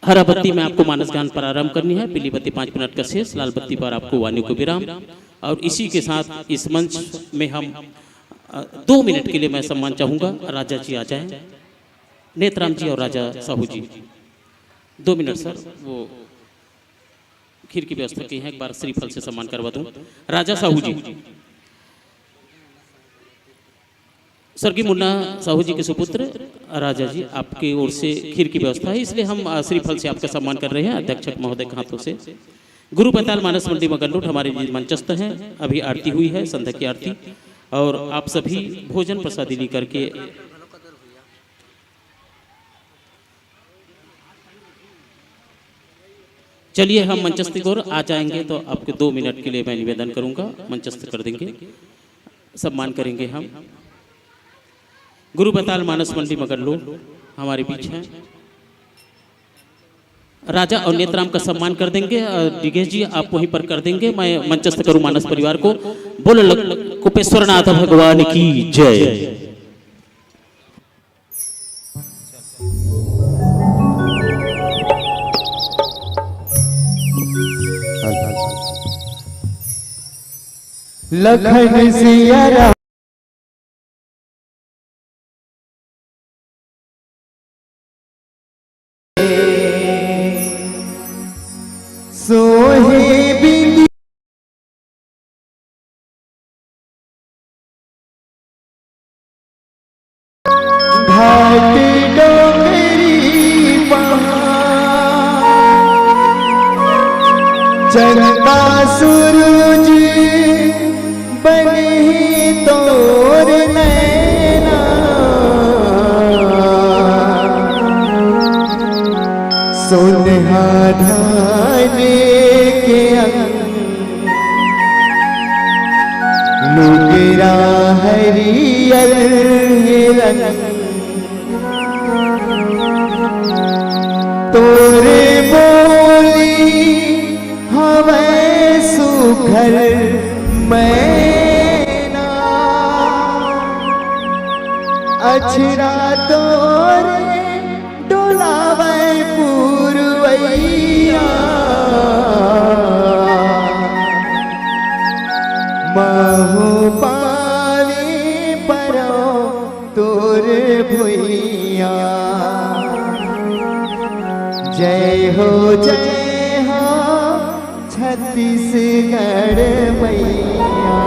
हरा बत्ती में आपको मानस गान प्रारंभ करनी है, पीली बत्ती 5 मिनट का शेष, लाल बत्ती पर आपको वाणी को विराम। और इसी के साथ इस मंच में हम 2 मिनट के लिए मैं सम्मान चाहूँगा, राजा जी आ जाएं, नेतराम जी और राजा साहू जी। 2 मिनट सर, वो खीर की व्यवस्था की है, एक बार श्रीफल से सम्मान करवा दूं। राजा साहू जी, स्वर्गीय मुन्ना साहू जी के सुपुत्र राजा जी, आपकी ओर से खीर की व्यवस्था है, इसलिए हम श्रीफल से आपका सम्मान कर रहे हैं अध्यक्ष महोदय के हाथों से। गुरु बैताल मानस मंडली मगरलोड हमारे मंचस्थ हैं। अभी आरती हुई है, संध्या की आरती, और आप सभी भोजन प्रसादी ली करके चलिए हम मंचस्थ की ओर आ जाएंगे। तो आपके 2 मिनट के लिए मैं निवेदन करूंगा, मंचस्थ कर देंगे, सम्मान करेंगे हम। गुरु बैताल मानस मंडली मगरलोड हमारे बीच हैं। राजा और नेतराम का सम्मान कर देंगे। दिगेश जी आप वहीं पर कर देंगे, मैं मंचस्थ करूं मानस परिवार को। बोलो कुपेश्वरनाथ भगवान की जय। लखन सिया राम सोहे बिंदी घाट डोंगरी चंदा सूरज बने तोर नैना सोनहा ढाने के लुगरा हरियर रंग तोरे बोली हवे सुखर मैना अछरा तोरे डोलावे पूरवैया महू पावे परो तोर भुइया जय हो छत्तीसगढ़ मैया।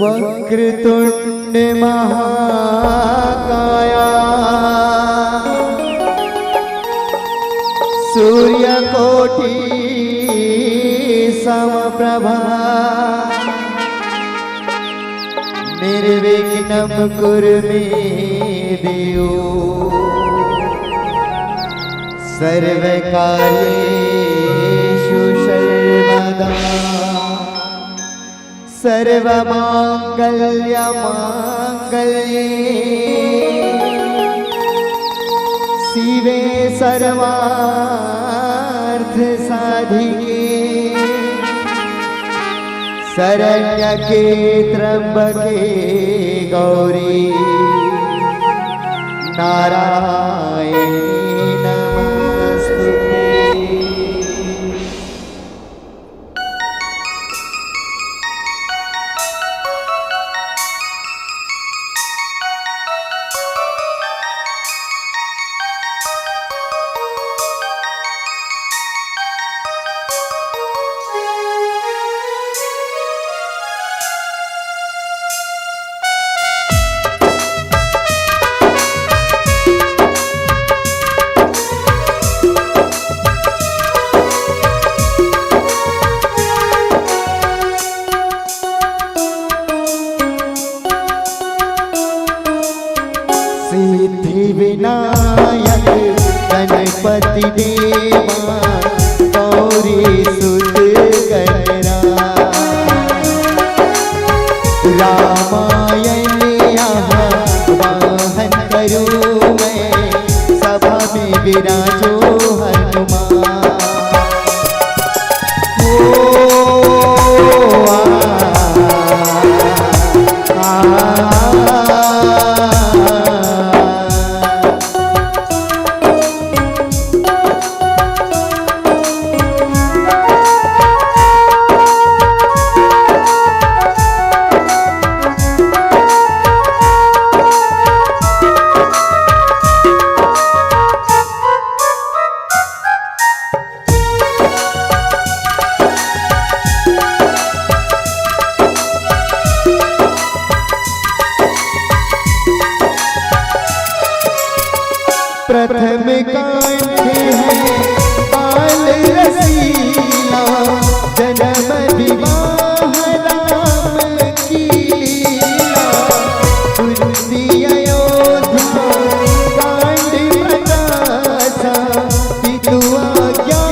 वक्रतुंड महाकाया सूर्यकोटि समप्रभा निर्विघ्नं कुरु मे देव सर्वकार्येषु सर्वदा सर्वमांगल्ये शिवे सर्वार्थ साधिके शरण्यके त्र्यंबके गौरी नारायणी नमस्तुते। सिद्धि विनायक गणपति देवा गौरी सुत गणराज रामायण यहाँ वाहन करूँ मैं सभा में विराजो हनुमान। प्रथम कांठ है बाल रसीला जन्म विवाह राम की लीला कुंती अयोध्या कांड प्रकाशा पितु आज्ञा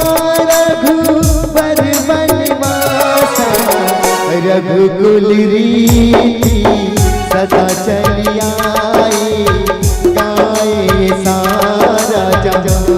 रघुवर वनवासा रघुकुल रीति सदा चली आई गाए सारा जहां।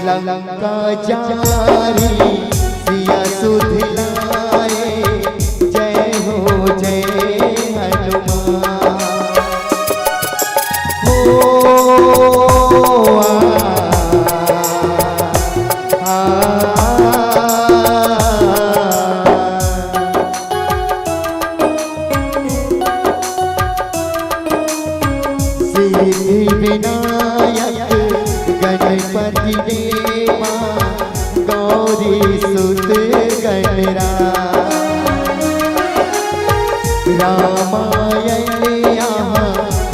लंका जारी सिया सुध लाए जय हो जय हनुमान। सिद्धि विनायक गणपति देवा गौरी सुत गणराज रामायण यहाँ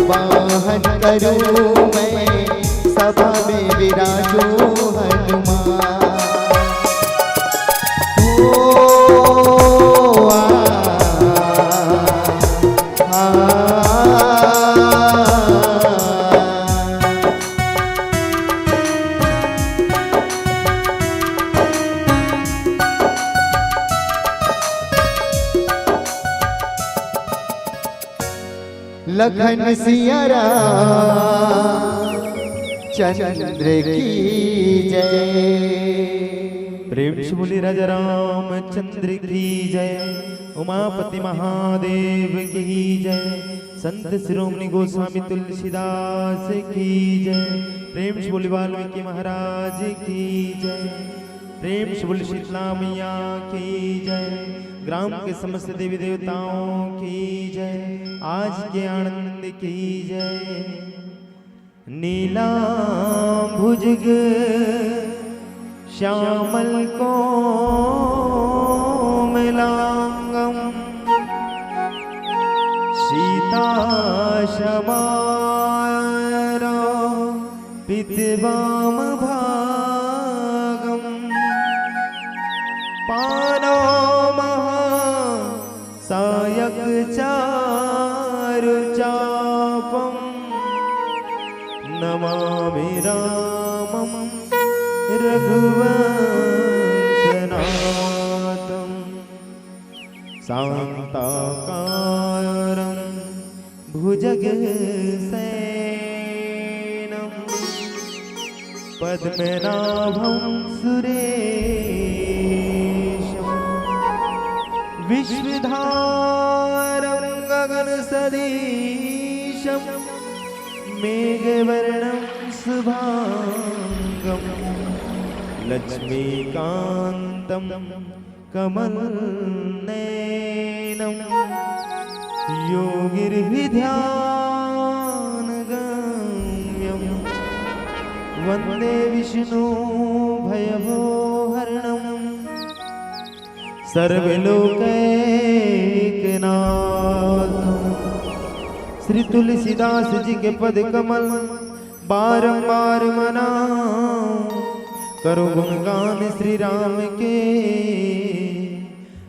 वाहन करूँ मैं सभा में विराजो हनुमान। धन सिया चंद्र की जय। प्रेम से बोले राजा रामचंद्र की जय। उमापति महादेव की जय। संत शिरोमणि गोस्वामी तुलसीदास की जय। प्रेम से बोले वाल्मीकि महाराज की जय। प्रेम से बोले शीतला मैया की जय। ग्राम के समस्त देवी देवताओं की जय। आज के आनंद की जय। नीला भुजग श्यामल कोमलांगम सीता शमारा पितवाम भागम पानो महा सायक चारु चापम नमामि रामं रघुवंशनाथं शान्ताकारं भुजगशयनं पद्मनाभं सुरेशं विश्वधारं गगनसदृशं मेघवर्णं शुभांगं लक्ष्मीकान्तं कमलनयनं योगिर्विध्यानगम्यं वन्दे विष्णु भयभोहरणं सर्वलोकैकनाथं। श्री तुलसीदास जी के पद कमल बारंबार मना करो गुणगान श्री राम के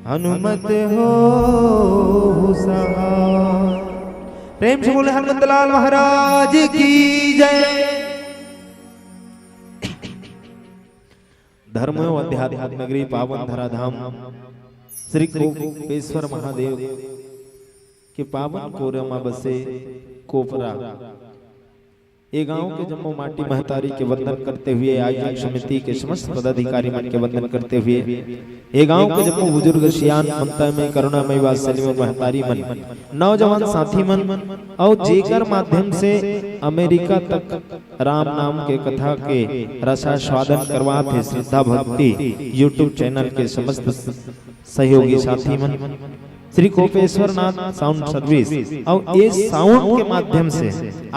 हनुमत हो सहाय। प्रेम से बोले हनुमत लाल महाराज की जय। धर्म एवं अध्यात्म नगरी पावन धराधाम श्री कोपेश्वर महादेव के पावन कोरमा बसे कोपरा ये गांव के जम्मू माटी महतारी के वंदन करते हुए आयोजक समिति के समस्त पदाधिकारी मन के वंदन करते हुए ये गांव के जम्मू बुजुर्ग सियान ममता में करुणामय वात्सल्य में महतारी मन नौजवान साथी मन और जेकर माध्यम से अमेरिका तक राम नाम के कथा के रसास्वादन करवाते श्रद्धा भक्ति यूट्यूब चैनल के समस्त सहयोगी साथी मन श्री कोपेश्वर नाथ साउंड सर्विस और ये साउंड के माध्यम से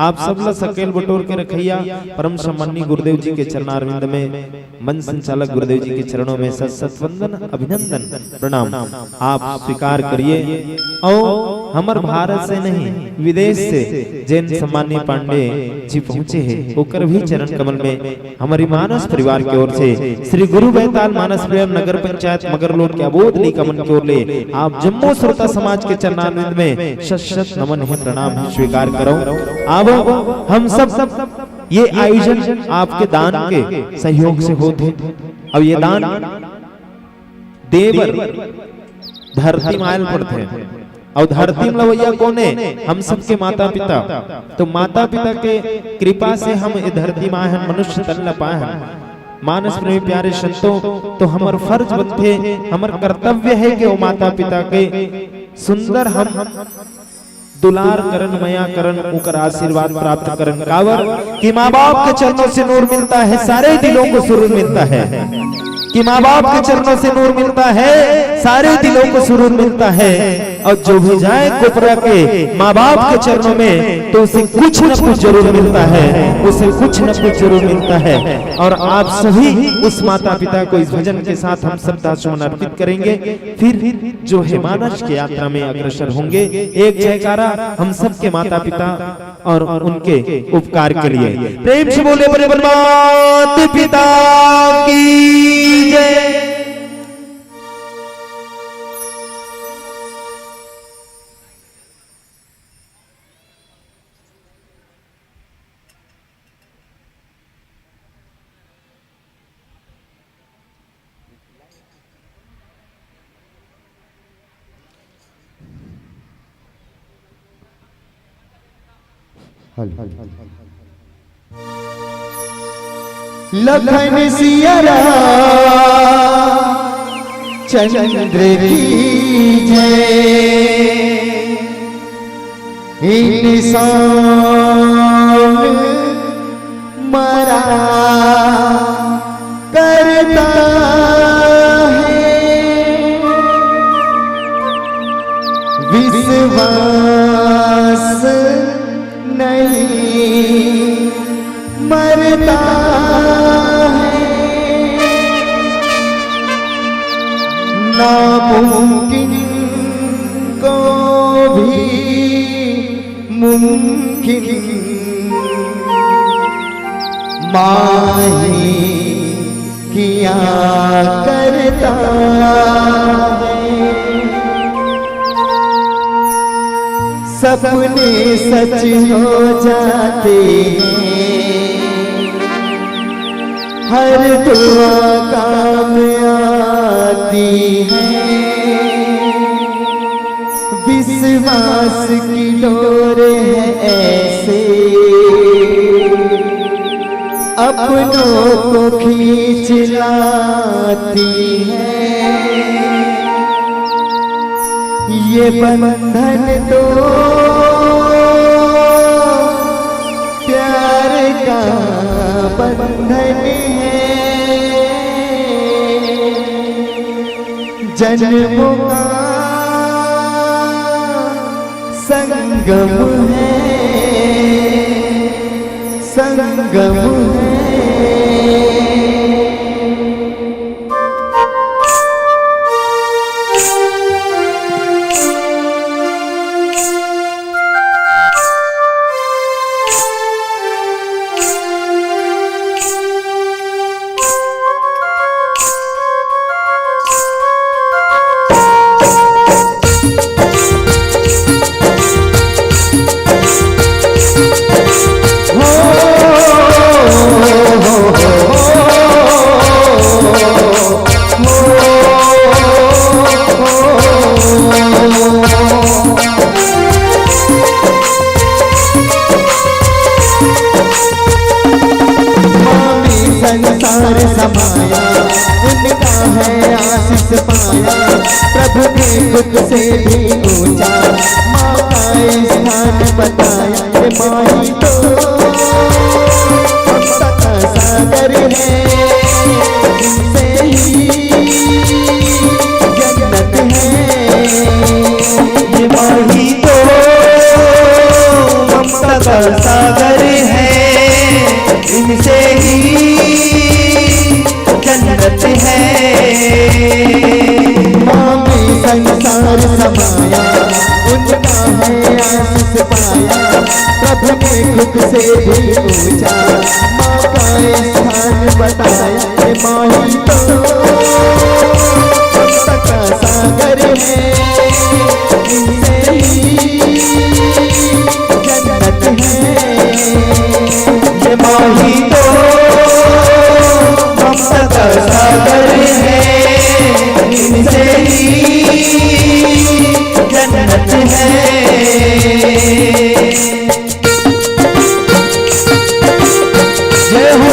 आप सब लोग सकेल बटोर के रखैया परम सम्मानी गुरुदेव जी के चरणारविंद में मन संचालक गुरुदेव जी के चरणों में सत सत वंदन अभिनंदन प्रणाम आप स्वीकार करिए। और हमार भारत से नहीं विदेश से जैन सम्मानी पांडे जी पहुंचे हैं होकर भी चरण कमल में हमारी मानस परिवार की ओर से श्री गुरु बैताल मानस प्रेम नगर पंचायत मगरलोड के अबोध कमन की ओर ले आप जम्मू श्रोता समाज के चरणारविंद में शत शत नमन है प्रणाम स्वीकार करो। अब हम सब ये आयोजन आपके दान के सहयोग से होते। अब ये दान देवर धरती मायल पड़ते हैं और धरती में लवैया कौन है? हम सबके माता पिता। तो माता पिता के कृपा से हम ये धरती माँ है मनुष्य तन पाए हैं। मानस प्रेमी प्यारे संतों तो हमार फर्ज बनते हमार कर्तव्य है कि वो माता पिता के सुंदर हम दुलार करन मया करन उकर आशीर्वाद प्राप्त करन कावर कि माँ बाप के चरणों से नूर मिलता है सारे दिलों को सुरूर मिलता है। कि माँ बाप के चरणों से नूर मिलता है सारे दिलों को सुरूर मिलता है। और जो भी जाए कोपरा के माँ बाप के चरणों में तो उसे कुछ न कुछ जरूर मिलता है, उसे कुछ न कुछ जरूर मिलता है। और आप सभी उस माता पिता को इस भजन के साथ हम श्रद्धा सुमन अर्पित करेंगे। फिर जो है मानस की यात्रा में अग्रसर होंगे। एक जयकारा हम सबके माता पिता और उनके उपकार के लिए प्रेम से बोले बड़े बलवान पिता की जय। लखन सिया चंद्र की जय, इंसान मरा करता है, विश्वास नहीं मरता है, नामुमकिन को भी मुमकिन माही किया करता है, सपने सच हो जाते हैं, हर दुआ काम आती है, विश्वास की डोर है ऐसे अपनों को खींच लाती है, ये बंधन तो प्यार का बंधन है, जन्मों का संगम है, संगम है। संसार समाया उनका है आशीष पाया, प्रभु ने खुद से भी ऊंचा माँ का स्थान बताया, माही तो ममता का सागर है, इनसे ही जन्नत है, ये माही तो ममता का सागर है, इनसे ही जन्नत है, माँ में संसार समाया उनका है आशीष पाया, प्रभु ने खुद से भी पूछा माँ का स्थान बताया, माही तो ममता का सागर है, इनसे ही जन्नत है, ये माही तो ममता का सागर है, इनसे ही जन्नत है। जय हो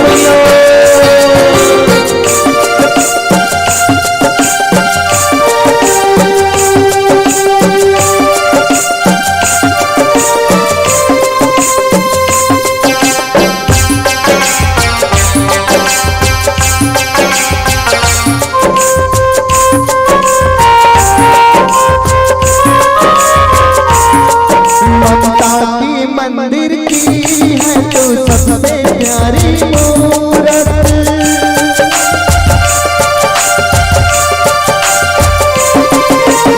मंदिर की है तो सबसे प्यारी मूरत,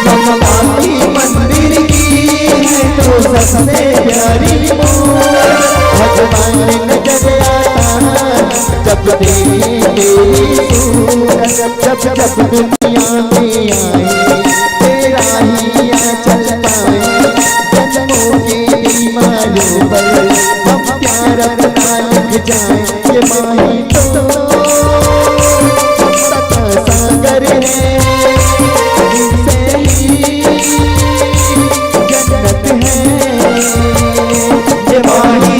ममता की मंदिर की है तो सबसे प्यारी मूरत, भगवान नजर आता जब देखे तेरी सूरत, जब जब दुनिया में आए तेरा ही आंचल पाए, जन्मों की बीमारियों पर हम प्यार अपना लिख जाए, ये माही तो ममता का सागर है, इनसे ही जन्नत है, ये माही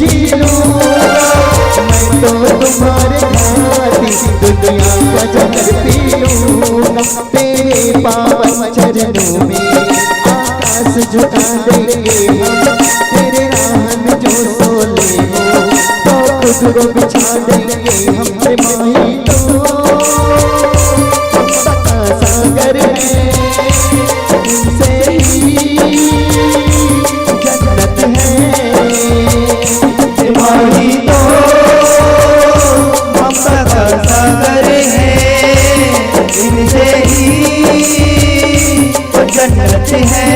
जी लूंगा मैं तो तुम्हारे खातिर दुनिया का जहर पी लूंगा तेरे पावन चरणों में आकाश झुका देंगे हम तेरे राह में जो सोले हो तो खुद को बिछा देंगे हम माही तो सका सागर है इनसे ही जन्नत है माही तो हम सका सागर है इनसे ही जन्नत है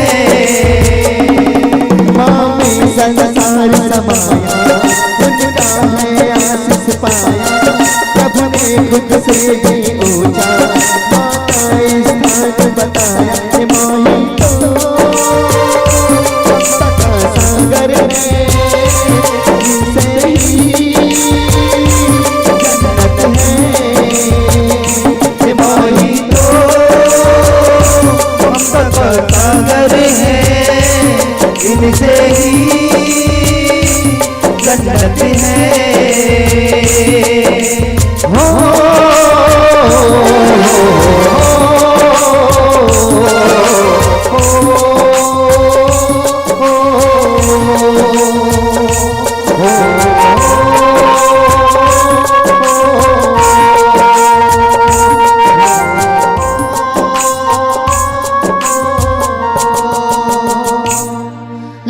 माँ में संसार समाया उनका है आशीष पाया प्रभु ने खुद से भी ऊंचा माँ का स्थान बताया माही तो सका सागर है इनसे ही जन्नत है माही तो सका सागर है इनसे ही जन्नत है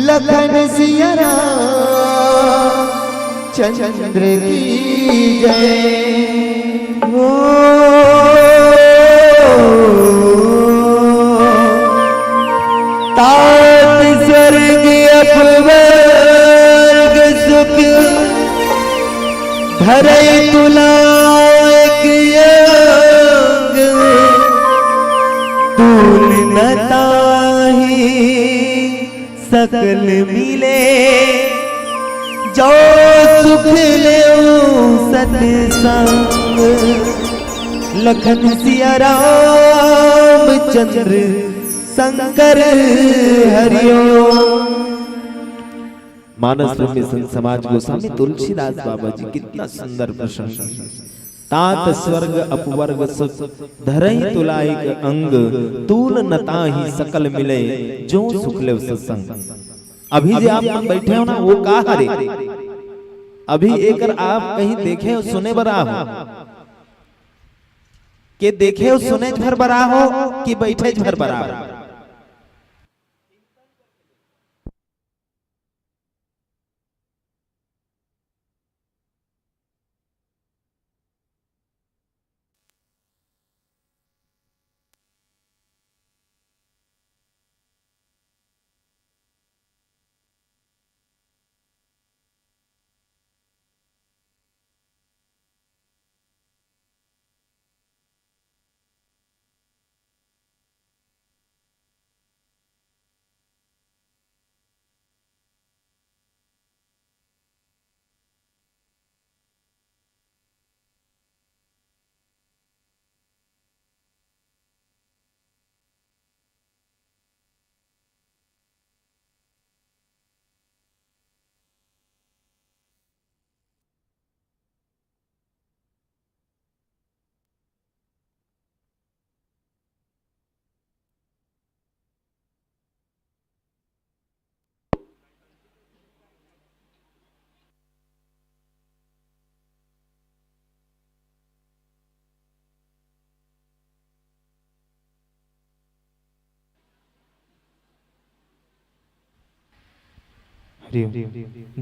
लखन सिया राम चंद्र की जय हो तात स्वर्ग अपवर्ग सुख धरे तुलाक यज्ञ तूल न ताही सकल मिले जो सुख ले सत्संग लखन सिया राम चंद्र शंकर हरिओम। मानस मिशन समाज गोस्वामी तुलसीदास बाबा जी कितना सुंदर प्रसंग। तात स्वर्ग अपवर्ग सुख धरई तुलाइक अंग तूल नताहि सकल मिले जो सुख ले सत्संग। अभी जो आप बैठे हो ना वो का हरे अभी एक आप कहीं देखे हो सुने बरा हो कि देखे हो सुने भर बरा हो कि बैठे भर बरा हो।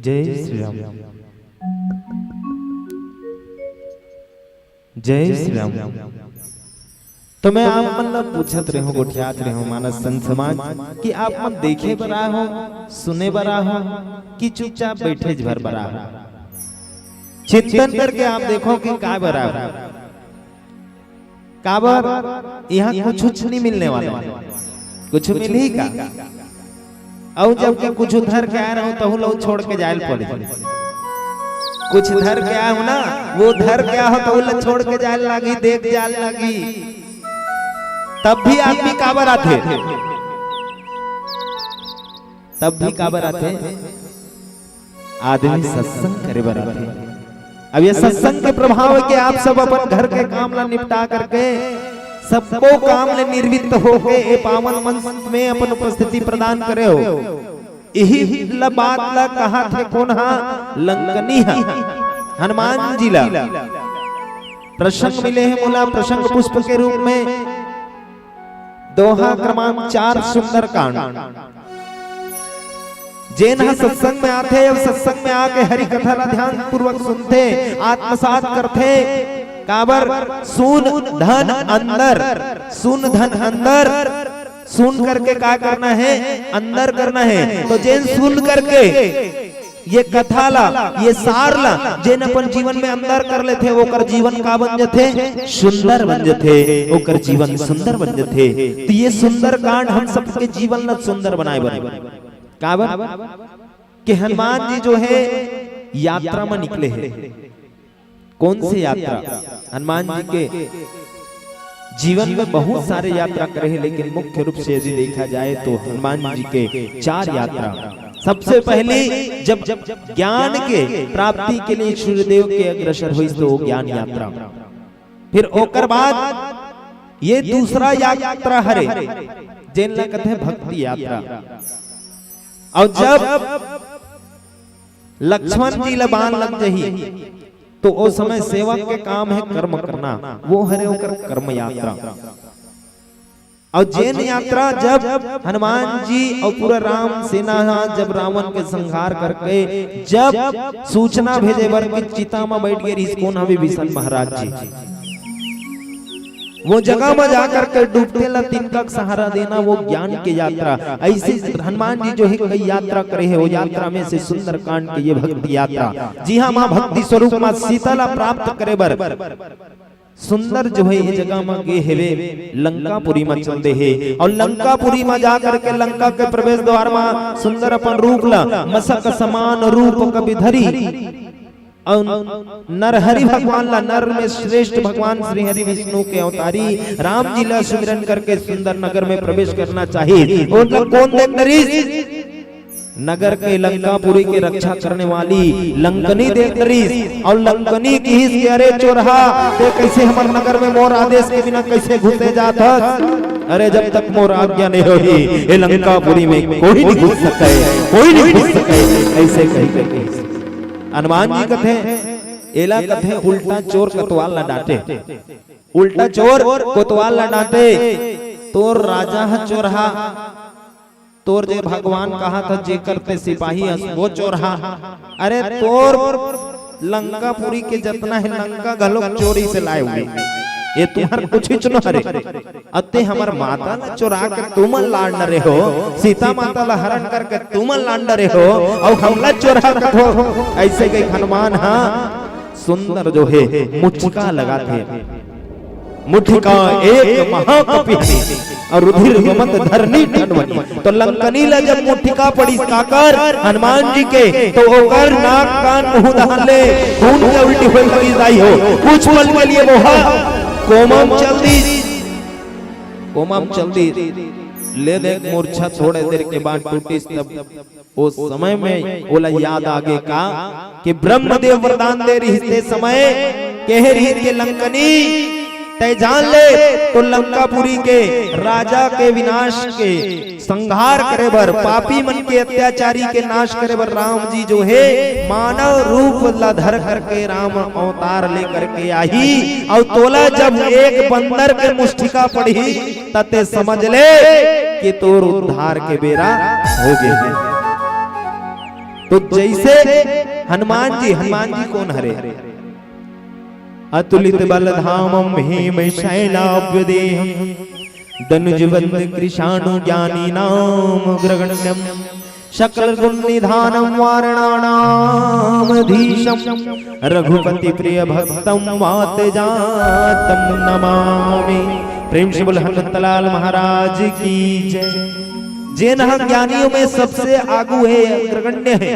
जय श्री राम जय श्री राम। तो मैं आप मतलब पूछत रहे हो गोठियात रहे हो मानस संत समाज कि आप मन देखे बरा हो सुने बरा हो कि चुपचाप बैठे भर बरा हो। चिंतन करके आप देखो कि का बरा हो काबर यहाँ कुछ नहीं मिलने वाला कुछ मिल ही का और जब के कुछ धर के आ रहा हूं तो लोग छोड़ के जायल पड़े। कुछ धर के आया हूं ना वो धर के आ हो तो लोग छोड़ के जायल लगी देख जाल लगी तब भी आदमी काबर आते तब भी काबर आते आदमी सत्संग करे बराबर। अब ये सत्संग के प्रभाव के आप सब अपन घर के काम ला निपटा करके सबको काम ले निर्वित होके ए पावन मंच में अपन उपस्थिति प्रदान करे हो। यही बात ला कहा थे कौन हा लंकनी हा हनुमान जी ला प्रसंग मिले हैं मोला प्रसंग पुष्प के रूप में दोहा क्रमांक 4 सुंदर कांड। जैन सत्संग में आते अब सत्संग में आके हरि कथा ला ध्यान पूर्वक सुनते आत्मसात करते काबर सुन धन अंदर सुन धन अंदर सुन करके क्या करना है अंदर करना है। तो जैन सुन करके ये कथा ला ये सार ला जैन अपन जीवन में अंदर कर लेते ओकर जीवन का बन जाते सुंदर बन जाते ओकर जीवन सुंदर बन जाते। तो ये सुंदर कांड हम सबके जीवन ला सुंदर बनाए बने काबर कि हनुमान जी जो है यात्रा में निकले हैं। कौन सी यात्रा? हनुमान जी के जीवन में बहुत सारे यात्रा करे हैं लेकिन मुख्य रूप से यदि देखा जाए तो हनुमान जी के 4 यात्रा। सबसे पहले जब ज्ञान के प्राप्ति के लिए सूर्यदेव के अग्रसर हुई तो ज्ञान यात्रा, फिर ओकर बाद ये दूसरा यात्रा हरे जिन कहते हैं भक्ति यात्रा। और जब लक्ष्मण जी लबान लग जाही तो वो समय सेवक के काम है कर्म करना, वो हरे होकर कर्म यात्रा। और जैन यात्रा जब हनुमान जी और पूरा राम सेना जब रावण के संहार करके जब सूचना भेजे बर के चिता में बैठ गए कौन हवे विष्णु महाराज जी, वो जगह में जाकर के डूबते ला तिनका सहारा देना, वो ज्ञान की यात्रा। ऐसे हनुमान जी जो है कई यात्रा करे है, वो यात्रा में से सुंदर कांड की ये भक्ति यात्रा। जी हाँ, माँ भक्ति स्वरूप माँ सीता ला प्राप्त करे बर सुंदर जो है ये जगह में गे हेवे लंकापुरी में चलते है। और लंकापुरी में जाकर के लंका के प्रवेश द्वार में सुंदर अपन रूप ला मसक समान रूप कभी धरी और नरहरि भगवान ला नर में श्रेष्ठ भगवान श्री हरि विष्णु के अवतारी राम जी ला सुमिरन करके सुंदर नगर में प्रवेश करना चाहिए। और कौन देख नरीश नगर के लंकापुरी के रक्षा करने वाली लंकनी देख नरीश। और लंकनी की ही अरे चोरहा ते कैसे हमारे नगर में मोर आदेश के बिना कैसे घुसे जाता? अरे जब तक मोर आज्ञा नहीं होगी ये लंकापुरी में कोई नहीं घुस सकता है, कोई नहीं घुस सकता है। ऐसे कहीं हनुमान जी कथे एला कथे उल्टा चोर कोतवाल ला डांटे, उल्टा चोर कोतवाल ला डांटे। तोर राजा है चोरहा, तोर जे भगवान कहा था जे करते सिपाही वो चोरहा। अरे तोर लंकापुरी के जितना है लंका गलोक चोरी से लाए हुए ये तुम्हार कुछ ही चुनो हरे अते हमार माता ला चोरा कर तुम लाड रहे हो, सीता माता ला हरण करके तुम लाड रहे हो और हमला चोरा कर हो। ऐसे कई हनुमान हाँ सुंदर जो है मुठिका लगाते, मुठिका एक महाकपि और रुधिर गमत धरनी ठनवनी। तो लंकनी ला जब मुठिका पड़ी काकर हनुमान जी के तो ओकर नाक कान मुंह डाले खून के उल्टी हुई पड़ी जाई हो। कुछ पल के लिए वो कोमम चलती ले दे मूर्छा थोड़े देर के बाद टूटी। तब उस समय में ओला याद आगे का कि ब्रह्मदेव वरदान दे रही समय कह रही के लंकनी तय जान ले तो लंकापुरी के राजा के विनाश के संहार करे बर पापी मन के अत्याचारी के नाश करे बर राम जी जो है मानव रूप ला धर करके राम अवतार ले करके आई। और तोला जब एक बंदर के मुष्टिका पड़ी तते समझ ले कि तोर उद्धार के बेरा हो गए। तो जैसे हनुमान जी कौन हरे अतुलित बल धामम हेम शैलाभ्युदेहम धनुजवंत कृशाणु ज्ञानी नाम ग्रगण्यम शकल गुण निधानम वारणानाम धीशम रघुपति प्रिय भक्तम मात जातम नमामि। प्रेम से बोल हनुमतलाल महाराज की जय। जैन ज्ञानियों में सबसे आगू है, अग्रगण्य है,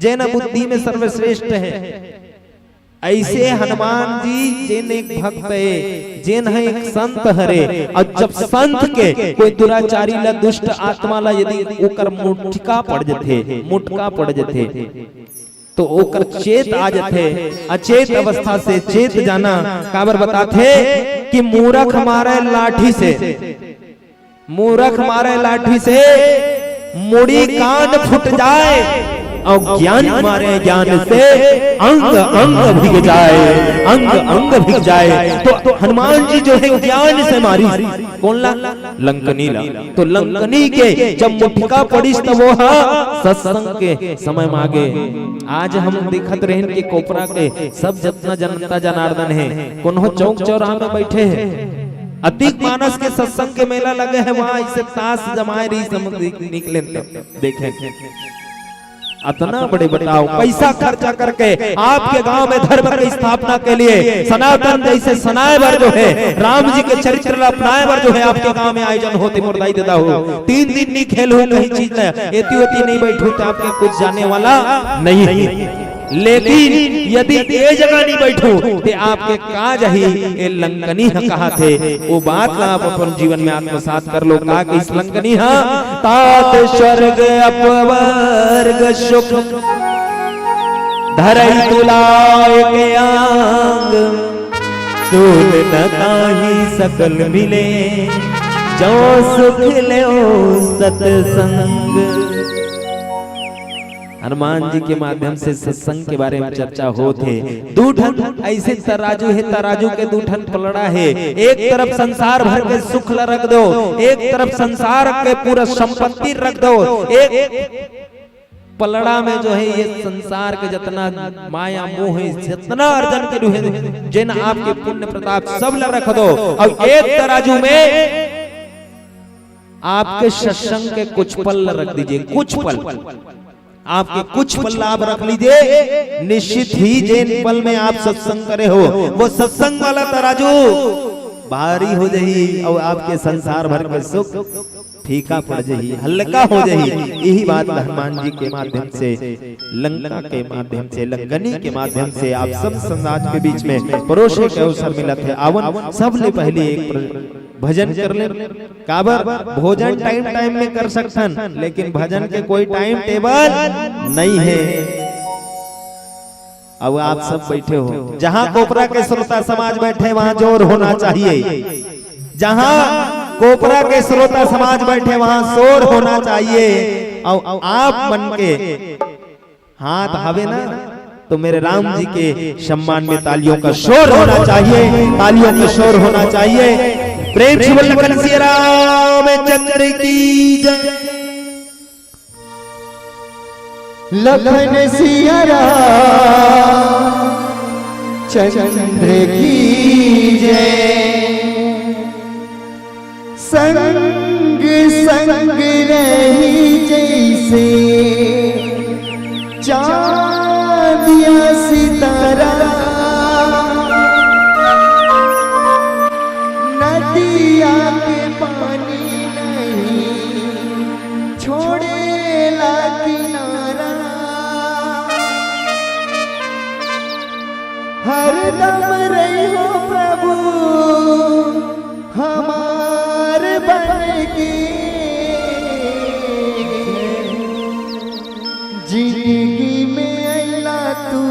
जैन बुद्धि में सर्वश्रेष्ठ है। ऐसे हनुमान जी जिन एक भक्त है, जिन है एक संत हरे, और जब संत के कोई दुराचारी ला दुष्ट आत्मा ला यदि ओकर मुठका पड़ जथे तो ओकर चेत आ जथे, अचेत अवस्था से चेत जाना काबर बताथे कि मूर्ख मारे लाठी से मुड़ी कान फुट जाए और ज्ञान मारे ज्ञान से अंग अंग भीग जाए। तो हनुमान जी जो है ज्ञान से मारी, कौन ला? लंकनी ला। तो लंकनी के जब मुठका पड़ी तो वो सत्संग के समय मांगे। आज हम दिखत रहे कि कोपरा के सब जितना जनता जनार्दन है कोनो चौक चौराहा में बैठे हैं, अधिक मानस के सत्संग के मेला लगे हैं, वहां इसे ताश जमाए रही निकले देखे अतना बड़े बताओ पैसा खर्चा करके आपके गांव में धर्म की स्थापना के लिए सनातन जैसे सनाए बार जो है राम जी के चरित्र अपनाए बार जो है आपके गांव में आयोजन होते मुर्दाई देता हो। 3 दिन नहीं खेल हो कहीं चीज एती नहीं बैठो तो आपके कुछ जाने वाला नहीं है। लेकिन यदि ये जगह नहीं बैठो तो आपके काज ही ये लंकनी कहा थे वो बात ला आप अपन जीवन में आत्मसात कर लो। का इस लंकनी तात स्वर्ग अपवर्ग सुख धरई तुलाय के आंग तूल न ताही सकल मिले जो सुख ले सत्संग। हनुमान जी के माध्यम से सत्संग के बारे में चर्चा होते। दूठन ऐसे तराजू है, तराजू के दूठन पलड़ा है। एक तरफ संसार भर के सुख रख दो, एक तरफ संसार के पूरा संपत्ति रख दो, एक पलड़ा में जो है ये संसार के जितना माया मोह है, जितना अर्जन के रूहे जिन आपके पुण्य प्रताप सब ला रख दो, और एक तराजू में आपके सत्संग के कुछ पल रख दीजिए। कुछ पल आपके कुछ पल आप रख लीजिए, निश्चित ही जिन पल में आप सत्संग करे हो वो सत्संग वाला तराजू भारी हो जाही और आपके संसार भर के सुख फीका पड़ जाही, हल्का हो जाही। यही बात हनुमान जी के माध्यम से, लंका के माध्यम से, लंकनी के माध्यम से आप सब समाज के बीच में परोसे के अवसर मिला थे। आवन सबले पहले एक भजन कर ले। काबर भोजन टाइम में कर सकथन, लेकिन भजन के कोई टाइम टेबल नहीं है। अब आप सब बैठे हो, जहां कोपरा के श्रोता समाज बैठे वहां जोर होना चाहिए। जहां कोपरा के श्रोता समाज बैठे वहां शोर होना चाहिए। और आप मन के हाथ हवे ना तो मेरे राम जी के सम्मान में तालियों का शोर होना चाहिए, तालियों का शोर होना चाहिए। प्रेम से बोल कलसी रामचंद्र की जय। लखन सिया चंद्र की जय। संग संग रही जैसे चांदिया सितारा, नदिया के पानी नहीं छोड़ेला किनारा। हरदम रही हो प्रभु हमार बन के, जिंदगी में अला तू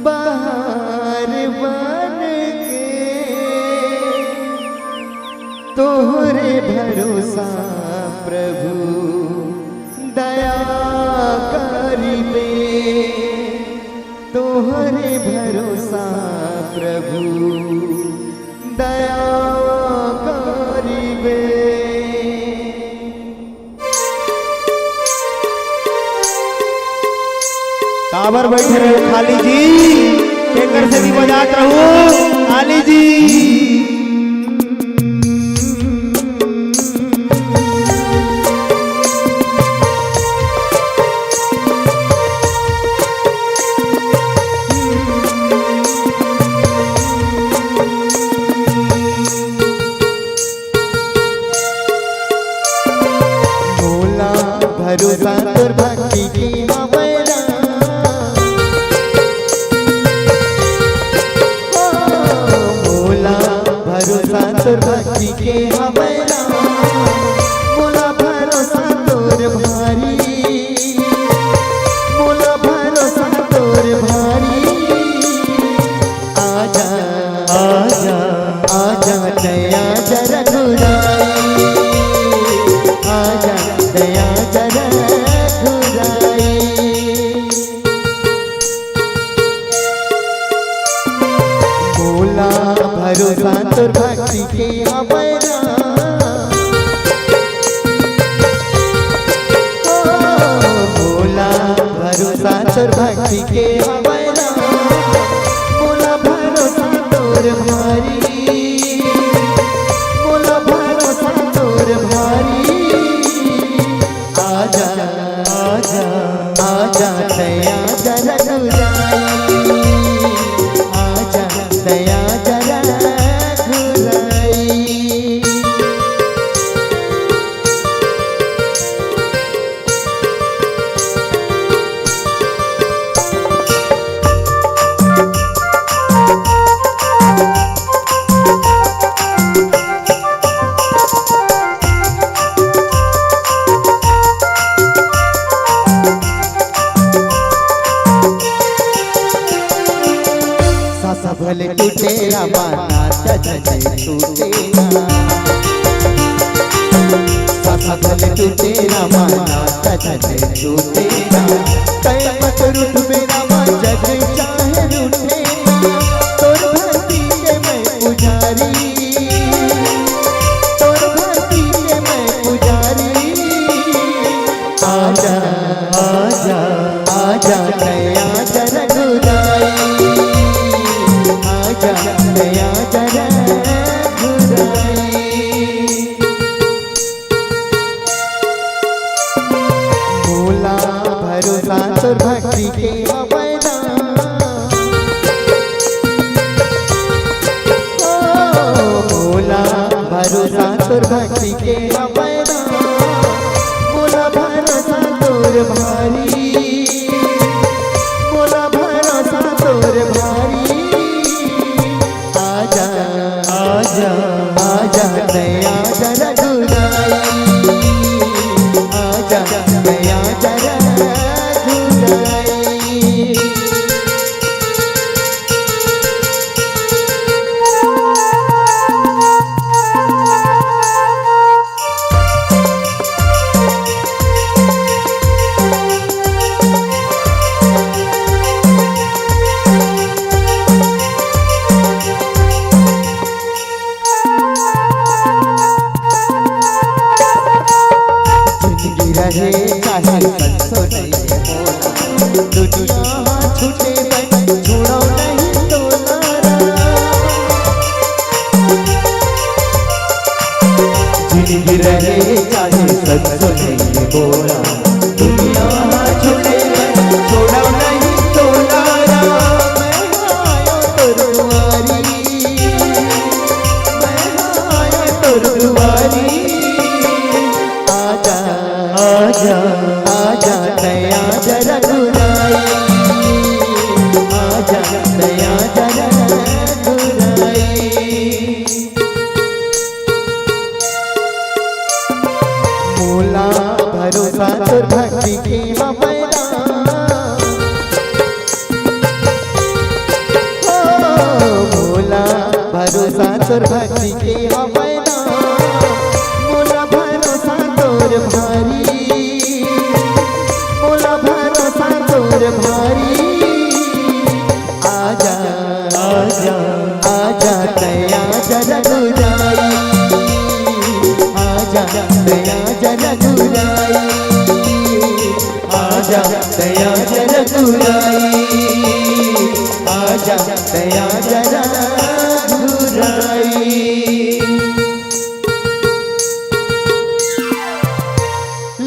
बाहर बन के। तोहरे भरोसा प्रभु दया करिबे, तोहरे भरोसा प्रभु दया करिबे। काबर बैठे रहो खाली जी, टेंगर से भी बजात रहो खाली जी। भोला भरोसा तोर भक्ति की हवैया, भरोसा तोर भक्ति के अबैरा भोला भरोसा तोर भक्ति के अबैरा भोला भरोसा तोर भारी भोला भरोसा तोर भारी आजा आजा आजा दया जरा घुराई आजा दया जरा घुराई सासा भले टूटेरा माना चचने टूटेरा सासा भले टूटेरा माना चचने टूटेरा कई मत रूठ मेरा मन जग चाहे रूठेरा तोर भक्ति के मैं पुजारी तोर भक्ति के मैं पुजारी आजा आजा आजा दया जरा घुराई आजा दया जरा घुराई भोला भरोसा तोर भक्ति के अबैरा भोला भरोसा तोर भक्ति के अबैरा भोला भरोसा तोर भारी भोला भरोसा तोर भारी आजा आजा आजा दया जरा घुराई आजा दया जरा घुराई जिंदगी रहे चाहे सत्सो नहीं बोला दुनिया छूटे बन छोड़ो नहीं तोलारा जिंदगी रहे चाहे सत्सो नहीं बोला दुनिया छूटे बन छोड़ो नहीं तोलारा मैं आयो तोर दुआरी मैं आयो तोर दुआरी आजा आजा आजा दया जरा घुराई आजा दया जरा घुराई भोला भरोसा तोर भक्ति के अबैरा भोला भरोसा तोर भक्ति के अबैरा भोला भरोसा तोर भारी भोला भरोसा तोर भारी आजा आजा आजा दया जरा घुराई आजा दया जरा घुराई आजा दया जरा घुराई आजा दया जरा घुराई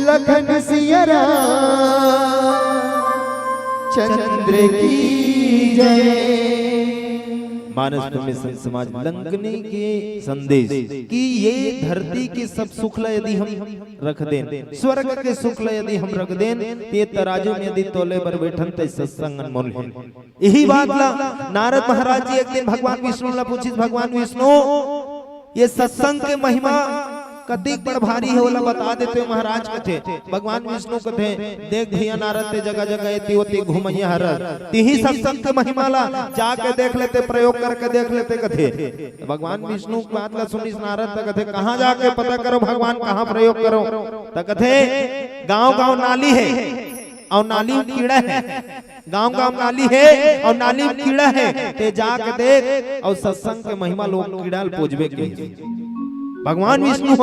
लखन सियरा चंद्र की जय मानस में संत समाज लंघने के संदेश कि ये धरती के सब सुखला यदि हम रख दें स्वर्ग के सुखला यदि हम रख दें तो ये तराजू में यदि तोले पर बैठन तो सत्संग अनमोल है। यही बात ला नारद महाराज जी एक दिन भगवान विष्णु ला पूछिस भगवान विष्णु ये सत्संग के महिमा कतिक बड़ भारी है वाला बता देते हो महाराज कथे भगवान विष्णु कथे देख भैया नारद ते जगह जगह एती होती घूमैया हर तिही सत्संग के महिमा ला जाके देख लेते प्रयोग करके देख लेते कथे भगवान विष्णु की बात ला सुनिस नारद त कथे कहां जाके पता करो भगवान कहां प्रयोग करो त कथे गांव गांव नाली है और नाली कीड़ा है गांव गांव नाली है और नाली में कीड़ा है, ते जाके देख और सत्संग के महिमा लोग कीड़ा पूजबे के। भगवान विष्णु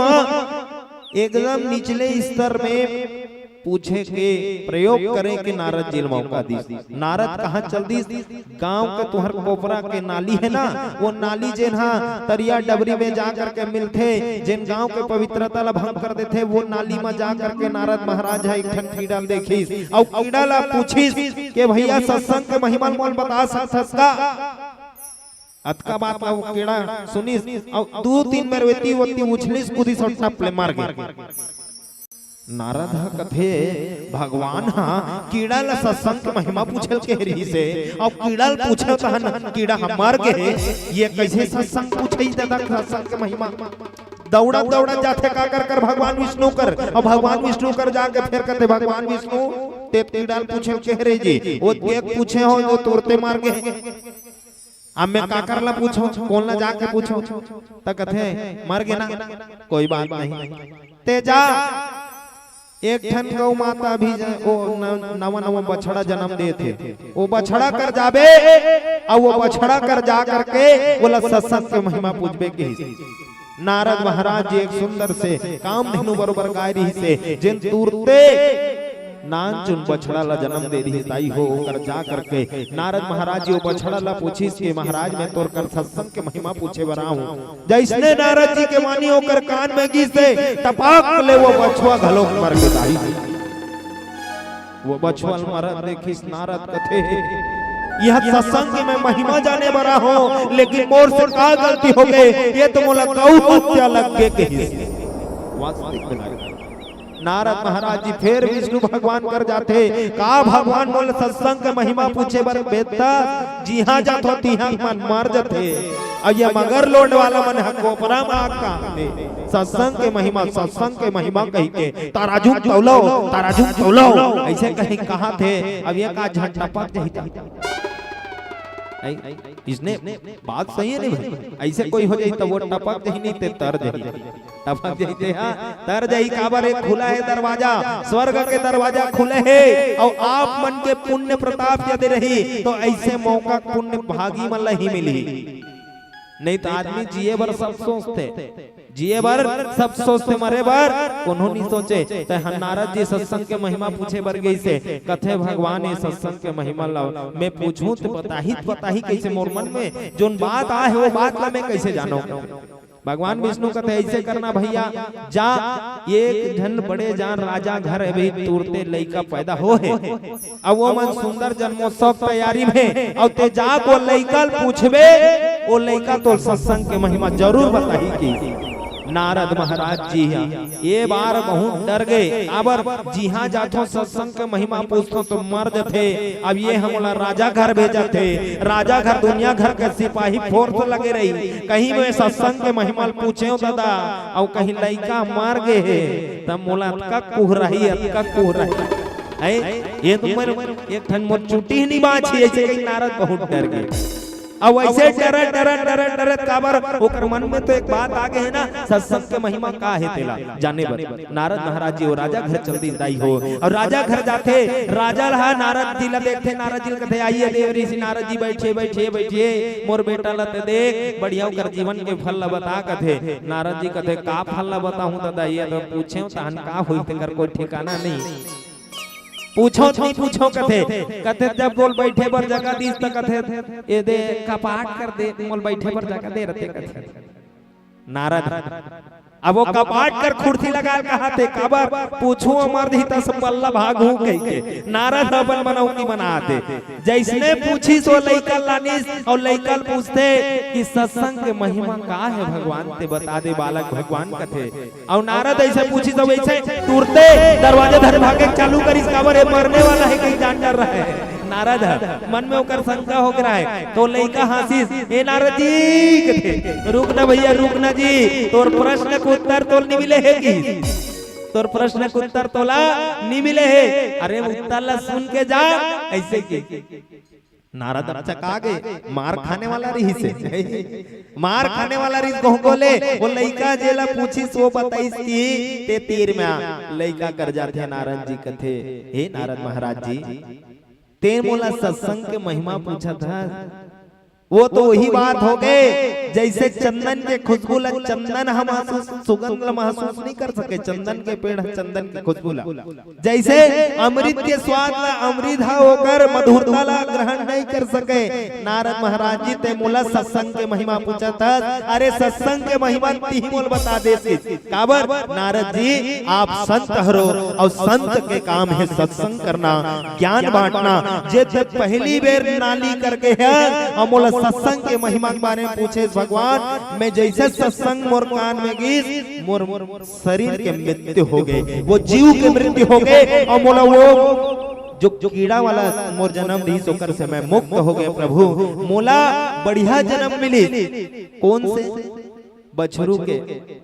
एकदम निचले स्तर में पूछे के प्रयोग करे के नारद जी मौका दी। नारद कहाँ चल दी? गांव के तुहर कोपरा के नाली है ना, वो नाली जेन तरिया डबरी में जा करके मिलते, जिन गांव के पवित्रता ला भंग कर देते, वो नाली में जा करके नारद महाराज है एक कीड़ा देखिस और कीड़ा ला पूछिस के भैया सत्संग के महिमा मोल बता सकथस का? अतका बात वो कीड़ा सुनिस और 2-3 बार वेती वती उछलिस कूदी सट्टा प्ले मार गए। नारद कथे भगवान कीड़ा ला सत्संग के महिमा पूछल के रही से और कीड़ा पूछल तहन कीड़ा मर गए, ये कैसे सत्संग पूछई दादा सत्संग के महिमा? दौड़ा दौड़ा जाते का कर भगवान विष्णु कर और भगवान विष्णु कर जाके फिर कहते भगवान विष्णु ते कीड़ा पूछल के रे जी, वो देख पूछे हो जो तुरते मार गए। अब मैं का करला पूछो कौन ला जाके पूछो त कथे मर गए ना, कोई बात नहीं ते जा एक ठन गौ माता भी वो नवा नवा बछड़ा जन्म दे थे, वो बछड़ा कर जाबे और वो बछड़ा कर जा करके बोला सत्संग के महिमा पूजबे के। नारद महाराज जी एक सुंदर से काम धेनु बरोबर गाय रही से जिन तुरते नान चुन बछड़ा ला जन्म दे रही ताई हो कर जा करके नारद महाराज जी वो बछड़ा ला पूछिस के महाराज मैं तोर कर सत्संग के महिमा पूछे बरा हूँ। जैसने नारद जी के वाणी होकर कान में गी से टपाक ले वो बछुआ घलोक मर के ताई। वो बछुआ मरत देखिस नारद कथे यह सत्संग में महिमा जाने बरा हो, लेकिन मोर से का गलती हो गई ये तो मोला गौ हत्या लग गए के। वास्तविक नारद महाराज जी फिर विष्णु भगवान कर जाते का भगवान बोले सत्संग के महिमा पूछे बर बेटा जी हाँ जात होती हाँ मन मार जाते और ये मगर लोड वाला मन कोपरा में आग का सत्संग के महिमा कही के ताराजू तौलो ऐसे कहीं कहा थे। अब ये का झटपट जही इसने बात सही है नहीं भाई, ऐसे कोई हो जाए तो वो टपक जही नहीं ते तर जही टपक जही ते तर जही काबर एक खुला है दरवाजा, स्वर्ग के दरवाजा खुले है और आप मन के पुण्य प्रताप यदि रही तो ऐसे मौका पुण्य भागी मन ही मिली। नहीं तो आदमी जिए बर सब सोचते मरे बर कोनो नहीं सोचे। तो नारद जी सत्संग के महिमा पूछे बर गई से कथे भगवान ये सत्संग के महिमा लाओ मैं पूछूं तो पता ही कैसे मोर मन में जो बात आए वो बात ला मैं कैसे जानो। भगवान विष्णु कहते ऐसे करना भैया जा एक धन बड़े जान राजा घर अभी तुरते लइका पैदा हो है अब वो मन सुंदर जन्मोत्सव तैयारी में और ते जा को लइका पूछबे वो लइका तो सत्संग के महिमा जरूर बताही की। नारद महाराज जी ये बार बहुत डर गए अबर जी हाँ जातो सत्संग के महिमा पूछतो तो मर जाते। अब ये हमला राजा घर भेजा थे, राजा घर दुनिया घर के सिपाही फोर्स लगे रही कहीं में सत्संग के महिमा पूछे दादा और कहीं लइका मार गए है तब मोला का कुह रही ये तो एक ठन मोर चुटी नहीं बाछी ऐसे कहीं नारद बहुत डर गए। अब ऐसे डरत काबर ओकर मन में तो एक बात आ गए है ना सत्संग के महिमा का है तेला जाने बर। नारद महाराज जी वो राजा घर जल्दी दाई हो और राजा घर जाते राजा रहा नारद जी ला देखते नारद जी कहते आइए देवरी से नारद जी बैठिए मोर बेटा ला ते देख बढ़िया कर जीवन के फल ला बता कथे। नारद जी कहते का फल ला बताऊं दादा ये तो पूछे तहन का होई तेकर कोई ठिकाना नहीं पूछो कथे जब बोल बैठे बर जगह दीस तक कथे ये दे कपाट कर दे बोल बैठे बर जगह दे रहते कथे। नारद अब वो कपाट कर खुर्सी लगा कहा थे काबर पूछो अमर ही तस पल्ला भागू कह के नारद अपन बनाऊ की बनाते जैसने पूछी सो लइकल लानिस और लइकल पूछते कि सत्संग के महिमा का है भगवान ते बता दे बालक भगवान कथे और नारद ऐसे पूछी तो वैसे तुरते दरवाजे धर भागे चालू करिस काबर ये मरने वाला है कहीं जान डर रहा है। नारद मन में होकर शंका हो रहा है तो लइका हंसिस ए नारद जी कथे रुकना भैया रुकना जी तोर प्रश्न को उत्तर तो नहीं मिले है कि तोर प्रश्न को उत्तर तोला नहीं मिले है अरे उत्तर ला सुन के जा ऐसे की। नारद चका गए मार खाने वाला रही से मार खाने वाला रही गोले वो लइका जेला पूछी सो बताइस की ते तीर में लइका कर जाते नारद जी कथे हे नारद महाराज जी ते मोला सत्संग के महिमा पूछा था। वो तो वही बात हो गए जैसे चंदन के खुशबू ला चंदन हम सुगंध महसूस नहीं कर सके, चंदन के पेड़ चंदन की खुशबू ला, जैसे अमृत के स्वाद ला अमृत होकर मधुरता ला ग्रहण नहीं कर सके। नारद महाराज जी ते मोला सत्संग के महिमा पूछा था। अरे सत्संग के महिमा ती मोल बता दे काबर नारद जी आप संत हरो और संत के काम है सत्संग करना, ज्ञान बांटना। जे पहली बेर नाली करके है मोला सत्संग के महिमा के बारे में पूछे भगवान, मैं जैसे सत्संग मोर कान में गीस मोर शरीर के मृत्यु हो गए, वो जीव के मृत्यु हो गए और मोला वो जो कीड़ा वाला मोर जन्म दी सोकर से मैं मुक्त हो गए। प्रभु मोला बढ़िया जन्म मिली, कौन से बछरू के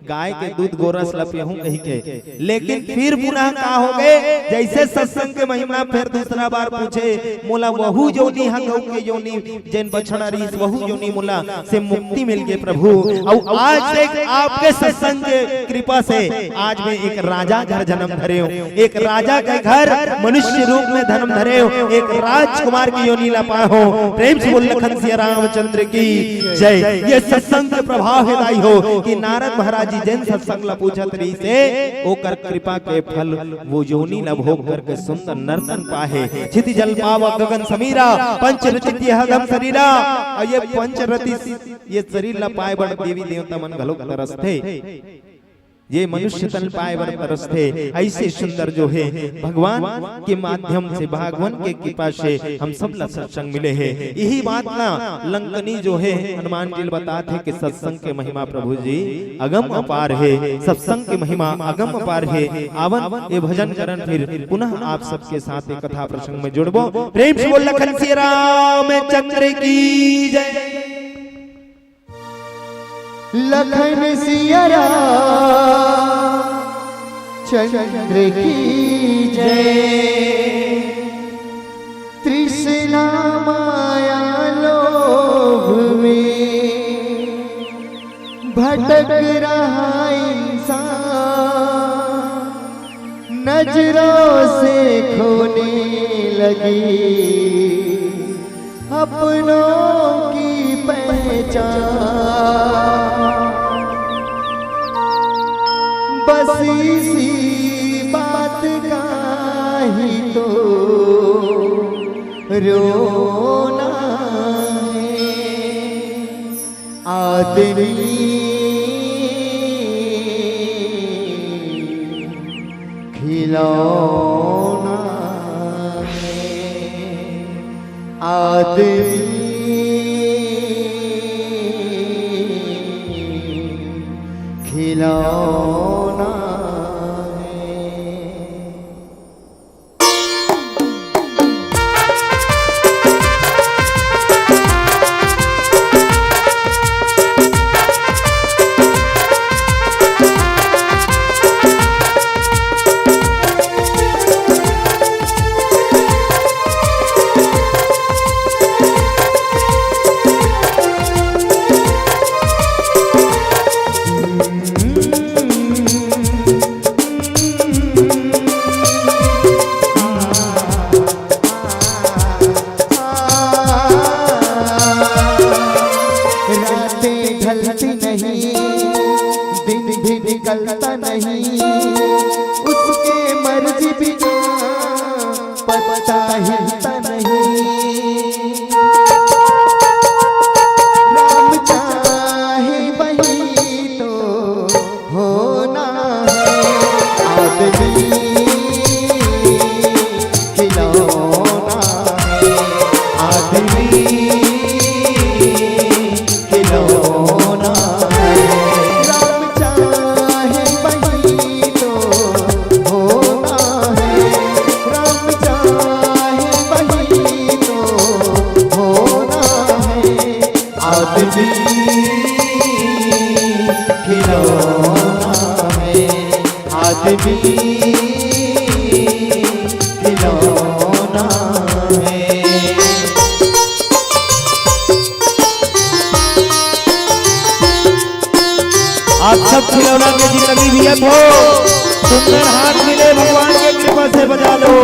गाय के दूध गोरस लपियहूं कही के, लेकिन फिर पुनः का हो गए जैसे सत्संग के महिमा फिर दूसरा बार पूछे मोला वहु जोनी हगौ के जोनी जैन बछड़ा रीस वहु जोनी मोला से मुक्ति मिल गई प्रभु। और आज एक आपके सत्संग के कृपा से आज मैं एक राजा घर जन्म धरे हूं, एक राजा के घर मनुष्य रूप में जन्म धरे हूं, एक राजकुमार की योनि ला पाए हो। प्रेम से बोल लखन सिया रामचंद्र की जय। ये सत्संग के प्रभाव है दाई हो कि नारद महाराज जी जैन सत्संग ला पूछत रही से ओकर कृपा के फल वो योनि ला भोग करके सुंदर नर्तन पाहे। क्षिति जल पाव गगन समीरा पंच रचित हगम शरीरा। और ये पंच रति ये शरीर ला पाए बड़ देवी देवता मन घलो तरसथे, ये मनुष्य तन पाए बर तरसथे। ऐसे सुंदर जो है भगवान के माध्यम से भगवान के कृपा से हम सब ला सत्संग मिले हैं। यही बात ना लंकनी जो है हनुमान जी बताते कि सत्संग के महिमा प्रभु जी अगम अपार है, सत्संग की महिमा अगम अपार है। आवन ये भजन करन फिर पुनः आप सबके साथ एक कथा प्रसंग में जुड़बो। प्रेम से बोल लखन सिया रामचंद्र की जय। लखन सिया चंद्र की जय। तृष्णा माया लोभ में भटक रहा इंसान, नजरों से खोने लगी अपनों की पहचान। बस इसी बात का ही तो रोना है आदमी खिलौना है, आदमी खिलौना है। निकलता नहीं उसके मर्जी बिना पता हिलता नहीं। राम चाहे वही तो होना है आदमी खिलौना है, आदमी खिलौना है। आप सब खिलौना के जितनी भी हो सुंदर हाथ मिले भगवान के कृपा से बजा लो।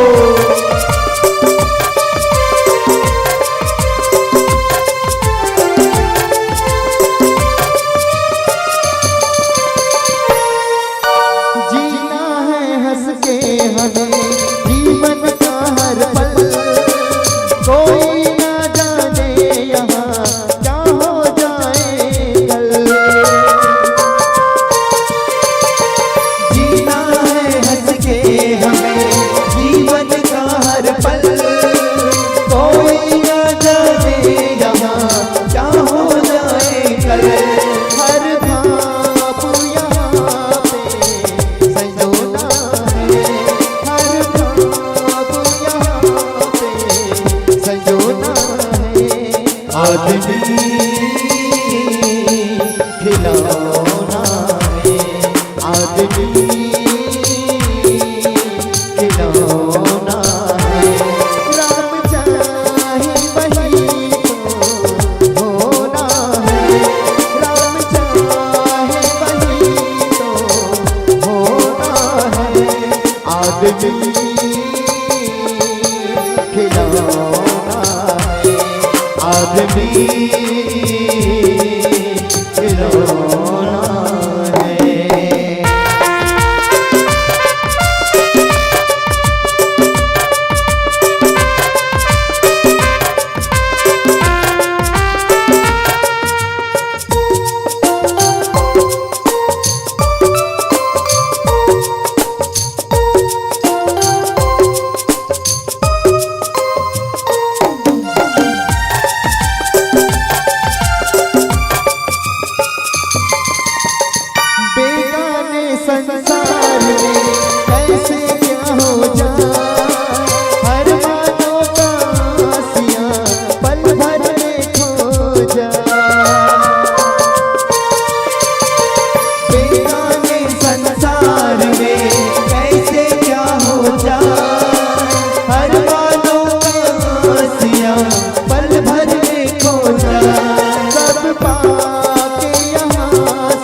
आदमी खिलौना है, आदमी खिलौना है। राम चाहे वही तो होना है, राम चाहे वही तो होना है। आदमी खिलौना है, आदमी खिलौना है। बेगाने संसार में कैसे क्या हो जाए, हर मानव का आसियां पल भर में खो जाए। बेगाने संसार में कैसे क्या हो जाए, हर मानव का आसियां पल भर में खो जाए। सब पाके यहाँ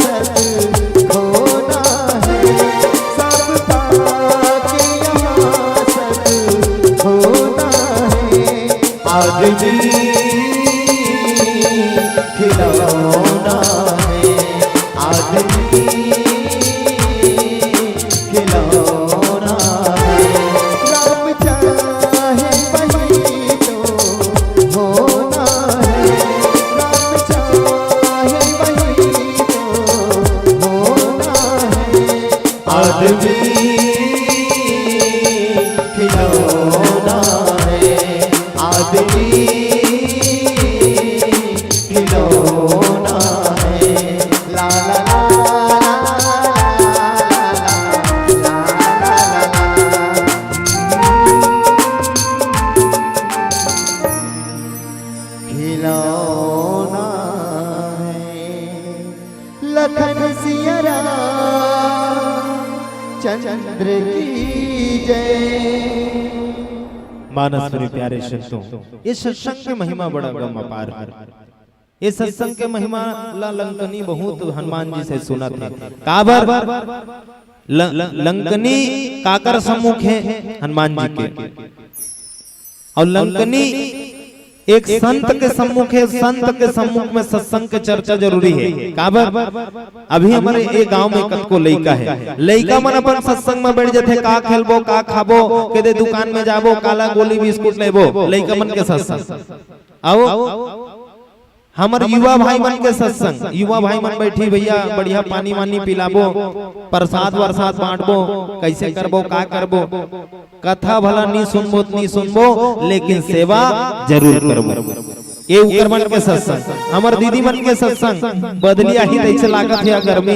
सत होना है, सब पाके यहाँ सत होना है। आदमी खिलौना है, आदमी खिलौना है। राम चाहे वही तो होना है, राम चाहे वही तो होना है। आदमी खिलौना है, आदमी खिलौना है। ला ला ला खिलौना है। लखन सिया राम चंद्र की जय। मानस मेरे प्यारे शब्दों, ये सत्संग की महिमा बड़ा गम अपार है। ये सत्संग के महिमा ला लंकनी बहुत हनुमान जी से सुना थे। काबर लंकनी काकर सम्मुख है हनुमान जी के, और लंकनी एक संत के सम्मुख है। संत के सम्मुख में सत्संग के चर्चा जरूरी है। काबर अभी हमारे एक गांव में कतको लइका है, लइका मन अपन सत्संग में बैठ जाते, का खेलबो का खाबो, केदे दुकान में जाबो, काला गोली बिस्कुट लेबो, लइका मन के सत्संग। आओ हमार युवा भाई मन के सत्संग, युवा भाई मन बैठी भैया बढ़िया पानी वानी पिलाबो, प्रसाद वरसाद बांटबो, कैसे करबो का करबो, कथा भला नहीं सुनबो नहीं सुनबो, लेकिन सेवा जरूर करबो। ये उकर मन के सत्संग। हमार दीदी मन के सत्संग बदलिया ही ऐसे लागत है, गर्मी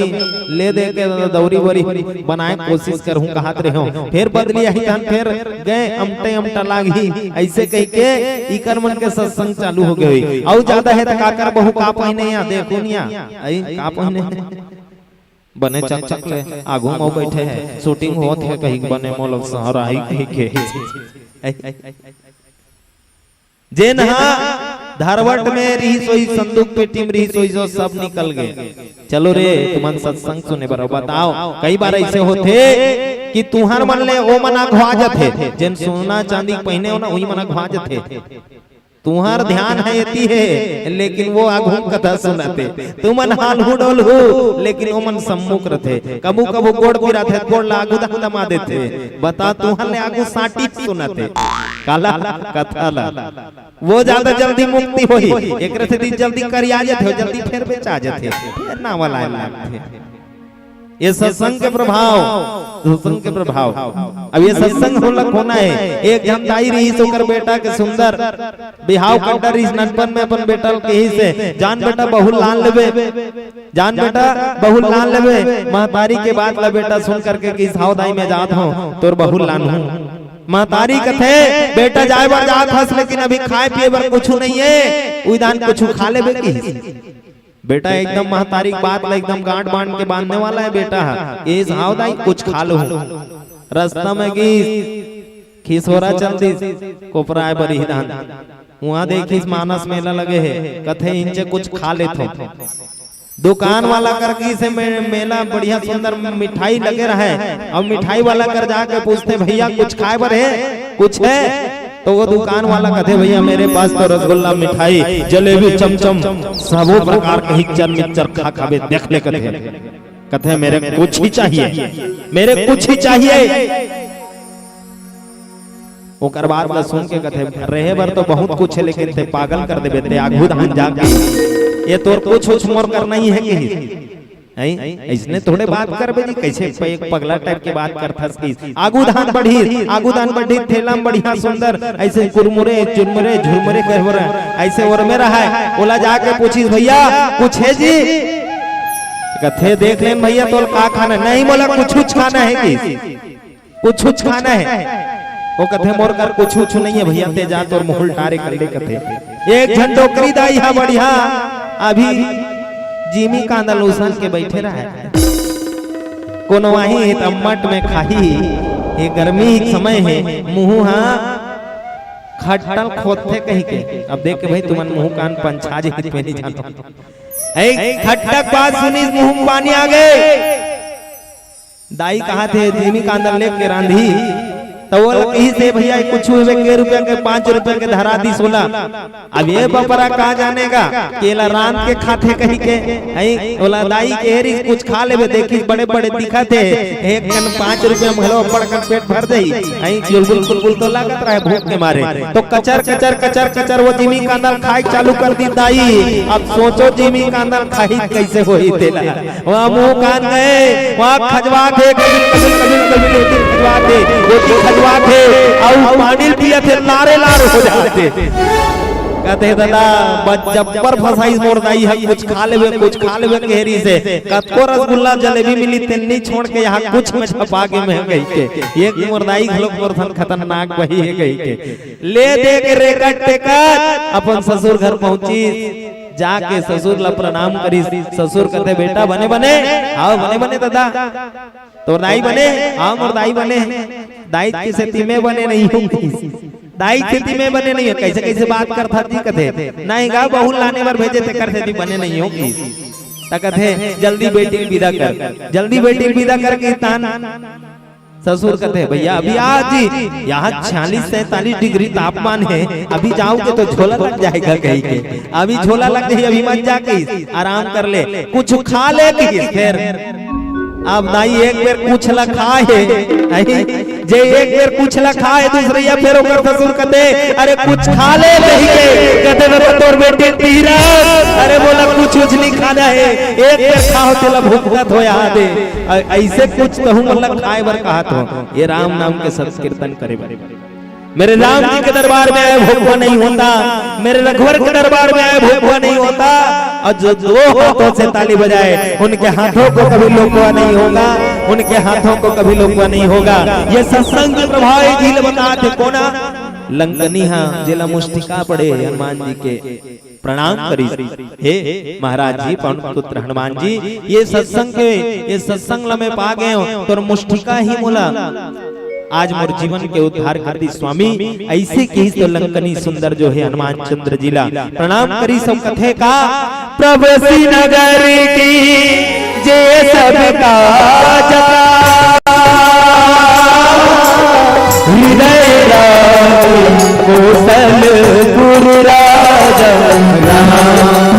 ले दे के दौरी वरी बनाए कोशिश करहूं कहत रहो, फिर बदलिया ही तन फिर गए अमटे अमटा लागी, ऐसे कह के इकर मन के सत्संग चालू हो गए। और ज्यादा है तो काकर बहु का पहिने या देखो निया आई का पहिने बने चक चक ले आगू में बैठे हैं, शूटिंग होत है कहीं बने मोल शहर आई कहीं के जे नहा धारवट में रही सोई संदूक पेटी में रही सोई जो सब निकल गए। चलो रे तुमन सत्संग सुने बरो बताओ, कई बार ऐसे होते कि तुहार मन ले ओ मना घुआ जाते, जिन सोना चांदी पहने हो ना वही मना घुआ जाते। तुम्हार ध्यान है यति है, लेकिन वो आगू कथा सुनाते, तुमन हाल हु डोल हो, लेकिन वो मन सम्मुख रहते। कबू कबू गोड़ गिरा थे, गोड़ लागू दमा देते। बता तुहार ले आगू साटी सुनाते काला कथा ला, वो ज्यादा जल्दी मुक्ति होई, एकरे से जल्दी करिया जाते हो, जल्दी फिर बेचा जाते, फिर ना वाला लागते। ये सत्संग के प्रभाव, सत्संग के प्रभाव। अब ये सत्संग होना है। एक जन दाई रही सोकर बेटा के सुंदर बिहाव कट्टा रही नटपन में अपन बेटा के ही से जान बेटा बहु लान लेबे, जान बेटा बहु लान लेबे। महतारी के बात ला बेटा सुन करके कि सावधाई में जात हो तोर बहु लान हूं। महतारी कथे बेटा जाए बार जात हस, लेकिन अभी खाए पिए बार कुछ नहीं है। उदान कुछ खा ले बेटी बेटा एकदम महतारी बात ला एकदम गांठ बांध के बांधने वाला है बेटा ये हाव दाई कुछ खा लो रास्ता में खीस हो रहा चलती कोपरा है बड़ी दान वहाँ देखिस मानस मेला लगे है कथे इनसे कुछ खा लेते दुकान वाला करके से मेला बढ़िया सुंदर मिठाई लगे रहा है अब मिठाई वाला कर जाके पूछते भैया कुछ खाए बर है कुछ है तो वो दुकान वाला कहते भैया मेरे पास तो रसगुल्ला मिठाई जलेबी चमचम सबो प्रकार के हिच्चर मिक्सर खा खावे देख ले कहते मेरे कुछ ही चाहिए मेरे कुछ ही चाहिए ओकर बाद में सुन के कहते रहे बर तो बहुत कुछ है लेकिन ते पागल कर देबे ते आगू धान जाके ये तोर कुछ मोर करना ही है कि इसने थोड़े बात करबे जी कैसे एक पगला टाइप के बात करथस की आगू धान बढ़ी थैला में बढ़िया सुंदर ऐसे कुरमुरे चुरमुरे झुरमुरे कहवर ऐसे और में रहा है ओला जाके पूछिस भैया कुछ है जी कथे देख लेन भैया तोल का खाना नहीं बोला कुछ खाना है कि कुछ खाना है वो कथे मोर कर कुछ नहीं है भैया ते जा तोर मोहल टारे कर ले कथे एक झंडो खरीदाई हा बढ़िया अभी जिमी कांदा लोसन के बैठे रहा है कोनो वही तम्मट में खाही ये गर्मी समय है मुंह हाँ खटल खोदते कहीं के अब देख के भाई तुमन मुंह कान पंछा जे पे नहीं जानो खटक बात सुनी मुंह पानी आ गए दाई कहा थे जिमी कांदा लेके रांधी तो वो कहीं से भैया कुछ के रुपया के 5 रुपए के धरा दी 16 अब ये बपरा कहा जानेगा केला राम के खाते कहीं के ओला दाई के हेरी कुछ खा लेबे देखी बड़े बड़े दिखा थे एक कन 5 रुपया में हलो पड़ कर पेट भर दई गुलगुल तो लागत रहा है भूख के मारे तो कचर वो जिमी कांदल खाई चालू कर दी दाई अब सोचो जिमी कांदल खाई कैसे होई तेला वहां मुंह कान गए वहां खजवा के कभी रोटी खजवा दे रोटी थे और पानी पिया थे लारे लार हो जाते कहते दादा जब्बर फसाई मोर दाई है कुछ खा लेवे केहरी से कतको रसगुल्ला जलेबी मिली तेनी छोड़ के यहाँ कुछ में छपा के में गई के एक मोर दाई घलोक मोर धन खतरनाक वही है गई के ले दे के रेकट टेकट अपन ससुर घर पहुंची जाके ससुर ला प्रणाम करी ससुर कहते बेटा बने आओ बने दादा तो दाई बने हाँ मोर दाई बने दाई की स्थिति में बने नहीं होंगी दाई स्थिति में बने नहीं हो कैसे बात करता थी कथे नहीं गा बहु लाने पर भेजे थे करते थी बने नहीं होगी कथे जल्दी बेटी बेटी विदा करके तान ससुर कहते भैया अभी आज यहाँ 46-47 डिग्री तापमान है अभी जाओगे तो झोला लग जाएगा कहीं के अभी झोला लग गई अभी मत जाके आराम कर ले कुछ खा ले फिर अब दाई एक बेर कुछ ला खाए जे एक बेर कुछ ला खाए दूसरे या फिर ओकर ससुर कहते अरे कुछ खा ले नहीं के कहते मेरे तोर बेटे तीरा अरे बोला कुछ नहीं खाना है एक बेर खाओ तेला भूखत हो यहाँ दे ऐसे कुछ कहूँ मतलब खाए बर कहा तो ये राम नाम के संकीर्तन करे मेरे राम जी के दरबार में आए भूखा नहीं होता मेरे रघुवर के दरबार में आए भूखा नहीं होता और जो दो हाथों से ताली बजाए उनके हाथों को कभी लोकवा नहीं होगा उनके हाथों को कभी लोकवा नहीं होगा ये सत्संग प्रभाव झील बताते कोना लंकनी हाँ जिला मुष्टिका पड़े हनुमान जी के प्रणाम करी हे महाराज जी पवन पुत्र हनुमान जी ये सत्संग में पा गए हो तो मुष्टिका ही मोला आज मोर जीवन के उद्धार करती स्वामी ऐसे की तो लंकनी सुंदर जो है हनुमान चंद्र जिला प्रणाम करी सब कथे का प्रभु नगर की जे सब काज हृदय कौशल गुरु राज राम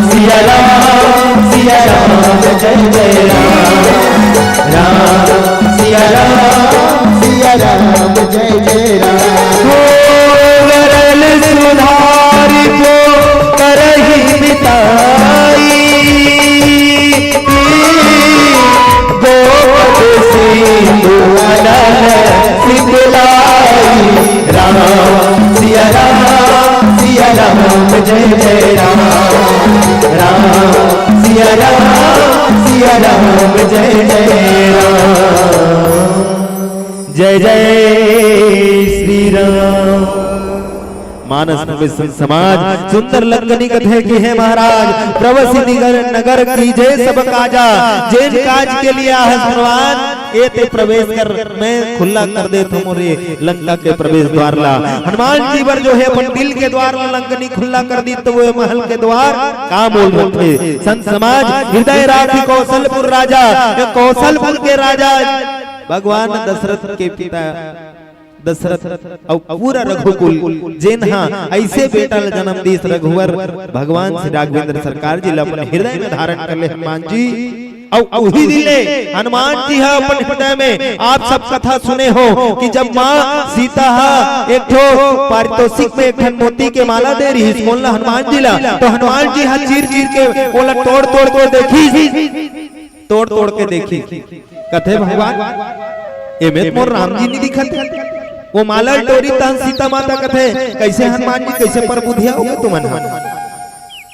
सिया राम जय जय राम सिया राम जय जय राम वरल सुधार को करहि बिताई गोद सिंधु अनल सिंधुलाई राम सिया राम जय जय राम सिया राम जय जय राम जय जय श्री राम। मानस समाज सुंदर लंकनी कथे की है महाराज प्रवसी नगर की जय सब काजा जैन काज के लिए भगवान एते प्रवेश कर मैं खुला कर दे तुमरे लंका के प्रवेश द्वार ला हनुमान जी वर जो है अपन दिल के द्वार ला लंकनी खुला कर दी तो वो महल के द्वार का बोल रहे संत समाज हृदय राखी कौशलपुर राजा कौशलपुर के राजा भगवान दशरथ के पिता दशरथ और पूरा रघुकुल जेन हाँ ऐसे बेटा जन्म दीस रघुवर भगवान श्री राघवेंद्र सरकार जी अपने हृदय में धारण कर ले हनुमान जी और वही दिले हनुमान जी है अपन हृदय में आप सब कथा सुने हो कि जब माँ सीता एक ठो पारितोषिक में एक ठन मोती के माला दे रही है बोलना हनुमान जी ला तो हनुमान जी चीर चीर के बोला तोड़ तोड़ के देखी तोड़ तोड़ के देखी कथे भगवान एमे मोर राम जी नहीं दिखत वो माला टोरी तन सीता माता कथे कैसे हनुमान जी कैसे पर बुधिया हो तुमन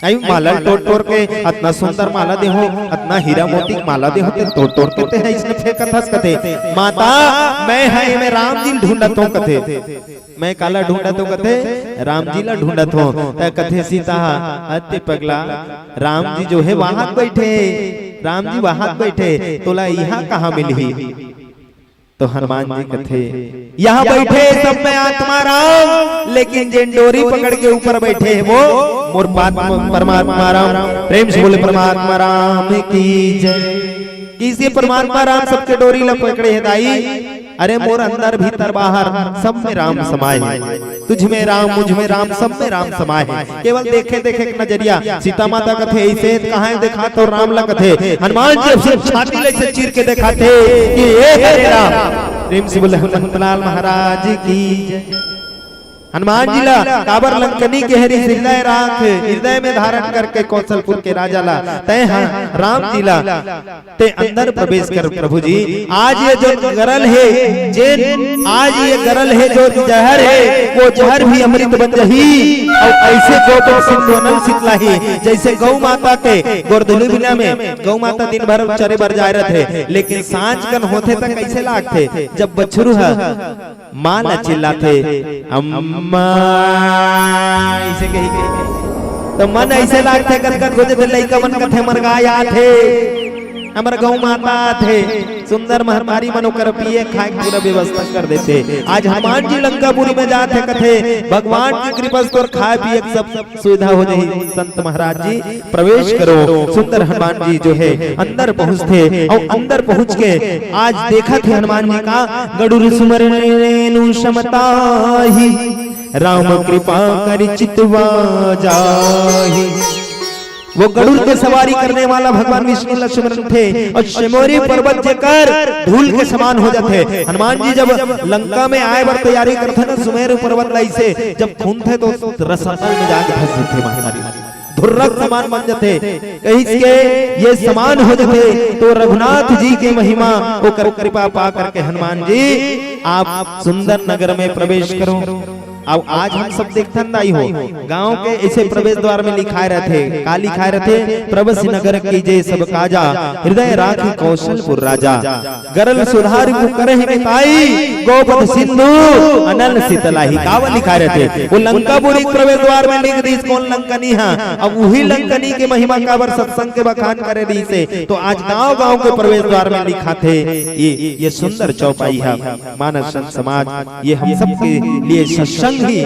आई माला तोड़ तोड़ के इतना सुंदर माला दे हो इतना हीरा मोती माला दे होते तोड़ तोड़ के है इसने फेंक था कथे माता मैं है मैं राम जी ढूंढत हूं कथे मैं काला ढूंढत हूं कथे राम जी ला ढूंढत हूं त कथे सीता अति पगला राम जी जो है वहां बैठे राम जी वहां बैठे तोला यहाँ कहाँ मिली तो हनुमान जी कथे यहाँ बैठे सब में आत्मा राम लेकिन जिन डोरी पकड़ के ऊपर बैठे वो मोर परमात्मा राम प्रेम से बोले परमात्मा राम की जय किसी परमात्मा राम सबके डोरी ला पकड़े है दाई अरे मोर अंदर भीतर बाहर सब में राम समाये है तुझ में राम मुझ में राम सब में राम समाये है केवल देखे देखे नजरिया सीता माता कथे ऐसे कहाँ देखा तो राम ला कथे हनुमान जी सिर्फ छाती ले से चीर के दिखाते कि ये है राम प्रेम से बोले हनुमान महाराज की हनुमान जी ला काबर लंकनी के हरि हृदय राख हृदय में धारण करके कौशलपुर के राजा ला तय राम जी ला ते अंदर प्रवेश कर प्रभु जी आज ये जो गरल है जे आज ये गरल है जो जहर है वो जहर भी अमृत बन जही और ऐसे गौतम सिंधुनल शीतलाही जैसे गौ माता के गोरधुली बिना में गौ माता दिन भर चरे भर जाए रहते लेकिन सांझ कन होते तक कैसे लागते जब बछरू है मां न चिल्लाते अम्मा ऐसे कही तो मन ऐसे लागते कर खोजे लइका मन कथे मर गाया थे हमारा गौ माता थे सुंदर महमारी मनोकर पिए खाए पूरा व्यवस्था कर देते आज हनुमान जी लंकापुरी में जाते कथे भगवान की कृपा से खाए पिए सब सुविधा हो जाए संत महाराज जी प्रवेश करो सुंदर हनुमान जी जो है अंदर पहुंचते और अंदर पहुंच के आज देखा थे हनुमान जी का गरुड़ सुमरनु समताहि राम कृपा कर चितवा जाहि वो गरुड़ पे सवारी करने वाला भगवान विष्णु लक्ष्मण थे और शिमोरी पर्वत जेकर धूल के समान हो जाते हनुमान जी जब लंका में आए बार तैयारी करते ना सुमेरु पर्वत लाई से जब खून थे तो रसातल में जाके फंस जाते महाराज धुर्रक समान बन जाते कहीं के ये समान हो जाते तो रघुनाथ जी के महिमा वो कृपा पा करके हनुमान जी आप सुंदर नगर में प्रवेश करो अब आज हम सब देखते आई हो गांव के ऐसे प्रवेश द्वार में लिखाए रहते का लिखाए रहते प्रवसी नगर की जय सब काजा हृदय राखी कौशलपुर राजा गरल सुधार करहि मिताई गोपद सिंधु अनल शीतलाही कावल लिखाए रहते वो लंकापुरी प्रवेश द्वार में लिख दी कौन लंकनी है अब वही लंकनी के महिमा काबर सत्संग के बखान करे दी से तो आज गांव गांव के प्रवेश द्वार में लिखा थे ये सुंदर चौपाई है मानस समाज ये हम सब के लिए सत्संग ही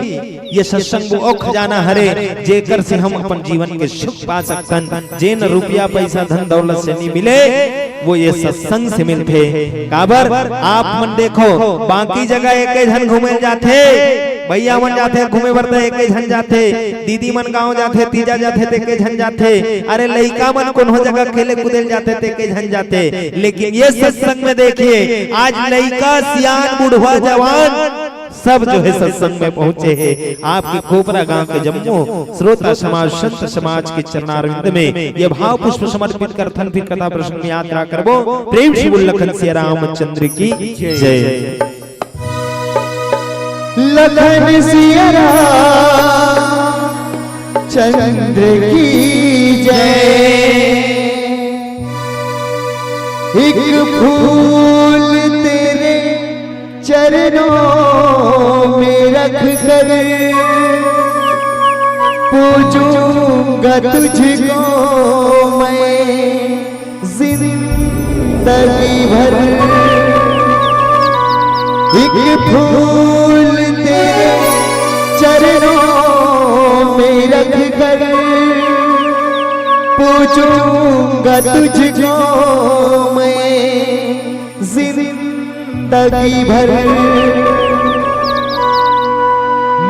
ये सत्संग वो खजाना हरे जेकर से हम अपन जीवन के सुख पा सकतन जे न रुपया पैसा धन दौलत से नहीं मिले वो ये सत्संग से मिलते काबर आप मन देखो बाकी जगह एक जन घूमे जाते भैया मन जाते घूमे बरते एक जन जाते दीदी मन गांव जाते तीजा जाते ते के जन जाते अरे लइका मन कोनो जगह खेले कूदे जाते ते के जन जाते लेकिन ये सत्संग में देखिए आज लइका सियान बुढ़वा जवान सब जो है सत्संग में पहुंचे हैं आपके खोपरा गांव के जम्मू श्रोता समाज संत समाज के चरणारविंद में ये भाव पुष्प समर्पित कर थन फिर कथा प्रसंग में यात्रा करबो प्रेम श्री लखन सिया रामचंद्र की जय लखन सिया चंद्र की जय एक फूल तेरे चरणों में रख कर पूजूंगा तुझको मैं जिंदगी भर, एक फूल तेरे चरणों में रख कर पूजूंगा तुझको मैं जिंदगी भर।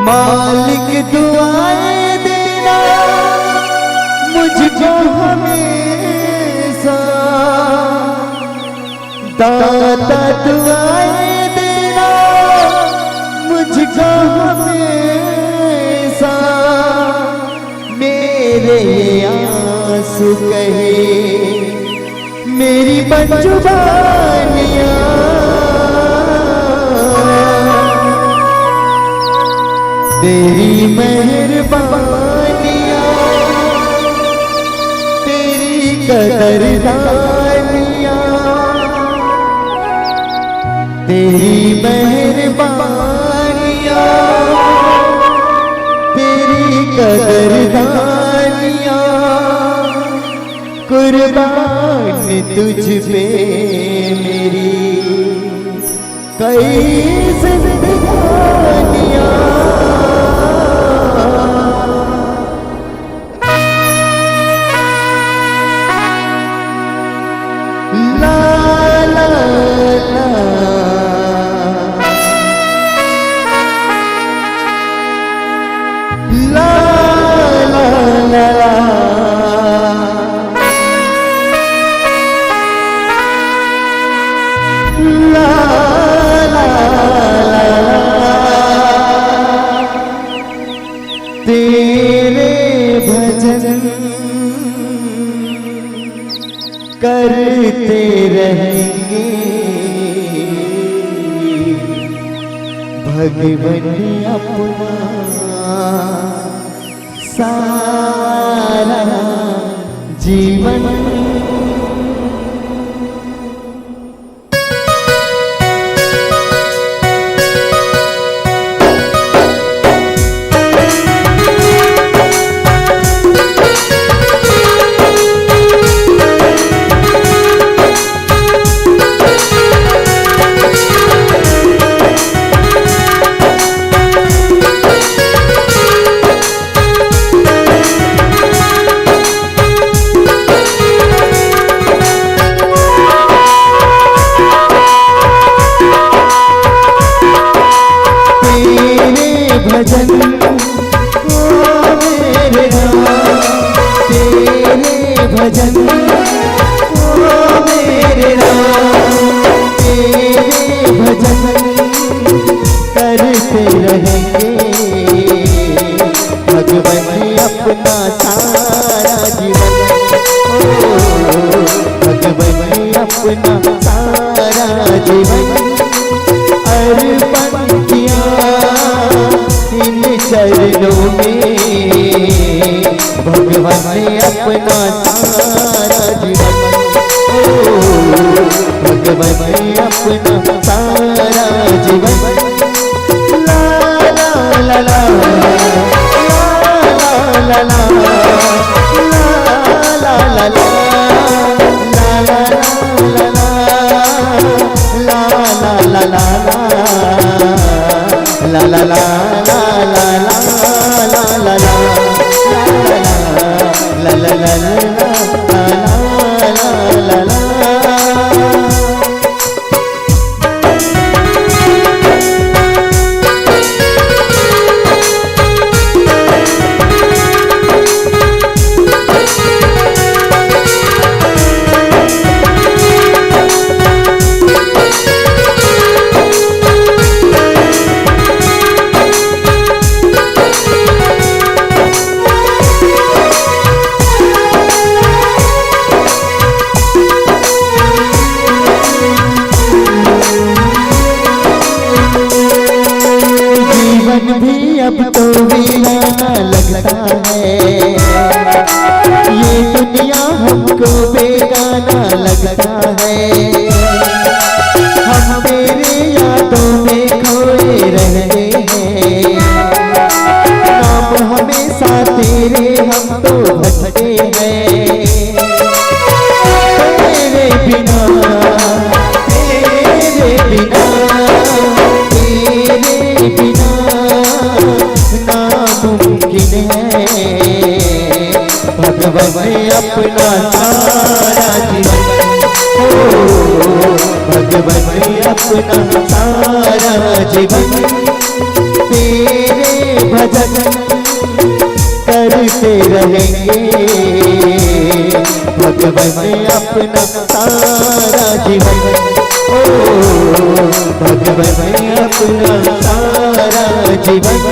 मालिक दुआएं देना मुझको हमेशा, दाता दुआएं देना मुझको हमेशा। मेरे आंसू कहे मेरी बदजुबानियां, तेरी मेहरबानियां, तेरी कदरदानियां, तेरी मेहरबानियां, तेरी कदरदानियां, कुर्बान तुझ पे मेरी कई जिंदगानियां। ला ला ला ला ला ला ला तेरे भजन करते रहेंगे भगवन अपना सारा जीवन। भजन ओ मेरे राम, तेरे भजन ओ मेरे राम, तेरे भजन करते रहेंगे भगवन अपना सारा जीवन। ओ भगवन अपना सारा जीवन अर्पण किया इन चरणों में, भगवान ने अपना सारा जीवन। ओ भगवान ने अपना सारा जीवन। ला ला ला ला ला ला ला ला ला ला la la la la la la la la la la la la la la la भटके हैं तेरे बिना तेरे बिना तेरे बिना नामुमकिन है भगवान अपना सारा जीवन भगवान अपना सारा जीवन तेरे भजन करते रहेंगे भगवान अपना सारा जीवन भगवान अपना सारा जीवन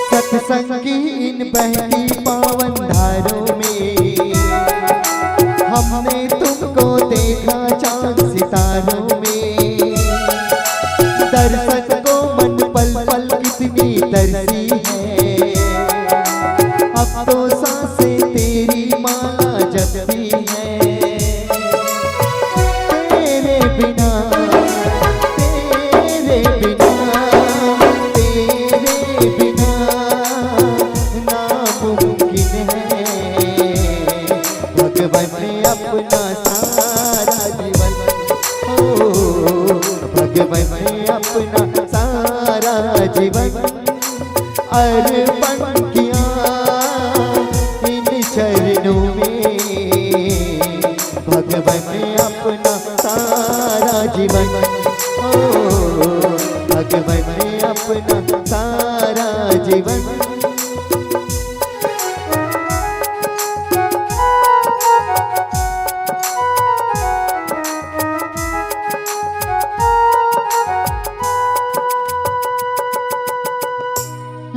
सत्संग इन बहती पावन धारों में हमने तुमको देखा चांद सितारों में दर्शन को मन पल पल कितनी तरसी है अब तो सांसें तेरी माला जपती है तेरे बिना तेरे बिना तेरे बिना नामुमकिन है भगवान अपना सारा जीवन भगवान अपना सारा जीवन अर्पण किया इन चरणों में भगवान अपना सारा जीवन भगवान अपना सारा जीवन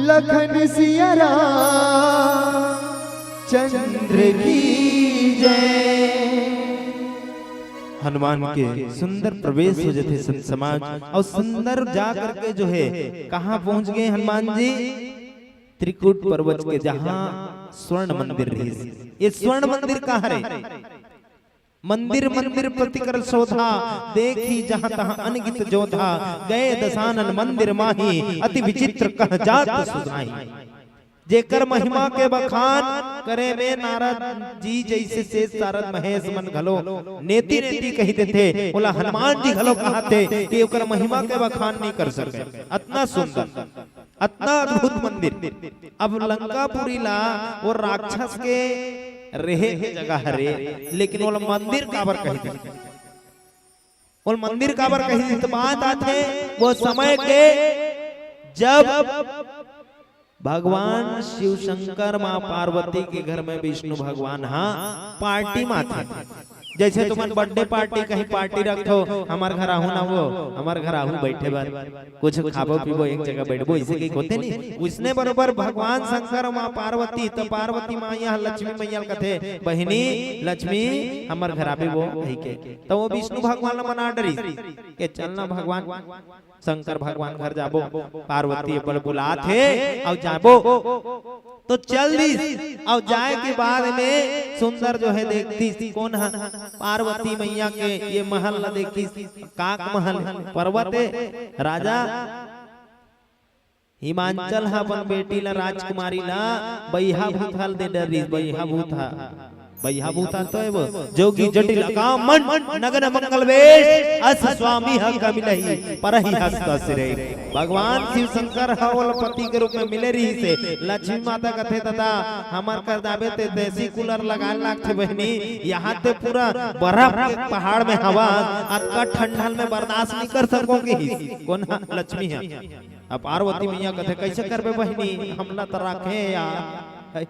लखन सिया चंद्र की जय। हनुमान के सुंदर प्रवेश हो जाते संत समाज और सुंदर जा करके जो है कहाँ पहुंच गए हनुमान जी त्रिकुट पर्वत के जहाँ स्वर्ण मंदिर रही। ये स्वर्ण मंदिर कहाँ है? मंदिर मंदिर प्रतिकर शोधा देखी जहाँ तहाँ अनगित जोधा गए दशानन मंदिर माही अति विचित्र कह जात सुधाई। जेकर महिमा के बखान करे में नारद जी जैसे शेष सारद महेश मन घलो नेति नेति कहते थे, बोला हनुमान जी घलो कहते कि ओकर महिमा के बखान नहीं कर सके। इतना सुंदर इतना अद्भुत मंदिर। अब लंकापुरी ला वो राक्षस के रहे जगह रे, लेकिन वो मंदिर काबर कही थे, वो मंदिर काबर कही थी। बात आते वो समय के जब भगवान शिव शंकर माँ पार्वती के घर में विष्णु भगवान पार्टी में थे। जैसे तुम्हारे बर्थडे पार्टी कहीं पार्टी रखो, हमारे घर आहू ना वो हमारे घर आहू बैठे बार कुछ खाबो पीबो एक जगह बैठबो, इसे कहीं होते नहीं। उसने बरोबर भगवान शंकर माँ पार्वती, तो पार्वती माँ यहाँ लक्ष्मी मैया कथे बहिनी लक्ष्मी हमारे घर आवे वो के, तो वो विष्णु भगवान मना डरी के चलना भगवान शंकर भगवान घर जाबो, पार्वती बल बुला थे और जाबो तो चल दी। और जाए के बाद में सुंदर जो है देखती कौन है पार्वती मैया के ये महल न देखी, काक महल पर्वत राजा हिमांचल अपन बेटी ला राजकुमारी ला बैहा भूत हल दे डरी, बैहा भूत भैया भूता तो है वो जोगी जटिल काम मन नगन मंगल वेश अस स्वामी हक मिलहि परहि हस्त सिरे। भगवान शिव शंकर हवल पति के रूप में मिले रही से लक्ष्मी माता कथे तथा हमार कर दाबे ते देसी कूलर लगा लाग थे बहनी यहाँ ते पूरा बर्फ के पहाड़ में हवा अतका ठंडल में बर्दाश्त नहीं कर सकोगे। कौन लक्ष्मी है अब पार्वती मैया कथे कैसे करबे बहनी हमला तो रखे यार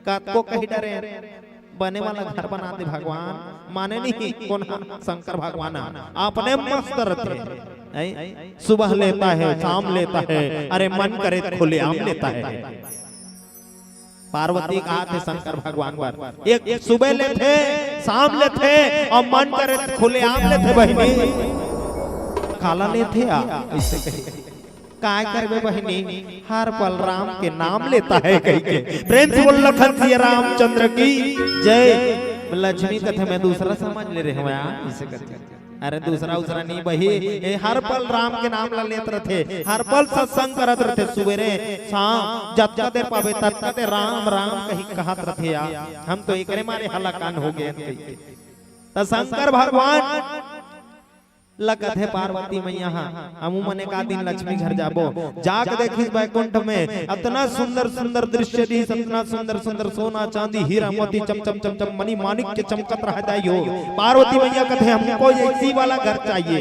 कात को कही डरे बने वाला घर बना दे भगवान माने नहीं। कौन शंकर भगवान आपने मस्त रहते सुबह लेता है शाम लेता है अरे मन करे खुले आम लेता है। पार्वती कहा थे शंकर भगवान पर एक सुबह लेते शाम लेते और मन करे खुले आम लेते बहनी खाला लेते इससे काय करबे बहनी हर पल राम के नाम लेता है कहीं के प्रेम से बोल लखन सिया रामचंद्र की जय। लक्ष्मी कथे में दूसरा समझ ले रहे हो यार इसे करते अरे दूसरा उसरा नहीं बही हर पल राम के नाम ला लेते रहते हर पल सत्संग करत रहते सुबेरे शाम जब जब पावे तब तक राम राम कहीं कहत रहते यार हम तो एकरे मारे हलाकान हो गए। तो शंकर भगवान लगत है पार्वती मैया हम मने का दिन लक्ष्मी घर जाबो जाक देखी बैकुंठ में इतना सुंदर सुंदर दृश्य दी इतना सुंदर सुंदर सोना चांदी हीरा मोती चमचम चमचम मणि माणिक के चमकत रह जाइयो। पार्वती मैया कहते हमको ऐसी वाला घर चाहिए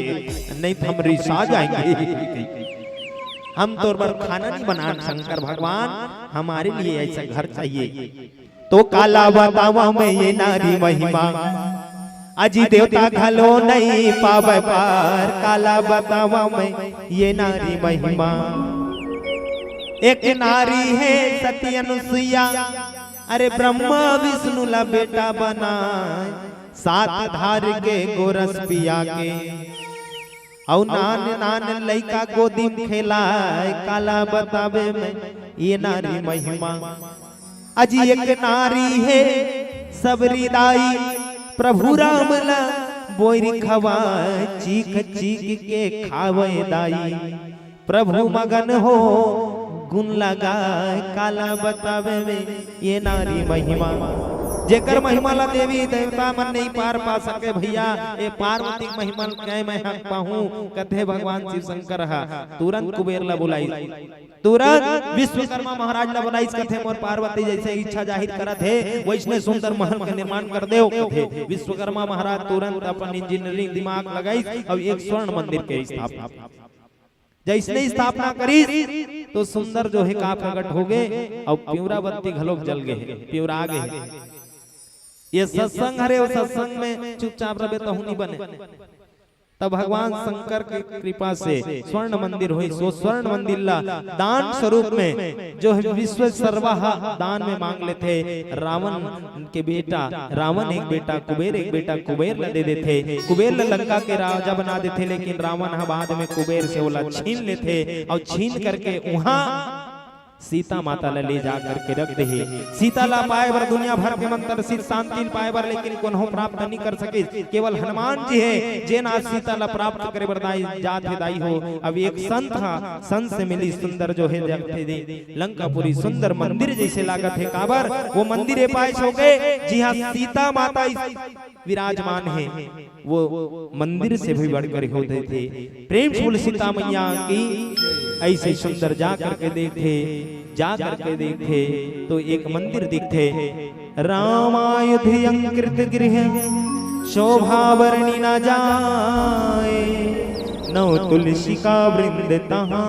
नहीं तो हम रिसा जाएंगे हम तो पर खाना नहीं बना शंकर भगवान हमारे लिए ऐसा घर चाहिए। तो काला बतावा में ये नारी महिमा अजी देवता घलो नहीं पावे पार काला बतावा में ये नारी महिमा। एक नारी है सती अनुसुईया अरे ब्रह्मा विष्णु ला बेटा बनाए सात धार के गोरस पिया के और नान नान लइका गोदी में खेलाए काला बतावे में ये नारी महिमा। अजी एक नारी है सबरी दाई प्रभु राम ला बोरी खवाए चीख चीख के खावे दाई प्रभु मगन हो गुण लगाए काला बतावे में ये नारी महिमा। जेकर महिमा ला देवी देवता मन नहीं पार पा सके भैया ये पार्वती महिमा कै मैं हक पाहूं कथे भगवान शिव शंकर हा तुरंत कुबेर ला बुलाई तुरंत विश्वकर्मा महाराज ला बुलाई कथे मोर पार्वती जैसे इच्छा जाहिर करत है वैसने सुंदर महल के निर्माण कर देओ कथे। विश्वकर्मा महाराज तुरंत अपन इंजीनियरिंग दिमाग लगाई और एक स्वर्ण मंदिर के स्थापना जैसे स्थापना करी तो सुंदर जो है का प्रकट हो गए और प्यूरावती घलोक जल गए प्यूरा गए। ये सत्संग हरे सत्संग में चुपचाप रहे तो नहीं बने तब भगवान शंकर की कृपा से स्वर्ण मंदिर हुई। सो स्वर्ण मंदिर ला दान स्वरूप में जो है विश्व सर्वा दान में मांग लेते रावण के बेटा रावण एक बेटा कुबेर ला दे देते कुबेर ला लंका के राजा बना देते लेकिन रावण बाद में कुबेर से बोला छीन लेते और छीन करके वहां सीता माता ले जा करके रख दे। सीता ला पाए बर दुनिया भर के मंत्र सिद्ध शांति पाए बर लेकिन कोनो प्राप्त नहीं कर सके केवल हनुमान जी है जे ना सीता ला प्राप्त करे बर दाई जात है दाई हो। अब एक संत था संत से मिली सुंदर जो है जगते दे लंकापुरी सुंदर मंदिर जैसे लागत है काबर वो मंदिर पाए हो गए जी हाँ सीता माता विराजमान है वो मंदिर से भी बढ़कर होते थे। प्रेम फूल सीता मैया की ऐसे सुंदर जा करके देखे तो एक मंदिर दिखते रामायुध अंकृत गृह शोभा वर्णि न जाए नौ तुलसी का वृंद तहाँ